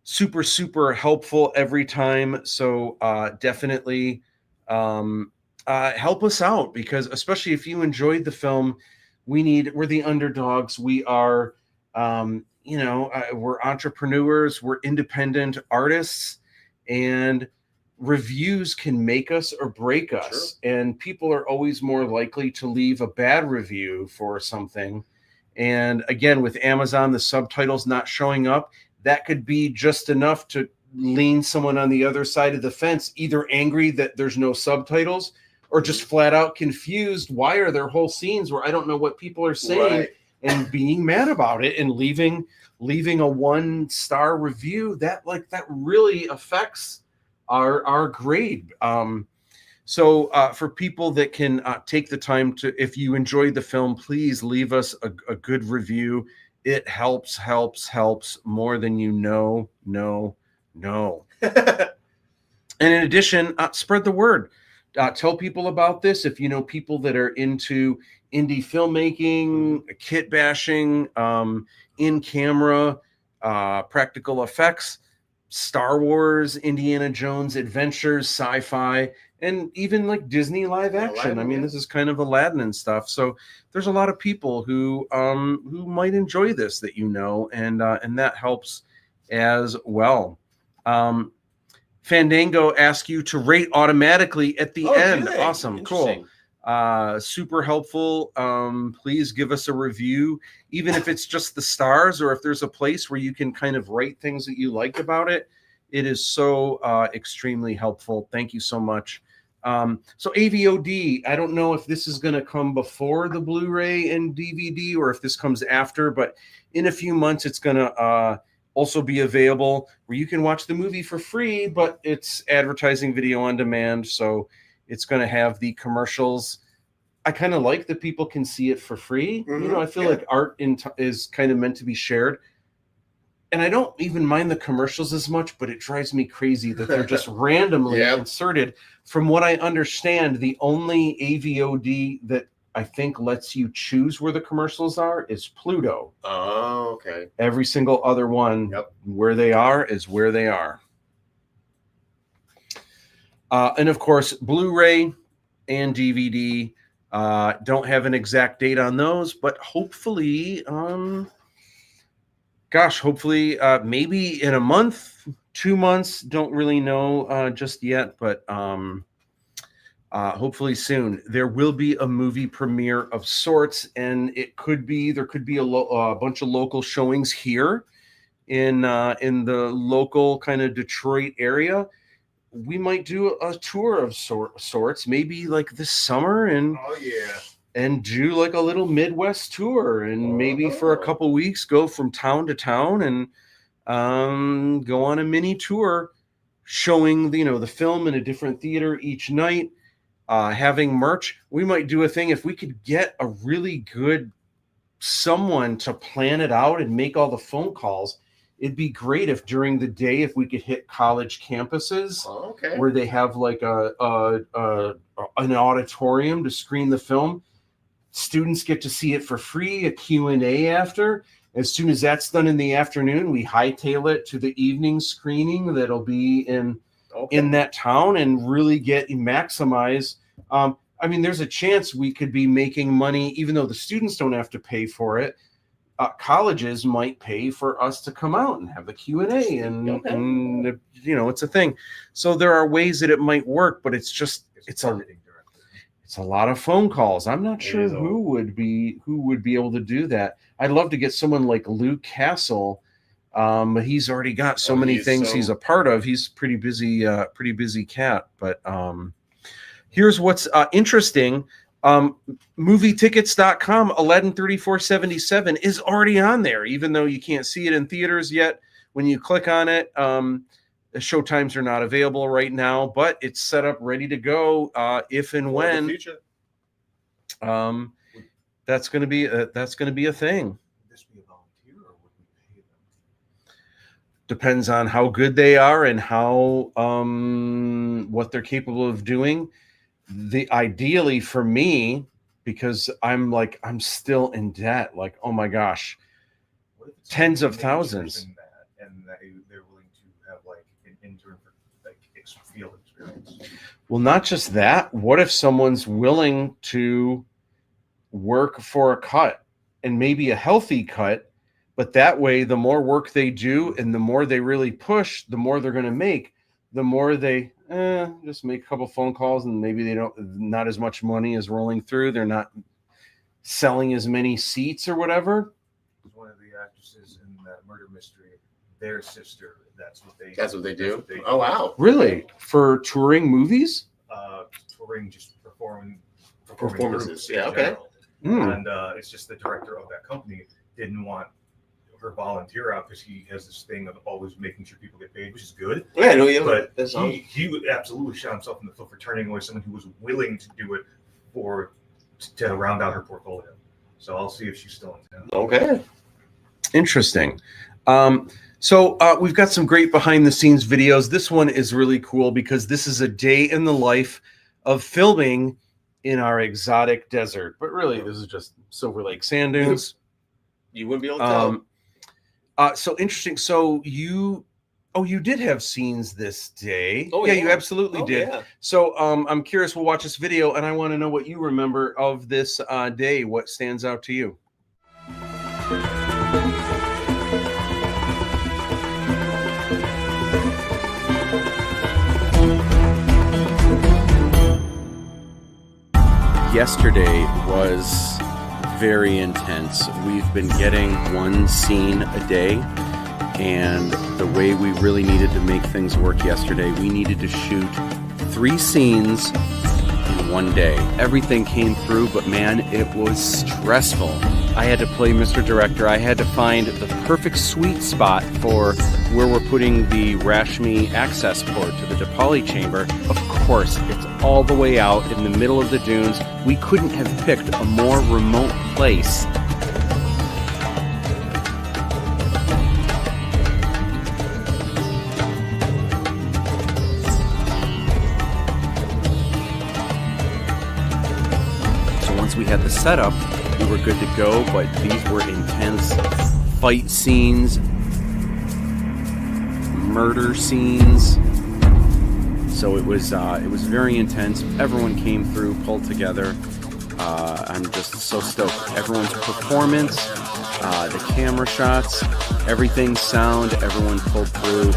Super, super helpful every time. So definitely help us out, because especially if you enjoyed the film, we're the underdogs. We are, we're entrepreneurs, we're independent artists, and reviews can make us or break us. Sure. And people are always more likely to leave a bad review for something. And again, with Amazon, the subtitles not showing up, that could be just enough to lean someone on the other side of the fence, either angry that there's no subtitles or just flat out confused. Why are there whole scenes where I don't know what people are saying? Right. And being mad about it and leaving a 1-star review, that really affects our grade. So for people that can take the time to, if you enjoyed the film, please leave us a good review. It helps more than you know. And in addition, spread the word. Tell people about this. If you know people that are into indie filmmaking, kit bashing, in camera, practical effects, Star Wars, Indiana Jones, adventures, sci-fi, and even like Disney live action. Aladdin, I mean, yeah. this is kind of Aladdin and stuff. So there's a lot of people who might enjoy this that and that helps as well. Fandango asks you to rate automatically at the end. Okay. Awesome, cool. Super helpful. Please give us a review, even if it's just the stars or if there's a place where you can kind of write things that you liked about it. It is so extremely helpful. Thank you so much. So AVOD, I don't know if this is going to come before the Blu-ray and DVD or if this comes after, but in a few months it's going to also be available where you can watch the movie for free, but it's advertising video on demand, so it's going to have the commercials. I kind of like that people can see it for free. Mm-hmm. I feel like art is kind of meant to be shared. And I don't even mind the commercials as much, but it drives me crazy that they're just randomly inserted. From what I understand, the only AVOD that I think lets you choose where the commercials are is Pluto. Oh, okay. Every single other one, where they are is where they are. And of course, Blu-ray and DVD don't have an exact date on those, but hopefully, hopefully maybe in a month, 2 months, don't really know just yet, but hopefully soon. There will be a movie premiere of sorts, and there could be a bunch of local showings here in the local kind of Detroit area. We might do a tour of sorts, maybe like this summer, and do like a little Midwest tour, and maybe for a couple weeks go from town to town and go on a mini tour, showing the film in a different theater each night, having merch. We might do a thing if we could get a really good someone to plan it out and make all the phone calls. It'd be great if during the day, if we could hit college campuses where they have like an auditorium to screen the film. Students get to see it for free, a Q&A after. As soon as that's done in the afternoon, we hightail it to the evening screening that'll be in that town and really maximize. I mean, there's a chance we could be making money, even though the students don't have to pay for it. Colleges might pay for us to come out and have the Q&A, and it's a thing. So there are ways that it might work, but it's a lot of phone calls. I'm not sure who would be able to do that. I'd love to get someone like Luke Castle, but he's already got so many things he's a part of. He's pretty busy cat. But here's what's interesting. Movietickets.com, Aladdin 3477 is already on there, even though you can't see it in theaters yet. When you click on it, the show times are not available right now, but it's set up ready to go if and when. That's going to be a thing. Would this be a volunteer, or would we pay them? Depends on how good they are and how what they're capable of doing. Ideally for me, because I'm still in debt, like, oh my gosh, tens of thousands. And they're willing to have like an intern for like field experience. Well, not just that. What if someone's willing to work for a cut, and maybe a healthy cut, but that way the more work they do and the more they really push, the more they're going to make. The more they just make a couple phone calls, and maybe not as much money is rolling through. They're not selling as many seats or whatever. One of the actresses in that murder mystery, their sister, that's what they do. Oh, wow. Really? For touring movies? Touring, just performances. Yeah, okay. And it's just the director of that company didn't want her volunteer out because he has this thing of always making sure people get paid, which is good. Yeah, I know. Yeah, but he would absolutely shot himself in the foot for turning away someone who was willing to do it to round out her portfolio. So I'll see if she's still in town. Okay. Interesting. So we've got some great behind the scenes videos. This one is really cool because this is a day in the life of filming in our exotic desert. But really, this is just Silver Lake sand dunes. You wouldn't be able to tell. So interesting. So you did have scenes this day. Oh, yeah, yeah. you absolutely Oh, did. yeah. So I'm curious. We'll watch this video, and I want to know what you remember of this day. What stands out to you? Yesterday was very intense. We've been getting one scene a day, and the way we really needed to make things work yesterday, we needed to shoot 3 scenes in one day. Everything came through, but man, it was stressful. I had to play Mr. Director. I had to find the perfect sweet spot for where we're putting the Rashmi access port to the DePauli chamber. Of course, it's all the way out in the middle of the dunes. We couldn't have picked a more remote place. So once we had the setup, we were good to go, but these were intense fight scenes, murder scenes. So it was very intense. Everyone came through, pulled together. I'm just so stoked. Everyone's performance, the camera shots, everything, sound, everyone pulled through.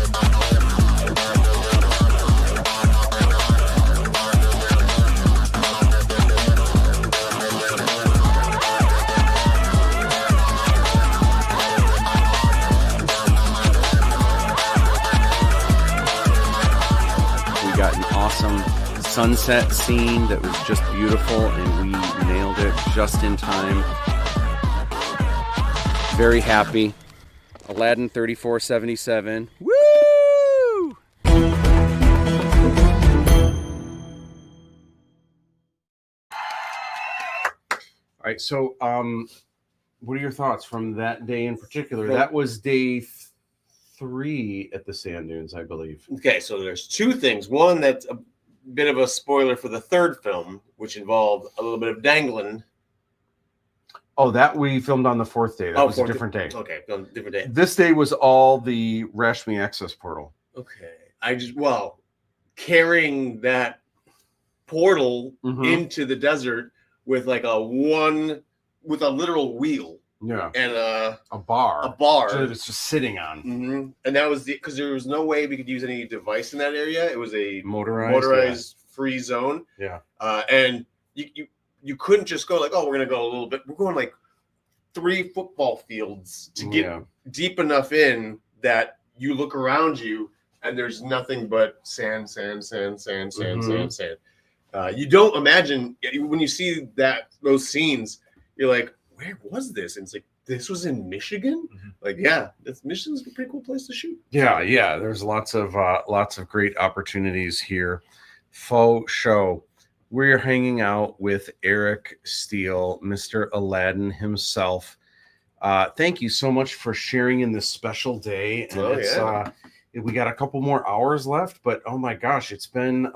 Sunset scene that was just beautiful, and we nailed it just in time. Very happy. Aladdin 3477. Woo! All right, so what are your thoughts from that day in particular? That was day 3 at the sand dunes, I believe. Okay, so there's 2 things. One that's a bit of a spoiler for the 3rd film, which involved a little bit of dangling. Oh, that we filmed on the 4th day. That was a different day. Okay, different day. This day was all the Rashmi access portal. Okay. Carrying that portal into the desert with like a literal wheel. Yeah. And a bar. So it's just sitting on. Mm-hmm. And that was because there was no way we could use any device in that area. It was a motorized free zone. Yeah. And you couldn't just go like, oh, we're gonna go a little bit. We're going like 3 football fields to get deep enough in that you look around you and there's nothing but sand. You don't imagine when you see those scenes, you're like, where was this? And it's like, this was in Michigan? Like, yeah, Michigan's a pretty cool place to shoot. Yeah. There's lots of great opportunities here. Faux show. We're hanging out with Erik Steele, Mr. Aladdin himself. Thank you so much for sharing in this special day. And we got a couple more hours left, but oh my gosh, it's been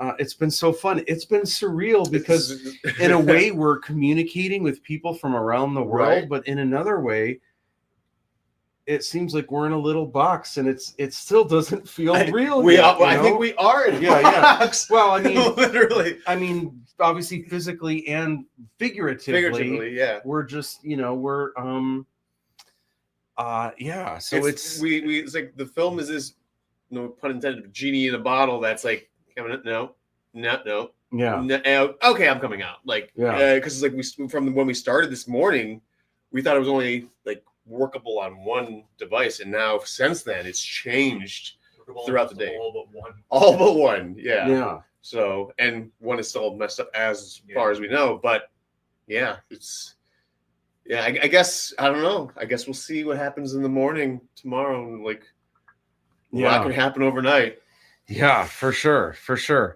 so fun. It's been surreal because in a way we're communicating with people from around the world, but in another way, it seems like we're in a little box, and it still doesn't feel real. I think we are in a box. Well, I mean, literally. I mean, obviously, physically and figuratively, we're just, we're So it's like the film is this, no pun intended, genie in a bottle that's like, no. Okay, I'm coming out. Like, because it's like from when we started this morning, we thought it was only like workable on one device, and now since then it's changed throughout the day. All but one. Yeah. So, and one is still messed up as far as we know, but I guess I don't know. I guess we'll see what happens in the morning tomorrow. Like, a lot can happen overnight. Yeah, for sure.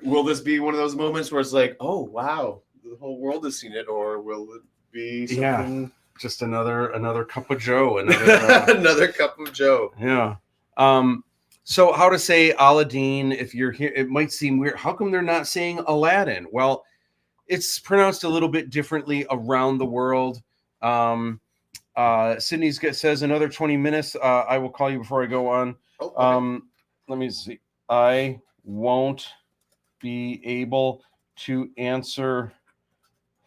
Will this be one of those moments where it's like, oh wow, the whole world has seen it, or will it be something? Just another cup of Joe, another cup of Joe. Yeah. So how to say Aladdin? If you're here, it might seem weird. How come they're not saying Aladdin? Well, it's pronounced a little bit differently around the world. says another 20 minutes. I will call you before I go on. Oh, okay. Let me see. I won't be able to answer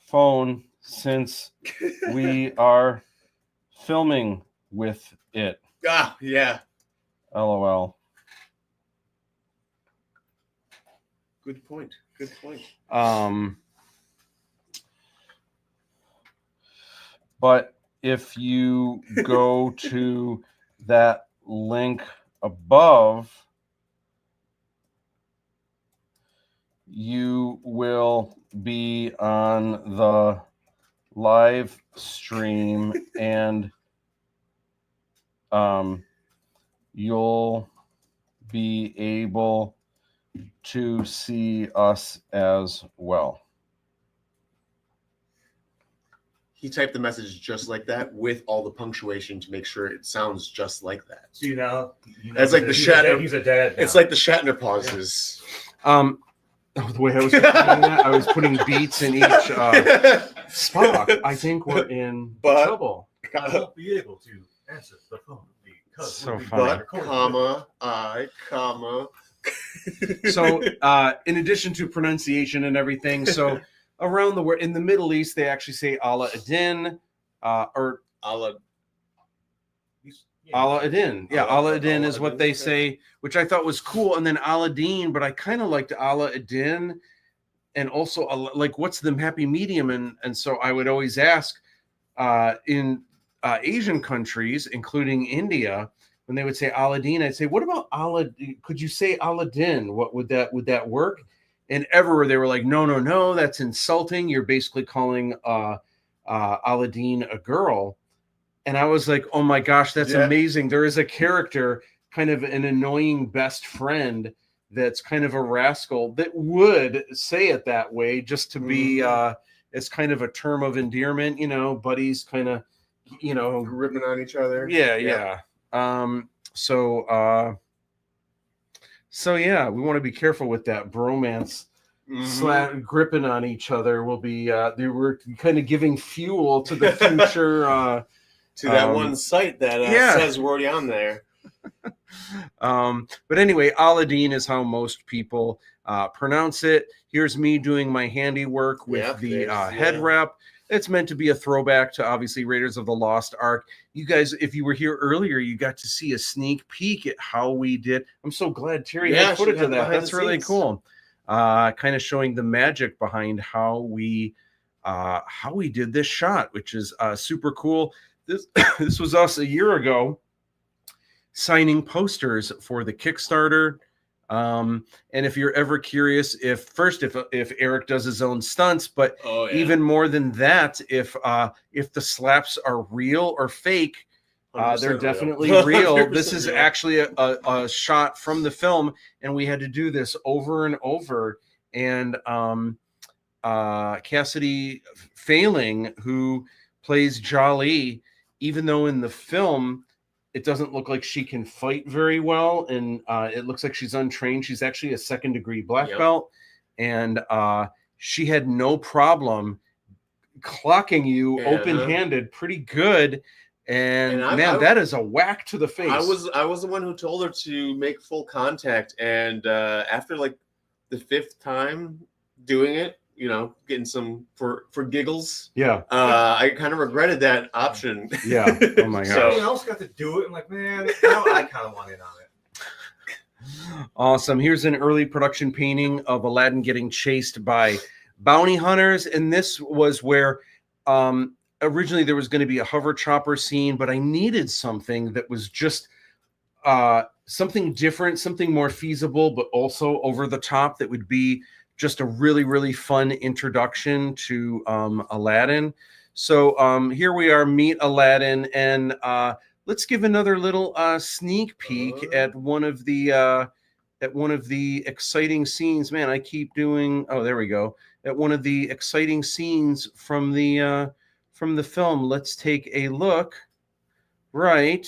phone since we are filming with it. Ah, yeah. LOL. Good point. Good point. But if you go to that link above, you will be on the live stream and you'll be able to see us as well. He typed the message just like that with all the punctuation to make sure it sounds just like that. See now, it's like the Shatner. He's a dad now. It's like the Shatner pauses. The way I was doing that, I was putting beats in each Spock. I think we're in trouble. I won't be able to answer the phone because So we'll be funny. Comma, comma. So, in addition to pronunciation and everything, so around the world, in the Middle East, they actually say Aladdin, or Aladdin. Yeah, Aladdin is what they say, which I thought was cool. And then Aladdin, but I kind of liked Aladdin, and also like, what's the happy medium? And so I would always ask in Asian countries, including India, when they would say Aladdin, I'd say, what about Aladdin? Could you say Aladdin? What would that work? And everywhere they were like, no, that's insulting. You're basically calling Aladdin a girl. And I was like, oh my gosh, that's amazing. There is a character, kind of an annoying best friend that's kind of a rascal that would say it that way just to be as kind of a term of endearment, buddies kind of, ripping on each other. Yeah. So yeah, we want to be careful with that bromance. Gripping on each other will be they were kind of giving fuel to the future to that one site that says we're already on there. But anyway, Aladdin is how most people pronounce it. Here's me doing my handiwork with the head wrap. It's meant to be a throwback to obviously Raiders of the Lost Ark. You guys, if you were here earlier, you got to see a sneak peek at how we did. I'm so glad Terry had footage of that. That's really cool. Kind of showing the magic behind how we did this shot, which is super cool. This was us a year ago signing posters for the Kickstarter. And if you're ever curious, if Erik does his own stunts, but even more than that, if the slaps are real or fake, they're definitely real. This is actually a shot from the film, and we had to do this over and over. And Cassidy Failing, who plays Jolly, even though in the film it doesn't look like she can fight very well, and it looks like she's untrained. She's actually a second-degree black belt, and she had no problem clocking you open-handed pretty good. And man, that is a whack to the face. I was the one who told her to make full contact, and after like the 5th time doing it, getting some for giggles. Yeah. I kind of regretted that option. Yeah. Oh my gosh. Someone else got to do it. I'm like, man, I kind of want in on it. Awesome. Here's an early production painting of Aladdin getting chased by bounty hunters. And this was where originally there was going to be a hover chopper scene, but I needed something that was just something different, something more feasible, but also over the top that would be just a really, really fun introduction to Aladdin. So here we are, meet Aladdin, and let's give another little sneak peek at one of the exciting scenes. Man, I keep doing. Oh, there we go. At one of the exciting scenes from the film. Let's take a look. Right,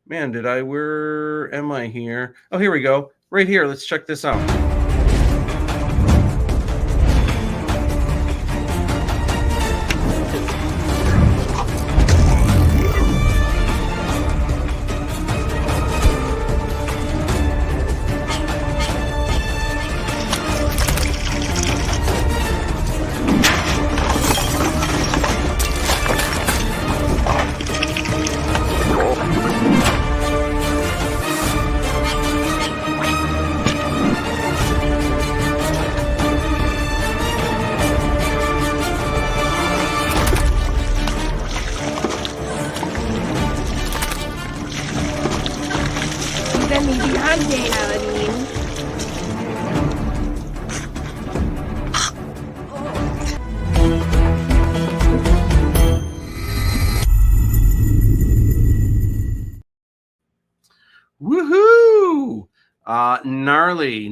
man. Where am I here? Oh, here we go. Right here. Let's check this out. me behind Aladdin. Woohoo! Gnarly.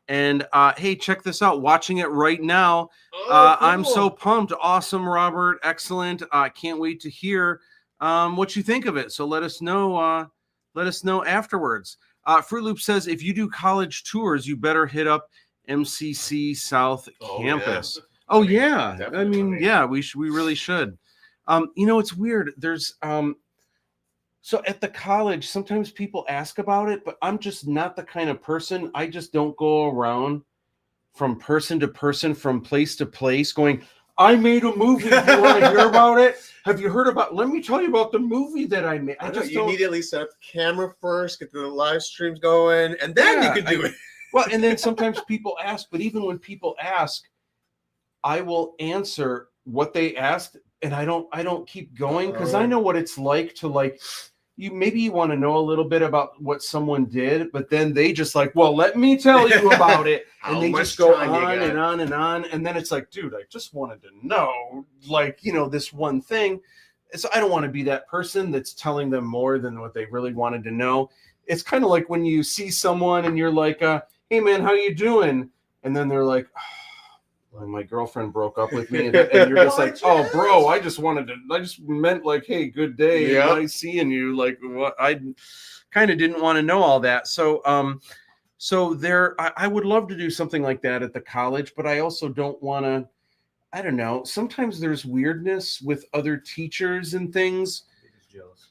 And hey, check this out. Watching it right now. I'm so pumped. Awesome, Robert. Excellent. Can't wait to hear what you think of it. So let us know. Let us know afterwards. Fruit Loop says if you do college tours, you better hit up MCC South Campus. Yeah. Oh yeah. Definitely. I mean, yeah, we really should. It's weird. There's so at the college, sometimes people ask about it, but I'm just not the kind of person. I just don't go around from person to person, from place to place going, I made a movie. Do you want to hear about it? Have you heard about, let me tell you about the movie that I made. I just you immediately set up the camera first, get the live streams going, and then you can do it. Well, and then sometimes people ask, but even when people ask, I will answer what they asked, and I don't keep going because I know what it's like to maybe you want to know a little bit about what someone did, but then they just well, let me tell you about it. And they just go on and on and on. And then it's like, dude, I just wanted to know, this one thing. So I don't want to be that person that's telling them more than what they really wanted to know. It's kind of like when you see someone and you're like, hey man, how you doing? And then they're like, well, my girlfriend broke up with me, and you're just like, oh, bro, I just meant hey, good day, nice seeing you. What? I kind of didn't want to know all that. So, I would love to do something like that at the college, but I also don't want to. I don't know. Sometimes there's weirdness with other teachers and things. Jealous.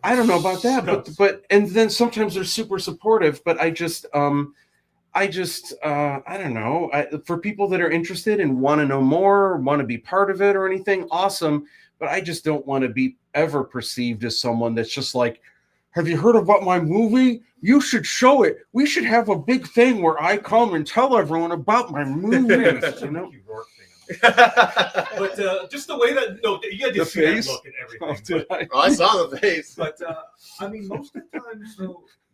I don't know about that, but and then sometimes they're super supportive, but I don't know. For people that are interested and want to know more, want to be part of it or anything, awesome. But I just don't want to be ever perceived as someone that's just like, have you heard about my movie? You should show it. We should have a big thing where I come and tell everyone about my movie. But just the way that you got to see that look and everything. I saw the face. But most of the time,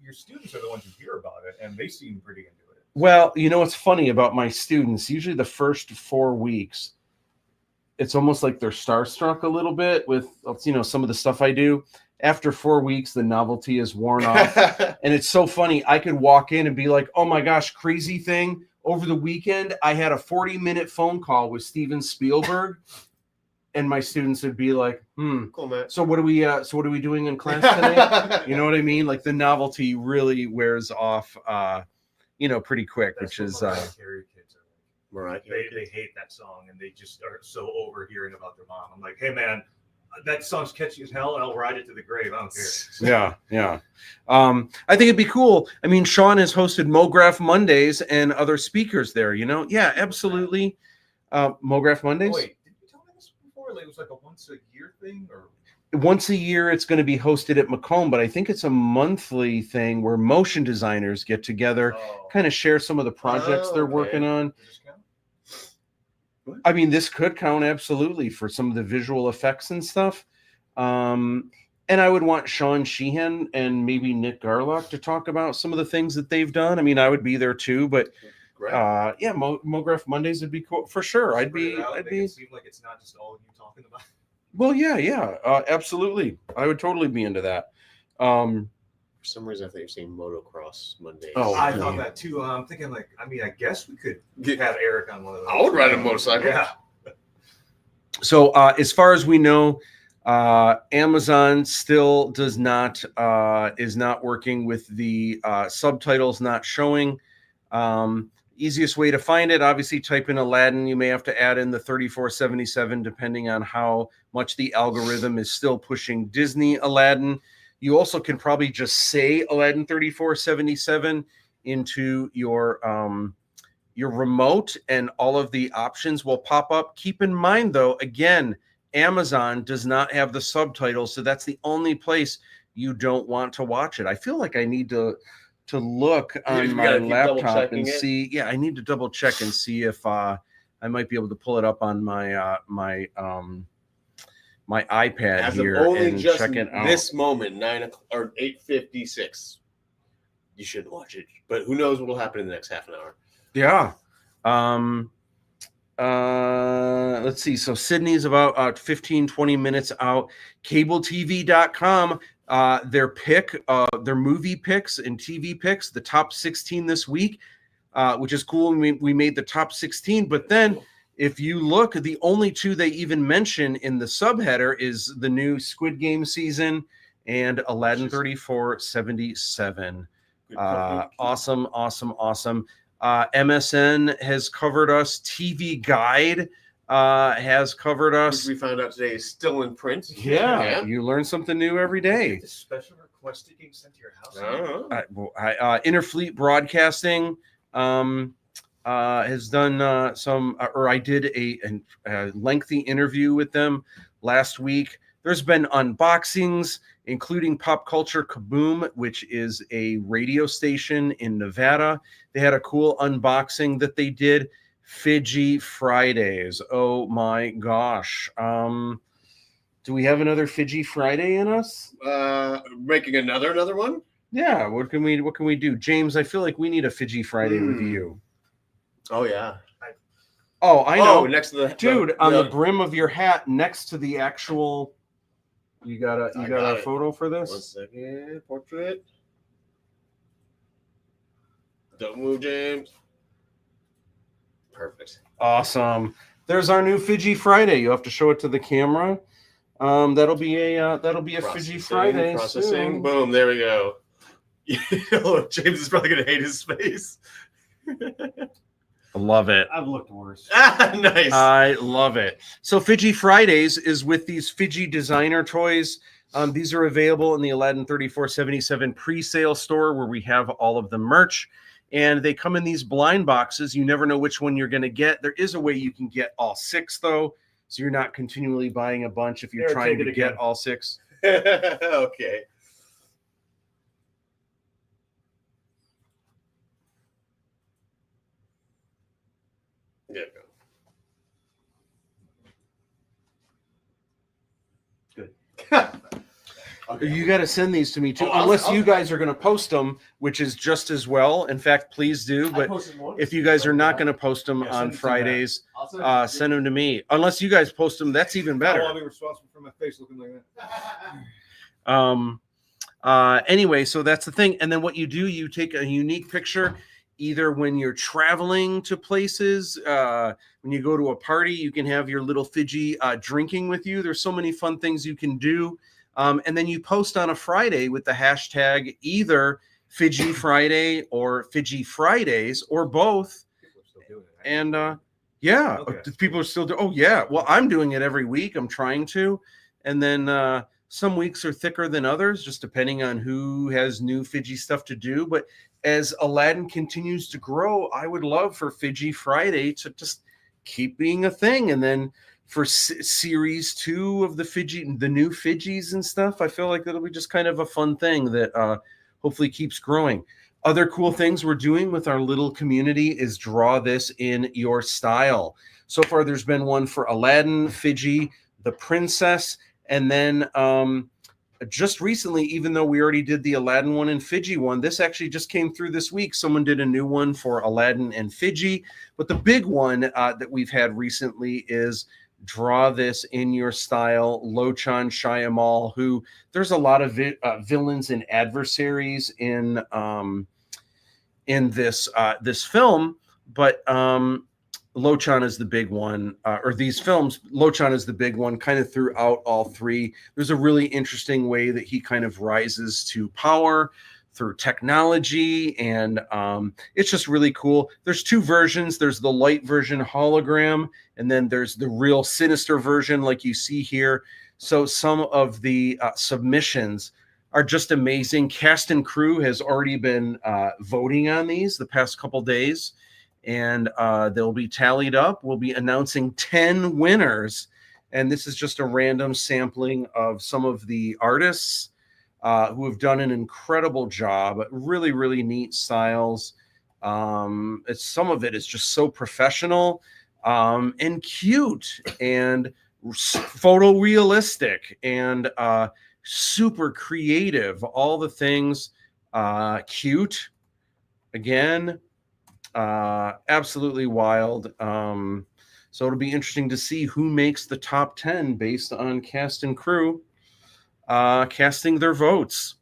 your students are the ones who hear about it, and they seem pretty into it. Well, what's funny about my students, usually the first 4 weeks, it's almost like they're starstruck a little bit with, some of the stuff I do. After 4 weeks, the novelty is worn off. And it's so funny. I could walk in and be like, oh my gosh, crazy thing. Over the weekend, I had a 40-minute phone call with Steven Spielberg. And my students would be like, cool, man. So what are we doing in class today? You know what I mean? Like the novelty really wears off pretty quick. That's which is Carey kids are right. They hate that song, and they just are so overhearing about their mom. I'm like, hey man, that song's catchy as hell, and I'll ride it to the grave. I don't care. Yeah. I think it'd be cool. I mean, Sean has hosted MoGraph Mondays and other speakers there. Yeah, absolutely. MoGraph Mondays. Oh, wait, did you tell me this before? It was like a once a year thing, or once a year it's going to be hosted at Macomb, but I think it's a monthly thing where motion designers get together, kind of share some of the projects they're working on. I mean, this could count absolutely for some of the visual effects and stuff. And I would want Sean Sheehan and maybe Nick Garlock to talk about some of the things that they've done. I mean, I would be there too, but MoGraph Mondays would be cool for sure. I'd be. It seems like it's not just all of you talking about. Well, yeah, absolutely. I would totally be into that. For some reason, I think you're saying motocross Mondays. Oh, I thought that too. I'm thinking I guess we could have Eric on one of those. I would ride a motorcycle. Yeah. So as far as we know, Amazon still is not working with the subtitles not showing. Easiest way to find it, obviously type in Aladdin. You may have to add in the 3477 depending on how much the algorithm is still pushing Disney Aladdin. You also can probably just say Aladdin 3477 into your remote, and all of the options will pop up. Keep in mind though, again, Amazon does not have the subtitles, so that's the only place you don't want to watch it. I feel like I need to look on my laptop and see. Yeah, I need to double check and see if I might be able to pull it up on my my iPad As of here only and just check it out. this moment, 9 o'clock or 8:56. You should watch it, but who knows what will happen in the next half an hour? Yeah. Let's see. So Sydney's about 15, 20 minutes out. CableTV.com, their movie picks and TV picks, the top 16 this week, which is cool. We made the top 16, but then if you look, the only two they even mention in the subheader is the new Squid Game season and Aladdin 3477. Awesome. MSN has covered us. TV Guide has covered us. Which we found out today is still in print. Yeah, you learn something new every day. The special request getting sent to your house. Interfleet Broadcasting has done some, or I did a lengthy interview with them last week. There's been unboxings, including Pop Culture Kaboom, which is a radio station in Nevada. They had a cool unboxing that they did. Fidgy Fridays. Oh my gosh. Do we have another Fidgy Friday in us? Making another one? Yeah. What can we do? James, I feel like we need a Fidgy Friday with you. Oh yeah. Oh, I know. Next to the dude on the brim of your hat, next to the actual. You got a photo for this? 1 second. Portrait. Don't move, James. Perfect. Awesome. There's our new Fidgy Friday. You have to show it to the camera. That'll be a Fidgy Friday. Processing. Soon. Boom. There we go. James is probably gonna hate his face. I love it. I've looked worse. Nice. I love it. So Fidgy Fridays is with these Fidgy designer toys. These are available in the Aladdin 3477 pre-sale store where we have all of the merch. And they come in these blind boxes. You never know which one you're going to get. There is a way you can get all 6, though. So you're not continually buying a bunch if you're trying to get all 6. Okay. There you go. Good. Okay. You got to send these to me too, unless you guys are going to post them, which is just as well. In fact, please do. But if you guys are not going to post them on Fridays, send them to me. Unless you guys post them, that's even better. I'll be responsible for my face looking like that. Anyway, so that's the thing. And then what you do, you take a unique picture. Either when you're traveling to places, when you go to a party, you can have your little Fidgy drinking with you. There's so many fun things you can do. And then you post on a Friday with the hashtag either Fidgy Friday or Fidgy Fridays or both. And people are still doing. Oh yeah, well I'm doing it every week. I'm trying to, and then some weeks are thicker than others, just depending on who has new Fidgy stuff to do. But as Aladdin continues to grow, I would love for Fidgy Friday to just keep being a thing, and then for series 2 of the new Fidgies and stuff, I feel like that'll be just kind of a fun thing that hopefully keeps growing. Other cool things we're doing with our little community is draw this in your style. So far, there's been one for Aladdin, Fidgy, the Princess, and then just recently, even though we already did the Aladdin one and Fidgy one, this actually just came through this week. Someone did a new one for Aladdin and Fidgy. But the big one that we've had recently is Draw This in Your Style, Lochan Shyamalan, who there's a lot of villains and adversaries in this film, but Lochan is the big one, or these films, Lochan is the big one kind of throughout all 3. There's a really interesting way that he kind of rises to power through technology, and it's just really cool. There's 2 versions. There's the light version hologram, and then there's the real sinister version like you see here. So some of the submissions are just amazing. Cast and crew has already been voting on these the past couple days, and they'll be tallied up. We'll be announcing 10 winners, and this is just a random sampling of some of the artists who have done an incredible job. Really, really neat styles. Some of it is just so professional and cute and photorealistic and super creative. All the things, cute. Again, absolutely wild. So it'll be interesting to see who makes the top 10 based on cast and crew casting their votes.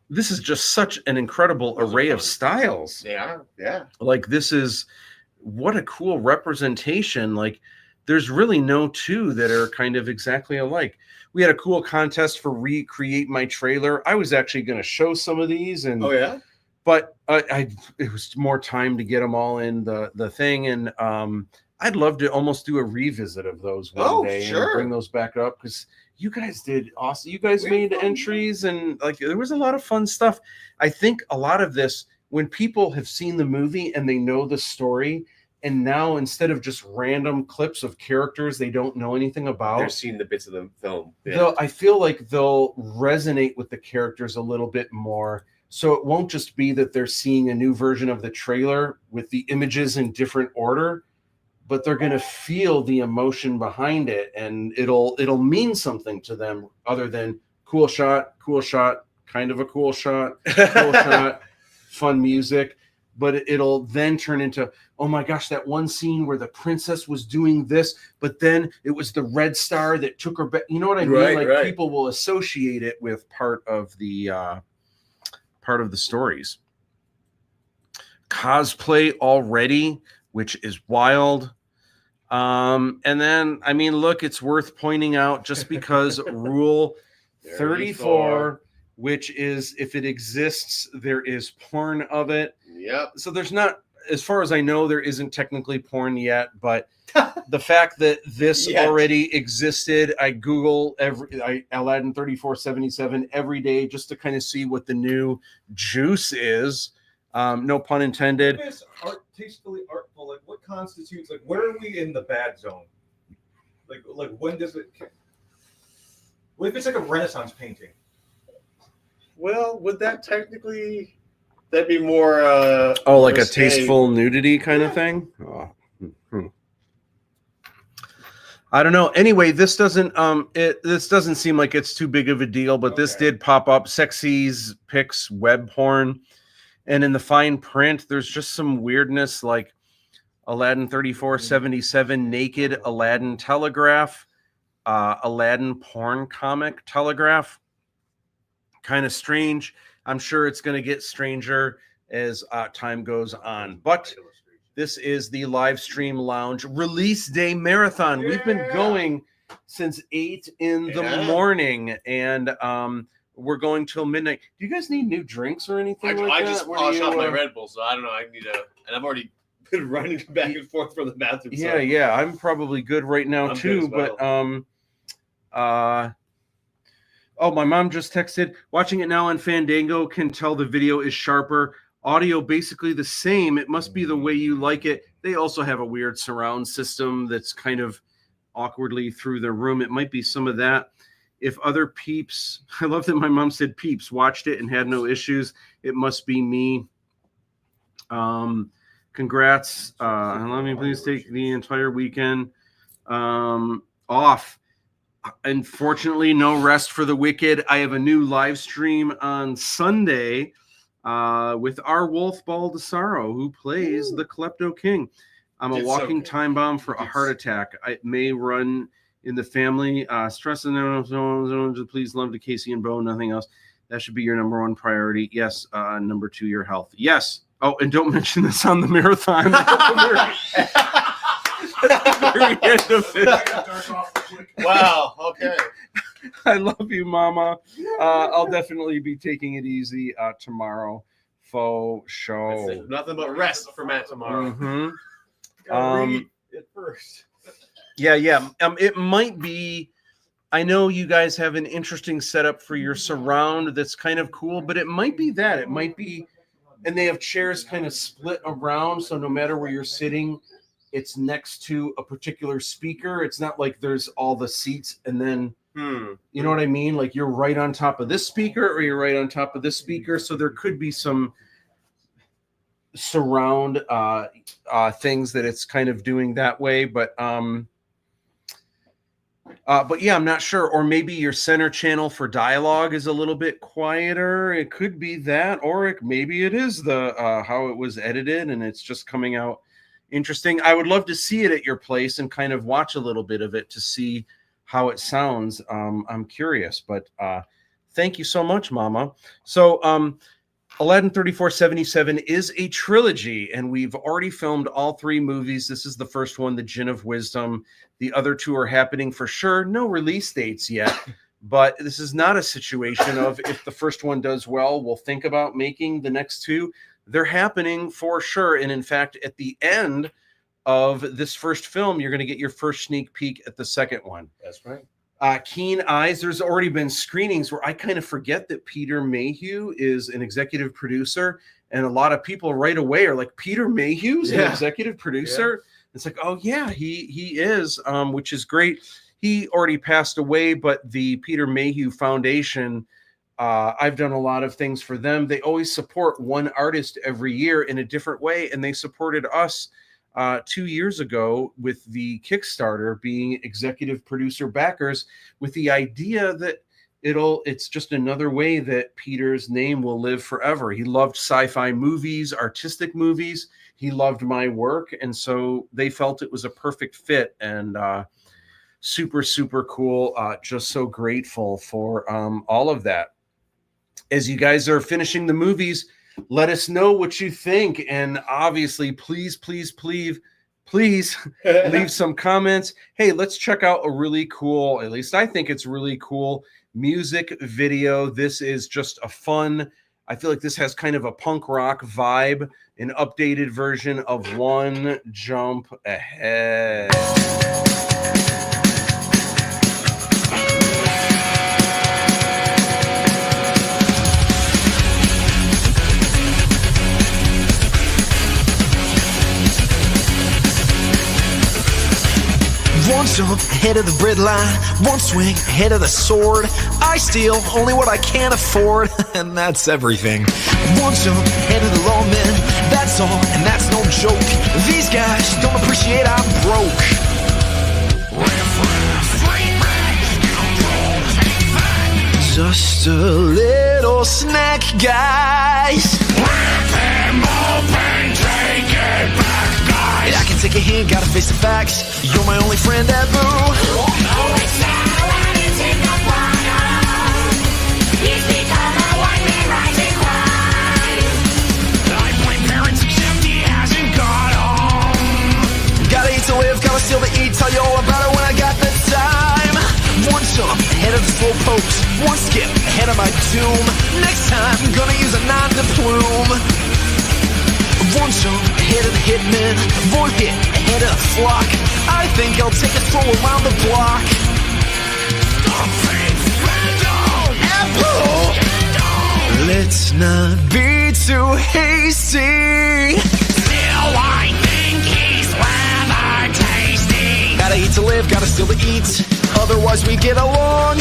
This is just such an incredible array of styles. Yeah, yeah. Like, this is what a cool representation. Like, there's really no two that are kind of exactly alike. We had a cool contest for recreate my trailer. I was actually going to show some of these, and but it was more time to get them all in the thing, and I'd love to almost do a revisit of those one day and bring those back up, because you guys did awesome. You guys made entries, and like there was a lot of fun stuff. I think a lot of this, when people have seen the movie and they know the story, and now instead of just random clips of characters they don't know anything about, they're seeing the bits of the film. Yeah. I feel like they'll resonate with the characters a little bit more. So it won't just be that they're seeing a new version of the trailer with the images in different order, but they're going to feel the emotion behind it, and it'll mean something to them other than cool shot, kind of a cool shot, fun music. But it'll then turn into, oh my gosh, that one scene where the princess was doing this, but then it was the red star that took her back. You know what I mean? People will associate it with part of the stories. Cosplay already, which is wild. And then, I mean, look, it's worth pointing out, just because Rule 34, which is, if it exists, there is porn of it. Yep. So there's not, as far as I know, there isn't technically porn yet, but the fact that this already existed, I Google Aladdin 3477 every day just to kind of see what the new juice is. No pun intended. This tastefully artful. Like, what constitutes? Like, where are we in the bad zone? Like when does it? What if it's like a Renaissance painting? Well, would that technically? That'd be more. Like a tasteful nudity kind of thing. Oh. I don't know. Anyway, this doesn't seem like it's too big of a deal, but this did pop up. Sexy's pics web porn, and in the fine print, there's just some weirdness, like Aladdin 3477 naked Aladdin telegraph, Aladdin porn comic telegraph. Kind of strange. I'm sure it's going to get stranger as time goes on. But this is the live stream lounge release day marathon. We've been going since 8 in the morning, and we're going till midnight. Do you guys need new drinks or anything like that? I just polished off my Red Bull, so I don't know. I need and I've already been running back and forth from the bathroom. Yeah. I'm probably good right now too. But oh, my mom just texted, watching it now on Fandango, can tell the video is sharper. Audio basically the same. It must be the way you like it. They also have a weird surround system that's kind of awkwardly through the room. It might be some of that. If other peeps, I love that my mom said peeps, watched it and had no issues, it must be me. Congrats. Let me please take the entire weekend off. Unfortunately, no rest for the wicked. I have a new live stream on Sunday with our Wolf Baldessaro, who plays the Klepto King. I'm a walking time bomb for a heart attack. It may run in the family. Stress and please love to Casey and Bo, nothing else. That should be your number one priority. Yes. Number 2, your health. Yes. Oh, and don't mention this on the marathon. Very end of it. Wow. Okay. I love you, Mama. I'll definitely be taking it easy tomorrow. Faux show. Nothing but rest for Matt tomorrow. Mm-hmm. At first. Yeah. It might be. I know you guys have an interesting setup for your surround that's kind of cool, but it might be that. It might be, and they have chairs kind of split around, so no matter where you're sitting, it's next to a particular speaker. It's not like there's all the seats and then, you know what I mean? Like you're right on top of this speaker or you're right on top of this speaker. So there could be some surround things that it's kind of doing that way. But But yeah, I'm not sure. Or maybe your center channel for dialogue is a little bit quieter. It could be that, or maybe it is the how it was edited and it's just coming out interesting. I would love to see it at your place and kind of watch a little bit of it to see how it sounds. I'm curious, but thank you so much, Mama. So Aladdin 3477 is a trilogy, and we've already filmed all 3 movies. This is the first one, The Djinn of Wisdom. The other 2 are happening for sure. No release dates yet, but this is not a situation of if the first one does well, we'll think about making the next 2. They're happening for sure. And in fact, at the end of this first film, you're going to get your first sneak peek at the second one. That's right. Keen Eyes, there's already been screenings where I kind of forget that Peter Mayhew is an executive producer, and a lot of people right away are like, Peter Mayhew's an executive producer? Yeah. It's like, oh yeah, he is, which is great. He already passed away, but the Peter Mayhew Foundation, I've done a lot of things for them. They always support one artist every year in a different way, and they supported us 2 years ago with the Kickstarter, being executive producer backers, with the idea that it's just another way that Peter's name will live forever. He loved sci-fi movies, artistic movies. He loved my work, and so they felt it was a perfect fit, and super, super cool. Just so grateful for all of that. As you guys are finishing the movies, let us know what you think. And obviously, please leave some comments. Hey, let's check out a really cool, at least I think it's really cool, music video. This is just a fun, I feel like this has kind of a punk rock vibe, an updated version of One Jump Ahead. One jump ahead of the breadline, one swing ahead of the sword. I steal only what I can afford, and that's everything. One jump ahead of the lawmen, that's all, and that's no joke. These guys don't appreciate I'm broke. Just a little snack, guys. Rip him open, take it back, guys. I can take a hint, gotta face the facts. You're my only friend ever. Oh, it's now, and it's in the bottom. He's become a one-man rising crime. I blame parents except he hasn't got 'em. Gotta eat to live, gotta steal to eat. Tell you all about it when I got the time. One jump ahead of the slow pokes, one skip ahead of my doom. Next time, I'm gonna use a 9 to plume. One jump ahead of the hitmen, one hit ahead of the flock. I think I'll take a stroll around the block. Apple! Let's not be too hasty. Still, I think he's rather tasty. Gotta eat to live, gotta steal to eat. Otherwise we get along.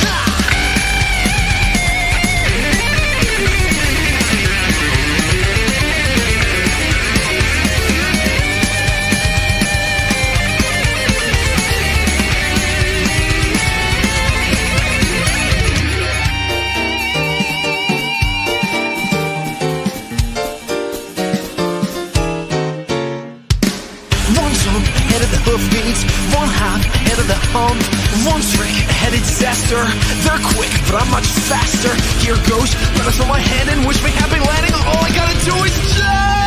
One jump ahead of the hoofbeats, one hop ahead of the hump, one trick ahead of disaster. They're quick, but I'm much faster. Here goes, let me throw my hand and wish me happy landing. All I gotta do is jump.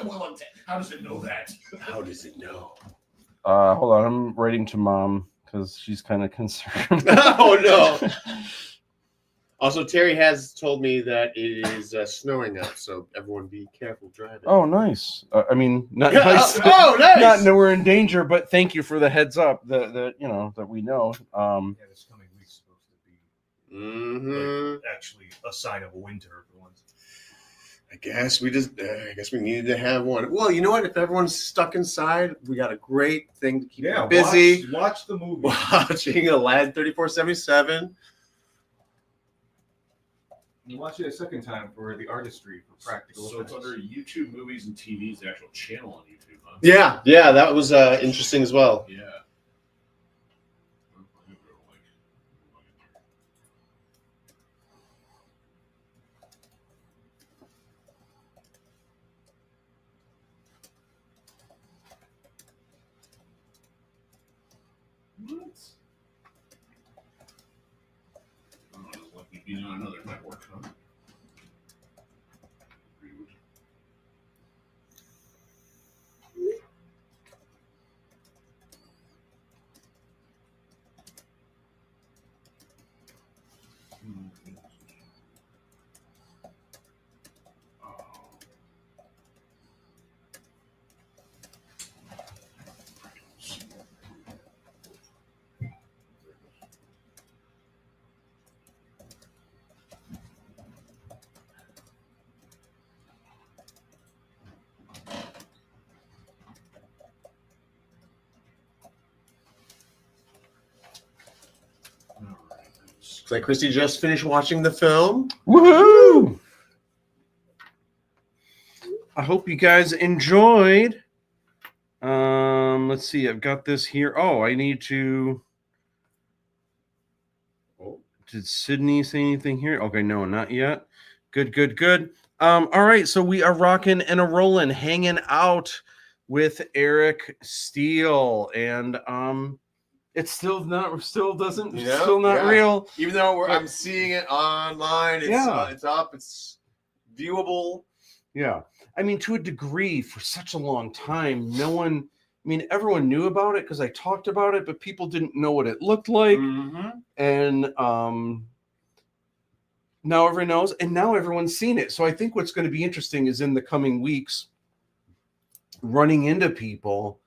Well, how does it know that? How does it know? Hold on, I'm writing to Mom because she's kind of concerned. Oh no! Also, Terry has told me that it is snowing out, so everyone be careful driving. Oh, nice. I mean, not nice. Oh, nice. Not no, we're in danger, but thank you for the heads up. That you know that we know. Yeah, this coming week's supposed to be like, actually a sign of winter for once. I guess we needed to have one. Well, you know what? If everyone's stuck inside, we got a great thing to keep them busy. Watch the movie. Watching Aladdin 3477. You watch it a second time for the artistry, for practical So it's under YouTube Movies and TV's the actual channel on YouTube, huh? Yeah, that was interesting as well. Yeah. Being on another network, huh? Looks like Christy just finished watching the film. Woohoo! I hope you guys enjoyed. Let's see. I've got this here. Oh, I need to. Did Sydney say anything here? Okay, no, not yet. Good. All right, so we are rocking and a rolling, hanging out with Erik Steele, and it's still not real. Even though I'm seeing it online, it's up, it's viewable. Yeah. I mean, to a degree, for such a long time, everyone knew about it because I talked about it, but people didn't know what it looked like. Mm-hmm. And now everyone knows, and now everyone's seen it. So I think what's going to be interesting is in the coming weeks, running into people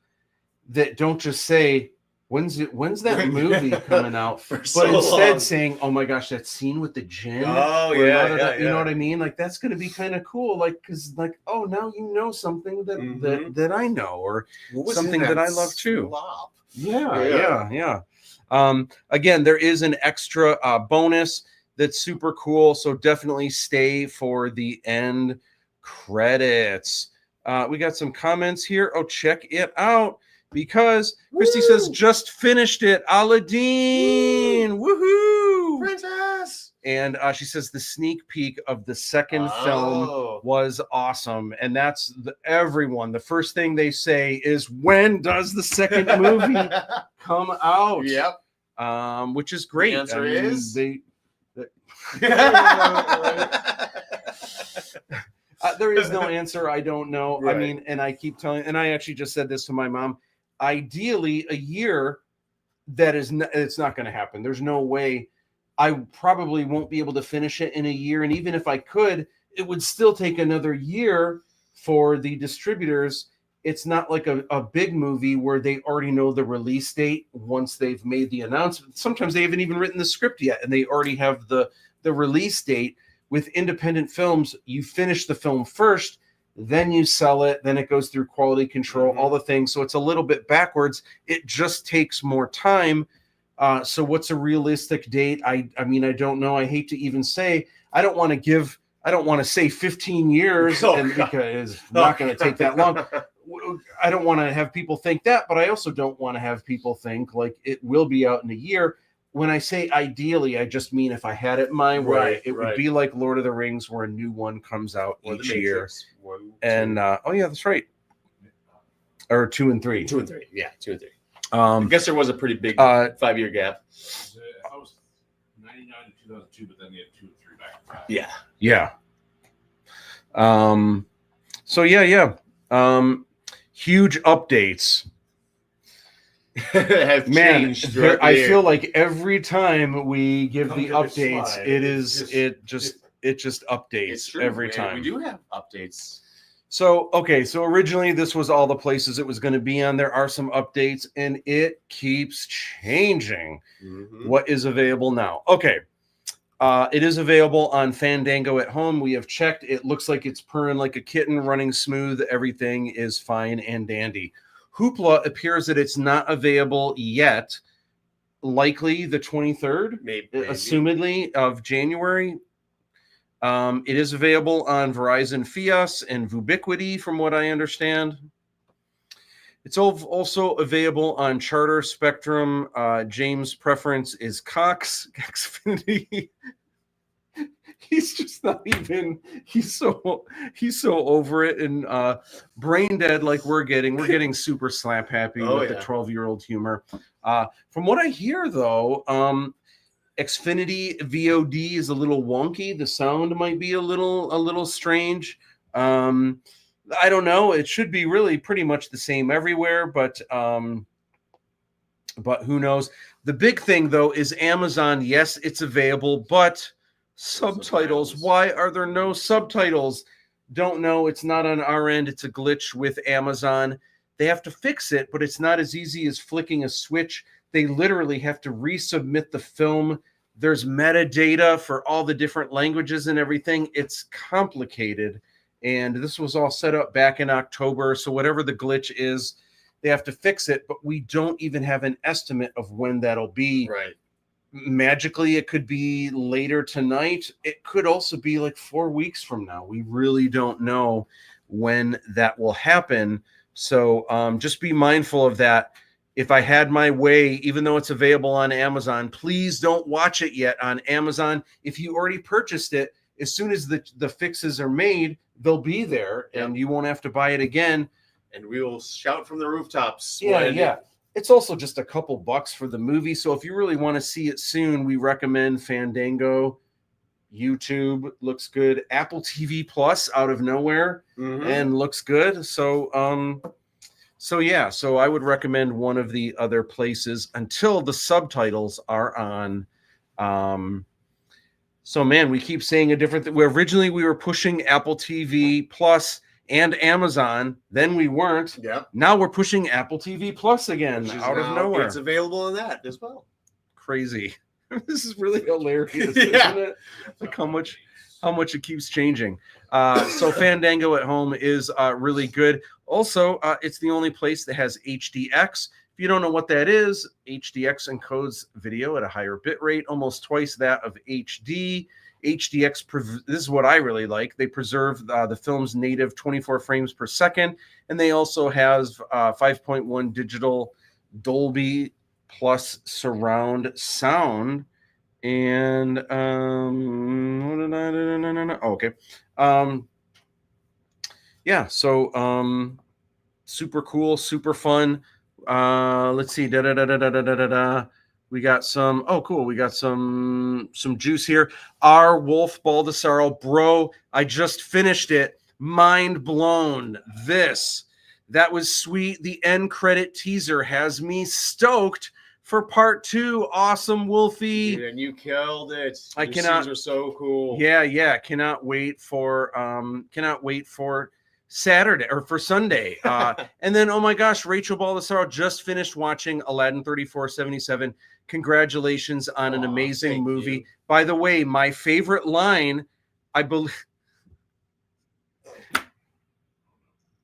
that don't just say, when's that movie coming out? But instead saying, oh my gosh, that scene with the gin. Oh, you yeah. know what I mean? Like, that's going to be kind of cool. Like, because like, oh, now you know something that I know, or something that I love too. Slop? Yeah. Again, there is an extra bonus that's super cool. So definitely stay for the end credits. We got some comments here. Oh, check it out. Because Christy says, just finished it. Aladdin. Woohoo! Princess! And she says the sneak peek of the second film was awesome. And that's everyone. The first thing they say is, when does the second movie come out? Yep. Which is great. The answer is... there is no answer. I don't know. Right. I mean, and I keep telling, and I actually just said this to my mom. Ideally, a year, it's not going to happen. There's no way. I probably won't be able to finish it in a year. And even if I could, it would still take another year for the distributors. It's not like a big movie where they already know the release date once they've made the announcement. Sometimes they haven't even written the script yet, and they already have the release date. With independent films, you finish the film first, then you sell it, then it goes through quality control, all the things. So it's a little bit backwards. It just takes more time. So what's a realistic date? I mean, I don't know. I hate to even say. I don't want to say 15 years because it's not going to take that long. I don't want to have people think that, but I also don't want to have people think like it will be out in a year. When I say ideally, I just mean if I had it my way, it would be like Lord of the Rings, where a new one comes out each year. And oh yeah, that's right. Or 2 and 3. 2 and 3. Yeah, 2 and 3. I guess there was a pretty big 5-year gap. I was 99 to 2002, but then they had 2 and 3 back to back. Yeah. So huge updates. Have changed. I feel like every time we give the updates, it just updates every time. We do have updates. So originally this was all the places it was going to be on. There are some updates, and it keeps changing. What is available now? Okay. It is available on Fandango at home. We have checked. It looks like it's purring like a kitten, running smooth. Everything is fine and dandy. Hoopla appears that it's not available yet. Likely the 23rd, maybe. Assumedly, of January. It is available on Verizon Fios and Vubiquity, from what I understand. It's also available on Charter, Spectrum. James' preference is Cox, Xfinity. He's just not even. He's so over it and brain dead. Like we're getting super slap happy with the 12-year-old humor. From what I hear, though, Xfinity VOD is a little wonky. The sound might be a little strange. I don't know. It should be really pretty much the same everywhere, but who knows? The big thing though is Amazon. Yes, it's available, but subtitles. Why are there no subtitles? Don't know. It's not on our end. It's a glitch with Amazon. They have to fix it, but it's not as easy as flicking a switch. They literally have to resubmit the film. There's metadata for all the different languages and everything. It's complicated. And this was all set up back in October. So whatever the glitch is, they have to fix it. But we don't even have an estimate of when that'll be. Right. Magically, it could be later tonight. It could also be like 4 weeks from now. We really don't know when that will happen. So just be mindful of that. If I had my way, even though it's available on Amazon, please don't watch it yet on Amazon. If you already purchased it, as soon as the fixes are made, they'll be there and you won't have to buy it again. And we will shout from the rooftops. Yeah. It's also just a couple bucks for the movie. So if you really want to see it soon, we recommend Fandango. YouTube looks good. Apple TV Plus out of nowhere and looks good. So I would recommend one of the other places until the subtitles are on. So man, we keep saying a different thing. Originally we were pushing Apple TV Plus and Amazon, then we weren't. Yeah. Now we're pushing Apple TV Plus again out of nowhere. It's available on that as well. Crazy. This is really hilarious, isn't it? Like how much it keeps changing. So Fandango at home is really good. Also, it's the only place that has HDX. If you don't know what that is, HDX encodes video at a higher bit rate, almost twice that of HD. HDX, this is what I really like. They preserve the film's native 24 frames per second, and they also have 5.1 digital Dolby plus surround sound. And super cool, super fun. Let's see. We got some. Oh, cool. We got some juice here. R. Wolf Baldessaro, bro. I just finished it. Mind blown. That was sweet. The end credit teaser has me stoked for part 2. Awesome, Wolfie. Dude, and you killed it. I cannot. Are so cool. Yeah. Cannot wait for Saturday or for Sunday. And then, oh my gosh, Rachel Baldessaro just finished watching Aladdin 3477. Congratulations on an amazing movie. You. By the way, my favorite line, I believe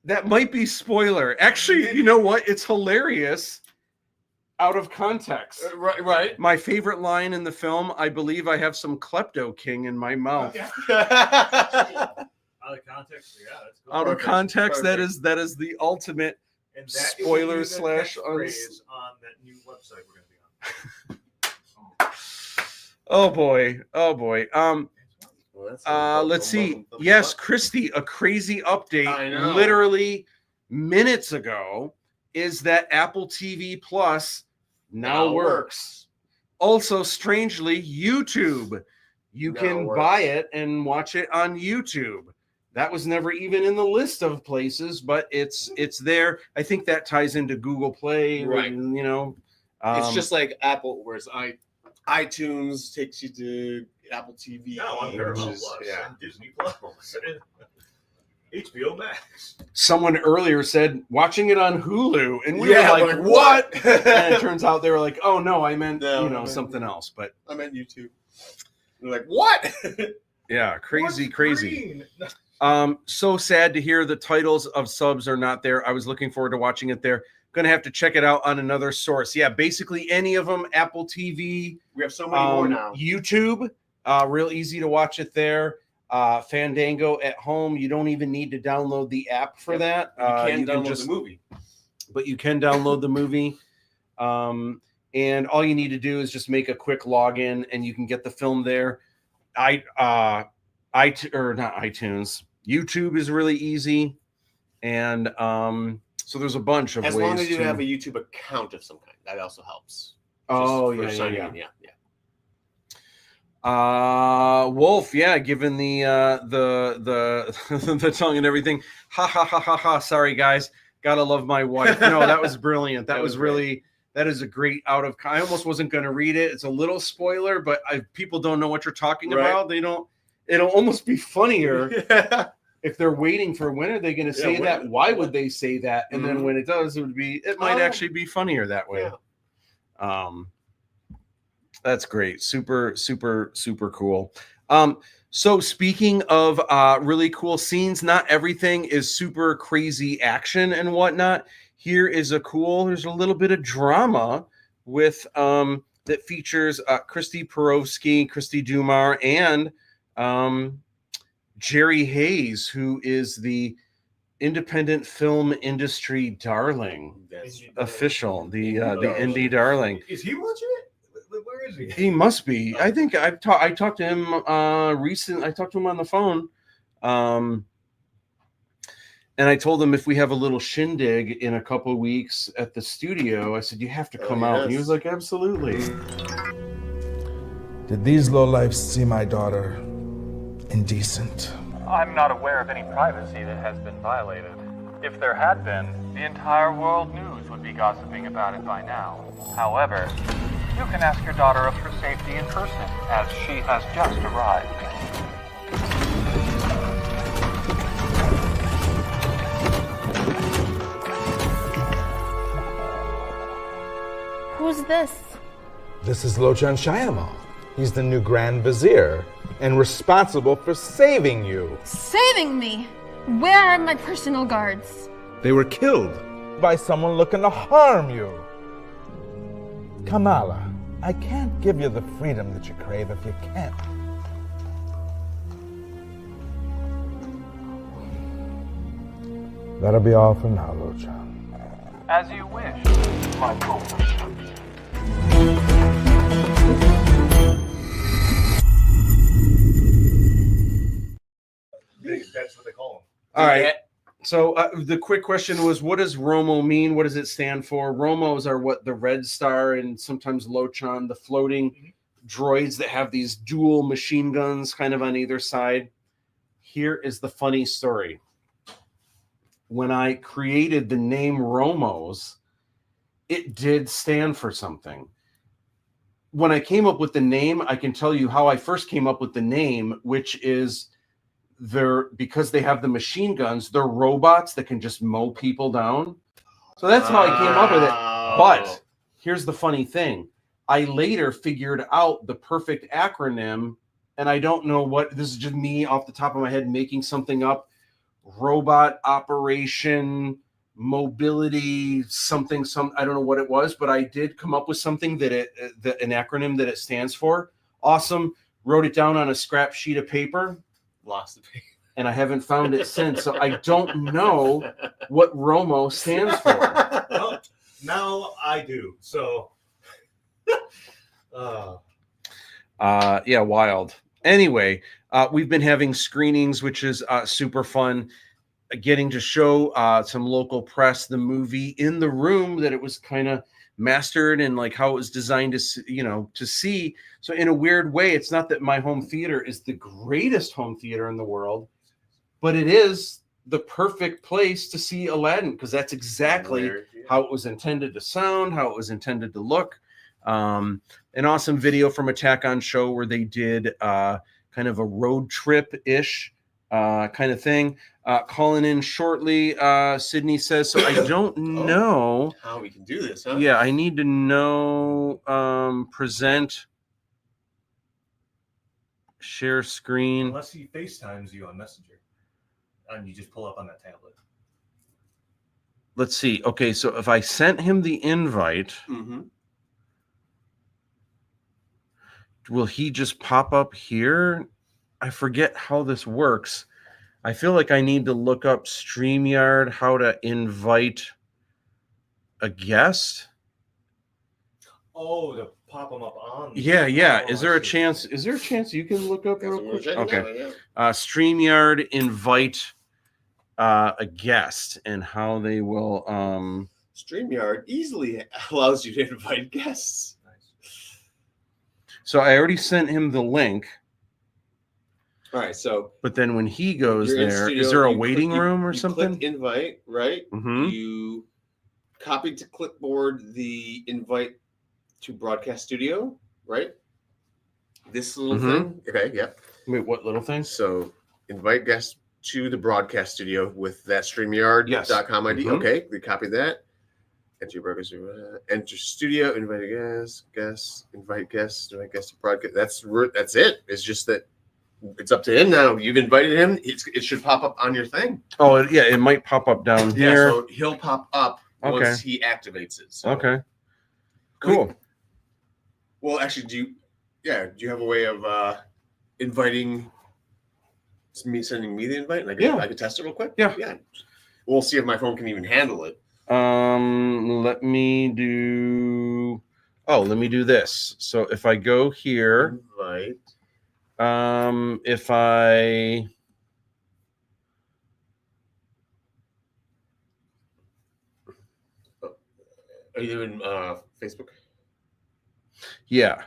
that might be spoiler. Actually, you know what? It's hilarious out of context. Right. My favorite line in the film, I believe I have some klepto king in my mouth. Out of context, yeah. That's cool. Out of context, that is the ultimate and that spoiler is slash phrase on that new website we're going to be on. Oh boy. Let's see. Yes, Christy, a crazy update literally minutes ago is that Apple TV Plus now works. Also, strangely, YouTube. You can buy it and watch it on YouTube. That was never even in the list of places, but it's there. I think that ties into Google Play, right? You know, it's just like Apple, whereas iTunes takes you to Apple TV. No, I'm Plus, and Disney Plus, HBO Max. Someone earlier said watching it on Hulu, and we were like, "What?" And it turns out they were like, "Oh no, I meant something else." But I meant YouTube. They're like, what? Yeah, crazy, What's crazy. green? So sad to hear the titles of subs are not there. I was looking forward to watching it there. Gonna have to check it out on another source. Yeah, basically any of them, Apple TV. We have so many more now. YouTube, real easy to watch it there. Fandango at home. You don't even need to download the app for that. You can download the movie. But you can download the movie. And all you need to do is just make a quick login and you can get the film there. Not iTunes. YouTube is really easy. And so there's a bunch of as ways long as you to have a YouTube account of some kind. That also helps. Oh, Just for yeah. signing in. Wolf, yeah, given the the tongue and everything. Ha ha ha ha ha. Sorry guys. Gotta love my wife. No, that was brilliant. That was really that is a great I almost wasn't gonna read it. It's a little spoiler, but people don't know what you're talking about. They don't. It'll almost be funnier if they're waiting for when are they gonna say that? Why would they say that? And then when it does, it might actually be funnier that way. That's great. Super, super, super cool. So speaking of really cool scenes, not everything is super crazy action and whatnot. Here is there's a little bit of drama with that features Christy Perovsky, Christy Dumar, and Jerry Hayes, who is the independent film industry darling, official, the indie darling. Is he watching it? Where is he? He must be. I think I talked to him I talked to him on the phone. And I told him if we have a little shindig in a couple of weeks at the studio, I said, you have to come out. And he was like, absolutely. Did these lowlifes see my daughter indecent? I'm not aware of any privacy that has been violated. If there had been, the entire world news would be gossiping about it by now. However, you can ask your daughter of her safety in person, as she has just arrived. Who's this? This is Lochan Shayamal. He's the new Grand Vizier and responsible for saving you. Saving me? Where are my personal guards? They were killed by someone looking to harm you. Kamala, I can't give you the freedom that you crave if you can't. That'll be all for now, Lochan. As you wish, my lord. That's what they call him. All right. So the quick question was, what does Romo mean? What does it stand for? Romos are what the Red Star and sometimes Lochan, the floating droids that have these dual machine guns kind of on either side. Here is the funny story. When I created the name Romos, it did stand for something. When I came up with the name, I can tell you how I first came up with the name, which is because they have the machine guns, they're robots that can just mow people down. So that's how I came up with it. But here's the funny thing. I later figured out the perfect acronym, and I don't know what, this is just me off the top of my head making something up. Robot Operation Mobility something, I don't know what it was, but I did come up with something that an acronym that it stands for. Awesome. Wrote it down on a scrap sheet of paper. Lost the paper. And I haven't found it since. So I don't know what Romo stands for. Well, now I do. So yeah, wild. Anyway, we've been having screenings, which is super fun. Getting to show some local press the movie in the room that it was kind of mastered and like how it was designed to see. So in a weird way, it's not that my home theater is the greatest home theater in the world, but it is the perfect place to see Aladdin because that's exactly how it was intended to sound, how it was intended to look. An awesome video from Attack on Show where they did kind of a road trip-ish kind of thing. Calling in shortly, Sydney says, so I don't know how we can do this, huh? Yeah, I need to know, present Share screen. Unless he FaceTimes you on Messenger, and you just pull up on that tablet. Let's see. Okay, so if I sent him the invite, will he just pop up here? I forget how this works. I feel like I need to look up StreamYard, how to invite a guest. Oh, to pop them up on. Yeah. Oh, Is there a chance you can look up real quick? Okay. Yeah. StreamYard invite a guest and how they will StreamYard easily allows you to invite guests. So I already sent him the link. All right, so but then when he goes you're in there, studio, is there a you waiting click- room or you something? click invite, right? Mhm. You copy to clipboard the invite to broadcast studio, right? This little thing. Okay, yeah. Wait, what little thing? So invite guests to the broadcast studio with that StreamYard.com ID. Mhm. Okay, we copy that. Enter studio, invite guests, invite guests to broadcast. That's it. It's just that it's up to him now. You've invited him. It should pop up on your thing. Oh, yeah, it might pop up down Yeah, here. so he'll pop up Okay. once he activates it. So. Okay. Cool. Well, actually, do you have a way of inviting sending me the invite? And I could test it real quick? Yeah. Yeah. We'll see if my phone can even handle it. Let me do this. So if I go here, Invite. if I Are you in Facebook? Yeah.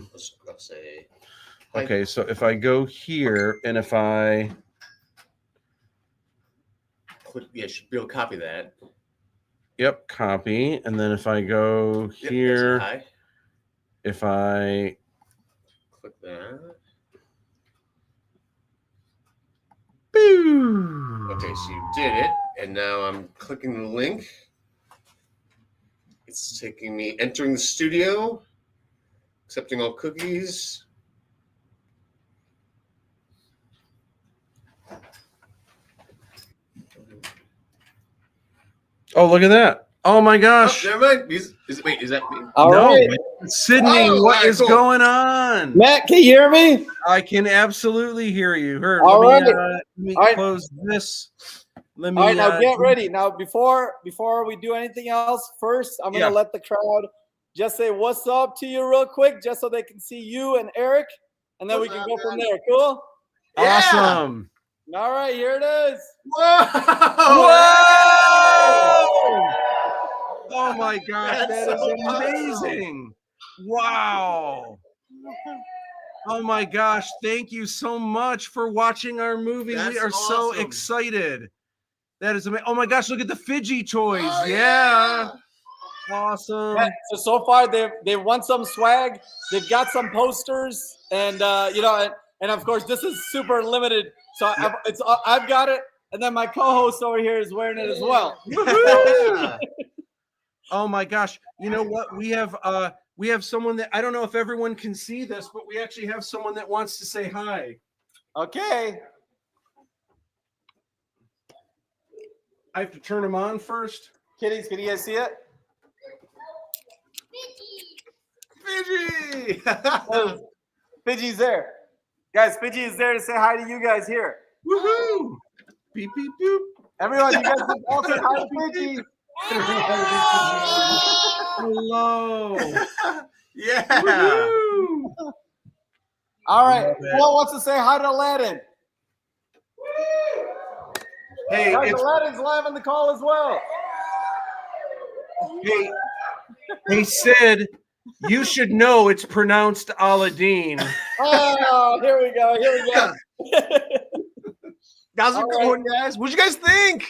Let's say. Okay, so if I go here and if I click, you should be able to copy that. Yep, copy. And then if I go here, if I click that. Boo! Okay, so you did it, and now I'm clicking the link. It's taking me entering the studio, accepting all cookies. Oh, look at that. Oh my gosh. Oh, never mind. Is that me? All right. Sydney, what is going on? Matt, can you hear me? I can absolutely hear you. All right. Let me All right. close this. Let me All right, now get ready. Now, before we do anything else, first I'm gonna let the crowd just say what's up to you real quick, just so they can see you and Eric, and then we can go from there. Cool? Awesome. All right, here it is. Whoa! Oh my gosh, that is amazing. Wow. Oh my gosh, thank you so much for watching our movie. We are so excited. That is amazing. Oh my gosh, look at the Fidgy toys. Yeah. Awesome. Yeah, so far they've won some swag. They've got some posters, and and of course this is super limited. So I've got it, and then my co-host over here is wearing it as well. Oh my gosh. You know what? We have someone that I don't know if everyone can see this, but we actually have someone that wants to say hi. Okay. I have to turn him on first. Kiddies, can you guys see it? Fidgy! Fidgy's there. Guys, Fidgy is there to say hi to you guys here. Woohoo! Beep, beep, boop. Everyone, you guys can all say hi to Fidgy. Hello. Yeah. Woo-hoo. All right. Who wants to say hi to Aladdin? Hey, guys, Aladdin's live on the call as well. Hey, Sid, you should know it's pronounced Aladdin. Oh, here we go. How's it going, guys? What'd you guys think?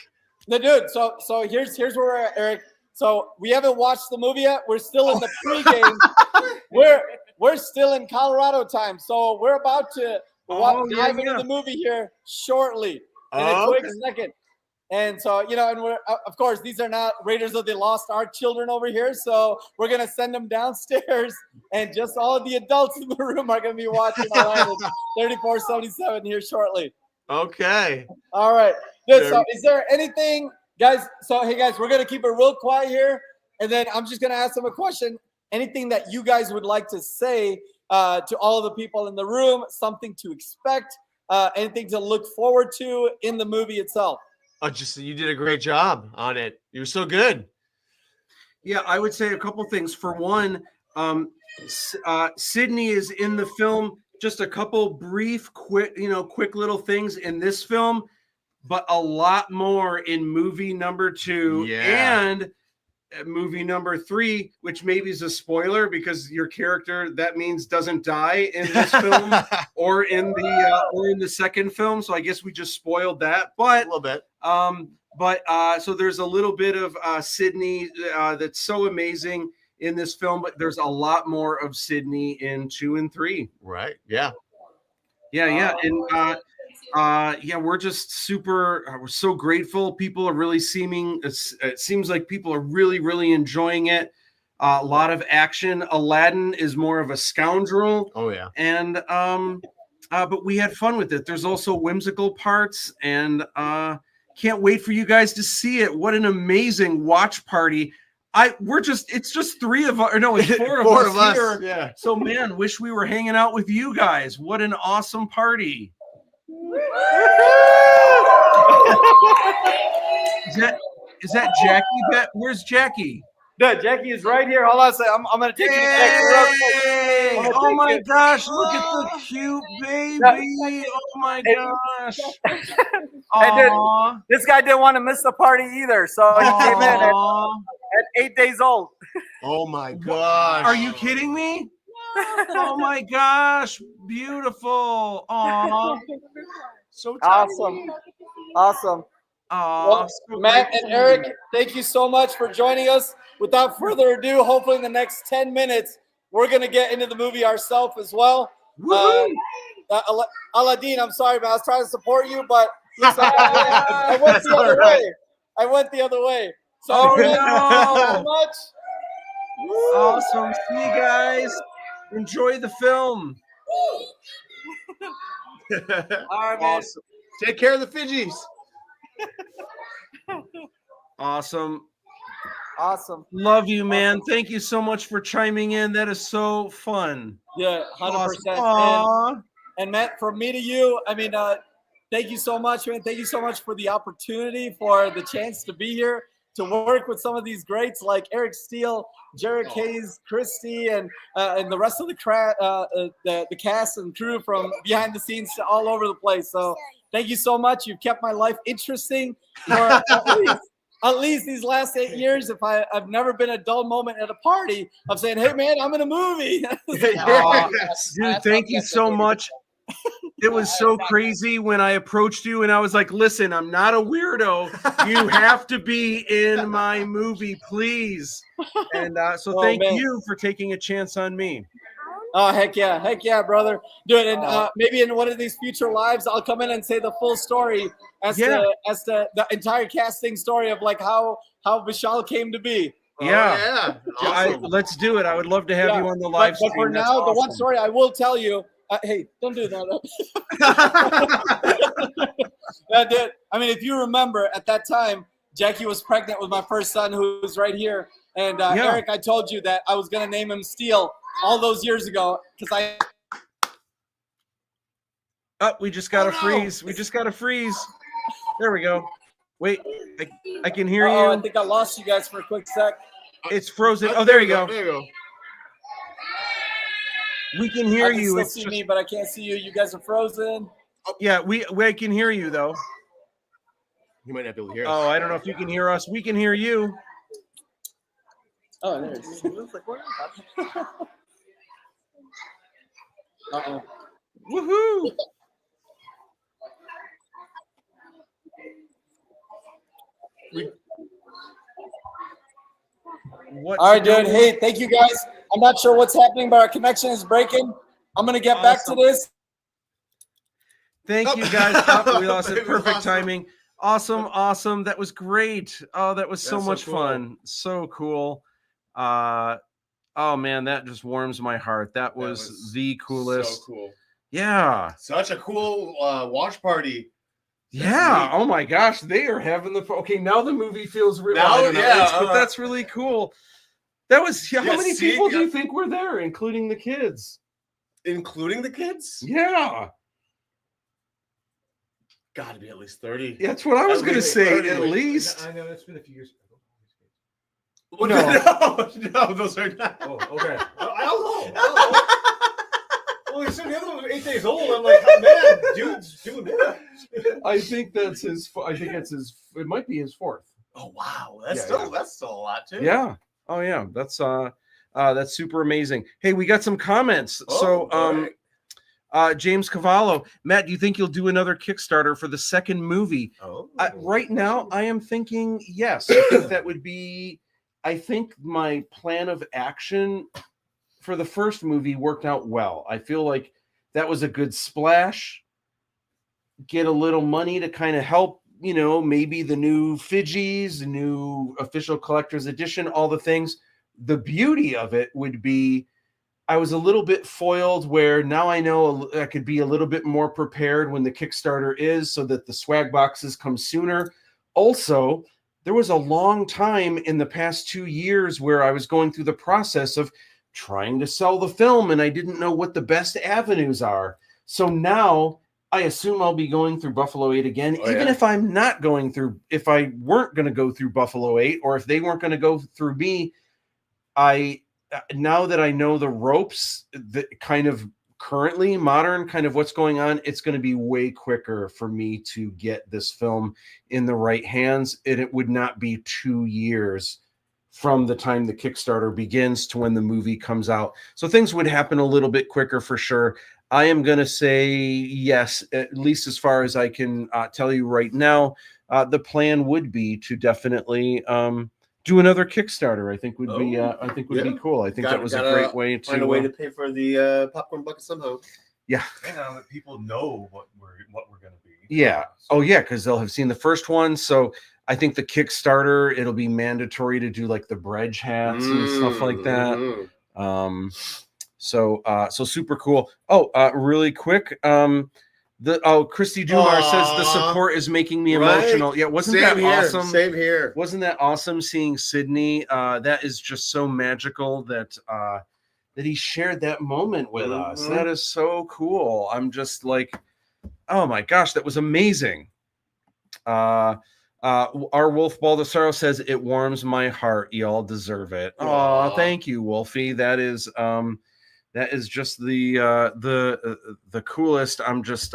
No, dude. So here's where we're at, Eric. So we haven't watched the movie yet. We're still in the pregame. We're still in Colorado time. So we're about to dive into the movie here shortly. In a quick second. And so, you know, and we're, of course, these are not Raiders of the Lost Ark children over here. So we're going to send them downstairs, and just all of the adults in the room are going to be watching Aladdin 3477 here shortly. Okay. All right. Good. So is there anything, guys? So, hey, guys, we're going to keep it real quiet here. And then I'm just going to ask them a question. Anything that you guys would like to say to all of the people in the room, something to expect, anything to look forward to in the movie itself? Oh, just you did a great job on it. You were so good. Yeah, I would say a couple things. For one, Sydney is in the film. Just a couple brief, quick little things in this film, but a lot more in movie number 2 and movie number 3, which maybe is a spoiler because your character, that means, doesn't die in this film or in the second film. So I guess we just spoiled that, but a little bit. So there's a little bit of Sydney that's so amazing in this film, but there's a lot more of Sydney in 2 and 3. Right. Yeah. Yeah. And we're just we're so grateful. People are really it seems like people are really, really enjoying it. A lot of action. Aladdin is more of a scoundrel. Oh yeah. And but we had fun with it. There's also whimsical parts, and can't wait for you guys to see it. What an amazing watch party. It's just 3 of us, or no, it's 4 of us here. Yeah. So man, wish we were hanging out with you guys. What an awesome party. Is that Jackie? Where's Jackie? No, Jackie is right here. Hold on a second. I'm going to take you to Jackie real quick. Oh my gosh, look at the cute baby. Oh my gosh. This guy didn't want to miss the party either, so he came in at 8 days old. Oh my gosh. Are you kidding me? Oh my gosh, beautiful. Aw. So tiny. Awesome. Well, Matt and Eric, thank you so much for joining us. Without further ado, hopefully in the next 10 minutes, we're going to get into the movie ourselves as well. Aladdin, I'm sorry, man. I was trying to support you, but listen, I went the other way. I went the other way. So thank you so much. Awesome. See you guys. Enjoy the film. All right, man. Awesome. Take care of the Fidgies. Awesome. Love you, man. Thank you so much for chiming in. That is so fun. Yeah, 100%. Awesome. And Matt, from me to you, I mean, thank you so much, man. Thank you so much for the opportunity, for the chance to be here, to work with some of these greats like Erik Steele, Jared Hayes, Christy, and the rest of the cast and crew from behind the scenes to all over the place. So thank you so much. You've kept my life interesting for at least these last 8 years. If I've never been a dull moment at a party of saying, hey man, I'm in a movie. Dude, thank you so much. It was so crazy when I approached you and I was like, listen, I'm not a weirdo. You have to be in my movie, please. And so thank you for taking a chance on me. Oh, heck yeah, brother. Do it. And maybe in one of these future lives, I'll come in and say the full story as to the entire casting story of like how Vishal came to be. Yeah. Awesome. Let's do it. I would love to have you on the live stream. But for now, the one story I will tell you, hey, don't do that. Dude, I mean, if you remember at that time, Jackie was pregnant with my first son, who's right here. And Eric, I told you that I was going to name him Steele all those years ago because we just got to freeze. We just got to freeze. There we go. Wait, I can hear you. I think I lost you guys for a quick sec. It's frozen. Oh, there you go. There you go. We can hear you. Still see me, but I can't see you. You guys are frozen. Yeah, we can hear you though. You might not be able to hear us. Oh, I don't know if you can hear us. We can hear you. Oh, there it is. Uh-oh. Woohoo! All right, dude. Hey, thank you guys. I'm not sure what's happening, but our connection is breaking. I'm going to get back to this. Thank you guys. We lost it. Perfect timing. Awesome. That was great. Oh, that was so That's so much cool. fun. So cool. Oh man, that just warms my heart. That was the coolest. So cool. Yeah. Such a cool watch party. Yeah. Oh my gosh, they are having the. Okay, now the movie feels real. Now, I don't know, yeah, but that's really cool. That was. How many see, people do you think were there, including the kids? Including the kids? Yeah. Got to be at least 30. That's what I was going to say. 30. At least. I know it's been a few years. No, those are not. Oh, okay. I don't know. Well, you said the other one was 8 days old. I'm like, oh, man, dude's doing it. I think that's his. I think it's his. It might be his fourth. Oh wow, that's Yeah, that's still a lot too. Yeah. Oh yeah. That's super amazing. Hey, we got some comments. James Cavallo, Matt, do you think you'll do another Kickstarter for the second movie? Right now, I am thinking yes. I think that would be. I think my plan of action for the first movie worked out well. I feel like that was a good splash. Get a little money to kind of help, maybe the new Fidgies, the new official collector's edition, all the things. The beauty of it would be I was a little bit foiled where now I know I could be a little bit more prepared when the Kickstarter is so that the swag boxes come sooner. Also, there was a long time in the past 2 years where I was going through the process of trying to sell the film and I didn't know what the best avenues are. So now I assume I'll be going through Buffalo 8 again, even if I'm not going through, if I weren't going to go through Buffalo 8 or if they weren't going to go through me, now that I know the ropes, the kind of currently modern kind of what's going on, it's going to be way quicker for me to get this film in the right hands. And it would not be 2 years from the time the Kickstarter begins to when the movie comes out. So things would happen a little bit quicker for sure. I am going to say yes, at least as far as I can tell you right now. The plan would be to definitely do another Kickstarter. I think would be be cool. I think that was a great way to find a way to pay for the popcorn bucket somehow. Yeah, and now that people know what we're going to be. Yeah. Oh yeah, because they'll have seen the first one. So I think the Kickstarter, it'll be mandatory to do like the Bredge hats and stuff like that. So super cool. Really quick. Christy Dumar says the support is making me emotional. Yeah, wasn't that awesome? Same here. Wasn't that awesome seeing Sydney? That is just so magical that he shared that moment with us. That is so cool. I'm just like, oh my gosh, that was amazing. Our Wolf Baldessaro says it warms my heart. Y'all deserve it. Oh, thank you, Wolfie. That is just the coolest. I'm just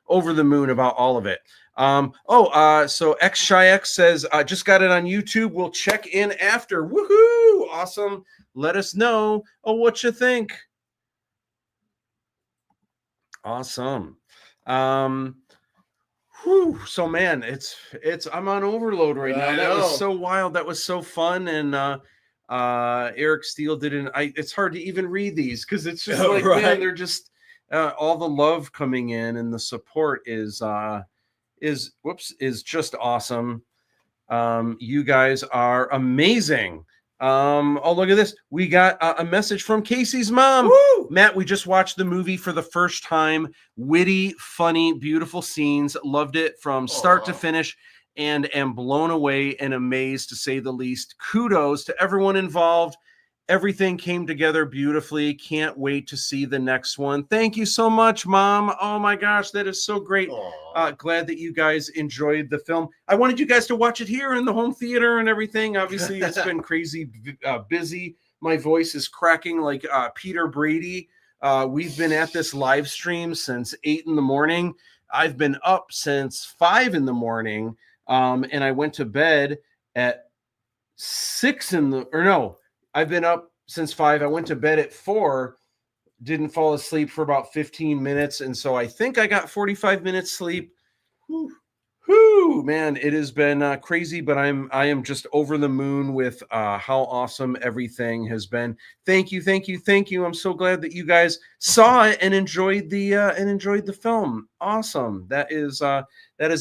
over the moon about all of it. So X Shy X says just got it on YouTube. We'll check in after. Woohoo! Awesome. Let us know what you think. Awesome. So man, it's I'm on overload right now. That was so wild. That was so fun. And Erik Steele it's hard to even read these because it's just like, man, they're just all the love coming in and the support is just awesome. You guys are amazing. Look at this. We got a message from Casey's mom. Woo! Matt, we just watched the movie for the first time. Witty, funny, beautiful scenes. Loved it from start to finish and am blown away and amazed, to say the least. Kudos to everyone involved. Everything came together beautifully. Can't wait to see the next one. Thank you so much, Mom. Oh my gosh, that is so great. Glad that you guys enjoyed the film. I wanted you guys to watch it here in the home theater and everything. Obviously, it's been crazy busy. My voice is cracking like Peter Brady. We've been at this live stream since 8 in the morning. I've been up since 5 in the morning. And I went to bed at 6 I've been up since 5. I went to bed at 4, didn't fall asleep for about 15 minutes. And so I think I got 45 minutes sleep. Whoo, man, it has been crazy, but I am just over the moon with how awesome everything has been. Thank you, thank you, thank you. I'm so glad that you guys saw it and enjoyed the film. Awesome. That is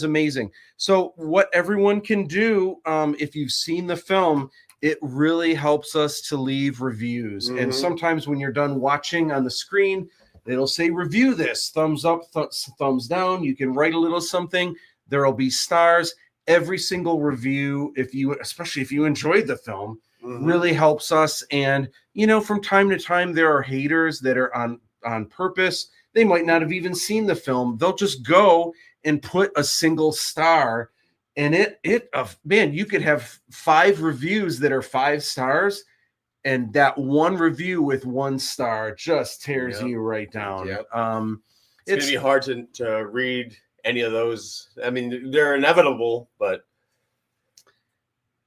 amazing. So what everyone can do, if you've seen the film, it really helps us to leave reviews. And sometimes when you're done watching on the screen, it'll say review this, thumbs up, thumbs down. You can write a little something. There'll be stars. Every single review, especially if you enjoyed the film, really helps us. And from time to time, there are haters that are on purpose. They might not have even seen the film. They'll just go and put a single star. And man, you could have 5 reviews that are 5 stars, and that one review with 1 star just tears you right down. It's gonna be hard to read any of those. I mean, they're inevitable, but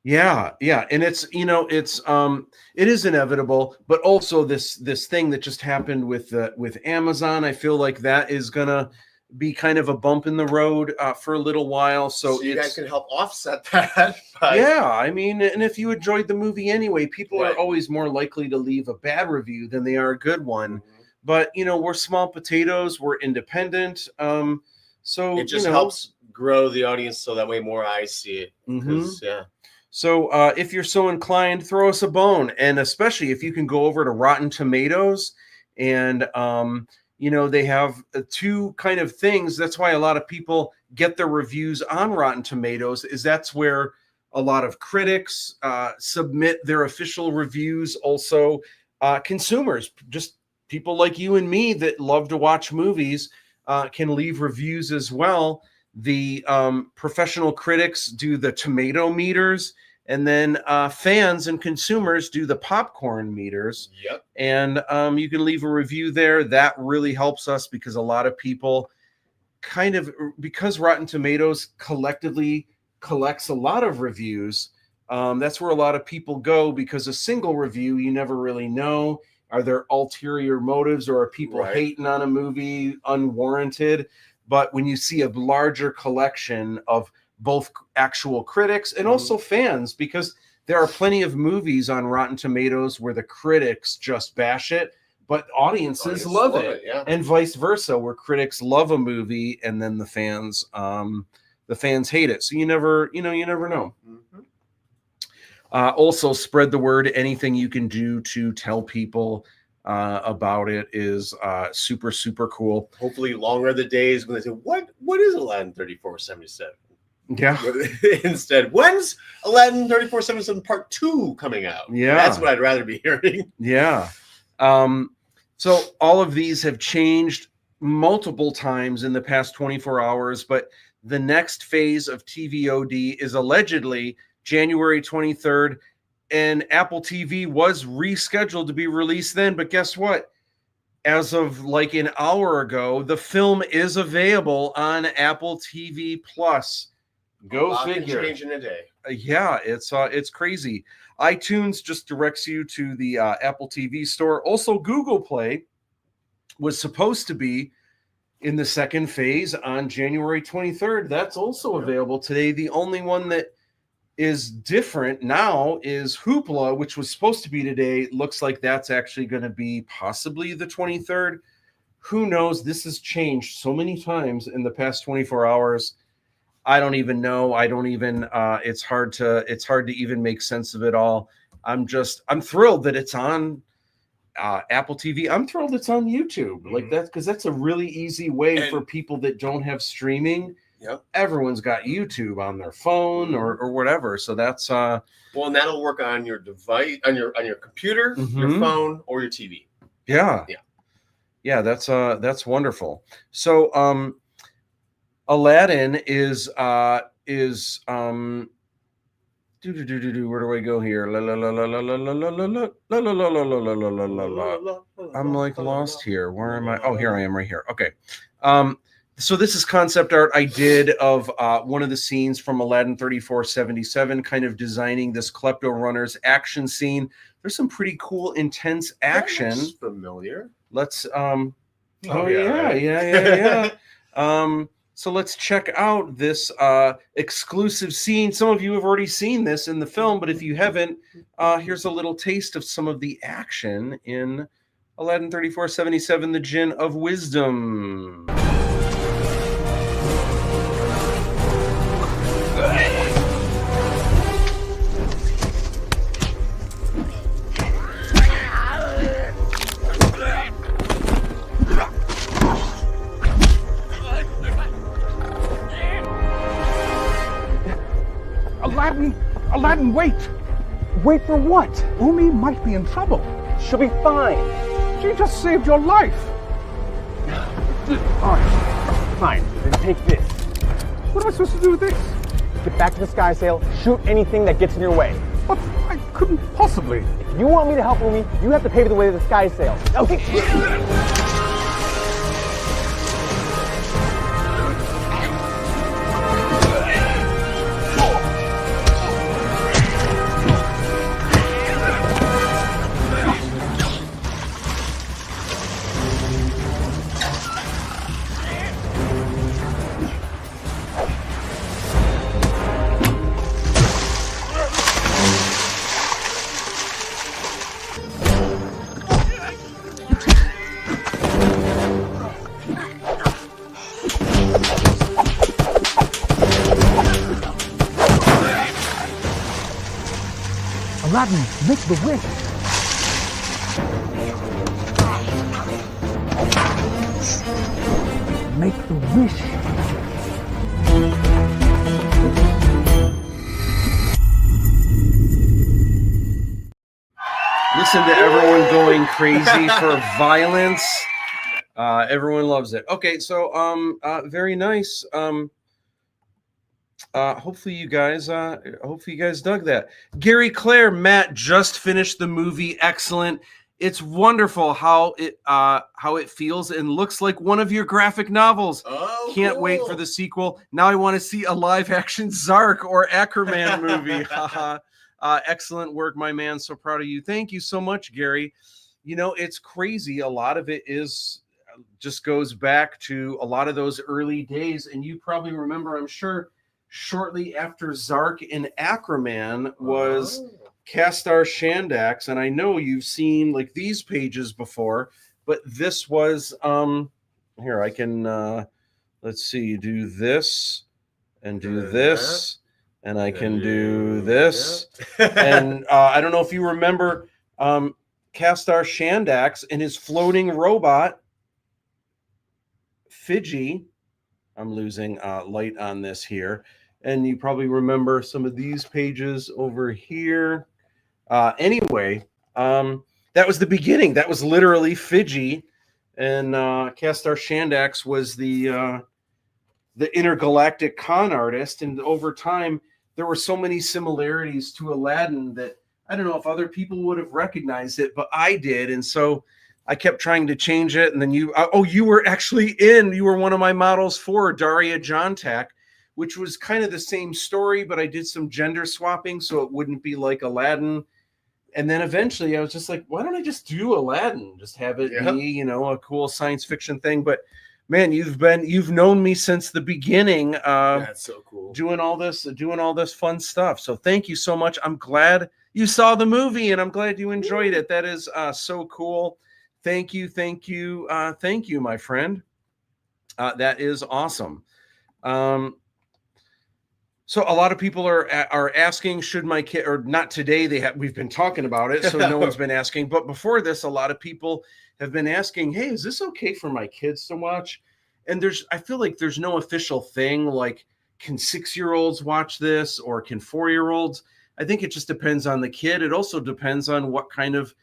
yeah, and it is inevitable, but also this thing that just happened with Amazon, I feel like that is gonna be kind of a bump in the road for a little while. So you guys can help offset that. Yeah, I mean, and if you enjoyed the movie anyway, people are always more likely to leave a bad review than they are a good one. But we're small potatoes, we're independent. So it just helps grow the audience so that way more eyes see it. So if you're so inclined, throw us a bone. And especially if you can go over to Rotten Tomatoes and they have 2 kind of things. That's why a lot of people get their reviews on Rotten Tomatoes, is that's where a lot of critics submit their official reviews. Also, consumers, just people like you and me that love to watch movies, can leave reviews as well. The professional critics do the tomato meters, and then fans and consumers do the popcorn meters. Yep. And you can leave a review there. That really helps us because a lot of people because Rotten Tomatoes collectively collects a lot of reviews. That's where a lot of people go, because a single review, you never really know. Are there ulterior motives, or are people hating on a movie unwarranted? But when you see a larger collection of both actual critics and also fans, because there are plenty of movies on Rotten Tomatoes where the critics just bash it, but audiences love it. And vice versa, where critics love a movie and then the fans hate it. So you never know. Also, spread the word. Anything you can do to tell people about it is super, super cool. Hopefully longer the days when they say, what is Aladdin 3477? Yeah. Instead, when's Aladdin 3477 Part 2 coming out? Yeah. That's what I'd rather be hearing. Yeah. So all of these have changed multiple times in the past 24 hours, but the next phase of TVOD is allegedly January 23rd, and Apple TV was rescheduled to be released then. But guess what? As of like an hour ago, the film is available on Apple TV Plus. Go figure. Change in a day. Yeah, it's crazy. iTunes just directs you to the Apple TV store. Also, Google Play was supposed to be in the second phase on January 23rd. That's also available today. The only one that is different now is Hoopla, which was supposed to be today. Looks like that's actually going to be possibly the 23rd. Who knows? This has changed so many times in the past 24 hours. I don't even know. It's hard to even make sense of it all. I'm thrilled that it's on Apple TV. I'm thrilled it's on YouTube. Like that, because that's a really easy way for people that don't have streaming. Yep. Everyone's got YouTube on their phone or whatever. So that's well, and that'll work on your device, on your computer, your phone, or your TV. Yeah. That's wonderful. So Aladdin is where do I go here? I'm like lost here. Where am I? Oh, here I am right here. Okay. So this is concept art I did of one of the scenes from Aladdin 3477, kind of designing this klepto runner's action scene. There's some pretty cool, intense action. That looks familiar. Let's yeah. So let's check out this exclusive scene. Some of you have already seen this in the film, but if you haven't, here's a little taste of some of the action in Aladdin 3477, The Djinn of Wisdom. Aladdin, wait! Wait for what? Umi might be in trouble. She'll be fine. She just saved your life. Alright, fine. Then take this. What am I supposed to do with this? Get back to the sky sail, shoot anything that gets in your way. But I couldn't possibly. If you want me to help Umi, you have to pave the way to the sky sail. Okay. Aladdin, make the wish. Make the wish. Listen to everyone going crazy for violence. Everyone loves it. Okay, so very nice. Hopefully you guys dug that. Gary Clare, Matt just finished the movie. Excellent. It's wonderful how it feels and looks like one of your graphic novels. Oh, can't wait for the sequel. Now I want to see a live action Zark or Ackerman movie. Excellent work, my man. So proud of you. Thank you so much, Gary. You know, it's crazy. A lot of it is just goes back to a lot of those early days, and you probably remember, I'm sure, shortly after Zark and Ackerman was Castar Shandax, and I know you've seen like these pages before, but this was here I can let's see, do this and do this, and I can do this, and I don't know if you remember Castar Shandax and his floating robot Fiji. I'm losing light on this here. And you probably remember some of these pages over here. Anyway, that was the beginning. That was literally Fiji. And Castar Shandax was the intergalactic con artist. And over time, there were so many similarities to Aladdin that I don't know if other people would have recognized it, but I did. And so I kept trying to change it. And then you were actually you were one of my models for Daria Jontak, which was kind of the same story, but I did some gender swapping so it wouldn't be like Aladdin. And then eventually I was just like, why don't I just do Aladdin? Just have it be, you know, a cool science fiction thing. But man, you've known me since the beginning. That's so cool. Doing all this fun stuff. So thank you so much. I'm glad you saw the movie and I'm glad you enjoyed it. That is so cool. Thank you, my friend. That is awesome. So a lot of people are asking, should my kid, or not today, we've been talking about it, so no one's been asking. But before this, a lot of people have been asking, hey, is this okay for my kids to watch? And I feel like there's no official thing like, can 6-year-olds watch this or can 4-year-olds? I think it just depends on the kid. It also depends on what kind of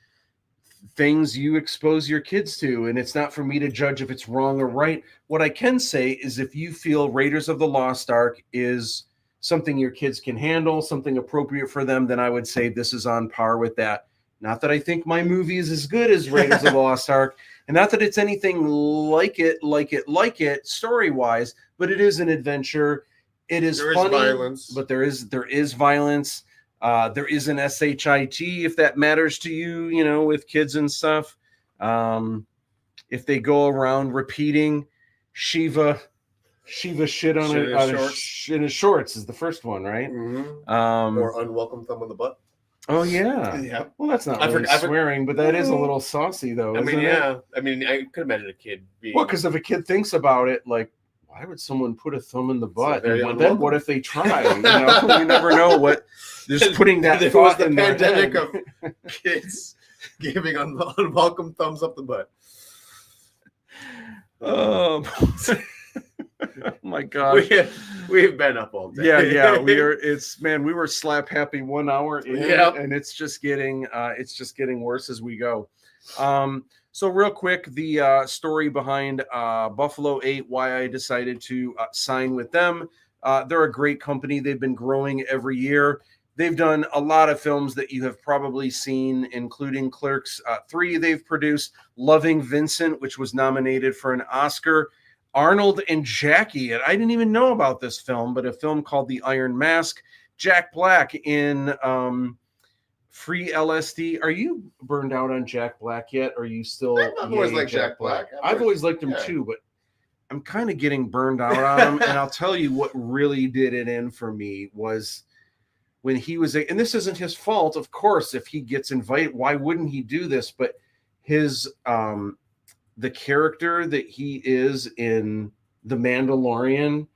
things you expose your kids to. And it's not for me to judge if it's wrong or right. What I can say is if you feel Raiders of the Lost Ark is something your kids can handle, something appropriate for them, then I would say this is on par with that. Not that I think my movie is as good as Raiders of the Lost Ark, and not that it's anything like it story-wise, but it is an adventure. It is funny, violence. But there is violence. There is an SHIT if that matters to you, you know, with kids and stuff. If they go around repeating Shiva, Shiva shit on Shit it in his shorts. in his shorts is the first one, right? Or unwelcome thumb on the butt. Oh yeah. Yeah. Well, that's not I really forgot- swearing, but that is a little saucy, though. I mean, isn't it? yeah. I mean, I could imagine a kid being. Well, because if a kid thinks about it, like, why would someone put a thumb in the butt? very And then unwelcome. what if they try? You know, you never know what. Just putting that There was thought the in their pandemic head. of kids giving unwelcome thumbs up the butt. Oh my gosh. We've been up all day. Yeah, we are. We were slap happy 1 hour in, Yep. and it's just getting worse as we go. So real quick, the story behind Buffalo 8, why I decided to sign with them. They're a great company. They've been growing every year. They've done a lot of films that you have probably seen, including Clerks 3 they've produced, Loving Vincent, which was nominated for an Oscar, Arnold and Jackie. And I didn't even know about this film, but a film called The Iron Mask, Jack Black in Free LSD. Are you burned out on Jack Black yet? Or are you still? I've always liked Jack Black. I've always liked him too, but I'm kind of getting burned out on him. And I'll tell you what really did it in for me was when he was, and this isn't his fault, of course, if he gets invited, why wouldn't he do this? But his, the character that he is in The Mandalorian,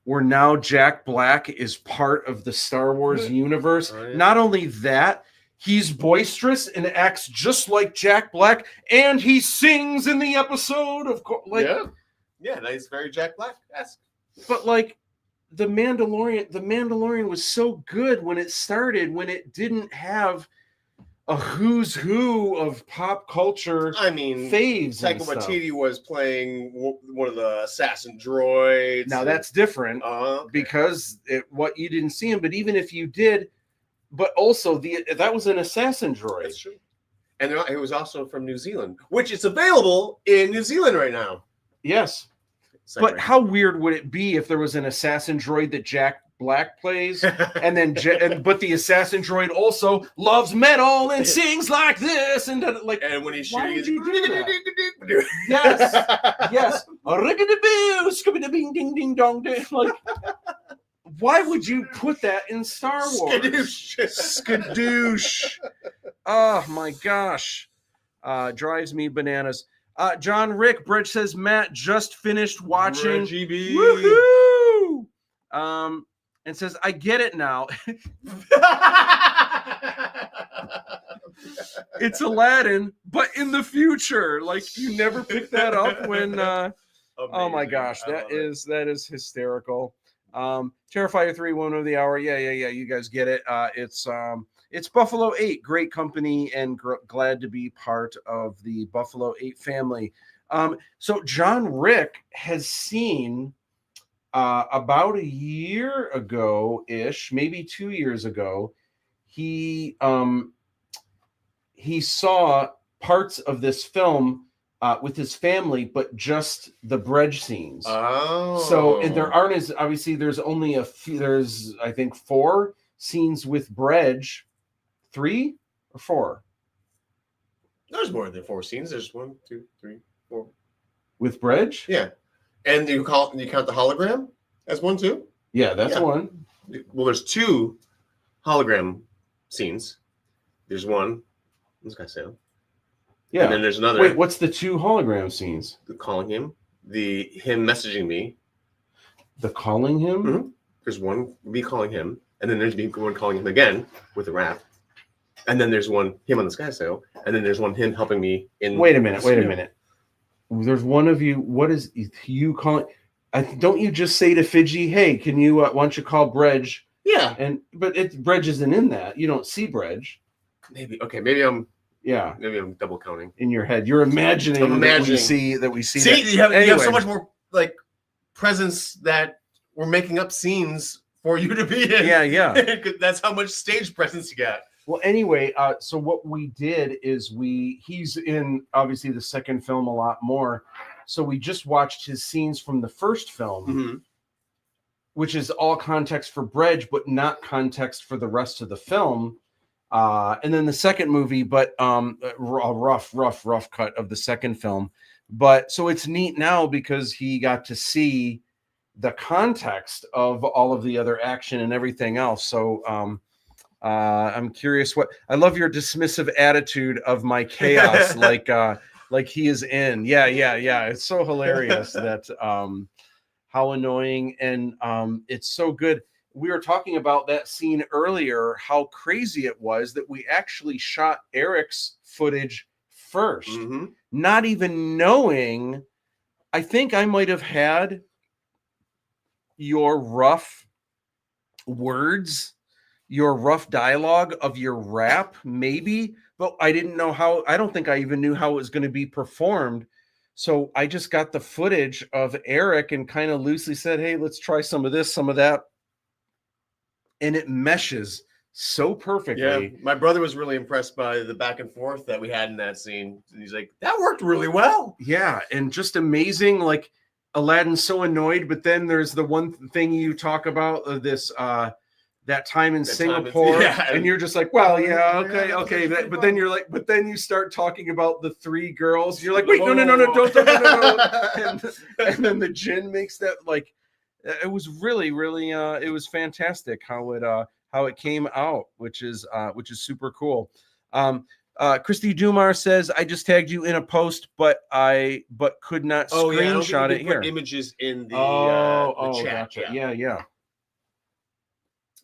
where now Jack Black is part of the Star Wars universe. Oh, yeah. Not only that, he's boisterous and acts just like Jack Black, and he sings in the episode, of course. Like, yeah, he's very Jack Black-esque. but like the Mandalorian was so good when it started, when it didn't have a who's who of pop culture. I mean, faves. Taika and stuff. Waititi was playing one of the assassin droids. Now that's different because what you didn't see him, but even if you did, but also that was an assassin droid. That's true. And it was also from New Zealand, which is available in New Zealand right now. Yes. But how weird would it be if there was an assassin droid that Jack Black plays, and then but the assassin droid also loves metal and sings like this, and like, and when he's why shooting, would you do that? yes, Rickety-boo, ding ding dong ding. Like, why would you put that in Star Wars? Skadoosh. Oh my gosh, drives me bananas. John Rick Bridge says Matt just finished watching GB. Woohoo! And says I get it now. It's Aladdin, but in the future. Like, you never picked that up when oh my gosh, that is hysterical. Terrifier 3, 1 of the hour. Yeah. You guys get it. It's Buffalo 8, great company, and glad to be part of the Buffalo 8 family. So John Rick has seen about a year ago-ish, maybe 2 years ago, he saw parts of this film with his family, but just the bridge scenes. Oh. So, and there aren't as, obviously, there's only a few, there's, I think, 4 scenes with bridge. 3 or 4? There's more than 4 scenes. There's 1, 2, 3, 4. With bridge? Yeah. And you count the hologram as 1 too? Yeah, that's 1. Well, there's 2 hologram scenes. There's 1. This guy said. Yeah. And then there's another. Wait, what's the 2 hologram scenes? Calling him. Him messaging me. The calling him? Mm-hmm. There's one me calling him, and then there's me one calling him again with a rap. And then there's one him on the sky sail, and then there's one him helping me in. Wait a minute. There's one of you. What is you calling? Don't you just say to Fidji, "Hey, can you? Why don't you call Bridge?" Yeah. But Bridge isn't in that. You don't see Bridge. Maybe. Okay. Maybe I'm. Yeah. Maybe I'm double counting in your head. You're imagining. That we see. See, that. you have so much more like presence that we're making up scenes for you to be in. Yeah. That's how much stage presence you got. Well, anyway, so what we did is he's in obviously the second film a lot more. So we just watched his scenes from the first film, which is all context for Bridge, but not context for the rest of the film. And then the second movie, but a rough cut of the second film. But so it's neat now because he got to see the context of all of the other action and everything else. So I'm curious what I love your dismissive attitude of my chaos, like he is in. Yeah. It's so hilarious that how annoying, and it's so good. We were talking about that scene earlier, how crazy it was that we actually shot Erik's footage first, not even knowing. I think I might have had your rough words, your rough dialogue of your rap, maybe, but I didn't know how. I don't think I even knew how it was going to be performed. So I just got the footage of Erik and kind of loosely said, hey, let's try some of this, some of that. And it meshes so perfectly. Yeah, my brother was really impressed by the back and forth that we had in that scene. He's like, that worked really well. Yeah, and just amazing. Like Aladdin's so annoyed, but then there's the one thing you talk about, this that time in Singapore, and you're just like, well, yeah, okay. But then you're like, but then you start talking about the three girls. You're like, wait, no, don't. And then the djinn makes that, like, it was really, it was fantastic how it came out, which is super cool. Christy Dumar says, I just tagged you in a post, but could not screenshot it here. Images in the chat. Gotcha. Yeah.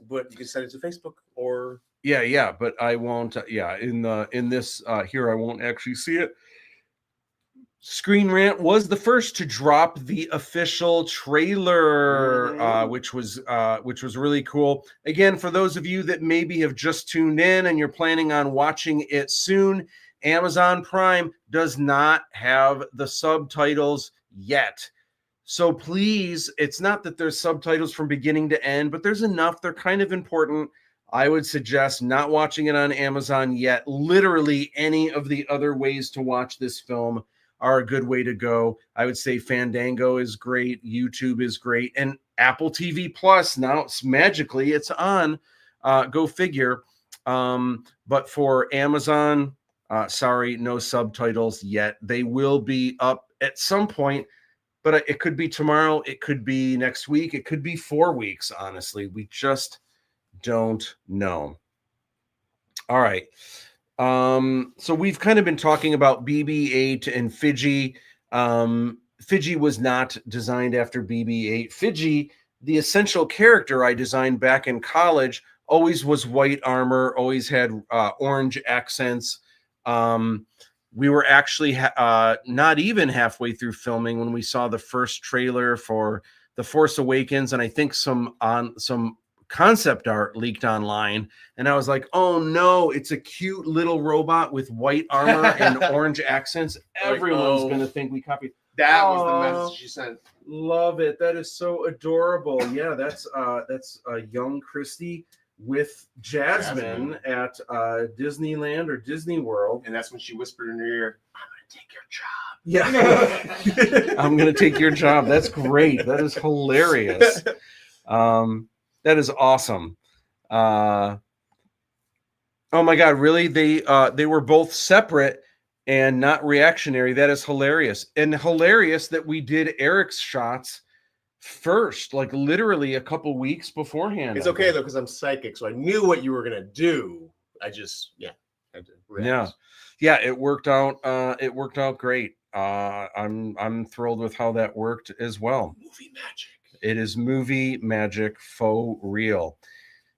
But you can send it to Facebook or but I won't. In this here, I won't actually see it. Screen Rant was the first to drop the official trailer, which was really cool. Again, for those of you that maybe have just tuned in and you're planning on watching it soon, Amazon Prime does not have the subtitles yet. So please, it's not that there's subtitles from beginning to end, but there's enough. They're kind of important. I would suggest not watching it on Amazon yet. Literally any of the other ways to watch this film are a good way to go. I would say Fandango is great. YouTube is great. And Apple TV Plus, now it's magically, it's on. Go figure. But for Amazon, sorry, no subtitles yet. They will be up at some point. But it could be tomorrow. It could be next week. It could be 4 weeks, honestly. We just don't know. All right. So we've kind of been talking about BB-8 and Fiji. Fiji was not designed after BB-8. Fiji, the essential character I designed back in college, always was white armor, always had orange accents. We were actually not even halfway through filming when we saw the first trailer for The Force Awakens, and I think some concept art leaked online, and I was like, oh no, it's a cute little robot with white armor and orange accents. Everyone's going to think we copied. That was the message you sent. Love it. That is so adorable. Yeah, that's young Christy with Jasmine at Disneyland or Disney World. And that's when she whispered in her ear, I'm going to take your job. Yeah. I'm going to take your job. That's great. That is hilarious. That is awesome. Oh my God, really? They were both separate and not reactionary. That is hilarious. And hilarious that we did Erik's shots first, like literally a couple weeks beforehand. It's okay though, because I'm psychic, so I knew what you were gonna do. I just had to react. Yeah, it worked out. It worked out great. I'm thrilled with how that worked as well. Movie magic. It is movie magic, faux real.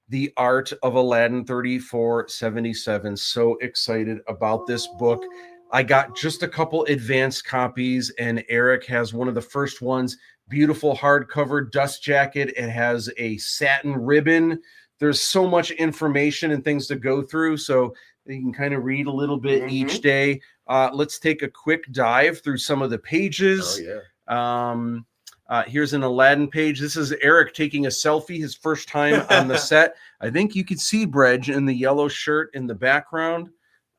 The Art of Aladdin 3477. So excited about this book. I got just a couple advanced copies, and Erik has one of the first ones. Beautiful hardcover dust jacket. It has a satin ribbon. There's so much information and things to go through, so you can kind of read a little bit each day. Let's take a quick dive through some of the pages. Oh, yeah. Here's an Aladdin page. This is Erik taking a selfie, his first time on the set. I think you could see Bredge in the yellow shirt in the background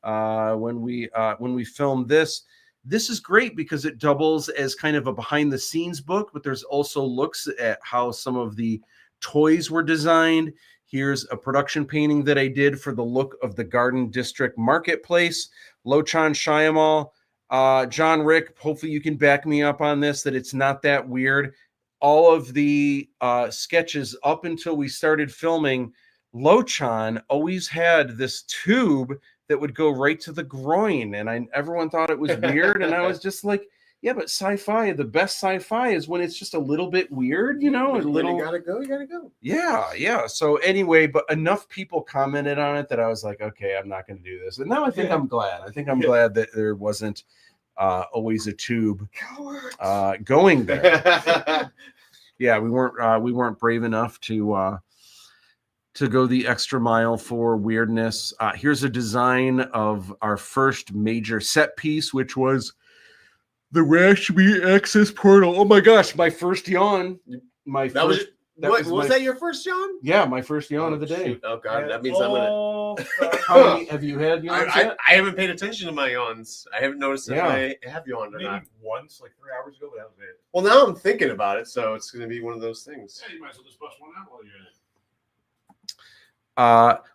when we filmed this. This is great because it doubles as kind of a behind the scenes book, but there's also looks at how some of the toys were designed. Here's a production painting that I did for the look of the Garden District Marketplace. Lochan Shyamalan, John Rick, hopefully you can back me up on this, that it's not that weird. all of the sketches up until we started filming, Lochan always had this tube that would go right to the groin, and everyone thought it was weird, and I was just like, yeah, but sci-fi, the best sci-fi is when it's just a little bit weird, you know, a little. You gotta go. Yeah. So anyway, but enough people commented on it that I was like, okay, I'm not going to do this. And now I think I'm glad. I think I'm glad that there wasn't always a tube going there. Yeah, we weren't brave enough to go the extra mile for weirdness. Here's a design of our first major set piece, which was the Rashmi access portal. Oh my gosh, my first yawn. Was that your first yawn? Yeah, my first yawn of the day. Shoot. Oh god, that means I'm gonna. How many have you had yawns yet? I haven't paid attention to my yawns. I haven't noticed if I have yawned or not. Once, like 3 hours ago, but that was it. Well, now I'm thinking about it, so it's gonna be one of those things. Yeah, you might as well just bust one out while you're in it.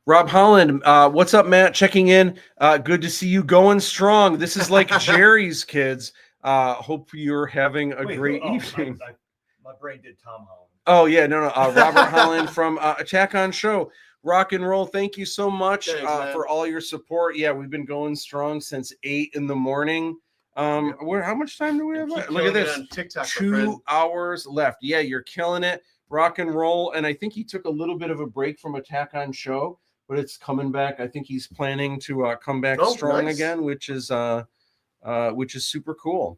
Rob Holland, what's up, Matt? Checking in. Good to see you going strong. This is like Jerry's kids. Hope you're having a great evening. My brain did Tom Holland. Oh yeah, no. Robert Holland from Attack on Show. Rock and roll. Thank you so much for all your support. Yeah, we've been going strong since 8 in the morning. How much time do we have left? Look at this. TikTok, 2 hours left. Yeah, you're killing it. Rock and roll. And I think he took a little bit of a break from Attack on Show, but it's coming back. I think he's planning to come back strong again, which is super cool.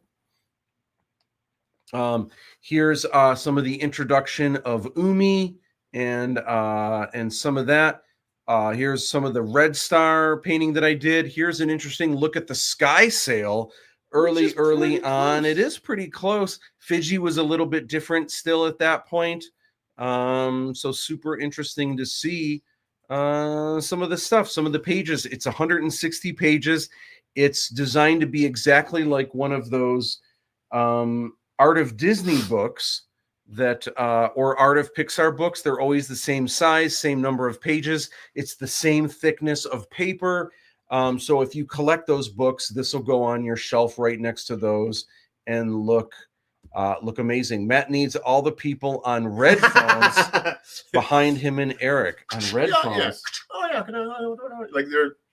Here's some of the introduction of Umi and some of that. Here's some of the Red Star painting that I did. Here's an interesting look at the sky sail early on. It is pretty close. Fiji was a little bit different still at that point. So super interesting to see some of the stuff, some of the pages. It's 160 pages. It's designed to be exactly like one of those Art of Disney books that or Art of Pixar books. They're always the same size, same number of pages. It's the same thickness of paper. So if you collect those books, this will go on your shelf right next to those and look amazing. Matt needs all the people on red phones behind him and Eric on red phones. Yeah. Oh yeah,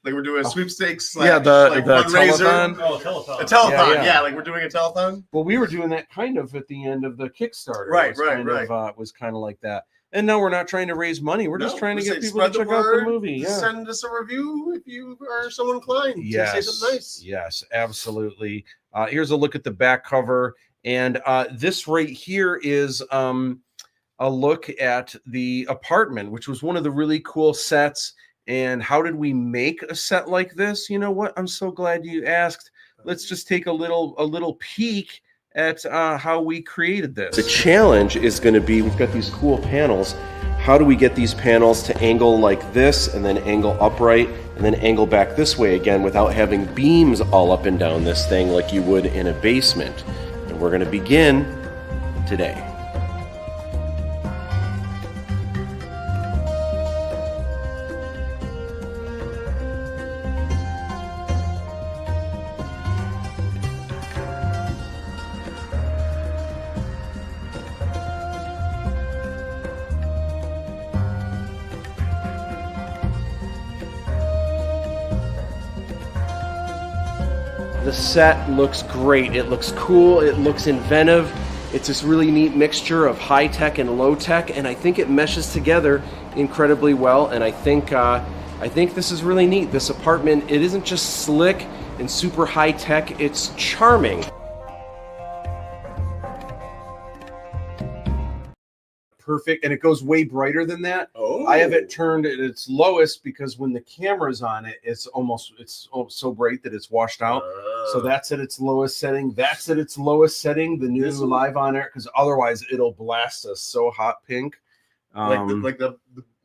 like we're doing a sweepstakes. The fundraiser. telethon. A telethon. Yeah, like we're doing a telethon. Well, we were doing that kind of at the end of the Kickstarter. Right. It was kind of like that. And no, we're not trying to raise money. We're just trying to get people to check out the movie. Yeah. Send us a review if you are so inclined. Yes. To say something nice. Yes, absolutely. Here's a look at the back cover. And this right here is a look at the apartment, which was one of the really cool sets. And how did we make a set like this? You know what? I'm so glad you asked. Let's just take a little peek at how we created this. The challenge is going to be, we've got these cool panels. How do we get these panels to angle like this and then angle upright and then angle back this way again without having beams all up and down this thing like you would in a basement? And we're going to begin today. The set looks great. It looks cool. It looks inventive. It's this really neat mixture of high tech and low tech, and I think it meshes together incredibly well. And I think this is really neat. This apartment, it isn't just slick and super high tech. It's charming. Perfect, and it goes way brighter than that. Oh. I have it turned at its lowest because when the camera's on it, it's so bright that it's washed out. So that's at its lowest setting. That's at its lowest setting. The new live on air, because otherwise it'll blast us so hot pink. Like the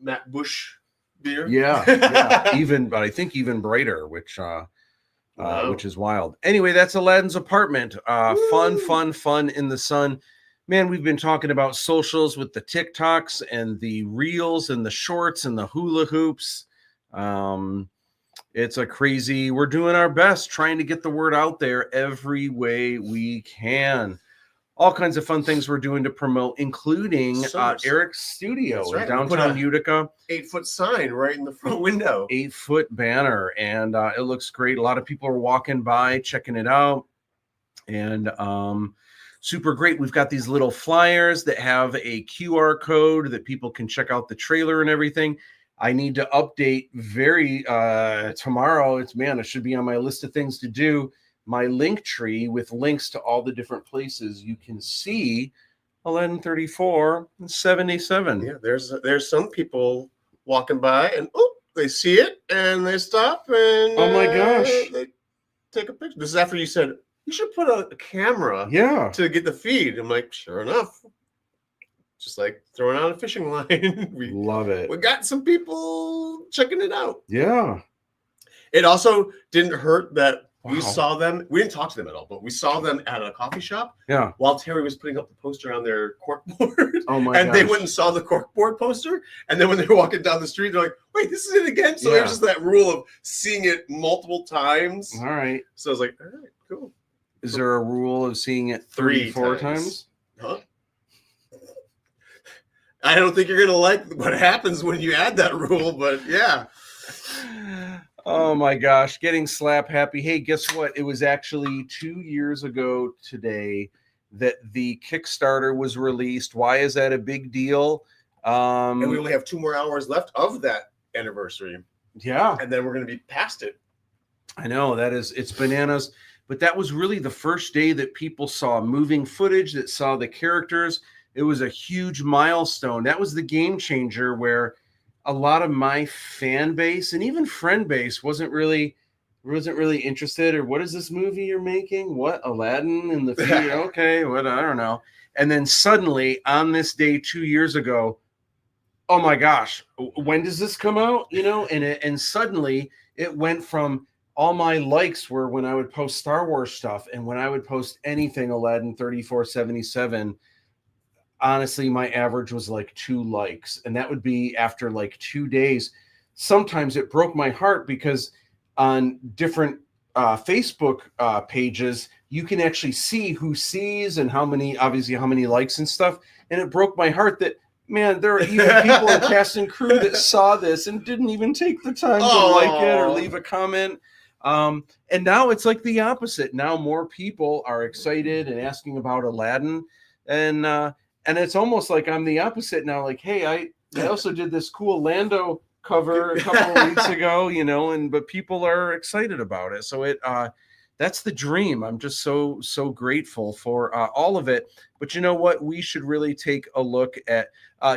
Matt Busch beer. Yeah. But I think even brighter, which is wild. Anyway, that's Aladdin's apartment. Fun in the sun. Man, we've been talking about socials with the TikToks and the reels and the shorts and the hula hoops. It's we're doing our best trying to get the word out there every way we can. all kinds of fun things we're doing to promote, including So- Erik's studio That's in right. We put downtown a Utica. 8-foot sign right in the front window. 8-foot banner, and it looks great. A lot of people are walking by, checking it out, and super great. We've got these little flyers that have a QR code that people can check out the trailer and everything. I need to update tomorrow. It should be on my list of things to do. My link tree with links to all the different places you can see Aladdin 34 and 77. Yeah, there's some people walking by and they see it and they stop and Oh my gosh. they take a picture. This is after you said you should put a camera to get the feed. I'm like, sure enough. Just like throwing out a fishing line. We love it. We got some people checking it out. Yeah. It also didn't hurt that we Wow. saw them. We didn't talk to them at all, but we saw them at a coffee shop. Yeah. While Terry was putting up the poster on their corkboard. Oh my And they gosh. went and saw the corkboard poster. And then when they were walking down the street, they're like, wait, this is it again? So Yeah. there's just that rule of seeing it multiple times. All right. So I was like, all right, cool. Is there a rule of seeing it 34 times? Huh? I don't think you're gonna like what happens when you add that rule, but yeah. Oh my gosh, getting slap happy. Hey, guess what? It was actually 2 years ago today that the Kickstarter was released. Why is that a big deal? And we only have 2 more hours left of that anniversary. Yeah. And then we're gonna be past it. I know it's bananas, but that was really the first day that people saw moving footage, that saw the characters. It was a huge milestone. That was the game changer where a lot of my fan base and even friend base wasn't really interested. Or what is this movie you're making? What, Aladdin in the future? Okay, what, I don't know. And then suddenly on this day 2 years ago, oh my gosh, when does this come out? And suddenly it went from all my likes were when I would post Star Wars stuff, and when I would post anything Aladdin 3477. Honestly, my average was like 2 likes, and that would be after like 2 days. Sometimes it broke my heart because on different Facebook pages, you can actually see who sees and how many likes and stuff. And it broke my heart that, man, there are even people in cast and crew that saw this and didn't even take the time to like it or leave a comment. And now it's like the opposite. Now more people are excited and asking about Aladdin, and it's almost like I'm the opposite now. Like, hey, I also did this cool Lando cover a couple of weeks ago, but people are excited about it. So that's the dream. I'm just so grateful for all of it. But you know what? We should really take a look at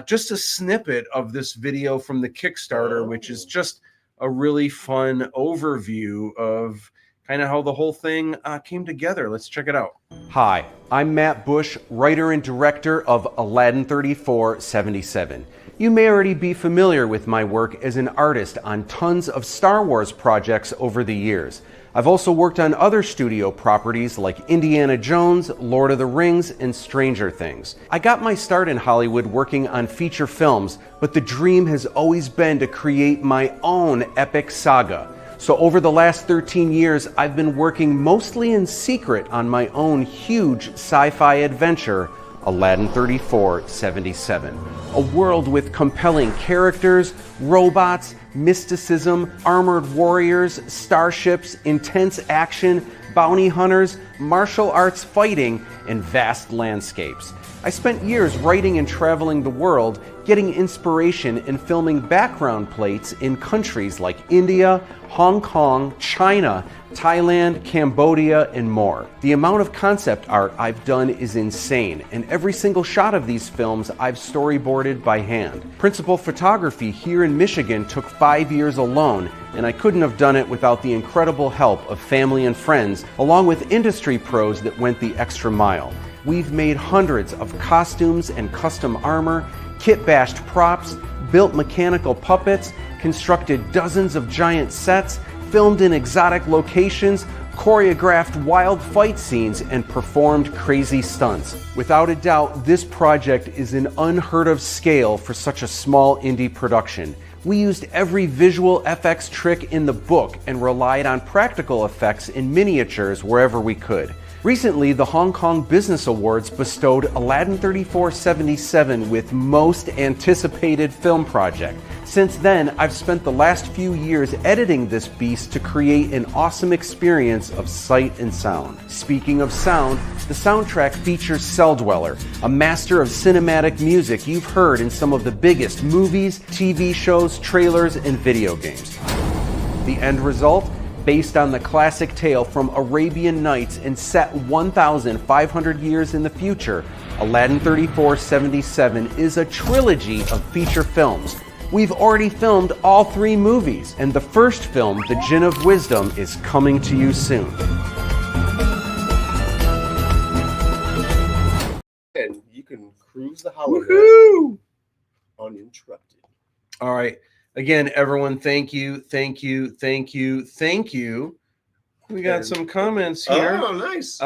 just a snippet of this video from the Kickstarter, which is just a really fun overview of kind of how the whole thing came together. Let's check it out. Hi, I'm Matt Busch, writer and director of Aladdin 3477. You may already be familiar with my work as an artist on tons of Star Wars projects over the years. I've also worked on other studio properties like Indiana Jones, Lord of the Rings, and Stranger Things. I got my start in Hollywood working on feature films, but the dream has always been to create my own epic saga. So over the last 13 years, I've been working mostly in secret on my own huge sci-fi adventure, Aladdin 3477. A world with compelling characters, robots, mysticism, armored warriors, starships, intense action, bounty hunters, martial arts fighting, and vast landscapes. I spent years writing and traveling the world, getting inspiration and filming background plates in countries like India, Hong Kong, China, Thailand, Cambodia, and more. The amount of concept art I've done is insane, and every single shot of these films I've storyboarded by hand. Principal photography here in Michigan took 5 years alone, and I couldn't have done it without the incredible help of family and friends, along with industry pros that went the extra mile. We've made hundreds of costumes and custom armor, kit-bashed props, built mechanical puppets, constructed dozens of giant sets, filmed in exotic locations, choreographed wild fight scenes, and performed crazy stunts. Without a doubt, this project is an unheard of scale for such a small indie production. We used every visual FX trick in the book and relied on practical effects in miniatures wherever we could. Recently, the Hong Kong Business Awards bestowed Aladdin 3477 with Most Anticipated Film Project. Since then, I've spent the last few years editing this beast to create an awesome experience of sight and sound. Speaking of sound, the soundtrack features Cell Dweller, a master of cinematic music you've heard in some of the biggest movies, TV shows, trailers, and video games. The end result? Based on the classic tale from Arabian Nights and set 1,500 years in the future, Aladdin 3477 is a trilogy of feature films. We've already filmed all 3 movies, and the first film, The Djinn of Wisdom, is coming to you soon. And you can cruise the holodeck uninterrupted. All right. Again, everyone, thank you. We got some comments here. Oh, nice.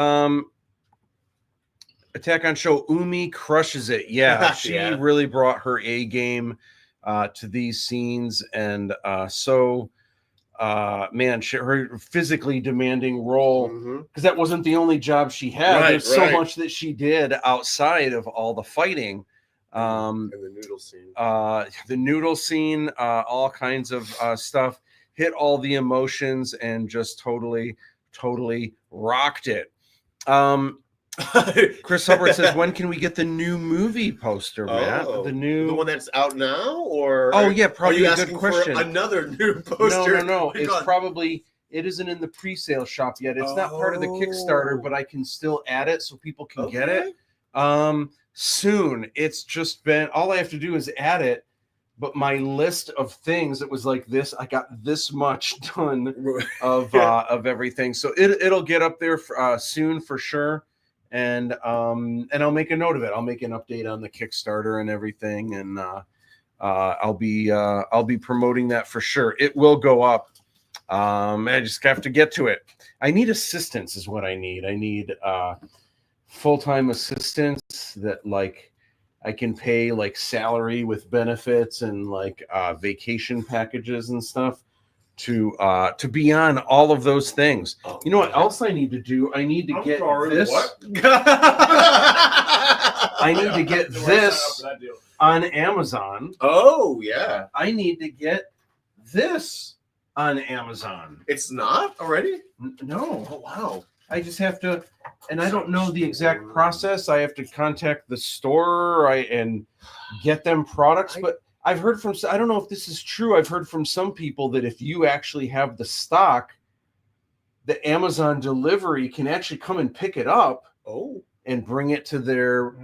Attack on Show, Umi crushes it. Yeah, she really brought her A game to these scenes, and man, her physically demanding role, because that wasn't the only job she had. There's so much that she did outside of all the fighting. And the noodle scene, all kinds of stuff, hit all the emotions and just totally rocked it. Chris Hubbard says, when can we get the new movie poster, Matt? The one that's out now, or probably are you a good asking question. for another new poster? No. It isn't in the pre-sale shop yet. It's not part of the Kickstarter, but I can still add it so people can get it. Soon. It's just been, all I have to do is add it, but my list of things, it was like this, I got this much done of everything, so it'll get up there soon for sure, and I'll make a note of it. I'll make an update on the Kickstarter and everything, and I'll be promoting that for sure. It will go up. I just have to get to it. I need assistance is what I need. I need full-time assistants that I can pay salary with benefits and vacation packages and stuff to be on all of those things. You know what else I need to do? I need to get this. I need to get this on Amazon. Oh yeah. I need to get this on Amazon. It's not already? No. Oh wow. I just have to, and I don't know the exact process. I have to contact the store and get them products. But I've heard from, I don't know if this is true. I've heard from some people that if you actually have the stock, the Amazon delivery can actually come and pick it up and bring it to their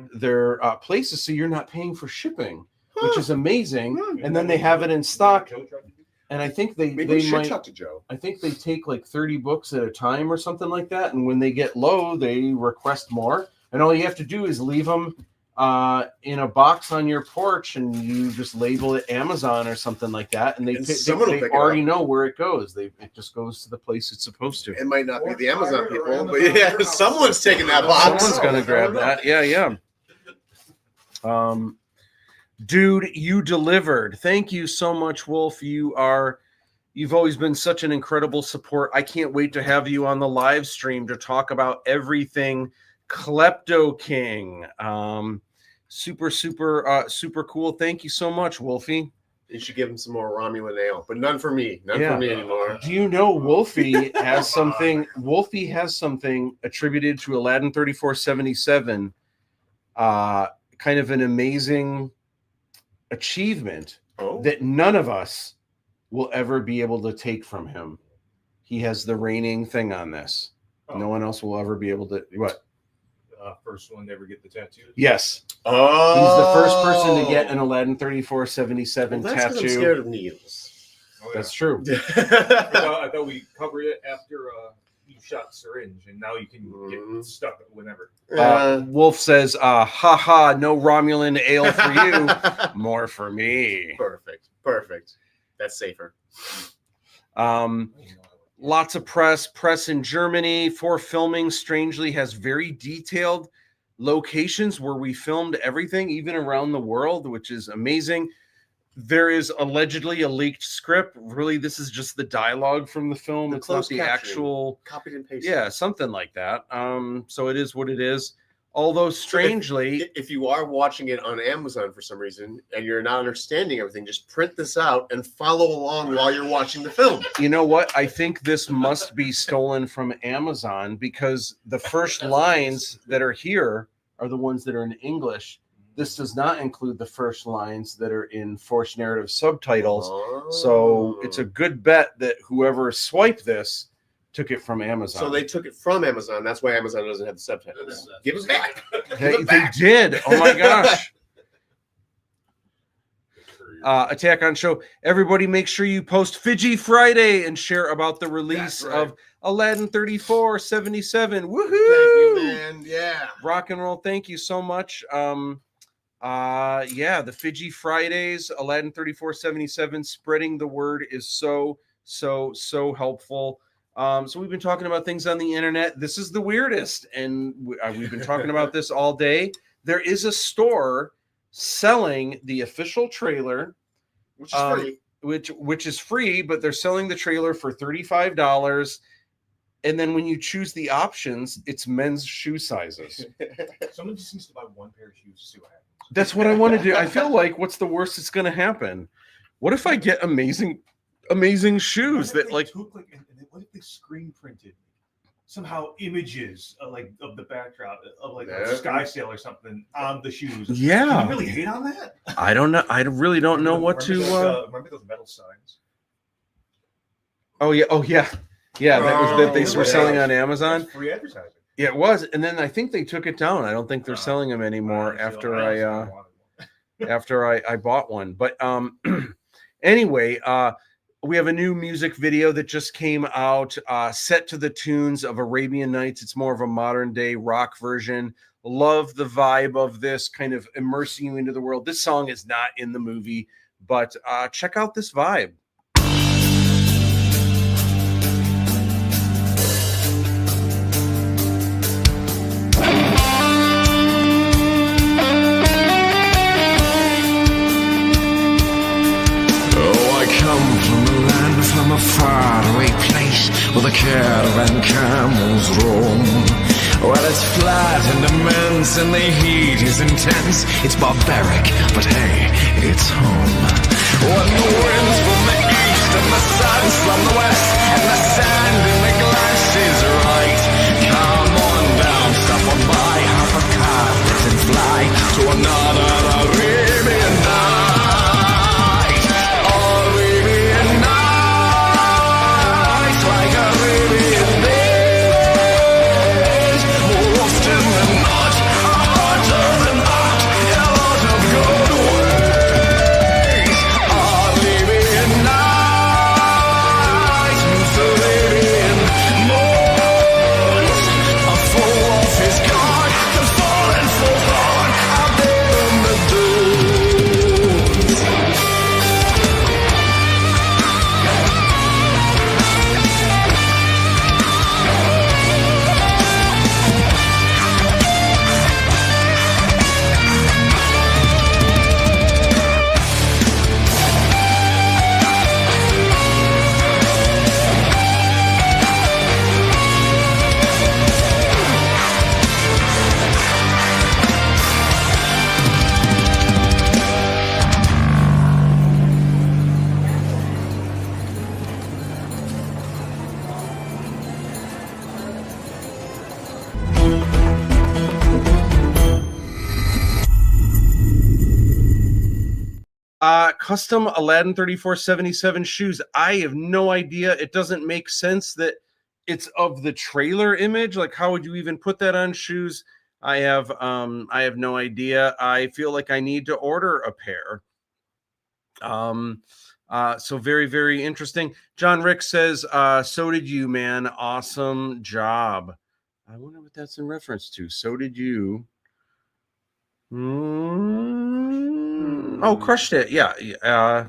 places. So you're not paying for shipping, which is amazing. And then they have it in stock. And I think they might talk to Joe. I think they take 30 books at a time or something like that. And when they get low, they request more. And all you have to do is leave them in a box on your porch, and you just label it Amazon or something like that. And they already know where it goes. It just goes to the place it's supposed to. It might not be the Amazon people, but yeah, someone's taking that box. Someone's gonna grab that. Yeah. Dude, you delivered. Thank you so much, Wolf. You've always been such an incredible support. I can't wait to have you on the live stream to talk about everything Klepto King. Super cool. Thank you so much, Wolfie. You should give him some more Romulan ale, but none for me. None for me anymore. Do you know Wolfie has something? Wolfie has something attributed to Aladdin 3477. Kind of an amazing achievement that none of us will ever be able to take from him. He has the reigning thing on this. No one else will ever be able to. What? First one to ever get the tattoo. Yes. Oh, he's the first person to get an Aladdin 3477 tattoo. I'm scared of needles. That's true. I thought we covered it after you shot syringe, and now you can get stuck whenever. Wolf says, haha, no Romulan ale for you, more for me. Perfect. That's safer. Lots of press in Germany for filming. Strangely, has very detailed locations where we filmed everything, even around the world, which is amazing. there is allegedly a leaked script. Really, this is just the dialogue from the film. It's not the actual copied and pasted. Yeah, something like that. So it is what it is. Although strangely, so if you are watching it on Amazon for some reason and you're not understanding everything, just print this out and follow along while you're watching the film. You know what? I think this must be stolen from Amazon because the first lines that are here are the ones that are in English. This does not include the first lines that are in forced narrative subtitles. So it's a good bet that whoever swiped this took it from Amazon. So they took it from Amazon. That's why Amazon doesn't have the subtitles. Give us back. They did. Oh my gosh. Attack on Show. Everybody make sure you post Fiji Friday and share about the release of Aladdin 3477. Woohoo! Thank you, man. Yeah. Rock and roll. Thank you so much. Yeah, the Fiji Fridays, Aladdin 3477, spreading the word is so helpful. So we've been talking about things on the internet. This is the weirdest, and we've been talking about this all day. There is a store selling the official trailer, which is free. Which is free, but they're selling the trailer for $35. And then when you choose the options, it's men's shoe sizes. Someone just needs to buy one pair of shoes to see what happens. That's what I want to do. I feel like what's the worst that's going to happen? What if I get amazing shoes that like what if they screen printed somehow images of the backdrop of a sky sail or something on the shoes? Yeah. Can you really hate on that? I don't know. I really don't know what to. Remember those metal signs? Oh yeah. That they were selling on Amazon. That's free advertising. Yeah, it was, and then I think they took it down. I don't think they're selling them anymore after I bought one. But anyway, we have a new music video that just came out, set to the tunes of Arabian Nights. It's more of a modern day rock version. Love the vibe of this, kind of immersing you into the world. This song is not in the movie, but check out this vibe. From a faraway place where the caravan camels roam. Well, it's flat and immense and the heat is intense. It's barbaric, but hey, it's home. When the winds from the east and the sun's from the west and the sand in the glass is right, come on down, stop on by, hop a car and fly to another Arabian night. Custom Aladdin 3477 shoes. I have no idea. It doesn't make sense that it's of the trailer image. Like, how would you even put that on shoes? I have no idea. I feel like I need to order a pair. So very, very interesting. John Rick says, so did you, man. Awesome job. I wonder what that's in reference to. So did you. Oh, crushed it. Yeah. Yeah.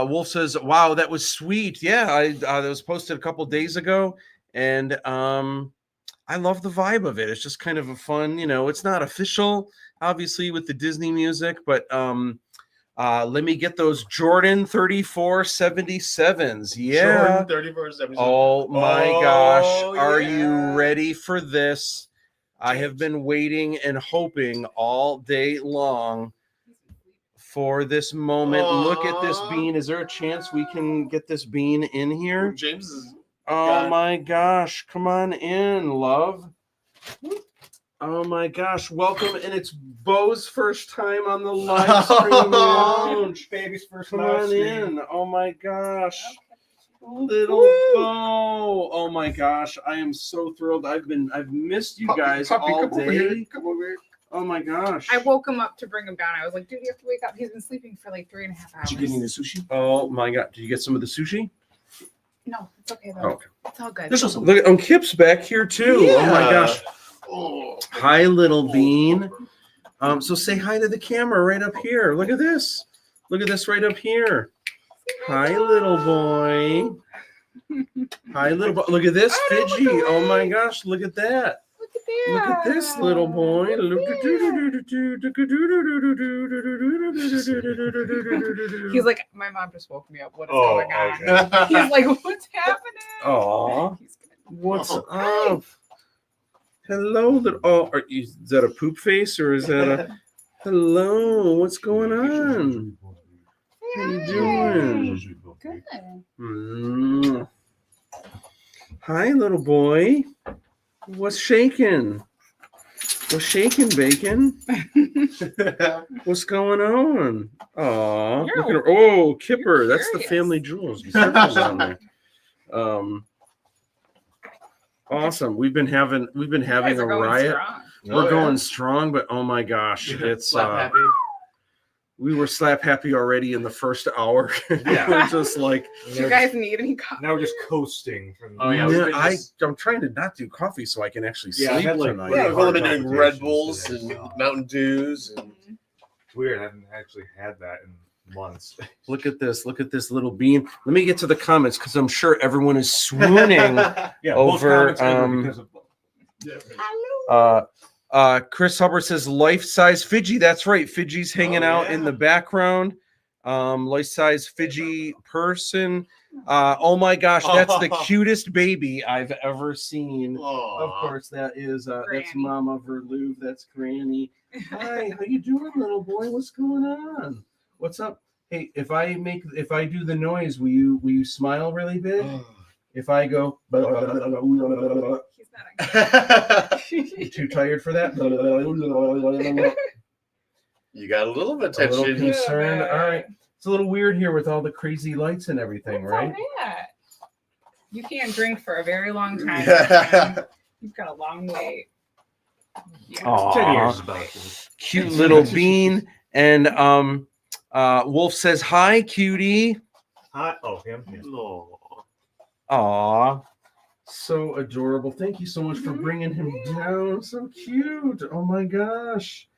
Wolf says, wow, that was sweet. Yeah, that was posted a couple days ago, And I love the vibe of it. It's just kind of a fun, it's not official, obviously, with the Disney music, but let me get those Jordan 3477s. Yeah. Jordan 3477. Oh my gosh. Are you ready for this? I have been waiting and hoping all day long for this moment. Look at this bean. Is there a chance we can get this bean in here? James is. Oh my gosh. Come on in, love. Oh my gosh. Welcome. And it's Bo's first time on the live stream lounge. Baby's first Come live on stream. in. Oh my gosh. Little Bo. Oh my gosh. I am so thrilled. I've missed you guys all day. Come over here. Oh my gosh. I woke him up to bring him down. I was like, dude, you have to wake up. He's been sleeping for like 3.5 hours. Did you get any of the sushi? Oh my god. Did you get some of the sushi? No, it's okay though. Okay. It's all good. Look at Kip's back here too. Yeah. Oh my gosh. Hi, little bean. So say hi to the camera right up here. Look at this. Look at this right up here. Hi, little boy. Hi, little boy. Look at this, Fidgy. Oh my gosh, look at that. Look at this little boy. Look at He's like, my mom just woke me up. What is going on? okay. He's like, what's happening? Aw. What's up? Hello, is that a poop face or is that a hello? What's going on? How you doing? Good. Hi, little boy. What's shaking? What's shaking, bacon? What's going on? Oh, look at her. Oh, Kipper. That's the family jewels. Be careful down there. Awesome. We've been having a riot. We're going strong, but oh my gosh, it's we were slap happy already in the first hour. Yeah. We're just like, Do you guys need any coffee? Now we're just coasting from. I'm trying to not do coffee so I can actually sleep tonight. Yeah, we've only been doing Red Bulls and Mountain Dews. And... It's weird. I haven't actually had that in months. Look at this little bean. Let me get to the comments because I'm sure everyone is swooning over. Chris Hubbard says life-size Fidgy. That's right. Fidgy's hanging out in the background. Life-size Fidgy person. Oh my gosh, that's the cutest baby I've ever seen. Of course, that is that's Mama Verlouve. That's Granny. Hi, how you doing, little boy? What's going on? What's up? Hey, if I do the noise, will you smile really big? If I go, you too tired for that? You got a little bit of attention. A little concerned. All right. It's a little weird here with all the crazy lights and everything, right? You can't drink for a very long time. You've got a long wait. Aw. 10 years about Cute little bean. And Wolf says, hi, cutie. Hi. Oh, him. Aw. So adorable. Thank you so much for bringing him down. So cute. Oh my gosh.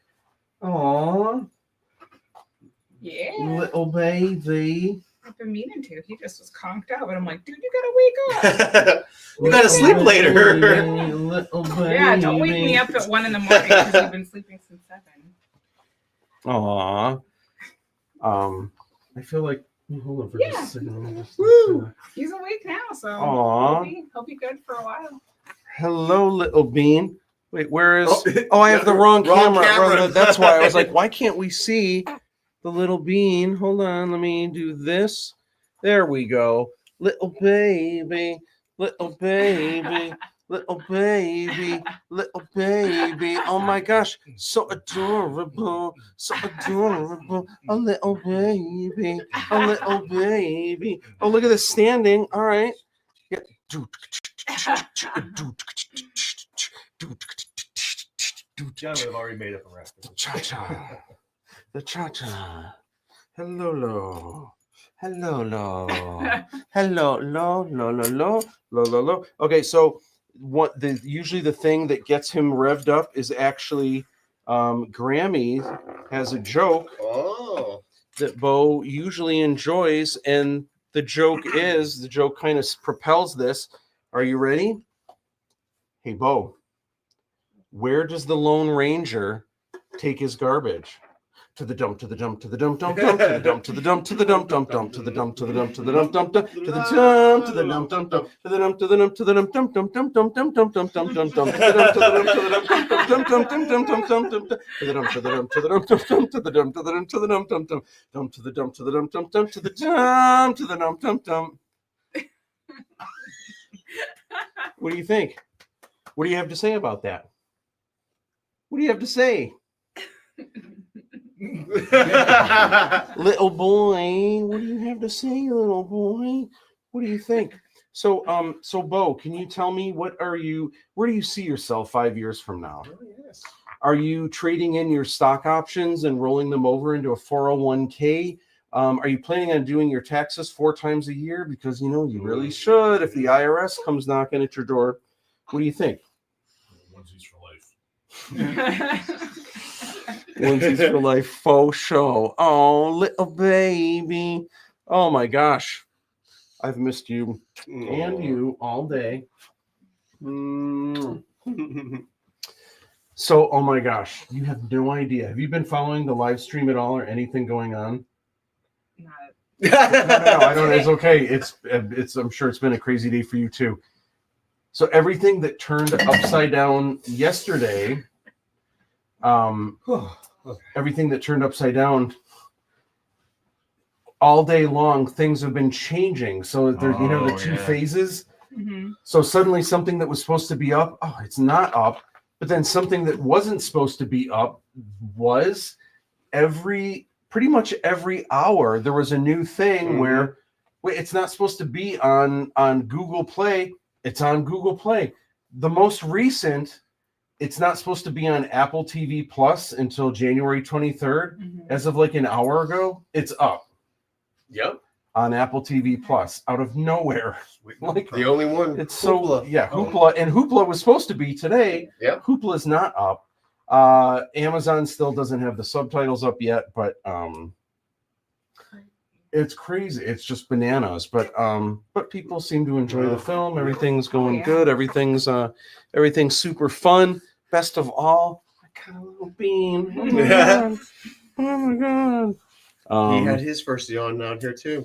Aw. Yeah. Little baby. I've been meaning to. He just was conked out, but I'm like, dude, you gotta wake up. You gotta sleep later. Little baby. Yeah, don't wake me up at 1 a.m. because you've been sleeping since 7. Aw. I feel like hold on for just a second. Woo! He's awake now, so Aw. he'll be good for a while. Hello, little bean. Wait, where is? Oh, I have the wrong camera. That's why I was like, why can't we see the little bean? Hold on, let me do this. There we go. Little baby, little baby, little baby, little baby. Oh my gosh, so adorable, so adorable. A little baby, a little baby. Oh, look at this standing. All right. Yeah. John would have already made up a rap. The cha-cha. The cha-cha. Hello, lo. Hello, lo. Hello, lo, lo, lo, lo, lo, lo, lo. Okay, so usually the thing that gets him revved up is actually Grammy has a joke that Bo usually enjoys, and the joke kind of propels this. Are you ready? Hey, Bo, where does the Lone Ranger take his garbage? To the dump, to the dump, to the dump, dump, dump, to the dump, to the dump, to the dump, dump, dump, to the dump, to the dump, to the dump, dump, dump, to the dump, to the dump, dump, dump, to the dump, to the dump, to the dump, dump, dump, dump, dump, dump, dump, dump, dump, dump, dump, to the dump, to the dump, to the dump, dump, dump, dump, dump, dump, dump, dump, dump, to the dump, to the dump, to the dump, dump, dump, to the dump, to the dump, to the dump, dump, dump, dump, to the dump, to the dump, dump, dump, to the dump, to the dump, dump, dump. What do you think? What do you have to say about that? What do you have to say? Little boy, what do you have to say, little boy? What do you think? So Bo, can you tell me where do you see yourself 5 years from now? Oh, yes. Are you trading in your stock options and rolling them over into a 401k? Are you planning on doing your taxes 4 times a year? Because you really should if the IRS comes knocking at your door. What do you think? Onesies for life. Onesies for life, faux show. Oh, little baby. Oh my gosh. I've missed you and you all day. So, oh my gosh, you have no idea. Have you been following the live stream at all or anything going on? No, I don't. It's okay. It's. I'm sure it's been a crazy day for you too. So everything that turned upside down yesterday, everything that turned upside down all day long, things have been changing. So there's, the two phases. Mm-hmm. So suddenly something that was supposed to be up, it's not up. But then something that wasn't supposed to be up was. Pretty much every hour there was a new thing where it's not supposed to be on Google Play. It's on Google Play. The most recent, it's not supposed to be on Apple TV Plus until January 23rd. As of like an hour ago, it's up. Yep. On Apple TV Plus, out of nowhere. Like the only one. It's Hoopla. Hoopla. And Hoopla was supposed to be today. Yep. Hoopla is not up. Amazon still doesn't have the subtitles up yet, but it's crazy. It's just bananas. But people seem to enjoy the film. Everything's going good. Everything's super fun. Best of all, I got a little bean. Oh my god. Oh my god. He had his first yawn out here too.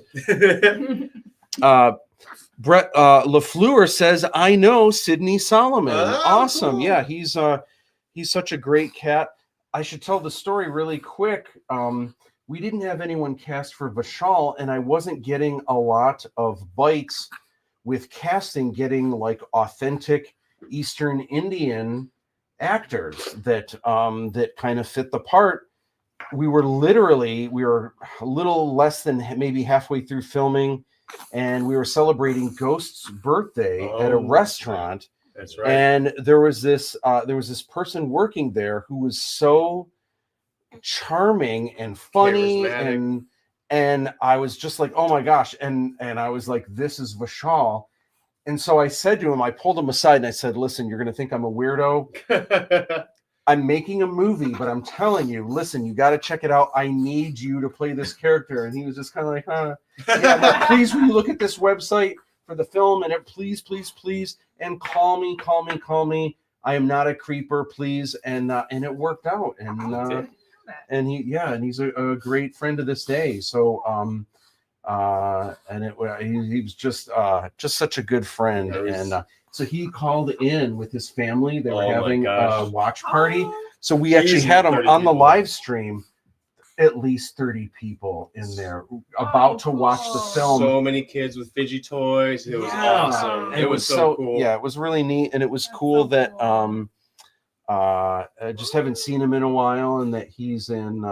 Brett LaFleur says, "I know Sydney Solomon." Awesome. Cool. Yeah, he's such a great cat. I should tell the story really quick. We didn't have anyone cast for Vishal, and I wasn't getting a lot of bites with casting, getting like authentic Eastern Indian actors that kind of fit the part. We were a little less than maybe halfway through filming, and we were celebrating Ghost's birthday at a restaurant. That's right. And there was this person working there who was so charming and funny, and I was just like, oh my gosh, and I was like, this is Vishal. And so I said to him, I pulled him aside and I said, listen, you're gonna think I'm a weirdo. I'm making a movie, but I'm telling you, listen, you got to check it out. I need you to play this character. And he was just kind of like, yeah, but please, will you look at this website for the film, and please, and call me. I am not a creeper, please. And it worked out. And he's a great friend to this day. So, he was just such a good friend. And so he called in with his family. They were having a watch party. So we actually had them on the live stream. At least 30 people in there about to watch the film. So many kids with fidget toys. It was awesome. It was so cool. Yeah, it was really neat, and it was cool that I just haven't seen him in a while, and that he's in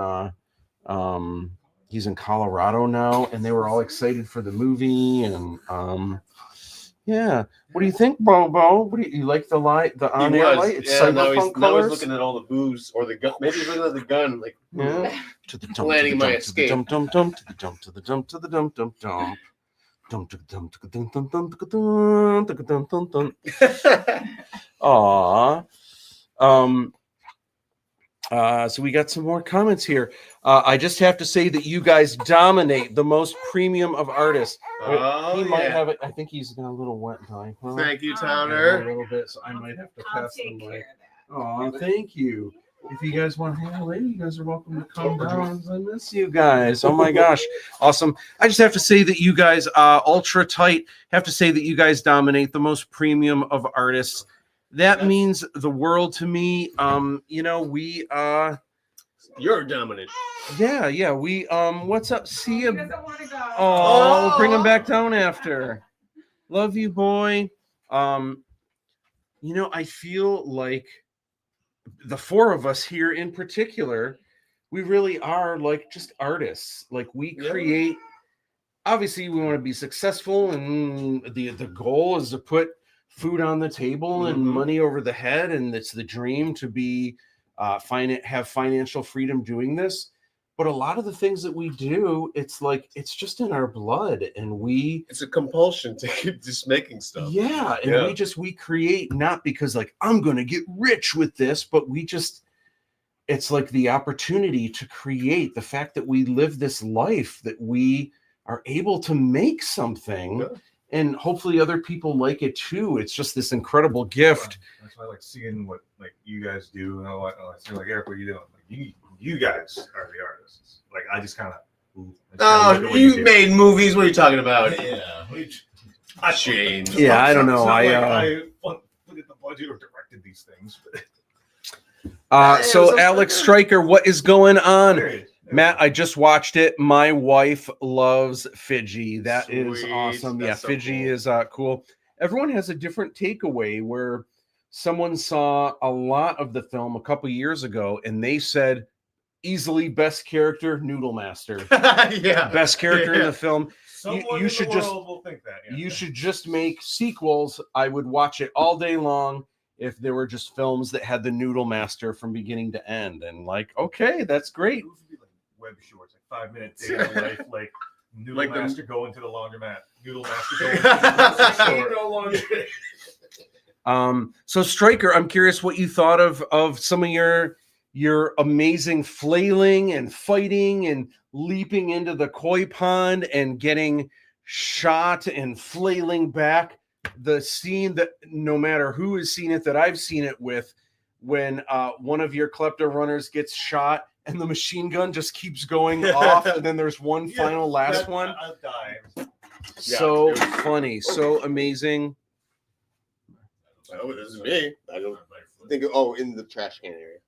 Colorado now, and they were all excited for the movie, and yeah. What do you think, Bobo? What do you like the on-air light? It's cyberpunk colors. Now he's looking at all the booze or the gun. Maybe he's looking at the gun, like to the planning my escape. To the dump to the dump to the dump to the dump to the dump. Dump to the dump to the dump to the dump to the dump. Aww. So we got some more comments here. I just have to say that you guys dominate, the most premium of artists. He might have it. I think he's got a little wet dye. Huh? Thank you, A Towner. little bit, so I might have to pass the mic. Oh, thank you. If you guys want to hang out later, you guys are welcome to come down. I miss you guys. Oh my gosh, awesome! I just have to say that you guys, ultra tight. Have to say that you guys dominate, the most premium of artists. That means the world to me. You know, we You're dominant. yeah. We what's up? See you. Oh, we'll bring him back down after. Love you, boy. You know, I feel like the four of us here in particular, we really are like just artists. Like we create. Obviously, we want to be successful, and the goal is to put food on the table and money over the head, and it's the dream to be have financial freedom doing this. But a lot of the things that we do, it's like it's just in our blood, and it's a compulsion to keep just making stuff. Yeah, and we create not because like I'm gonna get rich with this, but it's like the opportunity to create, the fact that we live this life, that we are able to make something. And hopefully other people like it too. It's just this incredible gift. That's why I like seeing what like you guys do. And I see like, Eric, what are you doing? Like you guys are the artists. Like I just kind of. Oh, you made movies. What are you talking about? Yeah, James. Yeah, I don't know. I look at the budget or directed these things. So Alex Stryker, what is going on? Matt, I just watched it. My wife loves Fiji. That is awesome. That's Fiji is cool. Everyone has a different takeaway where someone saw a lot of the film a couple years ago and they said, easily best character, Noodle Master. Best character in the film. You should just will think that. You should just make sequels. I would watch it all day long if there were just films that had the Noodle Master from beginning to end. And like, okay, that's great. Web shorts, like 5 minutes day in life, like Noodle Master going to the laundromat. Noodle Master going to the store. So Stryker, I'm curious what you thought of some of your amazing flailing and fighting and leaping into the koi pond and getting shot and flailing back. The scene that no matter who has seen it, that I've seen it with, when one of your klepto runners gets shot and the machine gun just keeps going off, and then there's one final last one. I'll die. So funny, so amazing. Oh, this is me. I don't think. Oh, in the trash can area.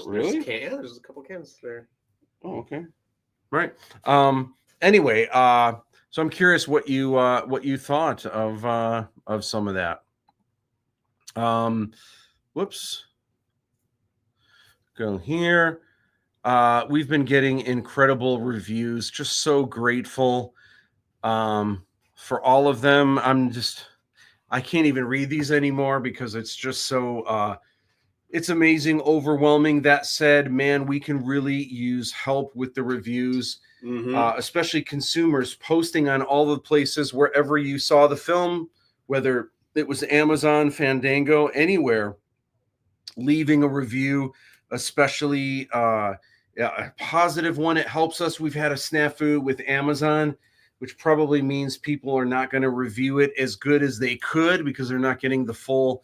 Really? There's a couple cans there. Oh, okay. Right. Anyway, so I'm curious what you thought of some of that. Whoops. Go here. We've been getting incredible reviews. Just so grateful for all of them. I can't even read these anymore because it's just so it's amazing, overwhelming. That said, man, we can really use help with the reviews, especially consumers posting on all the places wherever you saw the film, whether it was Amazon, Fandango, anywhere, leaving a review, especially a positive one. It helps us. We've had a snafu with Amazon, which probably means people are not going to review it as good as they could because they're not getting the full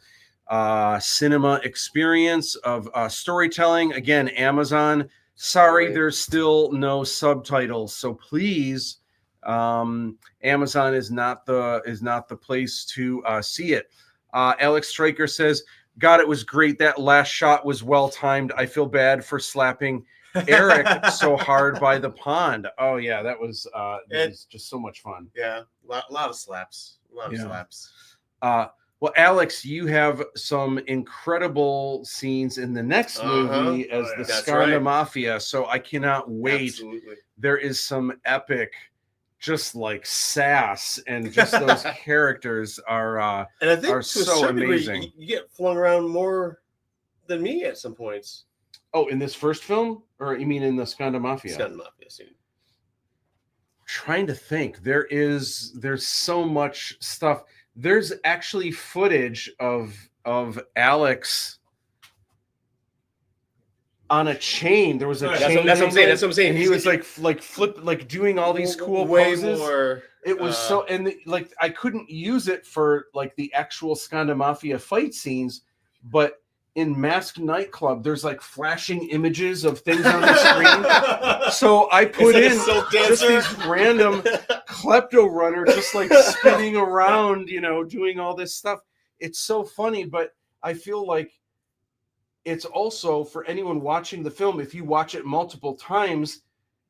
cinema experience of storytelling. Again, Amazon, sorry, there's still no subtitles. So please, Amazon is not the place to see it. Alex Stryker says, God, it was great. That last shot was well timed. I feel bad for slapping Eric so hard by the pond. Oh yeah, that was just so much fun. Yeah, a lot of slaps. A lot of slaps. Well, Alex, you have some incredible scenes in the next movie as the Skanda Mafia. So I cannot wait. Absolutely. There is some epic, just like sass, and just those characters are and I think are so amazing. You get flung around more than me at some points. Oh, in this first film, or you mean in the Skanda Mafia? Skanda Mafia scene. Trying to think. There's so much stuff. There's actually footage of Alex on a chain. There was a chain. That's what I'm saying. That's what I'm saying. And he was like doing all these cool way poses. more. It was so, and like I couldn't use it for like the actual Skanda Mafia fight scenes, but in Masked Nightclub, there's like flashing images of things on the screen. So I put in just these random klepto runner, just like spinning around, doing all this stuff. It's so funny, but I feel like it's also for anyone watching the film, if you watch it multiple times,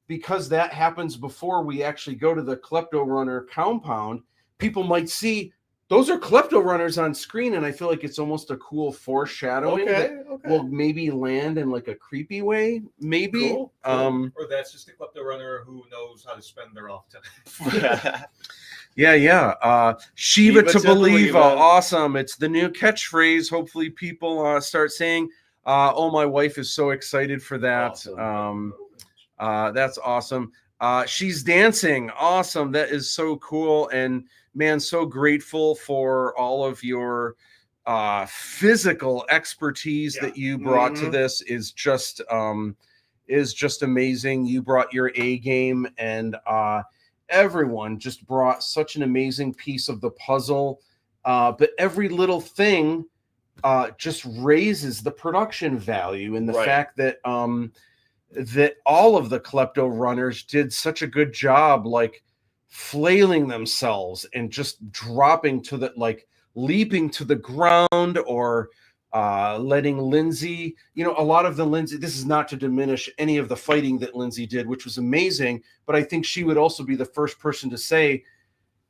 because that happens before we actually go to the klepto runner compound, people might see those are klepto runners on screen, and I feel like it's almost a cool foreshadowing that will maybe land in like a creepy way, maybe. Cool. Or that's just a klepto runner who knows how to spend their off time. Yeah. Shiva to believe, awesome. It's the new catchphrase. Hopefully people start saying, oh, my wife is so excited for that. Awesome. That's awesome. She's dancing. Awesome. That is so cool. And man, so grateful for all of your physical expertise that you brought to this is just amazing. You brought your A game, and everyone just brought such an amazing piece of the puzzle. But every little thing just raises the production value, and the fact that that all of the klepto runners did such a good job, like flailing themselves and just dropping to the, like leaping to the ground, or letting Lindsay, a lot of the Lindsay, this is not to diminish any of the fighting that Lindsay did, which was amazing, but I think she would also be the first person to say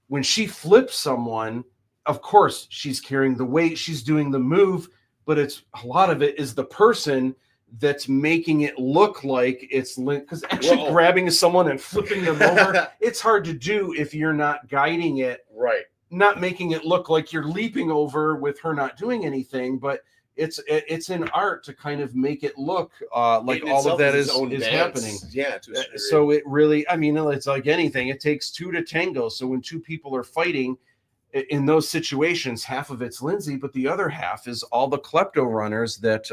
when she flips someone, of course she's carrying the weight, she's doing the move, but it's a lot of it is the person that's making it look like it's because actually grabbing someone and flipping them over, it's hard to do if you're not guiding it, not making it look like you're leaping over with her not doing anything. But it's an art to kind of make it look like all of that is happening. So it really, it's like anything, it takes two to tango. So when two people are fighting in those situations, half of it's Lindsay, but the other half is all the klepto runners that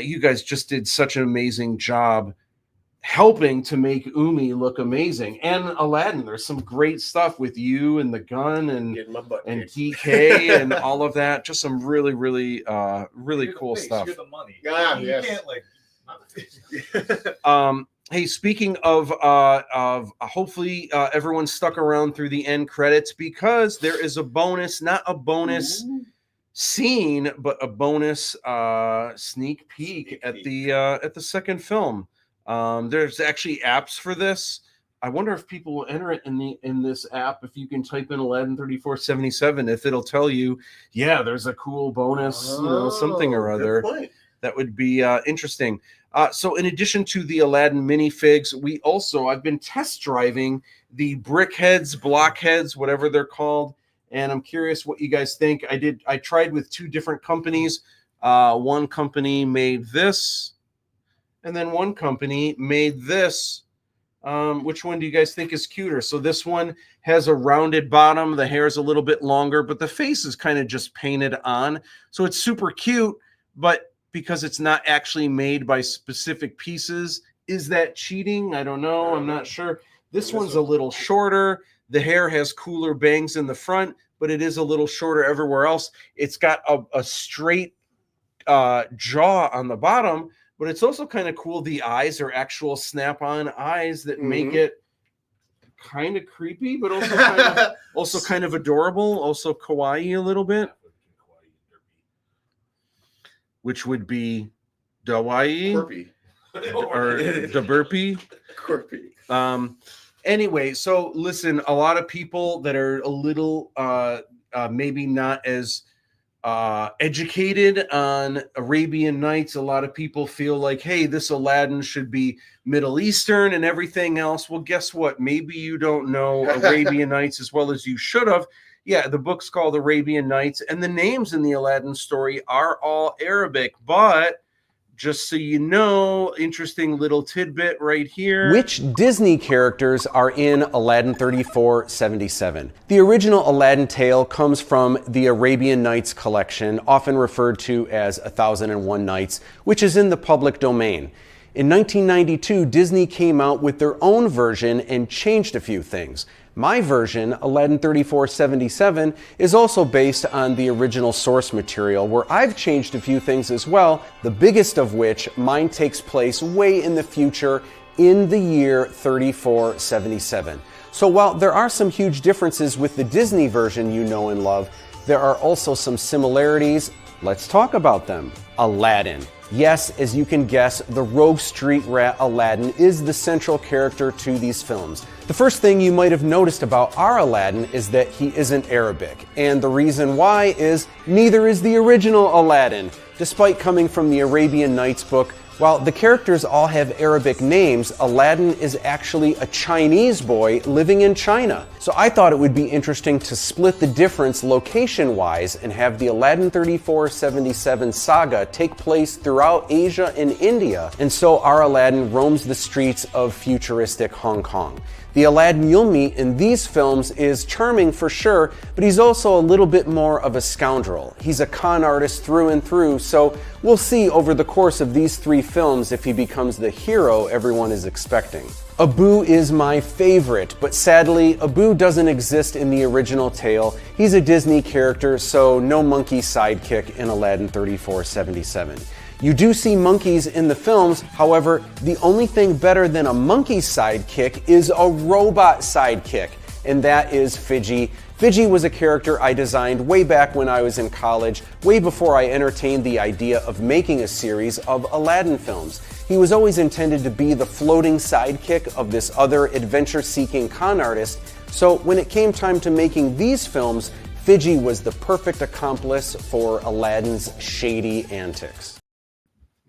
you guys just did such an amazing job helping to make Umi look amazing. And Aladdin, there's some great stuff with you and the gun and DK and all of that. Just some really, really, really cool stuff. You're the money. You can't hey, speaking of hopefully everyone stuck around through the end credits, because there is a bonus, not a bonus scene, but a bonus sneak peek at the second film. There's actually apps for this. I wonder if people will enter it in this app. If you can type in Aladdin 3477, if it'll tell you, there's a cool bonus, something or other. That would be interesting. So in addition to the Aladdin minifigs, I've been test driving the brickheads, blockheads, whatever they're called. And I'm curious what you guys think. I tried with two different companies. One company made this, and then one company made this. Which one do you guys think is cuter? So this one has a rounded bottom. The hair is a little bit longer, but the face is kind of just painted on. So it's super cute, but because it's not actually made by specific pieces, is that cheating? I don't know. I'm not sure. This one's a little shorter. The hair has cooler bangs in the front, but it is a little shorter everywhere else. It's got a straight jaw on the bottom, but it's also kind of cool. The eyes are actual snap-on eyes that make it kind of creepy, but also kind of adorable, also kawaii a little bit, which would be Dawaii or the burpee. Anyway, so listen, a lot of people that are a little maybe not as educated on Arabian Nights, a lot of people feel like, hey, this Aladdin should be Middle Eastern and everything else. Well, guess what? Maybe you don't know Arabian Nights as well as you should have. Yeah, the book's called Arabian Nights, and the names in the Aladdin story are all Arabic, but just so you know, interesting little tidbit right here. Which Disney characters are in Aladdin 3477? The original Aladdin tale comes from the Arabian Nights collection, often referred to as 1001 Nights, which is in the public domain. In 1992, Disney came out with their own version and changed a few things. My version, Aladdin 3477, is also based on the original source material, where I've changed a few things as well, the biggest of which, mine takes place way in the future in the year 3477. So while there are some huge differences with the Disney version you know and love, there are also some similarities. Let's talk about them. Aladdin. Yes, as you can guess, the rogue street rat Aladdin is the central character to these films. The first thing you might have noticed about our Aladdin is that he isn't Arabic, and the reason why is neither is the original Aladdin. Despite coming from the Arabian Nights book, while the characters all have Arabic names, Aladdin is actually a Chinese boy living in China. So I thought it would be interesting to split the difference location-wise and have the Aladdin 3477 saga take place throughout Asia and India, and so our Aladdin roams the streets of futuristic Hong Kong. The Aladdin you'll meet in these films is charming for sure, but he's also a little bit more of a scoundrel. He's a con artist through and through, so we'll see over the course of these 3 films if he becomes the hero everyone is expecting. Abu is my favorite, but sadly, Abu doesn't exist in the original tale. He's a Disney character, so no monkey sidekick in Aladdin 3477. You do see monkeys in the films, however, the only thing better than a monkey sidekick is a robot sidekick, and that is Fidji. Fidji was a character I designed way back when I was in college, way before I entertained the idea of making a series of Aladdin films. He was always intended to be the floating sidekick of this other adventure-seeking con artist, so when it came time to making these films, Fidji was the perfect accomplice for Aladdin's shady antics.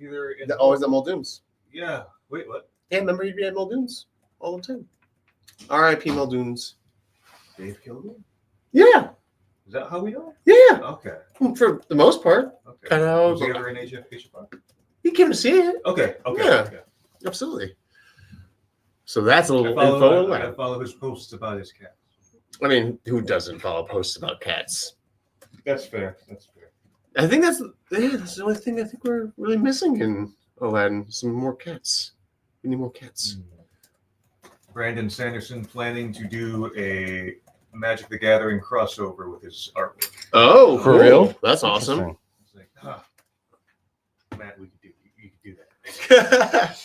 Either in Always the Muldoons. Yeah. Wait, what? Yeah, remember he'd be at Muldoons all the time. R.I.P. Muldoons. Dave killed him? Yeah. Is that how we know? Yeah. Okay. For the most part. Okay. Kind of. Was he ever in Asia Fisher Park? You came to see it. Okay. Okay. Yeah. Okay. Absolutely. So that's a little I info. follow his posts about his cat. I mean, who doesn't follow posts about cats? That's fair. That's fair. I think that's the only thing I think we're really missing in Aladdin. Some more cats. We need more cats. Brandon Sanderson planning to do a Magic the Gathering crossover with his artwork. Oh, for real? That's awesome. It's like, Matt, you could do that.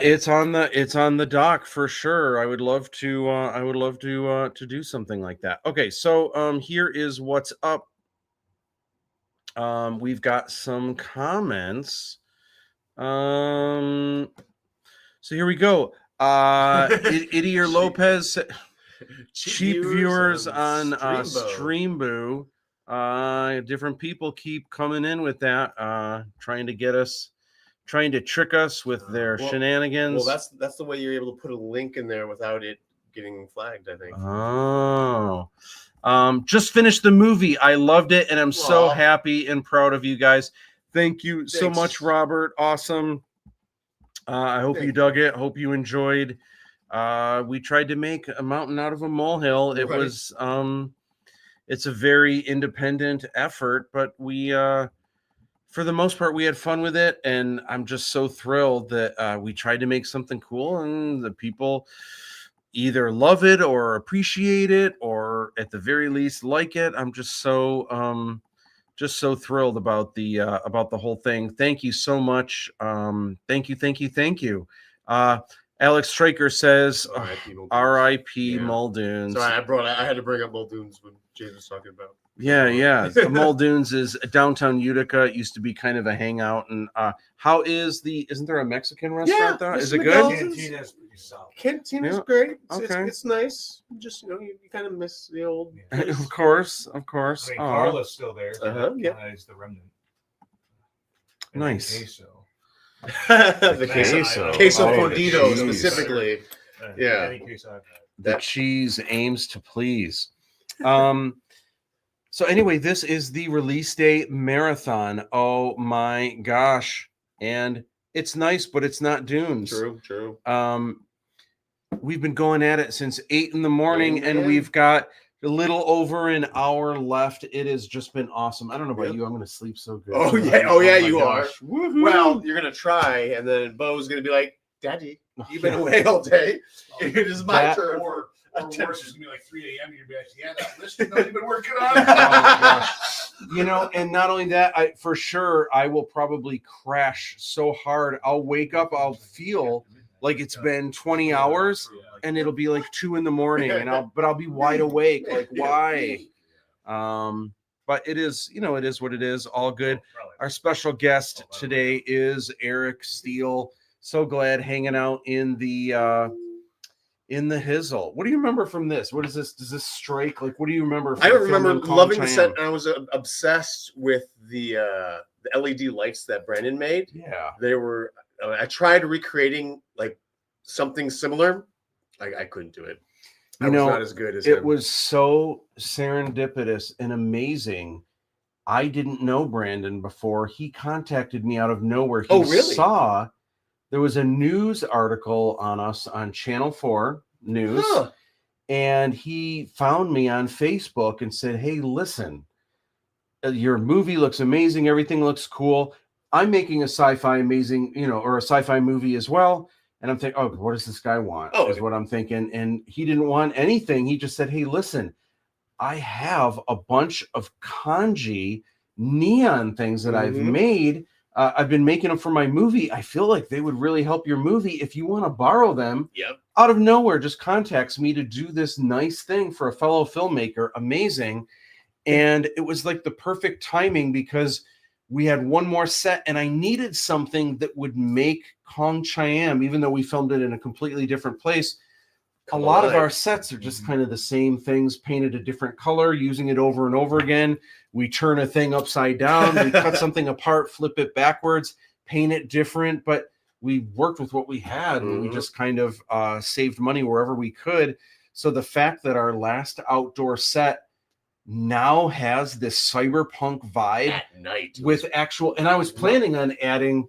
It's on the dock for sure. I would love to do something like that. Okay, so here is what's up. We've got some comments. So here we go. Idier Lopez, cheap viewers on Streamboo. Different people keep coming in with that, trying to trick us with their shenanigans. Well, that's the way you're able to put a link in there without it getting flagged, I think. Oh. Just finished the movie. I loved it, and I'm so happy and proud of you guys. Thank you so much, Robert. Awesome. I hope you dug it. Hope you enjoyed. We tried to make a mountain out of a molehill. It was it's a very independent effort, but we for the most part we had fun with it, and I'm just so thrilled that we tried to make something cool, and the people either love it or appreciate it, or at the very least like it. I'm just so thrilled about the whole thing. Thank you so much. Thank you. Alex Stryker says R.I.P. Muldoons. Sorry, I had to bring up Muldoons when James was talking about. Yeah. Muldoons is downtown Utica. It used to be kind of a hangout. And isn't there a Mexican restaurant there? Is it good? Cantina's great. It's nice. Just, you kind of miss the old place. Of course. I mean, Carla's still there. Yeah. It's the remnant. Nice. The queso fundido specifically. Yeah. The cheese aims to please. So anyway, this is the release day marathon. Oh my gosh. and it's nice, but it's not dunes. True. We've been going at it since 8 in the morning, and man. we've got a little over an hour left. It has just been awesome. I don't know about you. I'm going to sleep so good. Oh yeah, my you gosh. are. Well, you're gonna try, and then Bo's gonna be like, "Daddy, you've been away all day. It is my turn." Or worse, it's gonna be like 3 a.m. You're gonna be like, "Yeah, that list you've been working on." You know, and not only that, for sure I will probably crash so hard. I'll wake up, I'll feel like it's been 20 hours, and it'll be like 2 in the morning, and I'll be wide awake. Like, why? But it is, it is what it is. All good. Our special guest today is Erik Steele. So glad hanging out in the Hizzle. What do you remember from this? What is this? Does this strike? Like, what do you remember? I remember loving the set. And I was obsessed with the LED lights that Brandon made. Yeah, they were. I tried recreating like something similar. I couldn't do it. I was not as good as it him. was so serendipitous and amazing. I didn't know Brandon before. He contacted me out of nowhere. He really? saw there was a news article on us on Channel 4 News, and he found me on Facebook and said, "Hey, listen, your movie looks amazing. Everything looks cool. I'm making a sci-fi amazing, or a sci-fi movie as well." And I'm thinking, oh, what does this guy want? Is what I'm thinking. And he didn't want anything. He just said, "Hey, listen, I have a bunch of kanji neon things that I've made. I've been making them for my movie. I feel like they would really help your movie. If you want to borrow them," out of nowhere, just contacts me to do this nice thing for a fellow filmmaker. Amazing. And it was like the perfect timing because we had one more set and I needed something that would make Kong Chai-am, even though we filmed it in a completely different place. A lot of our sets are just kind of the same things, painted a different color, using it over and over again. We turn a thing upside down, we cut something apart, flip it backwards, paint it different, but we worked with what we had and we just kind of saved money wherever we could. So the fact that our last outdoor set now has this cyberpunk vibe at night with actual, and I was planning on adding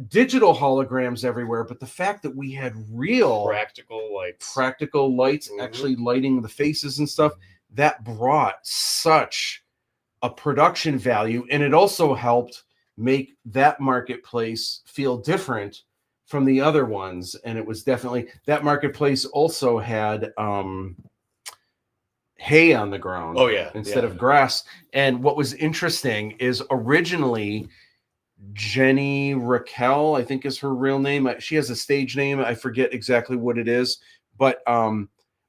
digital holograms everywhere, but the fact that we had real practical lights actually lighting the faces and stuff, that brought such a production value, and it also helped make that marketplace feel different from the other ones. And it was definitely, that marketplace also had hay on the ground instead of grass. And what was interesting is originally Jenny Raquel, I think is her real name. She has a stage name. I forget exactly what it is, but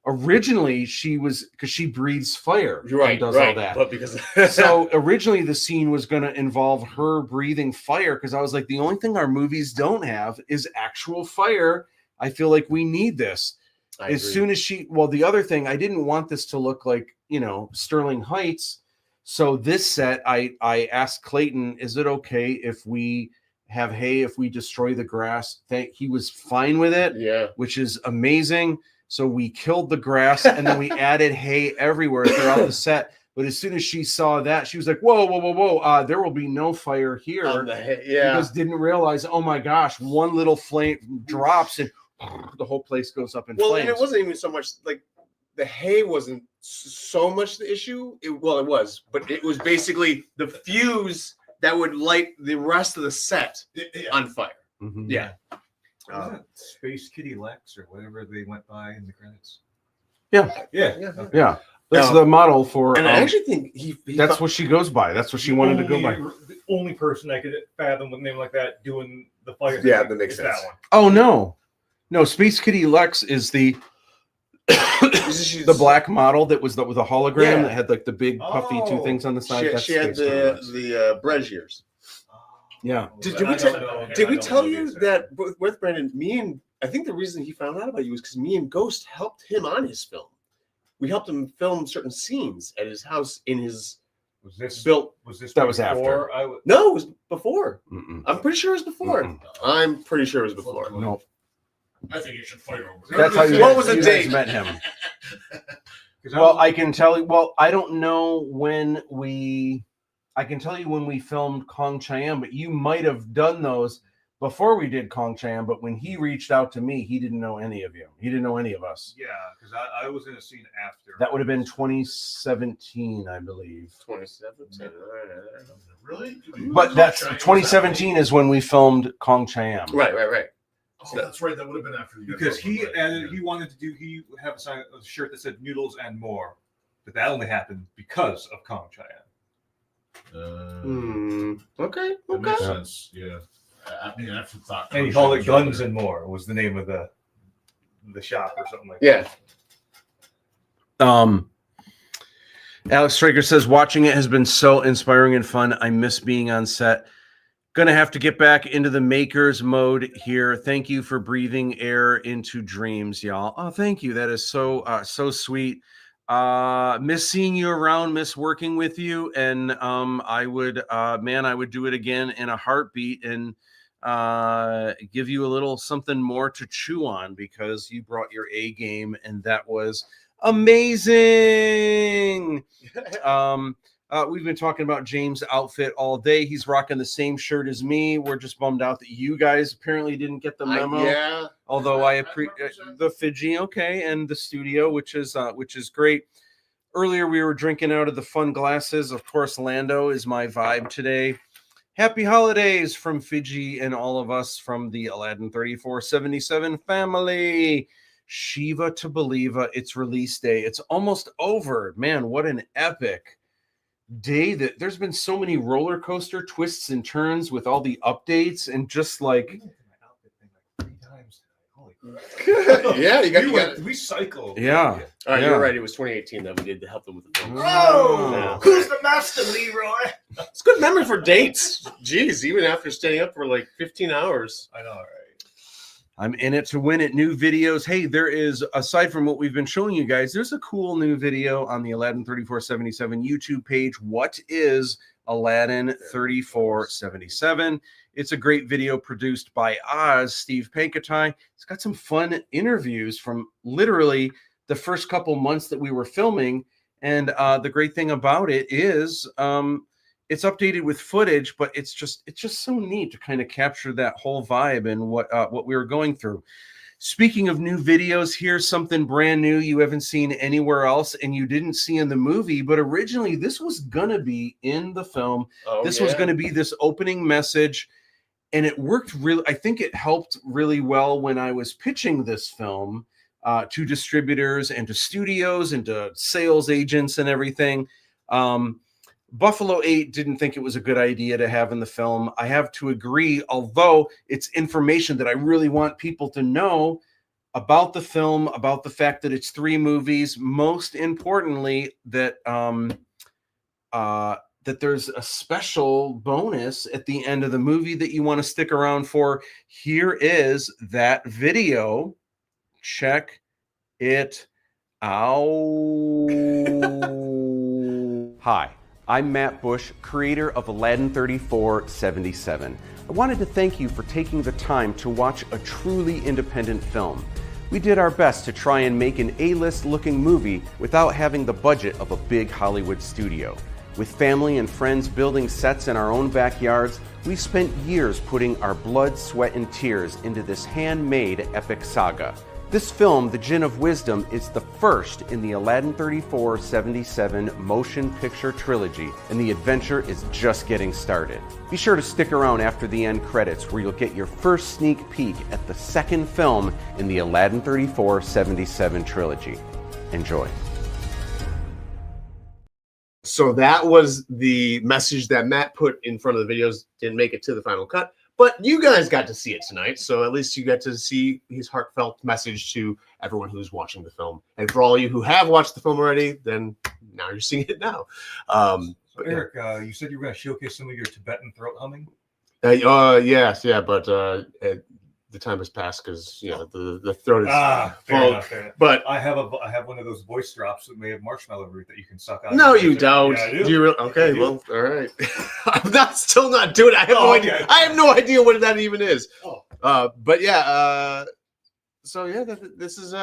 originally she was, because she breathes fire and does all that. But because so originally the scene was going to involve her breathing fire, because I was like, the only thing our movies don't have is actual fire. I feel like we need this. Soon as the other thing, I didn't want this to look like, Sterling Heights. So this set, I asked Clayton, is it okay if we have hay, if we destroy the grass? He was fine with it, which is amazing. So we killed the grass and then we added hay everywhere throughout the set. But as soon as she saw that, she was like, whoa, there will be no fire here. Because didn't realize, oh my gosh, one little flame drops and the whole place goes up in flames. And it wasn't even so much like the hay wasn't so much the issue. It was, but it was basically the fuse that would light the rest of the set on fire. Yeah. Space Kitty Lex or whatever they went by in the credits. Yeah. That's the model for. And I actually think that's what she goes by. That's what she wanted to go by. The only person I could fathom with a name like that doing the fire. Yeah, that makes sense. That one. Oh no, Space Kitty Lex is the the black model that was with a hologram that had like the big puffy two things on the side. She had the braziers. Yeah. Did we tell you that with Brandon, I think the reason he found out about you was because me and Ghost helped him on his film. We helped him film certain scenes at his house in his built. Was this that was after? No, it was before. I'm pretty sure it was before. I'm pretty sure it was before. No. I think you should fight over. That's how you. What was the you date? guys met him? Well, I can tell you. Well, I don't know when I can tell you when we filmed Kong Chai-am, but you might have done those before we did Kong Chan, but when he reached out to me, he didn't know any of you. He didn't know any of us. Yeah, because I was in a scene after. That would have been 2017, I believe. 2017. Really? But that's 2017 is when we filmed Kong Chan. Right. Oh, that's right. That would have been after the Because he wanted to do have a shirt that said noodles and more, but that only happened because of Kong Chan. Okay. That makes sense. Yeah. I mean, afterthought. And he called it Guns and More was the name of the shop or something like that. Alex Straker says, watching it has been so inspiring and fun. I miss being on set. Gonna have to get back into the maker's mode here. Thank you for breathing air into dreams, y'all. Oh, thank you. That is so sweet. Miss seeing you around, miss working with you, and I would do it again in a heartbeat and give you a little something more to chew on because you brought your A game and that was amazing. We've been talking about James' outfit all day. He's rocking the same shirt as me. We're just bummed out that you guys apparently didn't get the memo. Yeah. Although I appreciate the Fiji, okay, and the studio, which is great. Earlier we were drinking out of the fun glasses. Of course, Lando is my vibe today. Happy holidays from Fiji and all of us from the Aladdin 3477 family. Shiva to Believer, it's release day. It's almost over. Man, what an epic day. That there's been so many roller coaster twists and turns with all the updates and just like yeah, we cycle. Yeah. All right, you're right. It was 2018 that we did to help them with the film. Oh, who's the master, Leroy? It's good memory for dates. Jeez, even after staying up for like 15 hours. I know, right? I'm in it to win it. New videos. Hey, there is, aside from what we've been showing you guys, there's a cool new video on the Aladdin 3477 YouTube page. What is Aladdin 3477? It's a great video produced by Oz, Steve Pankatai. It's got some fun interviews from literally the first couple months that we were filming. And the great thing about it is it's updated with footage, but it's just so neat to kind of capture that whole vibe and what we were going through. Speaking of new videos, here's something brand new you haven't seen anywhere else and you didn't see in the movie, but originally this was going to be in the film. This was going to be this opening message, and it worked really, I think it helped really well when I was pitching this film to distributors and to studios and to sales agents and everything. Buffalo 8 didn't think it was a good idea to have in the film. I have to agree, although it's information that I really want people to know about the film, about the fact that it's 3 movies. Most importantly, that that there's a special bonus at the end of the movie that you want to stick around for. Here is that video. Check it out. Hi. I'm Matt Busch, creator of Aladdin 3477. I wanted to thank you for taking the time to watch a truly independent film. We did our best to try and make an A-list looking movie without having the budget of a big Hollywood studio. With family and friends building sets in our own backyards, we spent years putting our blood, sweat, and tears into this handmade epic saga. This film, The Djinn of Wisdom, is the first in the Aladdin 3477 motion picture trilogy, and the adventure is just getting started. Be sure to stick around after the end credits where you'll get your first sneak peek at the second film in the Aladdin 3477 trilogy. Enjoy. So that was the message that Matt put in front of the videos. Didn't make it to the final cut. But you guys got to see it tonight, so at least you got to see his heartfelt message to everyone who's watching the film. And for all of you who have watched the film already, then now you're seeing it now. So Eric, you said you were going to showcase some of your Tibetan throat humming? Yes, but the time has passed because the throat is fair enough. But I have one of those voice drops that may have marshmallow root that you can suck on. No, you don't. Yeah, I do. Do you really? Okay, well, all right. I'm still not doing it. I have no idea. Okay. I have no idea what that even is. But yeah. So yeah, this has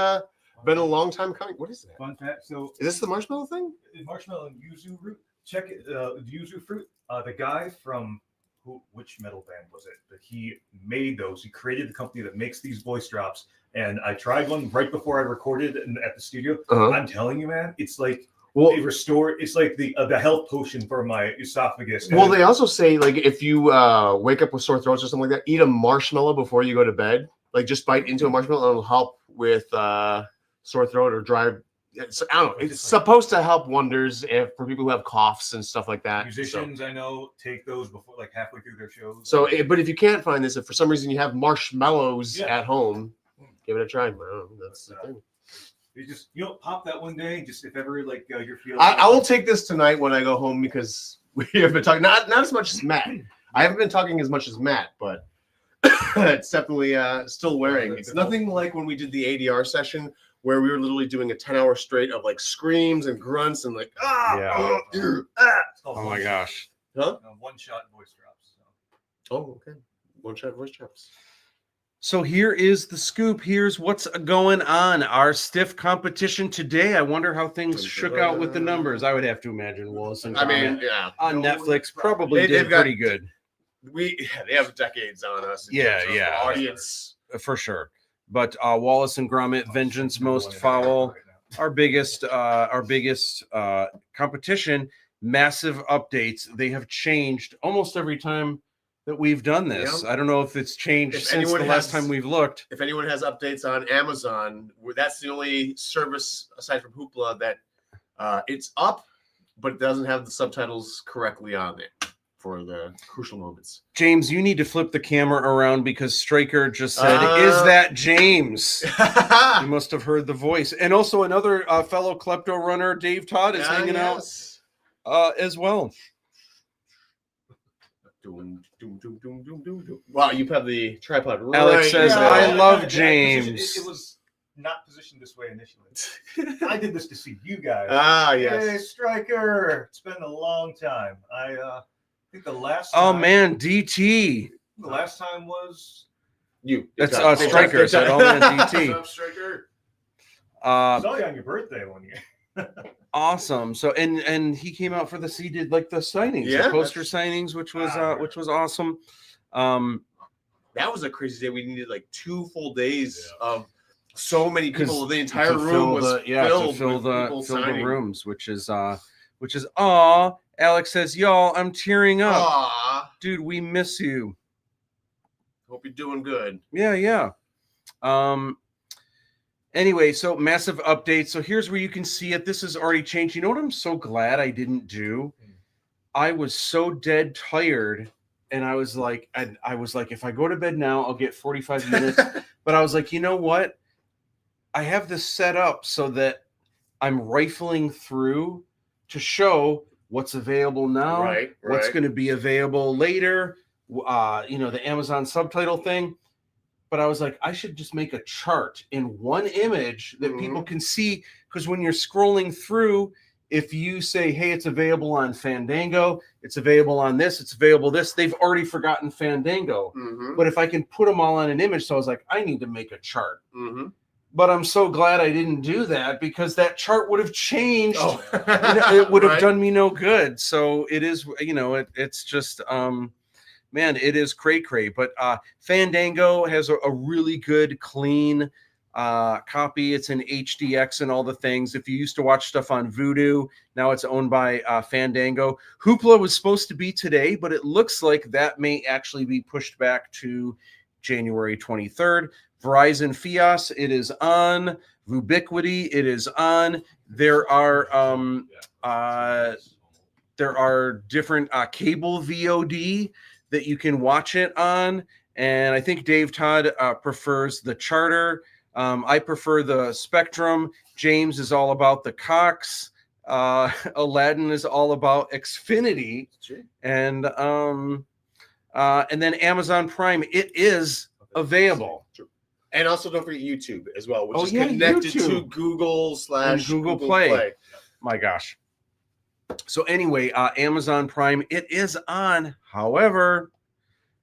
been a long time coming. What is that? Fun fact. So is this the marshmallow thing? Marshmallow and yuzu root. Check it. The yuzu fruit. The guy from which metal band was it? But he made those. He created the company that makes these voice drops. And I tried one right before I recorded at the studio. I'm telling you, man, it's like they restore. It's like the health potion for my esophagus. Well, they also say like if you wake up with sore throats or something like that, eat a marshmallow before you go to bed. Like just bite into a marshmallow, and it'll help with sore throat or dry. I don't know. It's supposed to help wonders for people who have coughs and stuff like that. Musicians, I know, take those before like halfway through their shows. So, but if you can't find this, if for some reason you have marshmallows at home, give it a try. That's the thing. You just pop that one day. Just if ever like you're feeling. I will take this tonight when I go home because we have been talking not as much as Matt. I haven't been talking as much as Matt, but it's definitely still wearing. It's nothing like when we did the ADR session where we were literally doing a 10-hour straight of like screams and grunts and like Oh my gosh. Huh? One-shot voice drops. Oh, okay. One-shot voice drops. So here is the scoop. Here's what's going on. Our stiff competition today. I wonder how things shook out with the numbers. I would have to imagine Wallace and Gromit on Netflix probably did pretty good. They have decades on us. Audience for sure. But Wallace and Gromit, Vengeance Most Foul, our biggest competition. Massive updates. They have changed almost every time that we've done this. I don't know if it's changed since the last time we've looked. If anyone has updates on Amazon, that's the only service aside from Hoopla that it's up, but it doesn't have the subtitles correctly on it for the crucial moments. James, you need to flip the camera around because Stryker just said, "Is that James?" You must have heard the voice. And also another fellow klepto runner, Dave Todd, is hanging out as well. Wow, you have the tripod right. Alex says, "I love James." It was not positioned this way initially. I did this to see you guys. Yes. Hey, Stryker. It's been a long time. I think the last Oh time, man, DT. The last time was you. That's Stryker. Said, "Oh man, DT." What's up, Stryker? I saw you on your birthday one year. Awesome. So and he came out for this. He did like the signings, the poster signings, which was awesome. That was a crazy day. We needed like 2 full days of so many people. The entire room was filled to fill with people the signing. rooms, which is aw. Alex says, "Y'all, I'm tearing up. Aw. Dude, we miss you. Hope you're doing good." Yeah. Anyway, so massive update. So here's where you can see it. This has already changed. You know what I'm so glad I didn't do? I was so dead tired, and I was like, if I go to bed now, I'll get 45 minutes. But I was like, you know what? I have this set up so that I'm rifling through to show what's available now, what's going to be available later, the Amazon subtitle thing. But I was like, I should just make a chart in one image that people can see. Because when you're scrolling through, if you say, hey, it's available on Fandango, it's available on this, it's available this, they've already forgotten Fandango. But if I can put them all on an image, so I was like, I need to make a chart. But I'm so glad I didn't do that because that chart would have changed. It would have done me no good. So it is, it's just... man, it is cray-cray, but Fandango has a really good, clean copy. It's in HDX and all the things. If you used to watch stuff on Vudu, now it's owned by Fandango. Hoopla was supposed to be today, but it looks like that may actually be pushed back to January 23rd. Verizon Fios, it is on. Vubiquity, it is on. There are different cable VOD that you can watch it on. And I think Dave Todd prefers the Charter. I prefer the Spectrum. James is all about the Cox. Aladdin is all about Xfinity. And then Amazon Prime, it is available. And also don't forget YouTube as well, which is connected to Google Play. My gosh. So anyway, Amazon Prime, it is on. However,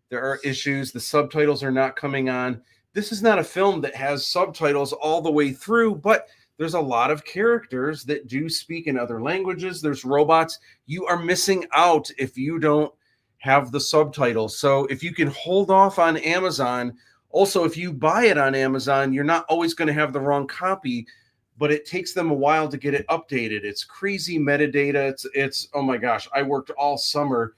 there are issues. The subtitles are not coming on. This is not a film that has subtitles all the way through, but there's a lot of characters that do speak in other languages. There's robots. You are missing out if you don't have the subtitles. So if you can hold off on Amazon, also if you buy it on Amazon, you're not always going to have the wrong copy, but it takes them a while to get it updated. It's crazy metadata. It's oh my gosh, I worked all summer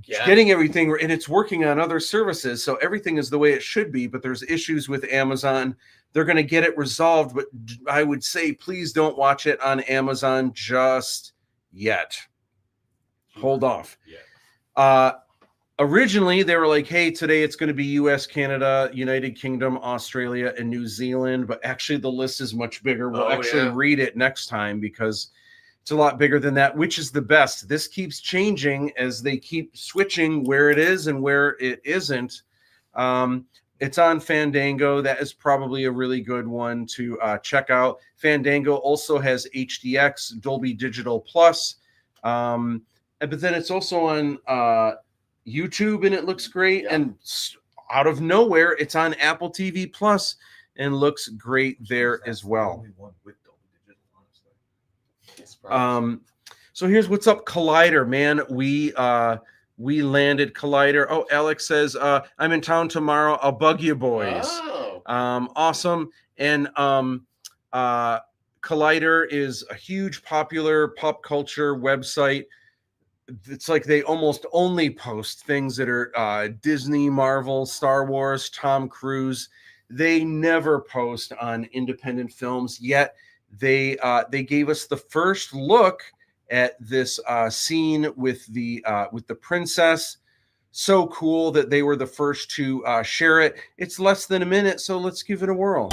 getting everything, and it's working on other services, so everything is the way it should be, but there's issues with Amazon. They're going to get it resolved, but I would say please don't watch it on Amazon just yet. Hold off. Originally they were like, hey, today it's going to be US, Canada, United Kingdom, Australia, and New Zealand, but actually the list is much bigger. We'll read it next time because it's a lot bigger than that. Which is the best? This keeps changing as they keep switching where it is and where it isn't. It's on Fandango. That is probably a really good one to check out. Fandango also has HDX, Dolby Digital Plus, but then it's also on YouTube, and it looks great. And out of nowhere, it's on Apple TV Plus and looks great there as well. So here's what's up, Collider, man. We landed Collider. Oh, Alex says I'm in town tomorrow. I'll bug you, boys. Awesome. And Collider is a huge popular pop culture website. It's like they almost only post things that are Disney, Marvel, Star Wars, Tom Cruise. They never post on independent films, yet they gave us the first look at this scene with the princess. So cool that they were the first to share it. It's less than a minute, so let's give it a whirl.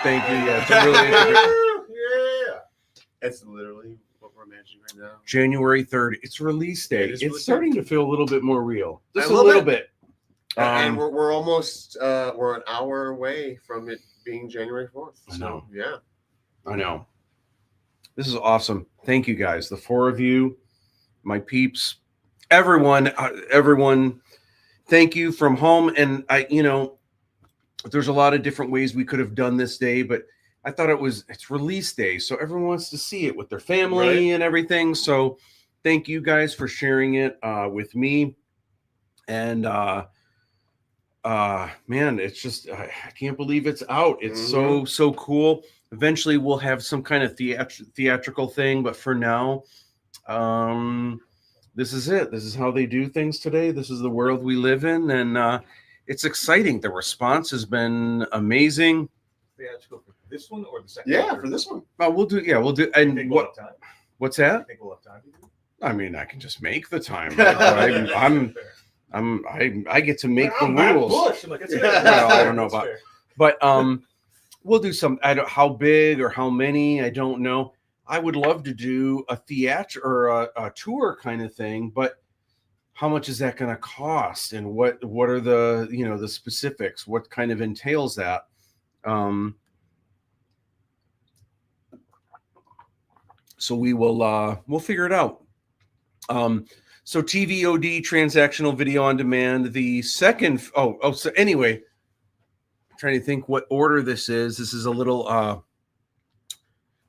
Thank you. Yeah, it's literally what we're managing right now. January 3rd. It's release day. It's starting to feel a little bit more real. Just a little little bit. And we're almost we're an hour away from it being January 4th. I know. Yeah. I know. This is awesome. Thank you guys. The four of you, my peeps, everyone, thank you from home. And there's a lot of different ways we could have done this day, but I thought it's release day. So everyone wants to see it with their family and everything. So thank you guys for sharing it with me. And man, it's just, I can't believe it's out. It's so cool. Eventually we'll have some kind of theatrical thing, but for now, this is it. This is how they do things today. This is the world we live in. And, it's exciting. The response has been amazing. Theatrical for this one or the second? Yeah, for this one. Oh, we'll do. And what's that? You think we'll have time to do it? I mean, I can just make the time. I get to make the rules. Busch. I'm like, it's well, I don't know about, but we'll do some. I don't how big or how many. I don't know. I would love to do a theater or a tour kind of thing, but how much is that going to cost, and what are the the specifics? What kind of entails that? So we'll figure it out. So TVOD, transactional video on demand. The second so anyway, I'm trying to think what order this is. This is a little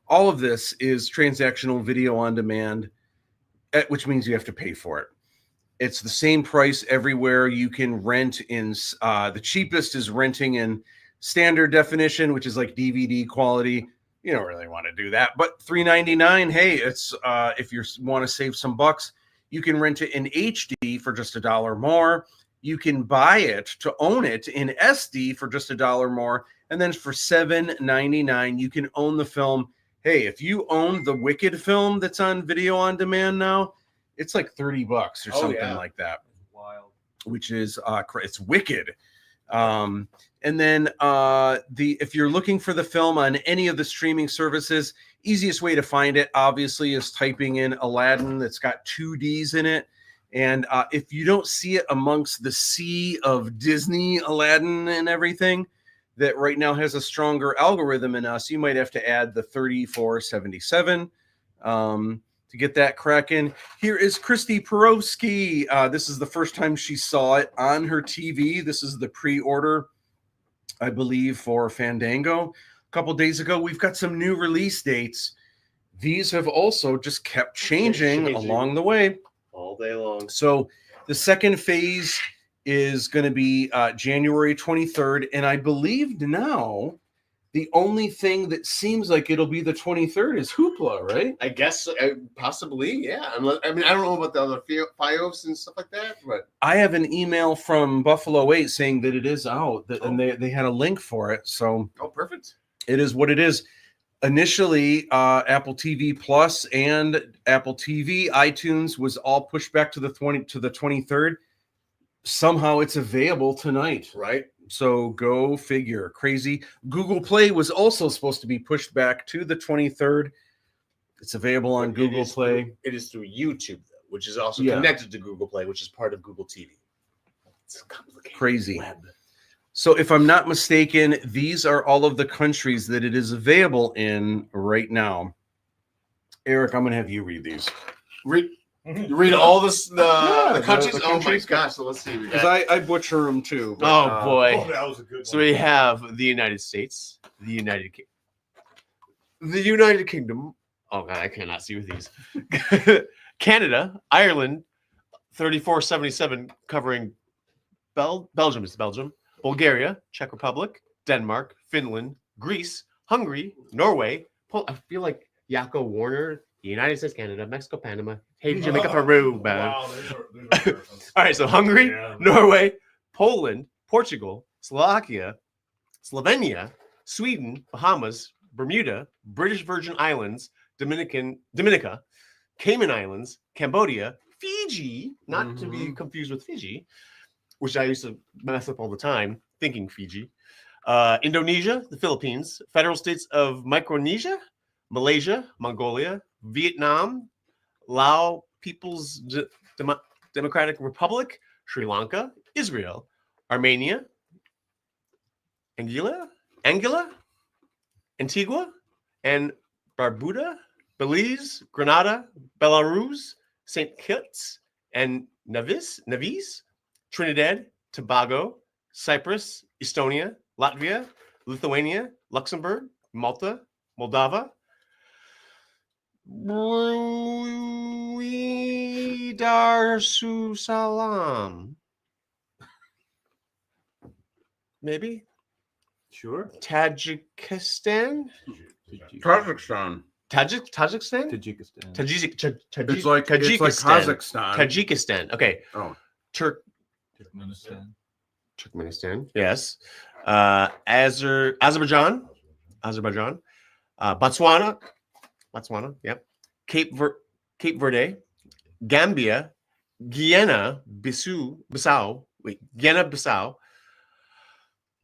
all of this is transactional video on demand, which means you have to pay for it. It's the same price everywhere. You can rent in the cheapest is renting in standard definition, which is like DVD quality. you don't really want to do that. But $3.99, hey, it's if you want to save some bucks, you can rent it in HD for just $1 more. You can buy it to own it in SD for just $1 more. And then for $7.99, you can own the film. Hey, if you own the Wicked film that's on video on demand now, it's like $30 or something like that. Wild. Which is it's wicked. And then if you're looking for the film on any of the streaming services, easiest way to find it obviously is typing in Aladdin. That's got 2 Ds in it. And if you don't see it amongst the sea of Disney Aladdin and everything that right now has a stronger algorithm than us, you might have to add the 3477 to get that cracking. Here is Christy Perowski. This is the first time she saw it on her TV. This is the pre-order, I believe, for Fandango. A couple days ago, we've got some new release dates. These have also just kept changing along the way. All day long. So the second phase is going to be January 23rd. And I believe now the only thing that seems like it'll be the 23rd is Hoopla, right? I guess possibly, yeah. Unless, I mean, I don't know about the other Fios and stuff like that, but I have an email from Buffalo 8 saying that it is out, and they had a link for it. So perfect. It is what it is. Initially, Apple TV Plus and Apple TV, iTunes was all pushed back to the 23rd. Somehow it's available tonight. Right. So go figure. Crazy. Google Play was also supposed to be pushed back to the 23rd. It's available on Google Play. It is through YouTube, though, which is also connected to Google Play, which is part of Google TV. It's complicated. Crazy. So if I'm not mistaken, these are all of the countries that it is available in right now. Eric, I'm going to have you read these. You read all this, the countries? Oh my gosh, so let's see. Because I butcher them too. But, Oh boy. that was a good one. So we have the United States, the United Kingdom. Oh god, I cannot see with these. Canada, Ireland, 3477 covering Belgium is Belgium, Bulgaria, Czech Republic, Denmark, Finland, Greece, Hungary, Norway. I feel like Yako Warner, the United States, Canada, Mexico, Panama, Haiti, Jamaica, Peru, man. Wow, All right, so Hungary, Norway, Poland, Portugal, Slovakia, Slovenia, Sweden, Bahamas, Bermuda, British Virgin Islands, Dominica, Cayman Islands, Cambodia, Fiji, not to be confused with Fiji, which I used to mess up all the time, thinking Fiji, Indonesia, the Philippines, federal states of Micronesia, Malaysia, Mongolia, Vietnam, Lao People's Democratic Republic, Sri Lanka, Israel, Armenia, Anguilla, Antigua, and Barbuda, Belize, Grenada, Belarus, St. Kitts, and Nevis, Trinidad, Tobago, Cyprus, Estonia, Latvia, Lithuania, Luxembourg, Malta, Moldova, Darussalam. Maybe? Sure. Tajikistan? Tajikistan. Tajikistan? It's like Kazakhstan. Tajikistan. Okay. Oh. Turkmenistan. Yes. Azerbaijan. Botswana. Yep. Cape Verde. Gambia. Guinea-Bissau.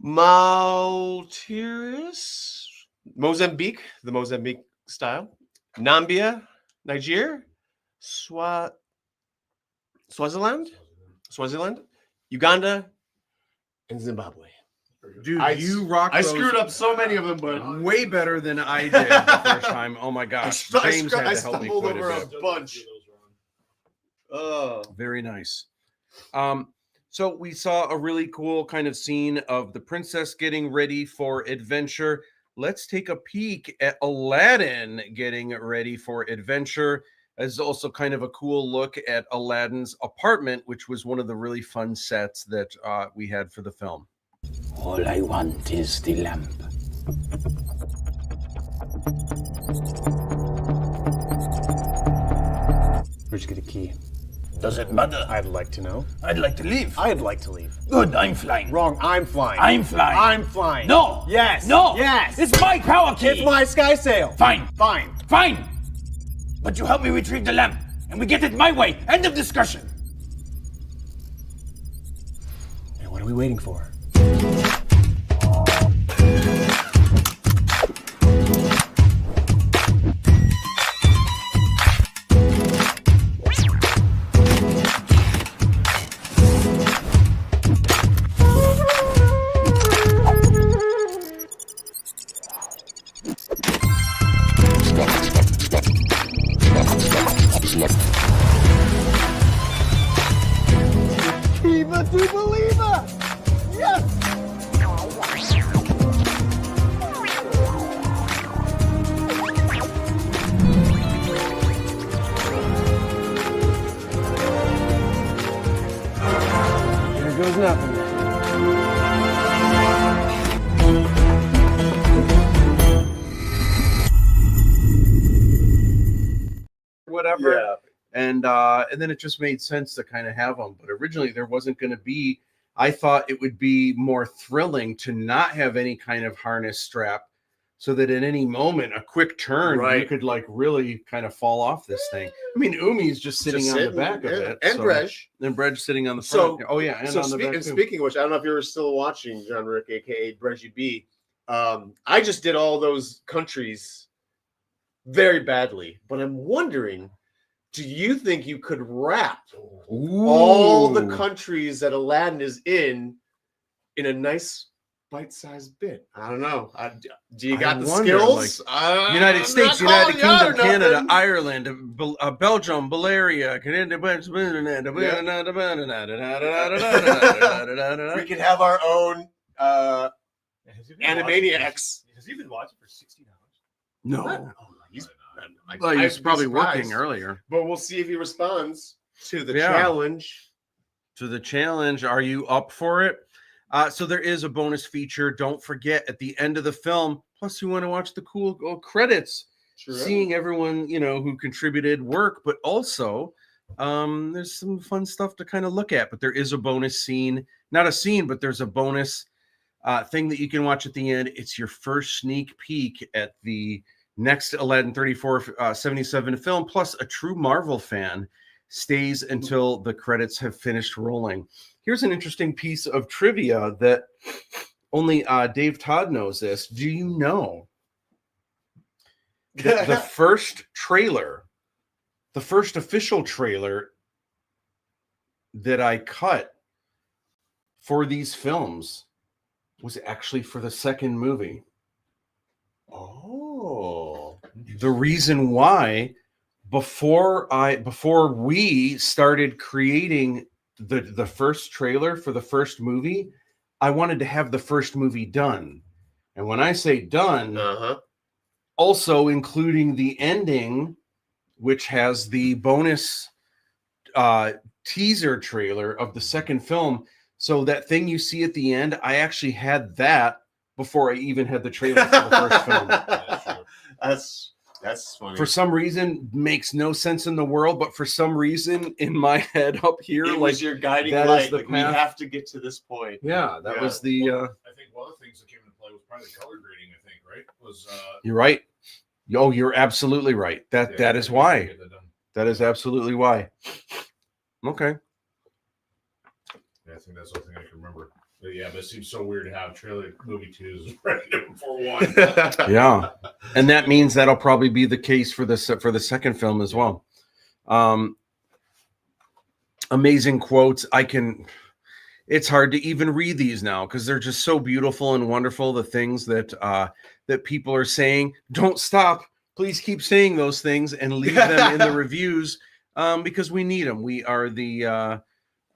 Maltese. Mozambique. The Mozambique style. Nambia. Niger. Swaziland. Uganda. And Zimbabwe. Dude, you rock. I screwed up so many of them, but way better than I did the first time. Oh my gosh, James had to help me quite a bit. Bunch. Oh, very nice. So we saw a really cool kind of scene of the princess getting ready for adventure. Let's take a peek at Aladdin getting ready for adventure. There's also kind of a cool look at Aladdin's apartment, which was one of the really fun sets that we had for the film. All I want is the lamp. Where'd you get a key? Does it matter? I'd like to know. I'd like to leave. I'd like to leave. Good, I'm flying. Wrong, I'm flying. I'm flying. I'm flying. No. Yes. No. Yes. It's my power key. It's my sky sail. Fine. Fine. Fine. But you help me retrieve the lamp, and we get it my way. End of discussion. And what are we waiting for? Viva tu believer! Yes! There goes nothing. Whatever. Yeah. And then it just made sense to kind of have them. But originally there wasn't going to be. I thought it would be more thrilling to not have any kind of harness strap, so that at any moment, a quick turn, you Right. could like really kind of fall off this thing. I mean, Umi's just sitting on the back of it, and Brej. and Brej sitting on the So, front. Oh yeah, and on the back and too. speaking of which, I don't know if you're still watching John Rick, aka Breggy B. I just did all those countries very badly, but I'm wondering, do you think you could wrap all the countries that Aladdin is in a nice bite-sized bit? I don't know. Do you got the skills? United States, I'm not United calling you out Kingdom, or Canada, nothing. Ireland, Belgium, Bavaria. We could have our own Animaniacs. Has he been watching for 16 hours? No. Well, He's probably working earlier. But we'll see if he responds to the Yeah. challenge. To the challenge. Are you up for it? So there is a bonus feature. Don't forget at the end of the film. Plus, you want to watch the cool credits, Sure. seeing everyone who contributed work, but also there's some fun stuff to kind of look at. But there is a bonus scene, not a scene, but there's a bonus thing that you can watch at the end. It's your first sneak peek at the next Aladdin 3477 film. Plus, a true Marvel fan stays until the credits have finished rolling. Here's an interesting piece of trivia that only Dave Todd knows this. Do you know that the first trailer, the first official trailer that I cut for these films was actually for the second movie? Oh. The reason why, before we started creating the first trailer for the first movie, I wanted to have the first movie done. And when I say done, also including the ending, which has the bonus teaser trailer of the second film. So that thing you see at the end, I actually had that before I even had the trailer for the first film. That's funny. For some reason, makes no sense in the world, but for some reason in my head up here, It was your guiding that is light. the Like, we path. have to get to this point. Yeah, that was the. I think one of the things that came into play was probably the color grading. I think, right? Was You're right. Oh, you're absolutely right. That is why. That is absolutely why. Okay. Yeah, I think that's the only thing I can remember. But yeah, but it seems so weird to have trailer movie twos right before one. Yeah, and that means that'll probably be the case for the second film as well. Amazing quotes. It's hard to even read these now because they're just so beautiful and wonderful. The things that that people are saying. Don't stop. Please keep saying those things and leave them in the reviews because we need them. We are the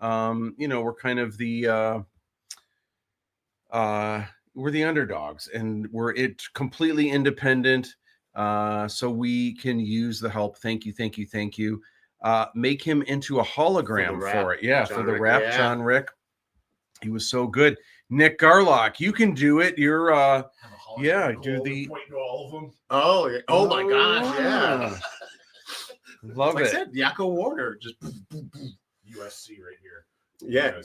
we're kind of the we're the underdogs, and we're completely independent, so we can use the help. Thank you. Make him into a hologram for it. Yeah, for the rap. yeah. John Rick, he was so good. Nick Garlock, you can do it. You're do the Point to all of them. Oh my gosh, yeah. Love like it. I said, Yakko Warner just USC right here. Yeah.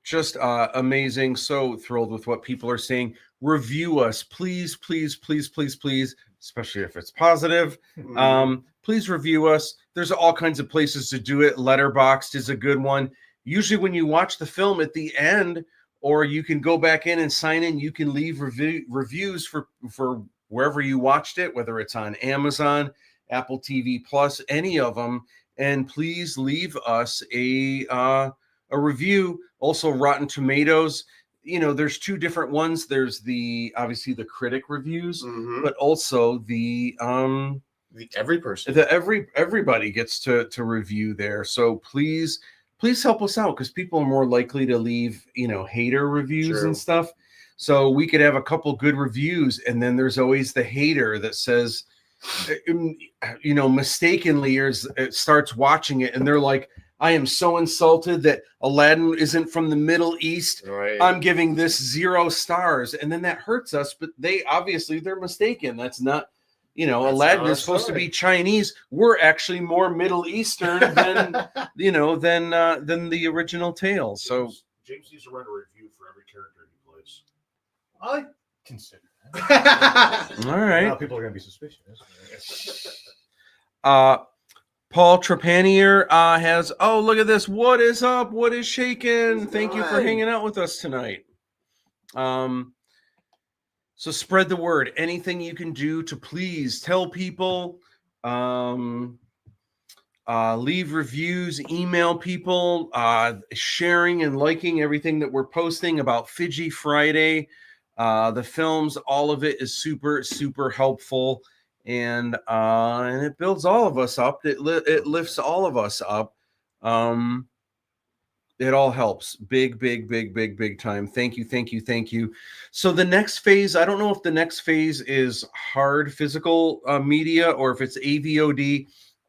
Just amazing. So thrilled with what people are saying. Review us, please, please, please, please, please, especially if it's positive. Please review us. There's all kinds of places to do it. Letterboxd is a good one. Usually when you watch the film at the end, or you can go back in and sign in, you can leave reviews for wherever you watched it, whether it's on Amazon, Apple TV Plus, any of them. And please leave us a review. Also, Rotten Tomatoes. You know, there's two different ones. There's obviously the critic reviews, but also the every person. Everybody gets to review there. So please help us out, because people are more likely to leave, hater reviews and stuff. So we could have a couple good reviews, and then there's always the hater that says, mistakenly, or starts watching it, and they're like, I am so insulted that Aladdin isn't from the Middle East. Right. I'm giving this 0 stars. And then that hurts us, but they're mistaken. That's not, Aladdin is supposed to be Chinese. We're actually more Middle Eastern than, than the original tale. So James needs to write a review for every character he plays. I consider that. All right. Now people are going to be suspicious. Paul Trepanier has, look at this. What is up? What is shaking? Thank you for hanging out with us tonight. So spread the word. Anything you can do to please tell people, leave reviews, email people, sharing and liking everything that we're posting about Fiji Friday, the films. All of it is super, super helpful. And it builds all of us up. It lifts all of us up. It all helps. Big time. Thank you. So the next phase, I don't know if the next phase is hard physical media or if it's AVOD.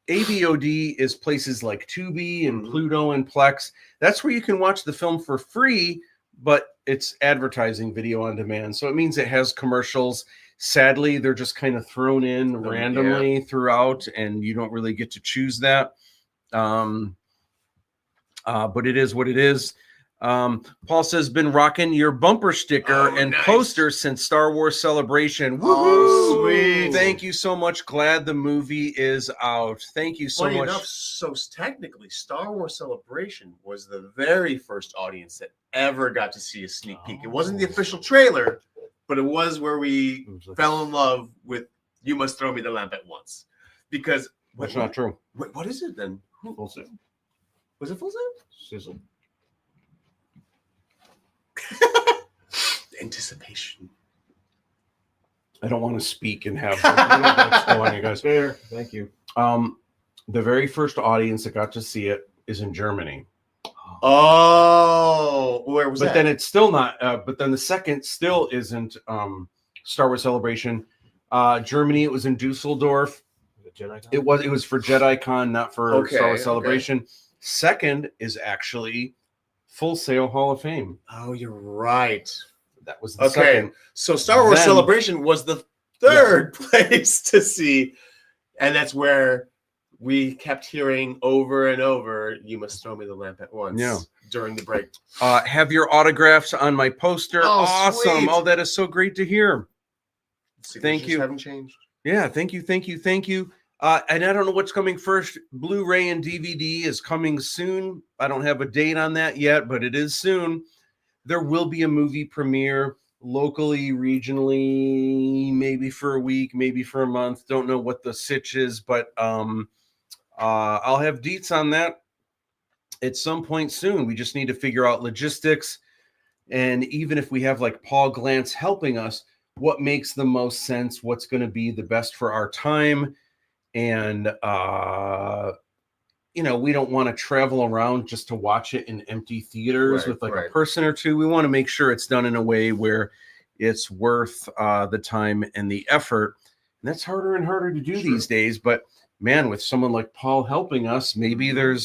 AVOD is places like Tubi and Pluto and Plex. That's where you can watch the film for free, but it's advertising video on demand. So it means it has commercials. Sadly, they're just kind of thrown in randomly throughout, and you don't really get to choose that. But it is what it is. Paul says, been rocking your bumper sticker and poster since Star Wars Celebration. Oh, sweet. Thank you so much. Glad the movie is out. Thank you so Funny much. enough, so technically, Star Wars Celebration was the very first audience that ever got to see a sneak peek. It wasn't the official trailer, but it was where we fell in love with You Must Throw Me the Lamp at Once. Because that's not true. Wait, what is it then? Full Sail. Was it Full Sail? Sizzle. Anticipation. I don't want to speak and have that's on you guys. Fair. Thank you. The very first audience that got to see it is in Germany. Oh, where was that? But then it's still not. But then the second still isn't Star Wars Celebration. Germany. It was in Dusseldorf. It was for JediCon, not for Star Wars Celebration. Second is actually Full Sail Hall of Fame. Oh, you're right. That was the second. So Star Wars Celebration was the third place to see, and that's where we kept hearing over and over, "You must throw me the lamp at once." Yeah. During the break. Have your autographs on my poster. Oh, awesome! sweet. Oh, that is so great to hear. Thank you. Haven't changed. Yeah, thank you. And I don't know what's coming first. Blu-ray and DVD is coming soon. I don't have a date on that yet, but it is soon. There will be a movie premiere locally, regionally, maybe for a week, maybe for a month. Don't know what the sitch is, but I'll have deets on that at some point soon. We just need to figure out logistics. And even if we have like Paul Glantz helping us, what makes the most sense, what's going to be the best for our time. And, we don't want to travel around just to watch it in empty theaters with like a person or two. We want to make sure it's done in a way where it's worth the time and the effort. And that's harder and harder to do these days. But man, with someone like Paul helping us, maybe there's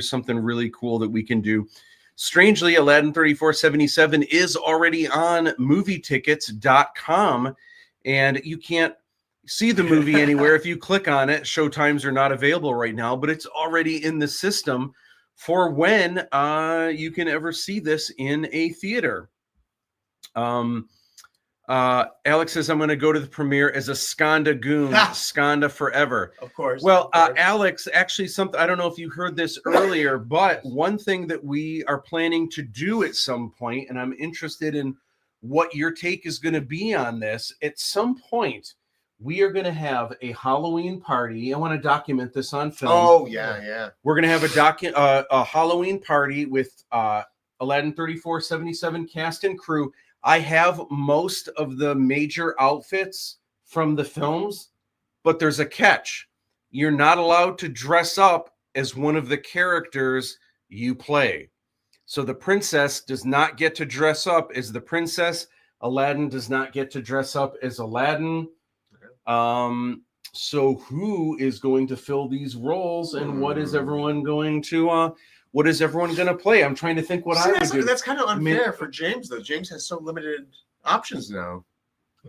something really cool that we can do. Strangely, Aladdin 3477 is already on movietickets.com, and you can't see the movie anywhere. If you click on it, showtimes are not available right now, but it's already in the system for when you can ever see this in a theater. Alex says, I'm going to go to the premiere as a Skanda goon. Skanda forever. Of course. Well, Alex, actually something, I don't know if you heard this earlier, but one thing that we are planning to do at some point, and I'm interested in what your take is going to be on this, at some point, we are going to have a Halloween party. I want to document this on film. Oh, yeah. We're going to have a Halloween party with Aladdin 3477 cast and crew. I have most of the major outfits from the films, but there's a catch. You're not allowed to dress up as one of the characters you play. So the princess does not get to dress up as the princess. Aladdin does not get to dress up as Aladdin. So who is going to fill these roles, and what is everyone going to play? I'm trying to think what I would do. That's kind of unfair for James, though. James has so limited options now.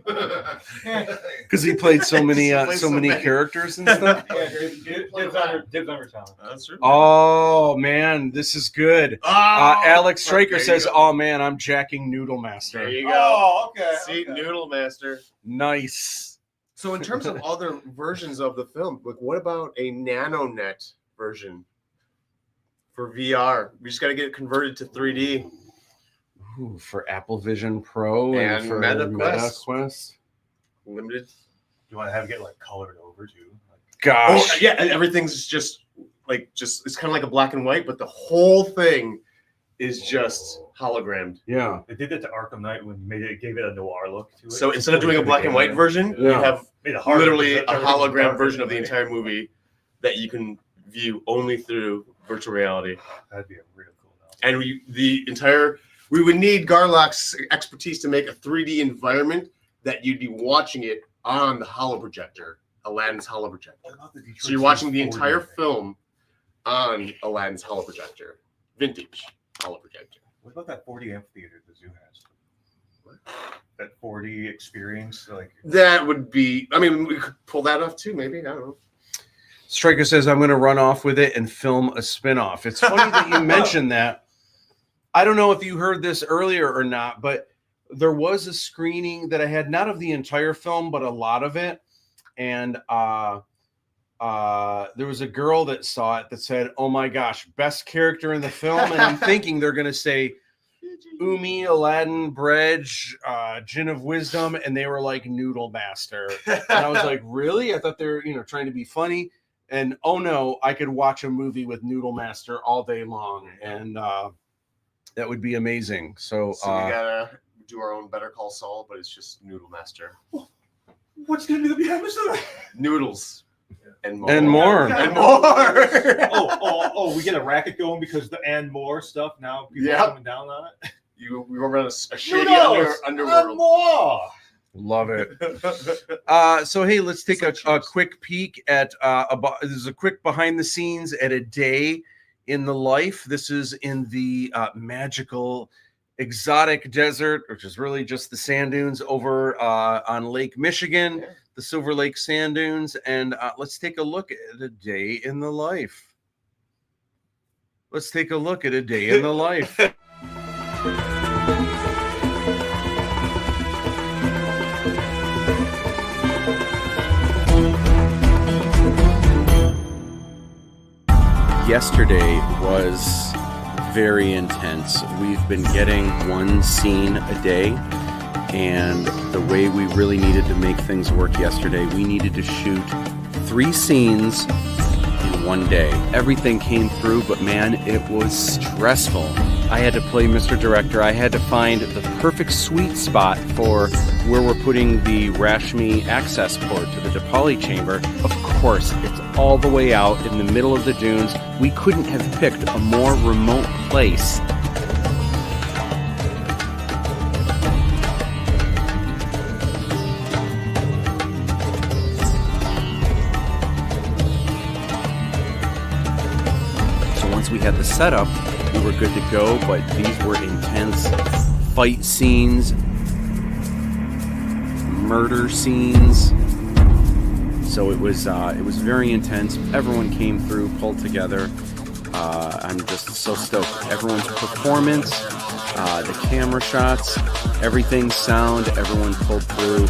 Because he played so many characters and stuff. Dibs on your talent. That's true. Oh man, this is good. Alex Stryker says, "Oh man, I'm jacking Noodle Master." There you go. Oh, okay. See, Noodle Master. Nice. So, in terms of other versions of the film, like what about a NanoNet version for VR? We just got to get it converted to 3D. Ooh, for Apple Vision Pro and for MetaQuest. Limited. You want to have it get like colored over too? Gosh. Oh, yeah, and everything's just it's kind of like a black and white, but the whole thing is just hologrammed. Yeah. They did that to Arkham Knight when gave it a noir look to it. So instead of doing a black and white version, you have literally a hologram version of the entire movie that you can view only through virtual reality. That'd be a real cool. And we would need Garlock's expertise to make a 3D environment that you'd be watching it on the holoprojector, Aladdin's holoprojector. So you're watching the entire film on Aladdin's holoprojector, vintage holoprojector. What about that 4D amphitheater the zoo has? What? That 4D experience, that would be. I mean, we could pull that off too. Maybe, I don't know. Stryker says, "I'm going to run off with it and film a spinoff." It's funny that you mentioned that. I don't know if you heard this earlier or not, but there was a screening that I had, not of the entire film, but a lot of it, and there was a girl that saw it that said, "Oh my gosh, best character in the film," and I'm thinking they're going to say Umi, Aladdin, Bredge, Djinn of Wisdom, and they were like Noodle Master, and I was like, really? I thought they're trying to be funny, and oh no, I could watch a movie with Noodle Master all day long, and that would be amazing. So we gotta do our own Better Call Saul, but it's just Noodle Master. What's gonna be the behind the story? Noodles. And more. And more. And more. oh, we get a racket going because the and more stuff now. People are coming down on it. We were running a shady underworld. More. Love it. So hey, let's take a quick peek at this is a quick behind the scenes at a day in the life. This is in the magical exotic desert, which is really just the sand dunes over on Lake Michigan, the Silver Lake sand dunes. And let's take a look at a day in the life. Let's take a look at a day in the life. Yesterday was very intense. We've been getting one scene a day, and the way we really needed to make things work yesterday, we needed to shoot 3 scenes in one day. Everything came through, but man, it was stressful. I had to play Mr. Director. I had to find the perfect sweet spot for where we're putting the Rashmi access port to the Dipali chamber. Of course, it's all the way out in the middle of the dunes. We couldn't have picked a more remote place. So once we had the setup, we were good to go, but these were intense fight scenes, murder scenes, So it was very intense. Everyone came through, pulled together. I'm just so stoked. Everyone's performance, the camera shots, everything, sound, everyone pulled through.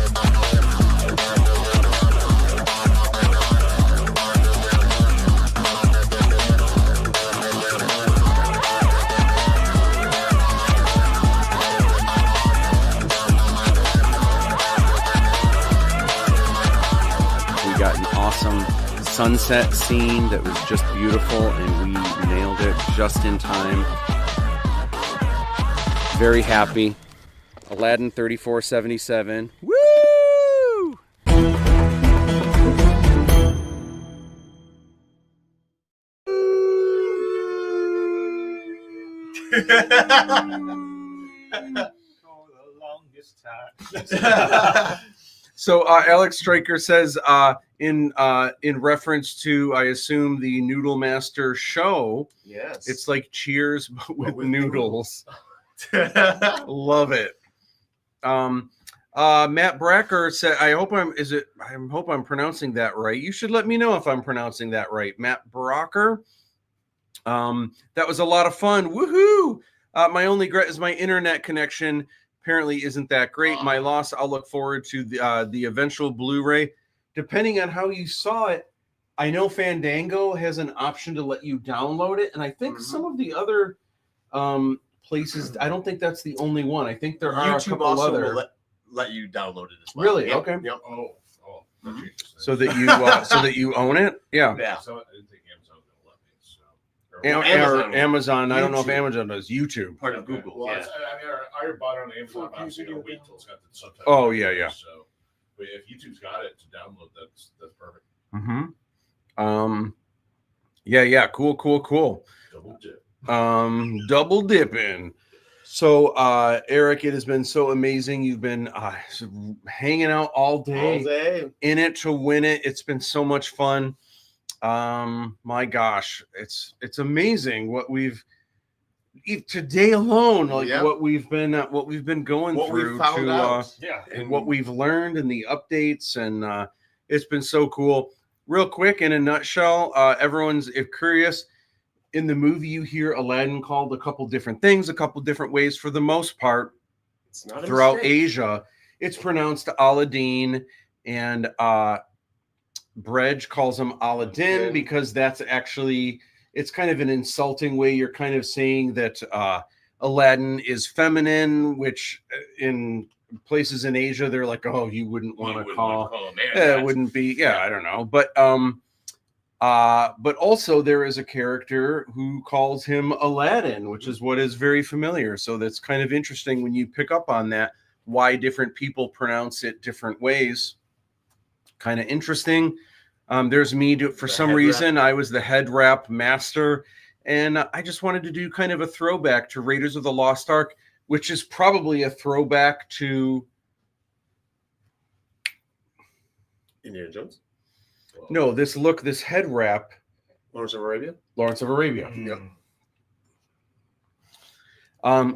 Sunset scene that was just beautiful, and we nailed it just in time. Very happy. Aladdin 3477. Woo! So Alex Stryker says in reference to, I assume, the Noodle Master show. Yes. It's like Cheers but with noodles. Love it. Matt Bracker said, I hope I'm pronouncing that right. You should let me know if I'm pronouncing that right. Matt Bracker. That was a lot of fun. Woohoo! My only regret is my internet connection apparently isn't that great. My loss. I'll look forward to the eventual Blu-ray. Depending on how you saw it, I know Fandango has an option to let you download it, and I think some of the other places. I don't think that's the only one. I think there are YouTube a couple also other. will let you download it as well. Really? Yep. Okay. Yep. Oh. So that you own it. Yeah. Yeah. So I didn't think Amazon was gonna let me. So. Or Amazon. I don't know if Amazon does. YouTube. Part of Google. Well, Yeah. I mean, I already bought it on Amazon. But I was gonna wait till it's got the subtitles. Oh yeah. So, but if YouTube's got it to download, that's perfect. Yeah. Cool. Double dip. Double dipping. So Eric, it has been so amazing. You've been hanging out all day in it to win it. It's been so much fun. My gosh, it's amazing what we've today alone, like what we've been going through, we found out. and what we've learned and the updates, and it's been so cool. Real quick, in a nutshell, everyone's if curious. In the movie, you hear Aladdin called a couple different things, a couple different ways. For the most part, it's not throughout Asia, it's pronounced Aladdin, and Brej calls him Aladdin because that's actually, it's kind of an insulting way. You're kind of saying that Aladdin is feminine, which in places in Asia, they're like, oh, you wouldn't want to call a man. it wouldn't be, I don't know. But also there is a character who calls him Aladdin, which is what is very familiar. So that's kind of interesting when you pick up on that, why different people pronounce it different ways. Kind of interesting. There's me, for some reason, I was the head wrap master, and I just wanted to do kind of a throwback to Raiders of the Lost Ark, which is probably a throwback to Indiana Jones. No, this head wrap. Lawrence of Arabia.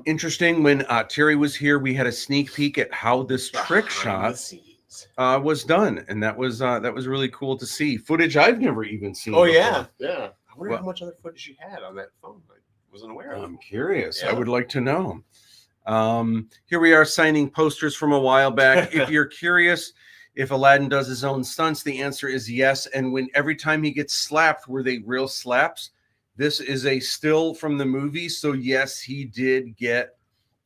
Interesting. When Terry was here, we had a sneak peek at how this trick shot was done, and that was really cool to see. Footage I've never even seen. Oh before. yeah. I wonder how much other footage you had on that phone. I wasn't aware of. I'm curious. Yeah. I would like to know. Here we are signing posters from a while back. If you're curious if Aladdin does his own stunts, the answer is yes. And every time he gets slapped, were they real slaps? This is a still from the movie. So yes, he did get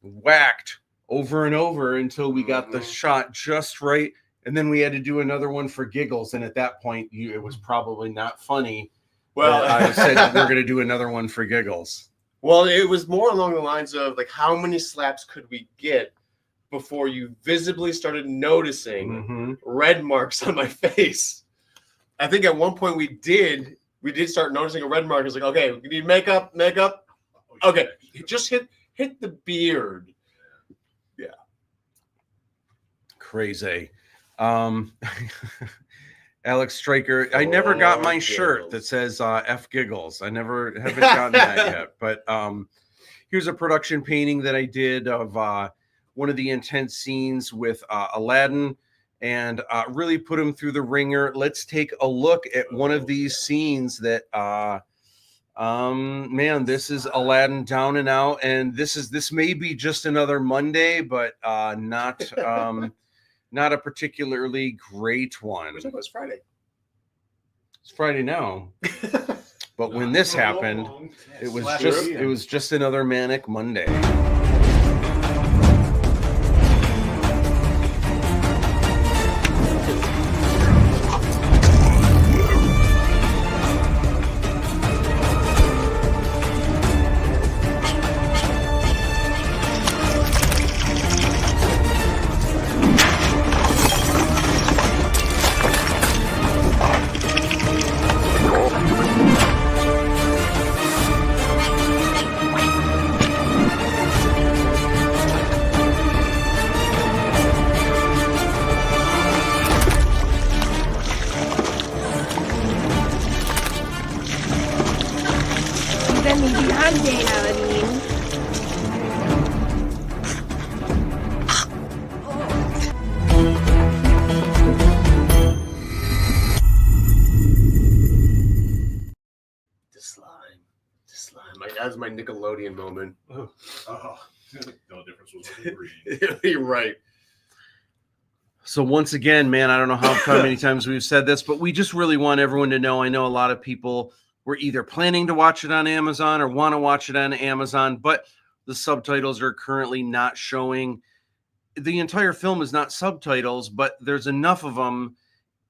whacked over and over until we got the shot just right. And then we had to do another one for giggles. And at that point, it was probably not funny. Well, I said, we're going to do another one for giggles. Well, it was more along the lines of like, how many slaps could we get before you visibly started noticing red marks on my face? I think at one point we did start noticing a red mark. It's like, okay, we need makeup. Okay, just hit the beard. Yeah. Crazy. Alex Stryker, I never got my shirt that says F Giggles. I haven't gotten that yet. But here's a production painting that I did of one of the intense scenes with Aladdin. and really put him through the ringer. Let's take a look at one of these scenes that man, this is Aladdin down and out, and this may be just another Monday, but not not a particularly great one. Which was Friday. It's Friday now. But when this happened, it was just another manic Monday. That's my Nickelodeon moment. Oh. No difference was green. You're right. So once again, man, I don't know how many times we've said this, but we just really want everyone to know. I know a lot of people were either planning to watch it on Amazon or want to watch it on Amazon, but the subtitles are currently not showing. The entire film is not subtitles, but there's enough of them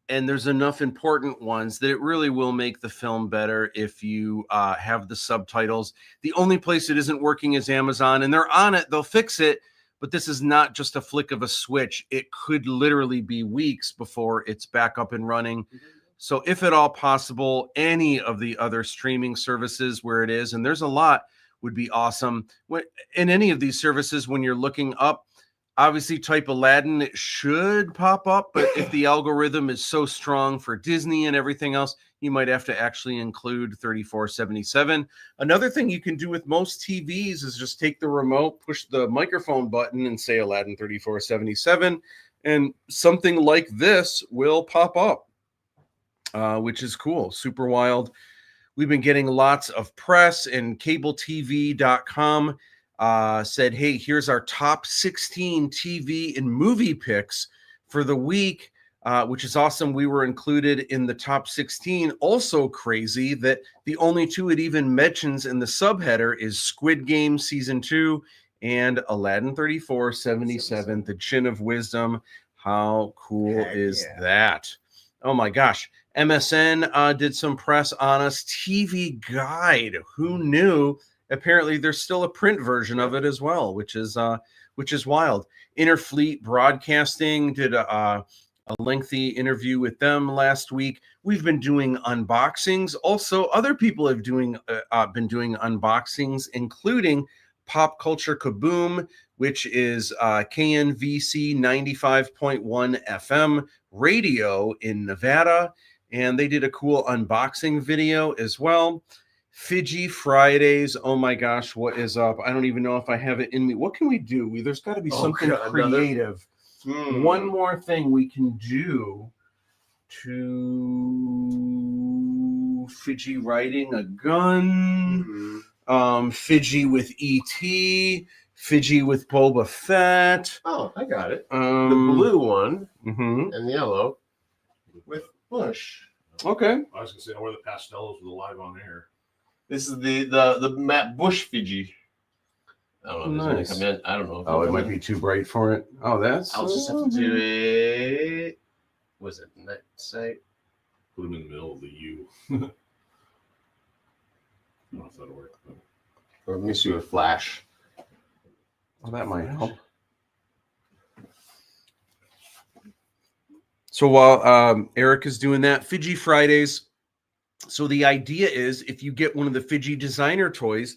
and there's enough important ones that it really will make the film better if you have the subtitles. The only place it isn't working is Amazon, and they're on it. They'll fix it, but this is not just a flick of a switch. It could literally be weeks before it's back up and running. So if at all possible, any of the other streaming services where it is, and there's a lot, would be awesome. In any of these services, when you're looking up, obviously type Aladdin, it should pop up, but if the algorithm is so strong for Disney and everything else, you might have to actually include 3477. Another thing you can do with most TVs is just take the remote, push the microphone button and say Aladdin 3477, and something like this will pop up, which is cool, super wild. We've been getting lots of press, and CableTV.com said, hey, here's our top 16 TV and movie picks for the week, which is awesome. We were included in the top 16. Also crazy that the only two it even mentions in the subheader is Squid Game Season 2 and Aladdin 3477, The Chin of Wisdom. How cool is that? Oh my gosh. MSN did some press on us. TV Guide. Who knew? Apparently there's still a print version of it as well, which is wild. Interfleet Broadcasting did a lengthy interview with them last week. We've been doing unboxings. Also, other people have been doing unboxings, including Pop Culture Kaboom, which is KNVC 95.1 FM radio in Nevada. And they did a cool unboxing video as well. Fiji Fridays. Oh my gosh, what is up? I don't even know if I have it in me. What can we do? There's got to be something creative. One more thing we can do to Fiji riding a gun, Fiji with E.T., Fiji with Boba Fett. Oh, I got it. The blue one and the yellow with Busch. Okay. I was gonna say, I wear the pastellos with the live on air. This is the Matt Busch Fiji. I don't know. Nice. Come in. I don't know. Oh, it might be too bright for it. Oh, that's. I'll just have to do it. Was it night sight? Put them in the middle of the U. I don't know if that'll work. But... Or let me see a flash. Well, that might help. So while Erik is doing that, Fiji Fridays. So the idea is if you get one of the Fiji designer toys,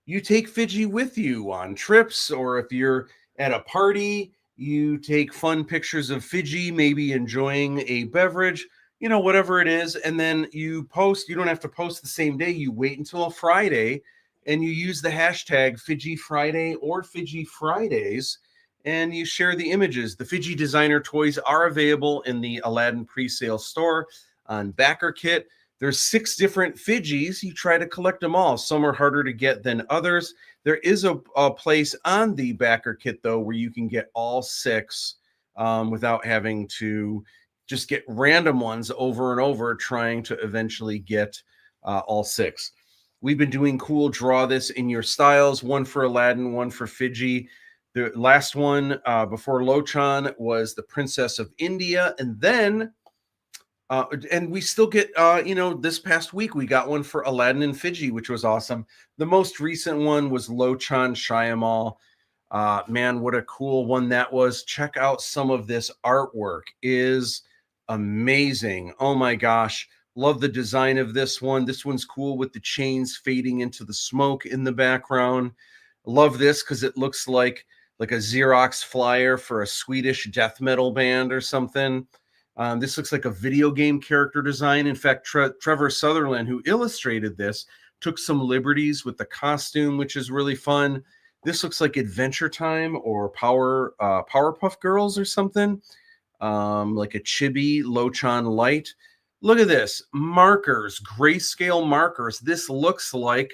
you take Fiji with you on trips, or if you're at a party, you take fun pictures of Fiji, maybe enjoying a beverage, you know, whatever it is. And then you post, you don't have to post the same day. You wait until a Friday and you use the hashtag Fiji Friday or Fiji Fridays. and you share the images. The Fidgy designer toys are available in the Aladdin pre-sale store on BackerKit. There's 6 different Fidgies. You try to collect them all. Some are harder to get than others. There is a place on the BackerKit, though, where you can get all 6 without having to just get random ones over and over, trying to eventually get all 6. We've been doing cool draw this in your styles, one for Aladdin, one for Fidgy. The last one before Lochan was the Princess of India, and then and we still get, this past week we got one for Aladdin and Fidgy, which was awesome. The most recent one was Lochan Shyamalan. Man, what a cool one that was. Check out some of this artwork. Is amazing. Oh my gosh. Love the design of this one. This one's cool with the chains fading into the smoke in the background. Love this because it looks like a Xerox flyer for a Swedish death metal band or something. This looks like a video game character design. In fact, Trevor Sutherland, who illustrated this, took some liberties with the costume, which is really fun. This looks like Adventure Time or Powerpuff Girls or something, like a chibi Lochan Light. Look at this. Markers, grayscale markers. This looks like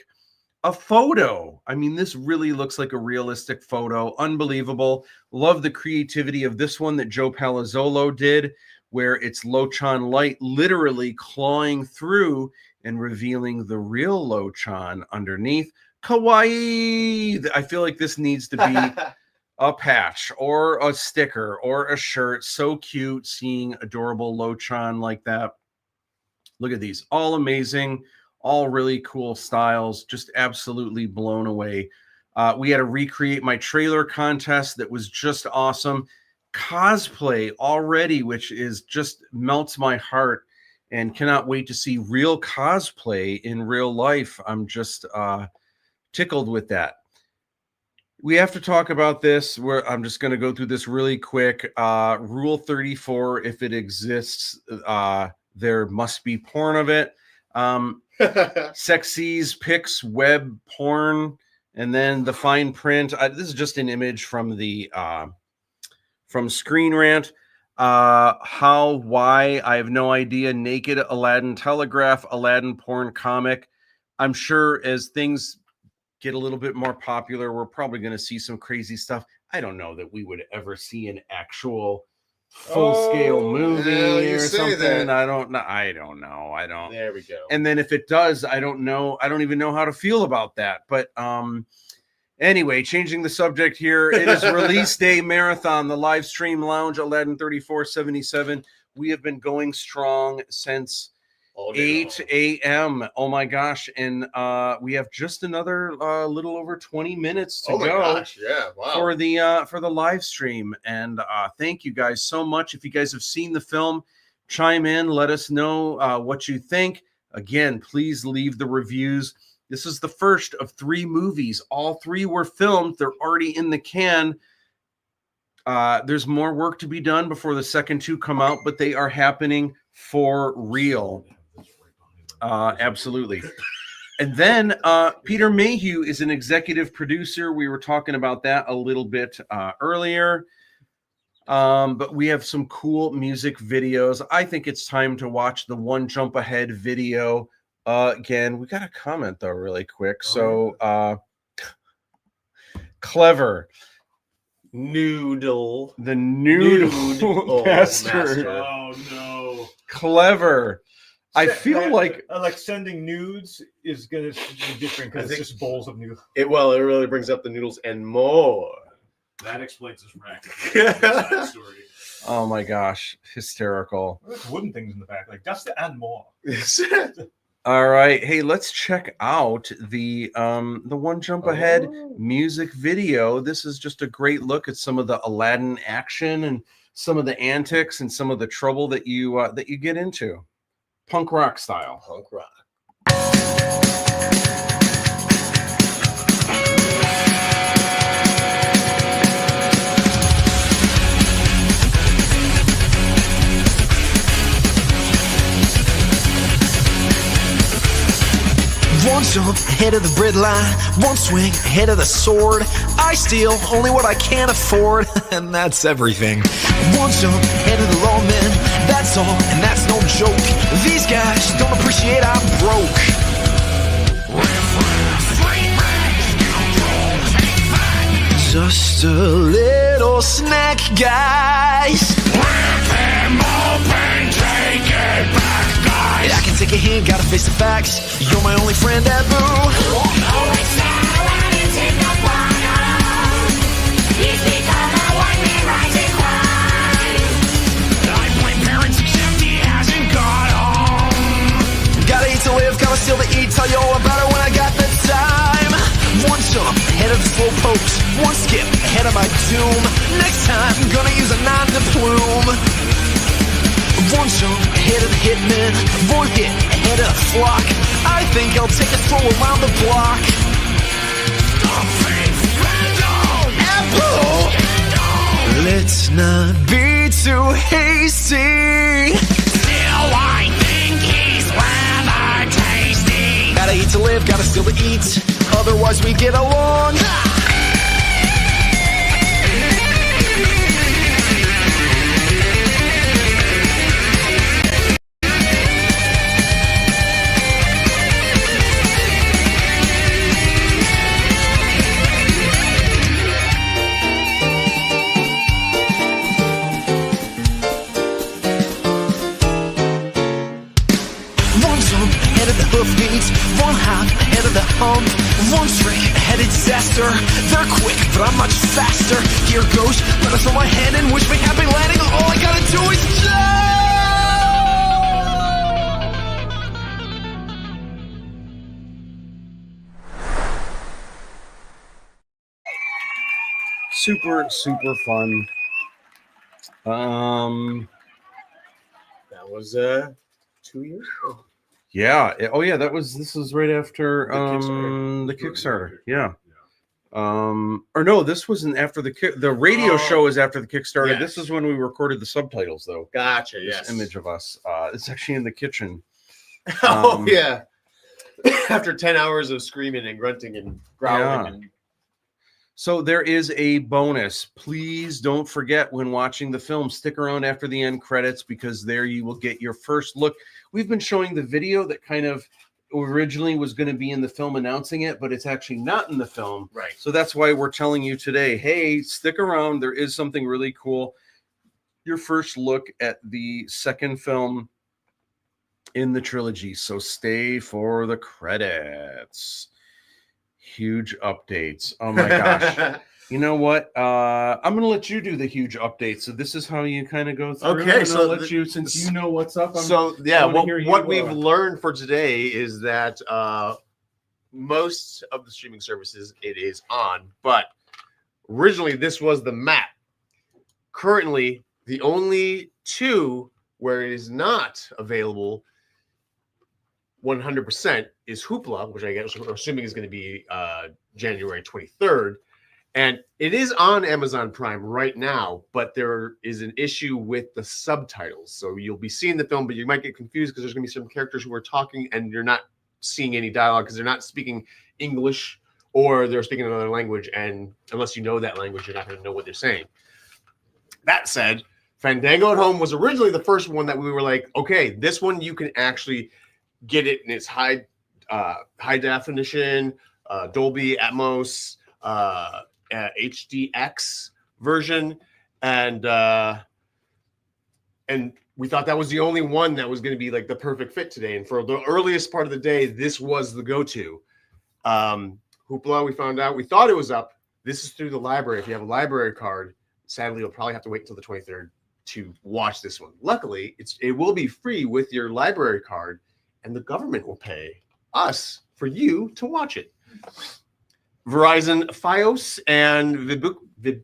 a photo. I mean, this really looks like a realistic photo. Unbelievable. Love the creativity of this one that Joe Palazzolo did, where it's Lochan Light literally clawing through and revealing the real Lochan underneath. Kawaii! I feel like this needs to be a patch or a sticker or a shirt. So cute seeing adorable Lochan like that. Look at these. All amazing. All really cool styles. Just absolutely blown away. We had a Recreate My Trailer contest that was just awesome. Cosplay already, which is just melts my heart, and cannot wait to see real cosplay in real life. I'm just tickled with that. We have to talk about this. I'm just going to go through this really quick. Rule 34, if it exists, there must be porn of it. Sexies, pics, web porn, and then the fine print. This is just an image from the from Screen Rant. How, why, I have no idea. Naked Aladdin Telegraph, Aladdin porn comic. I'm sure as things get a little bit more popular, we're probably going to see some crazy stuff. I don't know that we would ever see an actual full-scale movie or something. That. I don't know. There we go. And then if it does, I don't know. I don't even know how to feel about that. But anyway, changing the subject here. It is Release Day Marathon, the live stream lounge, Aladdin 3477. We have been going strong since 8 a.m. Oh my gosh. And we have just another little over 20 minutes to go. Gosh. Yeah, wow. For the live stream. And thank you guys so much. If you guys have seen the film, chime in, let us know what you think. Again, please leave the reviews. This is the first of 3 movies. All 3 were filmed. They're already in the can. There's more work to be done before the second 2 come out, but they are happening for real. Absolutely. And then Peter Mayhew is an executive producer. We were talking about that a little bit earlier. But we have some cool music videos. I think it's time to watch the One Jump Ahead video again. We got a comment though really quick. So Clever Noodle. The noodle master. Oh no. Clever. I feel like sending nudes is gonna be different because it's just bowls of noodles. It really brings up the noodles and more. That explains his racket. Story. Oh my gosh, hysterical. There's wooden things in the back, like just and more. All right, hey, let's check out the One Jump Ahead music video. This is just a great look at some of the Aladdin action and some of the antics and some of the trouble that you get into. Punk rock style. Punk rock. One jump ahead of the bread line, one swing ahead of the sword. I steal only what I can afford, and that's everything. One jump ahead of the lawmen, that's all, and that's no joke. These guys don't appreciate I'm broke. Just a little snack, guys. Rip him open, take it back, guys. I can take a hint, gotta face the facts. You're my only friend, Abu. Oh, it's not Aladdin, take the bottom. He's become a one-man rising crime. I blame parents except he hasn't got home. Gotta eat to live, gotta steal to eat. Tell you all about it when I got the time. One jump ahead of the slow pokes, one skip ahead of my doom. Next time, I'm gonna use a nine to plume. One jump ahead of the hitmen, one hit ahead of the flock. I think I'll take a stroll around the block. Apple! Let's not be too hasty. Still, I think he's rather tasty. Gotta eat to live, gotta steal to eat. Otherwise we get along. One hop ahead of the hump, one trick ahead of disaster. They're quick, but I'm much faster. Here goes, let us throw my hand and wish me happy landing. All I gotta do is jump! Super fun. That was 2 years ago. Yeah. Oh, yeah. This was right after the Kickstarter. Yeah. Or no, this wasn't after the radio show is after the Kickstarter. Yes. This is when we recorded the subtitles, though. Gotcha. This Yes. image of us. It's actually in the kitchen. Oh yeah. After 10 hours of screaming and grunting and growling. Yeah. So there is a bonus. Please don't forget when watching the film, stick around after the end credits because there you will get your first look. We've been showing the video that kind of originally was going to be in the film announcing it, but it's actually not in the film. Right. So that's why we're telling you today, hey, stick around. There is something really cool. Your first look at the second film in the trilogy. So stay for the credits. Huge updates. Oh my gosh. You know what? I'm going to let you do the huge updates. So this is how you kind of go through. Okay, so I'll let you, since you know what's up. What we've learned for today is that most of the streaming services it is on, but originally this was the map. Currently, the only two where it is not available 100% is Hoopla, which I guess we're assuming is going to be January 23rd. And it is on Amazon Prime right now, but there is an issue with the subtitles. So you'll be seeing the film, but you might get confused because there's going to be some characters who are talking and you're not seeing any dialogue because they're not speaking English or they're speaking another language. And unless you know that language, you're not going to know what they're saying. That said, Fandango at Home was originally the first one that we were like, okay, this one you can actually get it in its high definition, Dolby Atmos, HDX version, and we thought that was the only one that was going to be like the perfect fit today. And for the earliest part of the day, this was the go-to. Hoopla, we found out, we thought it was up. This is through the library. If you have a library card, sadly, you'll probably have to wait until the 23rd to watch this one. Luckily, it will be free with your library card, and the government will pay us for you to watch it. Verizon Fios and Vubiquity.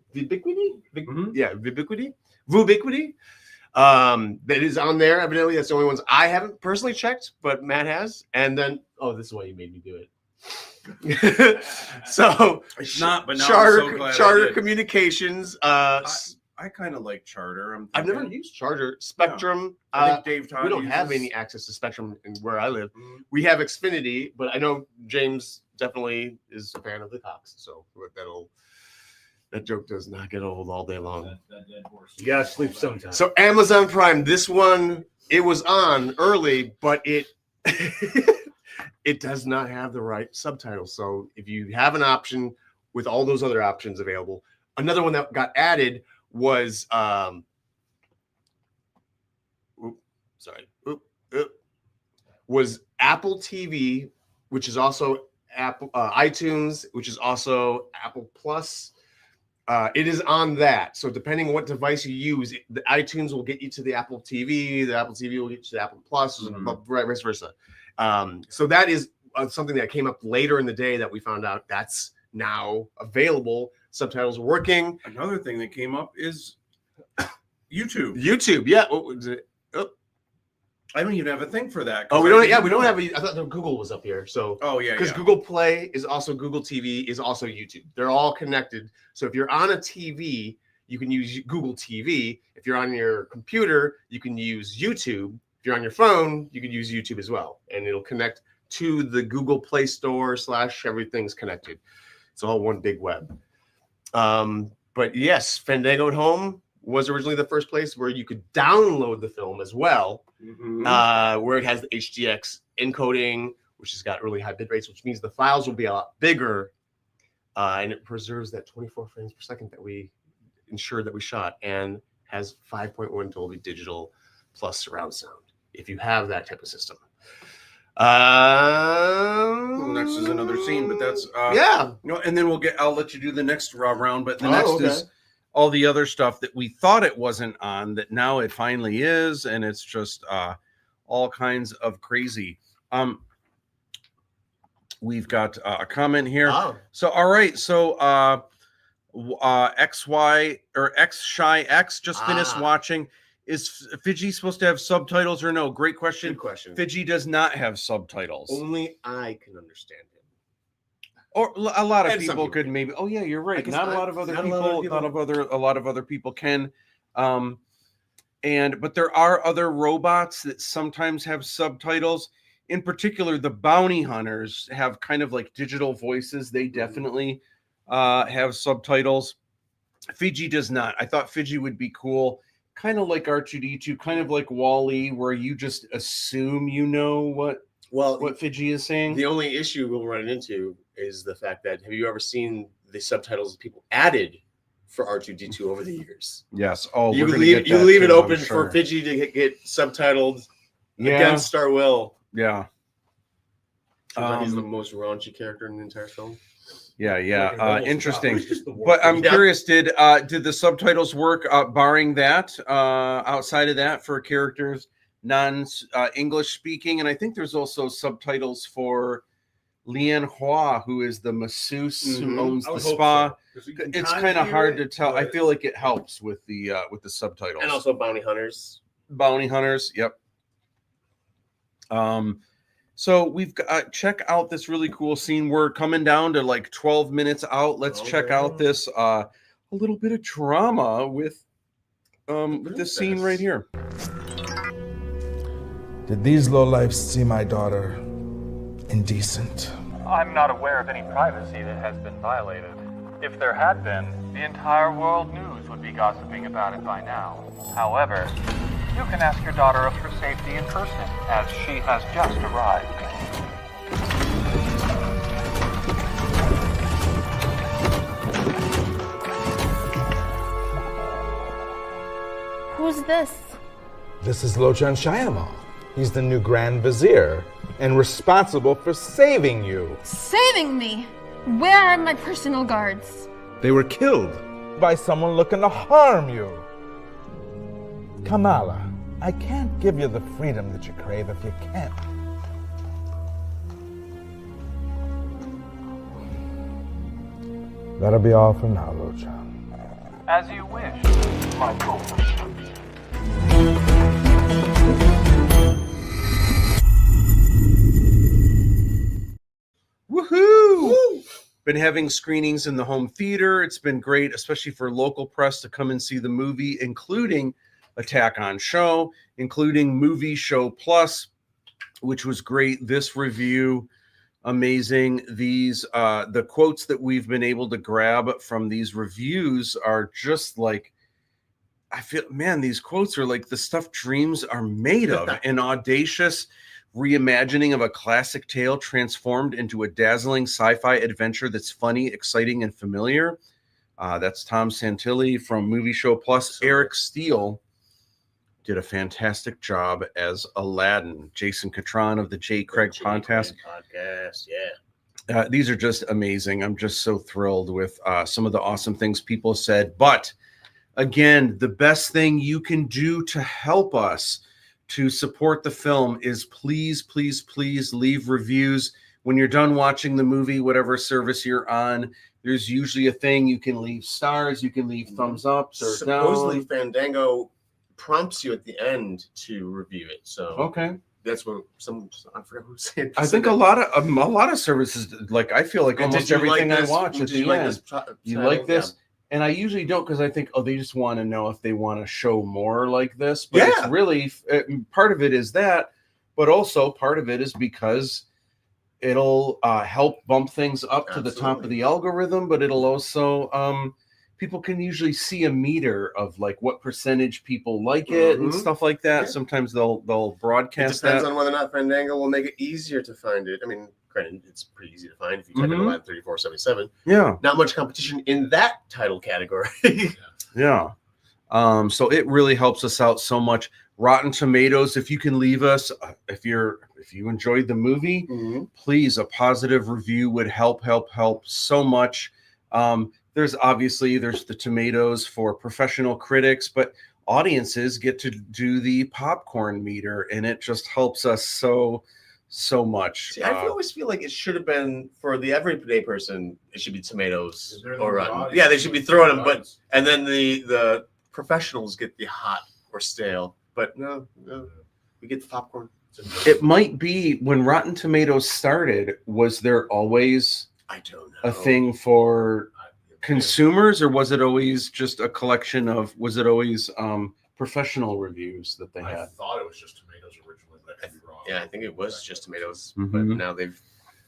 That is on there. Evidently, that's the only ones I haven't personally checked, but Matt has. And then, this is why you made me do it. So it's not, but now I'm so glad Charter Communications I kind of like Charter. I've never used Charter. Spectrum. I think Dave Todd we don't have uses- any access to Spectrum in where I live. We have Xfinity, but I know James definitely is a fan of the Cox, so that joke does not get old all day long. You gotta sleep sometime. So Amazon Prime, this one, it was on early, but it it does not have the right subtitles. So if you have an option with all those other options available, another one that got added was was Apple TV, which is also Apple iTunes, which is also Apple Plus. It is on that. So depending on what device you use, the iTunes will get you to the Apple TV, the Apple TV will get you to the Apple Plus, vice versa. So that is something that came up later in the day that we found out that's now available. Subtitles are working. Another thing that came up is YouTube. YouTube, yeah. What was it? Oh. I don't even have a thing for that. Oh, we don't. Yeah, we don't have. I thought Google was up here. So. Oh yeah. Because Google Play is also Google TV is also YouTube. They're all connected. So if you're on a TV, you can use Google TV. If you're on your computer, you can use YouTube. If you're on your phone, you can use YouTube as well, and it'll connect to the Google Play Store / everything's connected. It's all one big web. But yes, Fandango at Home was originally the first place where you could download the film as well, where it has the HDX encoding, which has got really high bit rates, which means the files will be a lot bigger, and it preserves that 24 frames per second that we ensured that we shot, and has 5.1 Dolby Digital plus surround sound, if you have that type of system. Well, next is another scene, but that's yeah. And then I'll let you do the next round, but the next is all the other stuff that we thought it wasn't on that now it finally is, and it's just all kinds of crazy. We've got a comment here. So all right, so XY or X Shy X just finished watching. Is Fiji supposed to have subtitles or no? Great question. Good question. Fiji does not have subtitles. Only I can understand him. Or a lot of And some people could maybe. Oh yeah, you're right. Not a lot of other not a people. lot of people. A lot of other people can. But there are other robots that sometimes have subtitles. In particular, the bounty hunters have kind of like digital voices. They definitely have subtitles. Fiji does not. I thought Fiji would be cool. Kind of like R2D2, kind of like Wall-E, where you just assume you know what Fiji is saying. The only issue we'll run into is the fact that have you ever seen the subtitles people added for R2D2 over the years? Yes. Oh, you we're leave gonna get that it too, I'm open sure. for Fiji to get subtitled Yeah. against our will. Yeah. He's the most raunchy character in the entire film. Yeah. Interesting. But I'm curious, did the subtitles work barring that, outside of that for characters non-English speaking? And I think there's also subtitles for Lian Hua, who is the masseuse who owns the spa. It's kind of hard to tell. I feel like it helps with the subtitles. And also bounty hunters. Yep. So we've got check out this really cool scene. We're coming down to like 12 minutes out. Let's check out this a little bit of drama with this scene right here. Did these lowlifes see my daughter indecent? I'm not aware of any privacy that has been violated. If there had been, the entire world news would be gossiping about it by now. However, you can ask your daughter of her safety in person, as she has just arrived. Who's this? This is Lochan Shayamal. He's the new Grand Vizier and responsible for saving you. Saving me? Where are my personal guards? They were killed by someone looking to harm you. Kamala, I can't give you the freedom that you crave if you can't. That'll be all for now, Lochan. As you wish, my lord. Woohoo! been having screenings in the home theater. It's been great, especially for local press to come and see the movie, including Attack on Show, including Movie Show Plus, which was great. This review, amazing. These the quotes that we've been able to grab from these reviews are just like, I feel, man, these quotes are like the stuff dreams are made of. An audacious reimagining of a classic tale transformed into a dazzling sci-fi adventure that's funny, exciting, and familiar. That's Tom Santilli from Movie Show Plus. Erik Steele did a fantastic job as Aladdin. Jason Catron of the J. Craig podcast. These are just amazing. I'm just so thrilled with some of the awesome things people said. But again, the best thing you can do to help us to support the film is please, please, please leave reviews. When you're done watching the movie, whatever service you're on, there's usually a thing you can leave stars, you can leave thumbs ups or Supposedly down. Fandango prompts you at the end to review it. So Okay. That's what I forgot who said. I think a lot of services, like I feel like And almost did you like everything I this? watch at Did you the like end. this You title? like this? And I usually don't, because I think, oh, they just want to know if they want to show more like this. But it's really, part of it is that, but also part of it is because it'll help bump things up to the top of the algorithm, but it'll also, people can usually see a meter of like what percentage people like it and stuff like that. Yeah. Sometimes they'll It broadcast depends that. on whether or not Fandango will make it easier to find it. I mean, granted, it's pretty easy to find if you type in Aladdin 3477. Yeah. Not much competition in that title category. Yeah. So it really helps us out so much. Rotten Tomatoes, if you can leave us, if you enjoyed the movie, please, a positive review would help so much. There's the tomatoes for professional critics, but audiences get to do the popcorn meter, and it just helps us so much. See, I always feel like it should have been for the everyday person. It should be tomatoes or rotten. Yeah, they should be throwing them, but and then the professionals get the hot or stale. But no, we get the popcorn. It might be when Rotten Tomatoes started. Was there always a thing for consumers, or was it always just a collection of? Was it always professional reviews that they had? I thought it was just tomatoes originally, but I could be wrong. Yeah, I think it was just tomatoes, Mhm. but now they've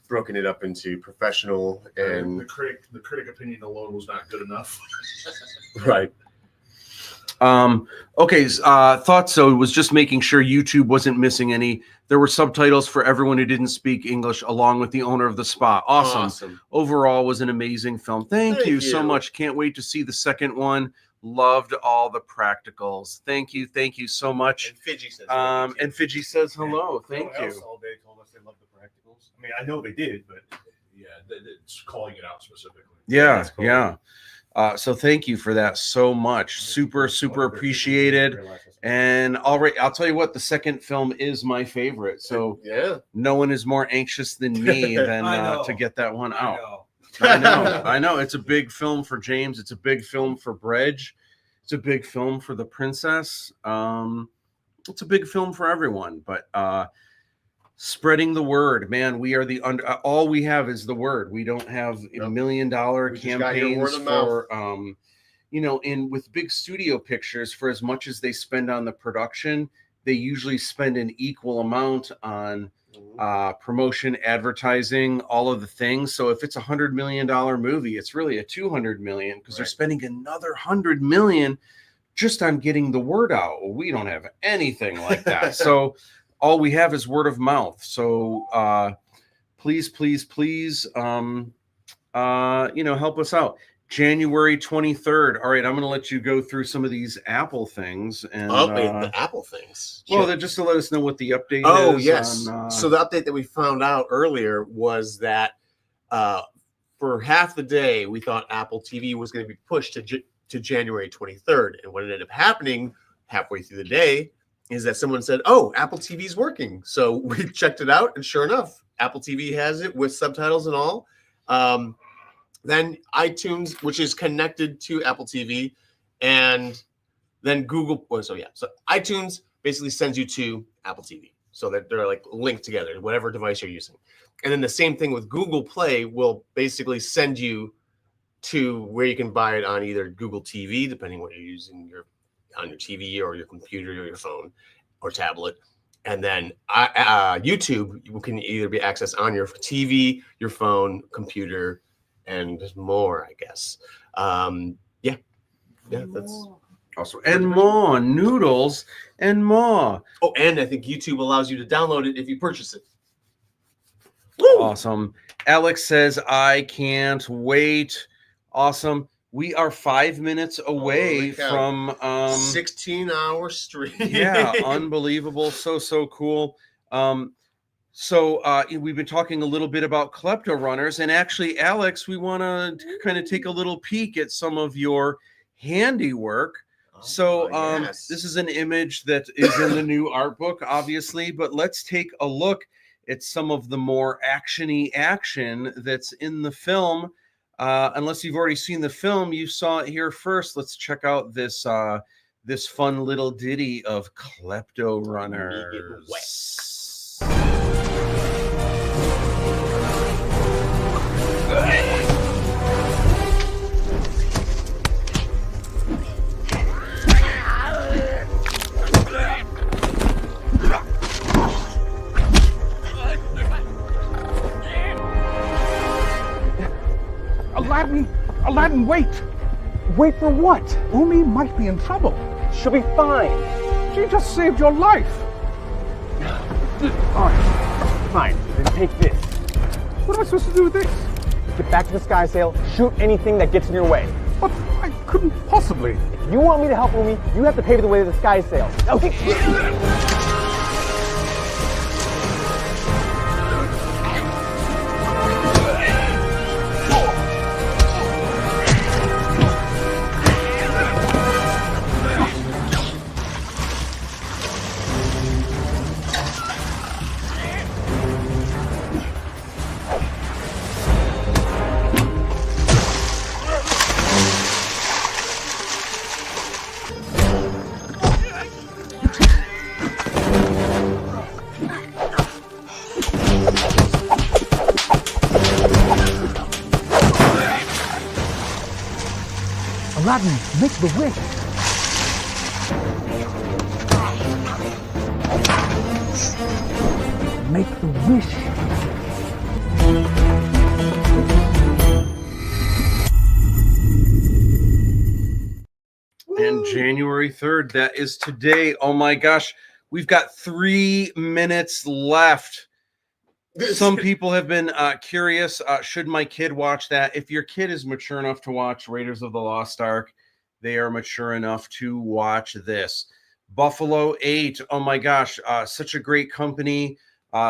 broken it up into professional and the critic opinion alone was not good enough. right. Okay. Thought so. Was just making sure YouTube wasn't missing any. There were subtitles for everyone who didn't speak English, along with the owner of the spa. Awesome. Overall, was an amazing film. Thank you so much. Can't wait to see the second one. Loved all the practicals. Thank you so much. And Fidji says hello. Thank Someone you. else all day told us they loved the practicals. I mean, I know they did, but Yeah, it's calling it out specifically. Yeah. So thank you for that so much. Super appreciated. And I'll tell you what, the second film is my favorite. So no one is more anxious than me than to get that one out. I know. It's a big film for James. It's a big film for Bredge. It's a big film for the princess. It's a big film for everyone. But spreading the word, man. We are all we have is the word. We don't have $1 million campaigns for with big studio pictures. For as much as they spend on the production, they usually spend an equal amount on promotion, advertising, all of the things. So if it's $100 million movie, it's really a $200 million, because they're spending another $100 million just on getting the word out. Well, we don't have anything like that. So all we have is word of mouth. So please, help us out. January 23rd. All right, I'm going to let you go through some of these Apple things. And the Apple things. Well, they're just to let us know what the update is. Oh, yes. On, so the update that we found out earlier was that for half the day, we thought Apple TV was going to be pushed to January 23rd. And what ended up happening halfway through the day is that someone said, oh, Apple TV is working. So we checked it out, and sure enough, Apple TV has it with subtitles and all. Then iTunes, which is connected to Apple TV, and then Google. So iTunes basically sends you to Apple TV. so that they're like linked together, whatever device you're using. And then the same thing with Google Play will basically send you to where you can buy it on either Google TV, depending what you're using on your TV or your computer or your phone or tablet. And then YouTube can either be accessed on your TV, your phone, computer, and more, I guess. Yeah, that's awesome. And more noodles and more. Oh, and I think YouTube allows you to download it if you purchase it. Awesome. Alex says, I can't wait. Awesome. We are 5 minutes away from 16-hour stream. Yeah, unbelievable. So cool. So we've been talking a little bit about klepto runners, and actually, Alex, we want to kind of take a little peek at some of your handiwork. So this is an image that is in the new art book, obviously, but let's take a look at some of the more actiony action that's in the film. Unless you've already seen the film, you saw it here first. Let's check out this this fun little ditty of klepto runners. Aladdin, wait! Wait for what? Umi might be in trouble. She'll be fine. She just saved your life. All right, fine. Then take this. What am I supposed to do with this? Get back to the sky sail. Shoot anything that gets in your way. But I couldn't possibly. If you want me to help Umi, you have to pave the way to the sky sail. Okay. Aladdin, make the wish. Make the wish. And January 3rd, that is today. Oh my gosh, we've got 3 minutes left. Some people have been curious, should my kid watch that? If your kid is mature enough to watch Raiders of the Lost Ark, they are mature enough to watch this. Buffalo 8, oh my gosh, such a great company.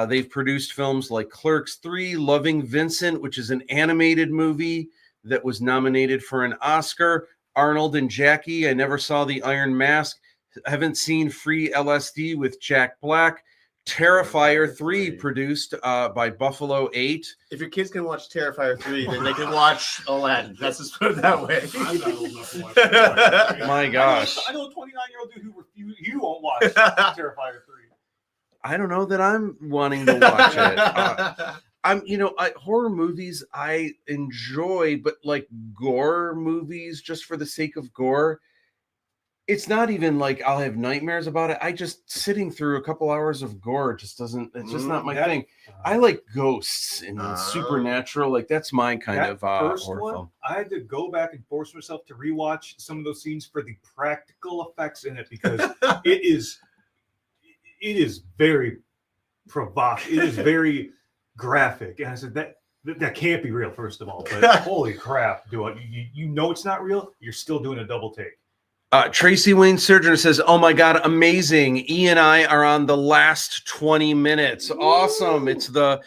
They've produced films like Clerks 3, Loving Vincent, which is an animated movie that was nominated for an Oscar. Arnold and Jackie, I never saw The Iron Mask. Haven't seen Free LSD with Jack Black. Terrifier 3 produced by Buffalo 8. If your kids can watch Terrifier 3, then they can watch Aladdin. Let's just put it that way. I'm not old enough to watch Terrifier 3. My gosh. I know a 29-year-old dude who you won't watch Terrifier 3. I don't know that I'm wanting to watch it. Horror movies I enjoy, but like gore movies just for the sake of gore, it's not even like I'll have nightmares about it. I just sitting through a couple hours of gore just doesn't, it's just not my thing. I like ghosts and supernatural. Like that's my kind of first horror one, film. I had to go back and force myself to rewatch some of those scenes for the practical effects in it because it is very provocative. It is very graphic. And I said that can't be real, first of all. But holy crap, you know it's not real. You're still doing a double take. Tracy Wayne Surgeon says, "Oh my God, amazing! E and I are on the last 20 minutes. Awesome! It's the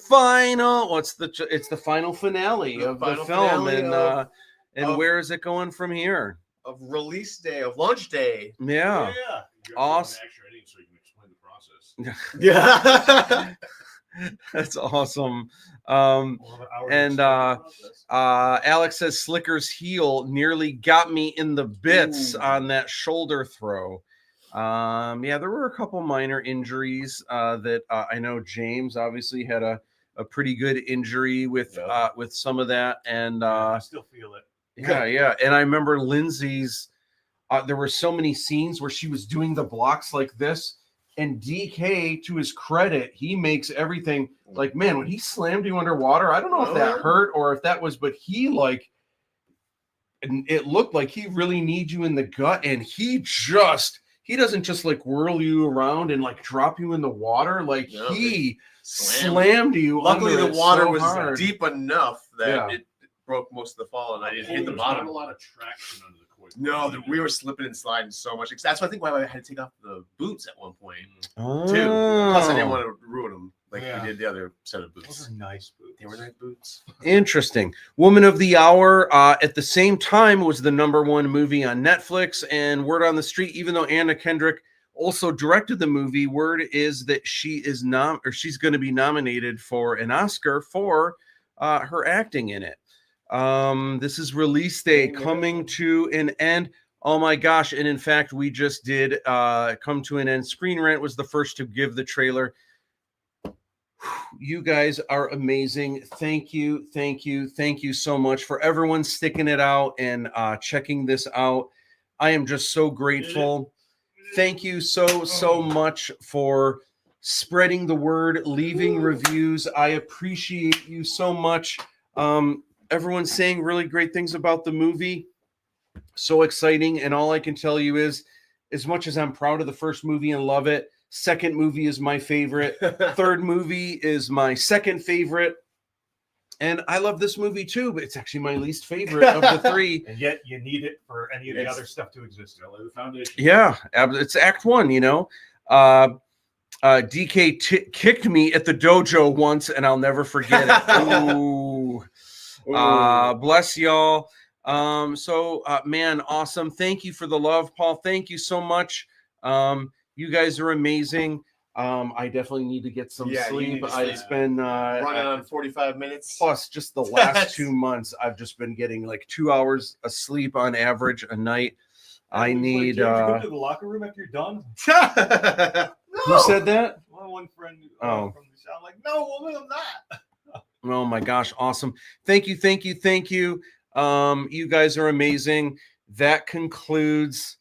final. It's the final finale of the film, and where is it going from here? Of release day, of launch day. Yeah. Awesome. So you can explain the process. Yeah. That's awesome. Alex says Slicker's heel nearly got me in the bits on that shoulder throw. Yeah, there were a couple minor injuries that I know James obviously had a pretty good injury with some of that, and I still feel it. yeah. And I remember Lindsay's. There were so many scenes where she was doing the blocks like this, and DK, to his credit, he makes everything like, man, when he slammed you underwater, I don't know if that hurt or if that was, but he like, and it looked like he really needs you in the gut, and he doesn't just like whirl you around and like drop you in the water, like he slammed you. Luckily, the water was hard. deep enough that it broke most of the fall, and I didn't hit the bottom. Not a lot of traction under the court. No, we were slipping and sliding so much. That's why I think why I had to take off the boots at one point too. Plus, I didn't want to ruin them like we did the other set of boots. Those are nice boots. They were nice boots. Interesting. Woman of the Hour at the same time was the #1 movie on Netflix, and word on the street, even though Anna Kendrick also directed the movie, word is that she's going to be nominated for an Oscar for her acting in it. This is release day coming to an end. Oh my gosh. And in fact, we just did come to an end. Screen Rant was the first to give the trailer. You guys are amazing. Thank you so much for everyone sticking it out and checking this out. I am just so grateful. Thank you so much for spreading the word, leaving reviews. I appreciate you so much. Everyone's saying really great things about the movie. So exciting. And all I can tell you is, as much as I'm proud of the first movie and love it, second movie is my favorite. Third movie is my second favorite. And I love this movie too, but it's actually my least favorite of the three. And yet you need it for any of the other stuff to exist. The foundation. Yeah, it's Act 1, you know. DK kicked me at the dojo once, and I'll never forget it. Ooh. Bless y'all. Man, awesome. Thank you for the love, Paul. Thank you so much. You guys are amazing. I definitely need to get some sleep. It's been running on 45 minutes. Plus, just the last 2 months, I've just been getting like 2 hours of sleep on average a night. I need. Can't you go to the locker room after you're done? Who said that? One friend Oh. from the show. I'm like, no, woman, I'm not. Oh my gosh, awesome. Thank you. You guys are amazing. That concludes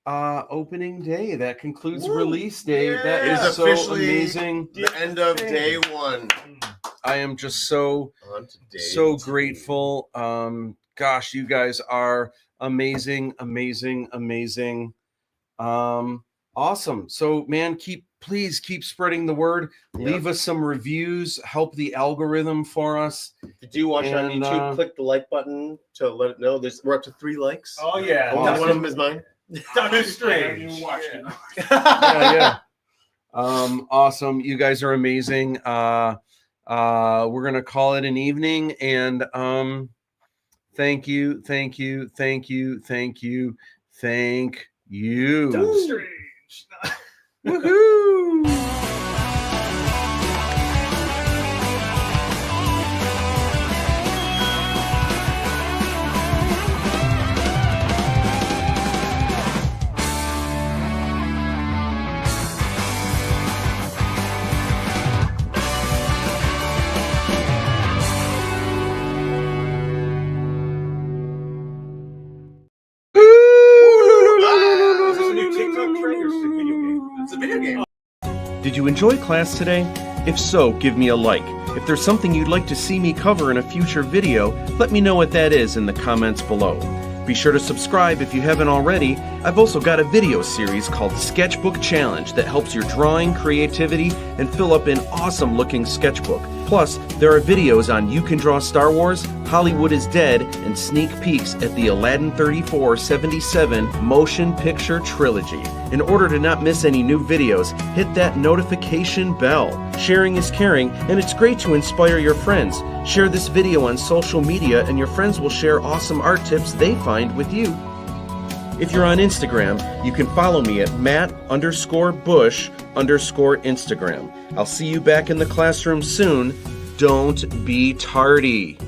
opening day. That concludes release day. That is so amazing. The end of day 1. I am just so grateful. Gosh, you guys are amazing. Awesome. So man, please keep spreading the word. Leave us some reviews, help the algorithm for us. Did you watch on YouTube? Click the like button to let it know. We're up to 3 likes. Oh yeah. One of them is mine. Doctor Strange. Yeah. Awesome. You guys are amazing. We're gonna call it an evening, and thank you. Doctor Strange. Woohoo! It's a video game. Did you enjoy class today? If so, give me a like. If there's something you'd like to see me cover in a future video, let me know what that is in the comments below. Be sure to subscribe if you haven't already. I've also got a video series called Sketchbook Challenge that helps your drawing, creativity, and fill up an awesome looking sketchbook. Plus, there are videos on You Can Draw Star Wars, Hollywood is Dead, and sneak peeks at the Aladdin 3477 motion picture trilogy. In order to not miss any new videos, hit that notification bell. Sharing is caring, and it's great to inspire your friends. Share this video on social media, and your friends will share awesome art tips they find with you. If you're on Instagram, you can follow me at Matt_Busch_Instagram. I'll see you back in the classroom soon. Don't be tardy.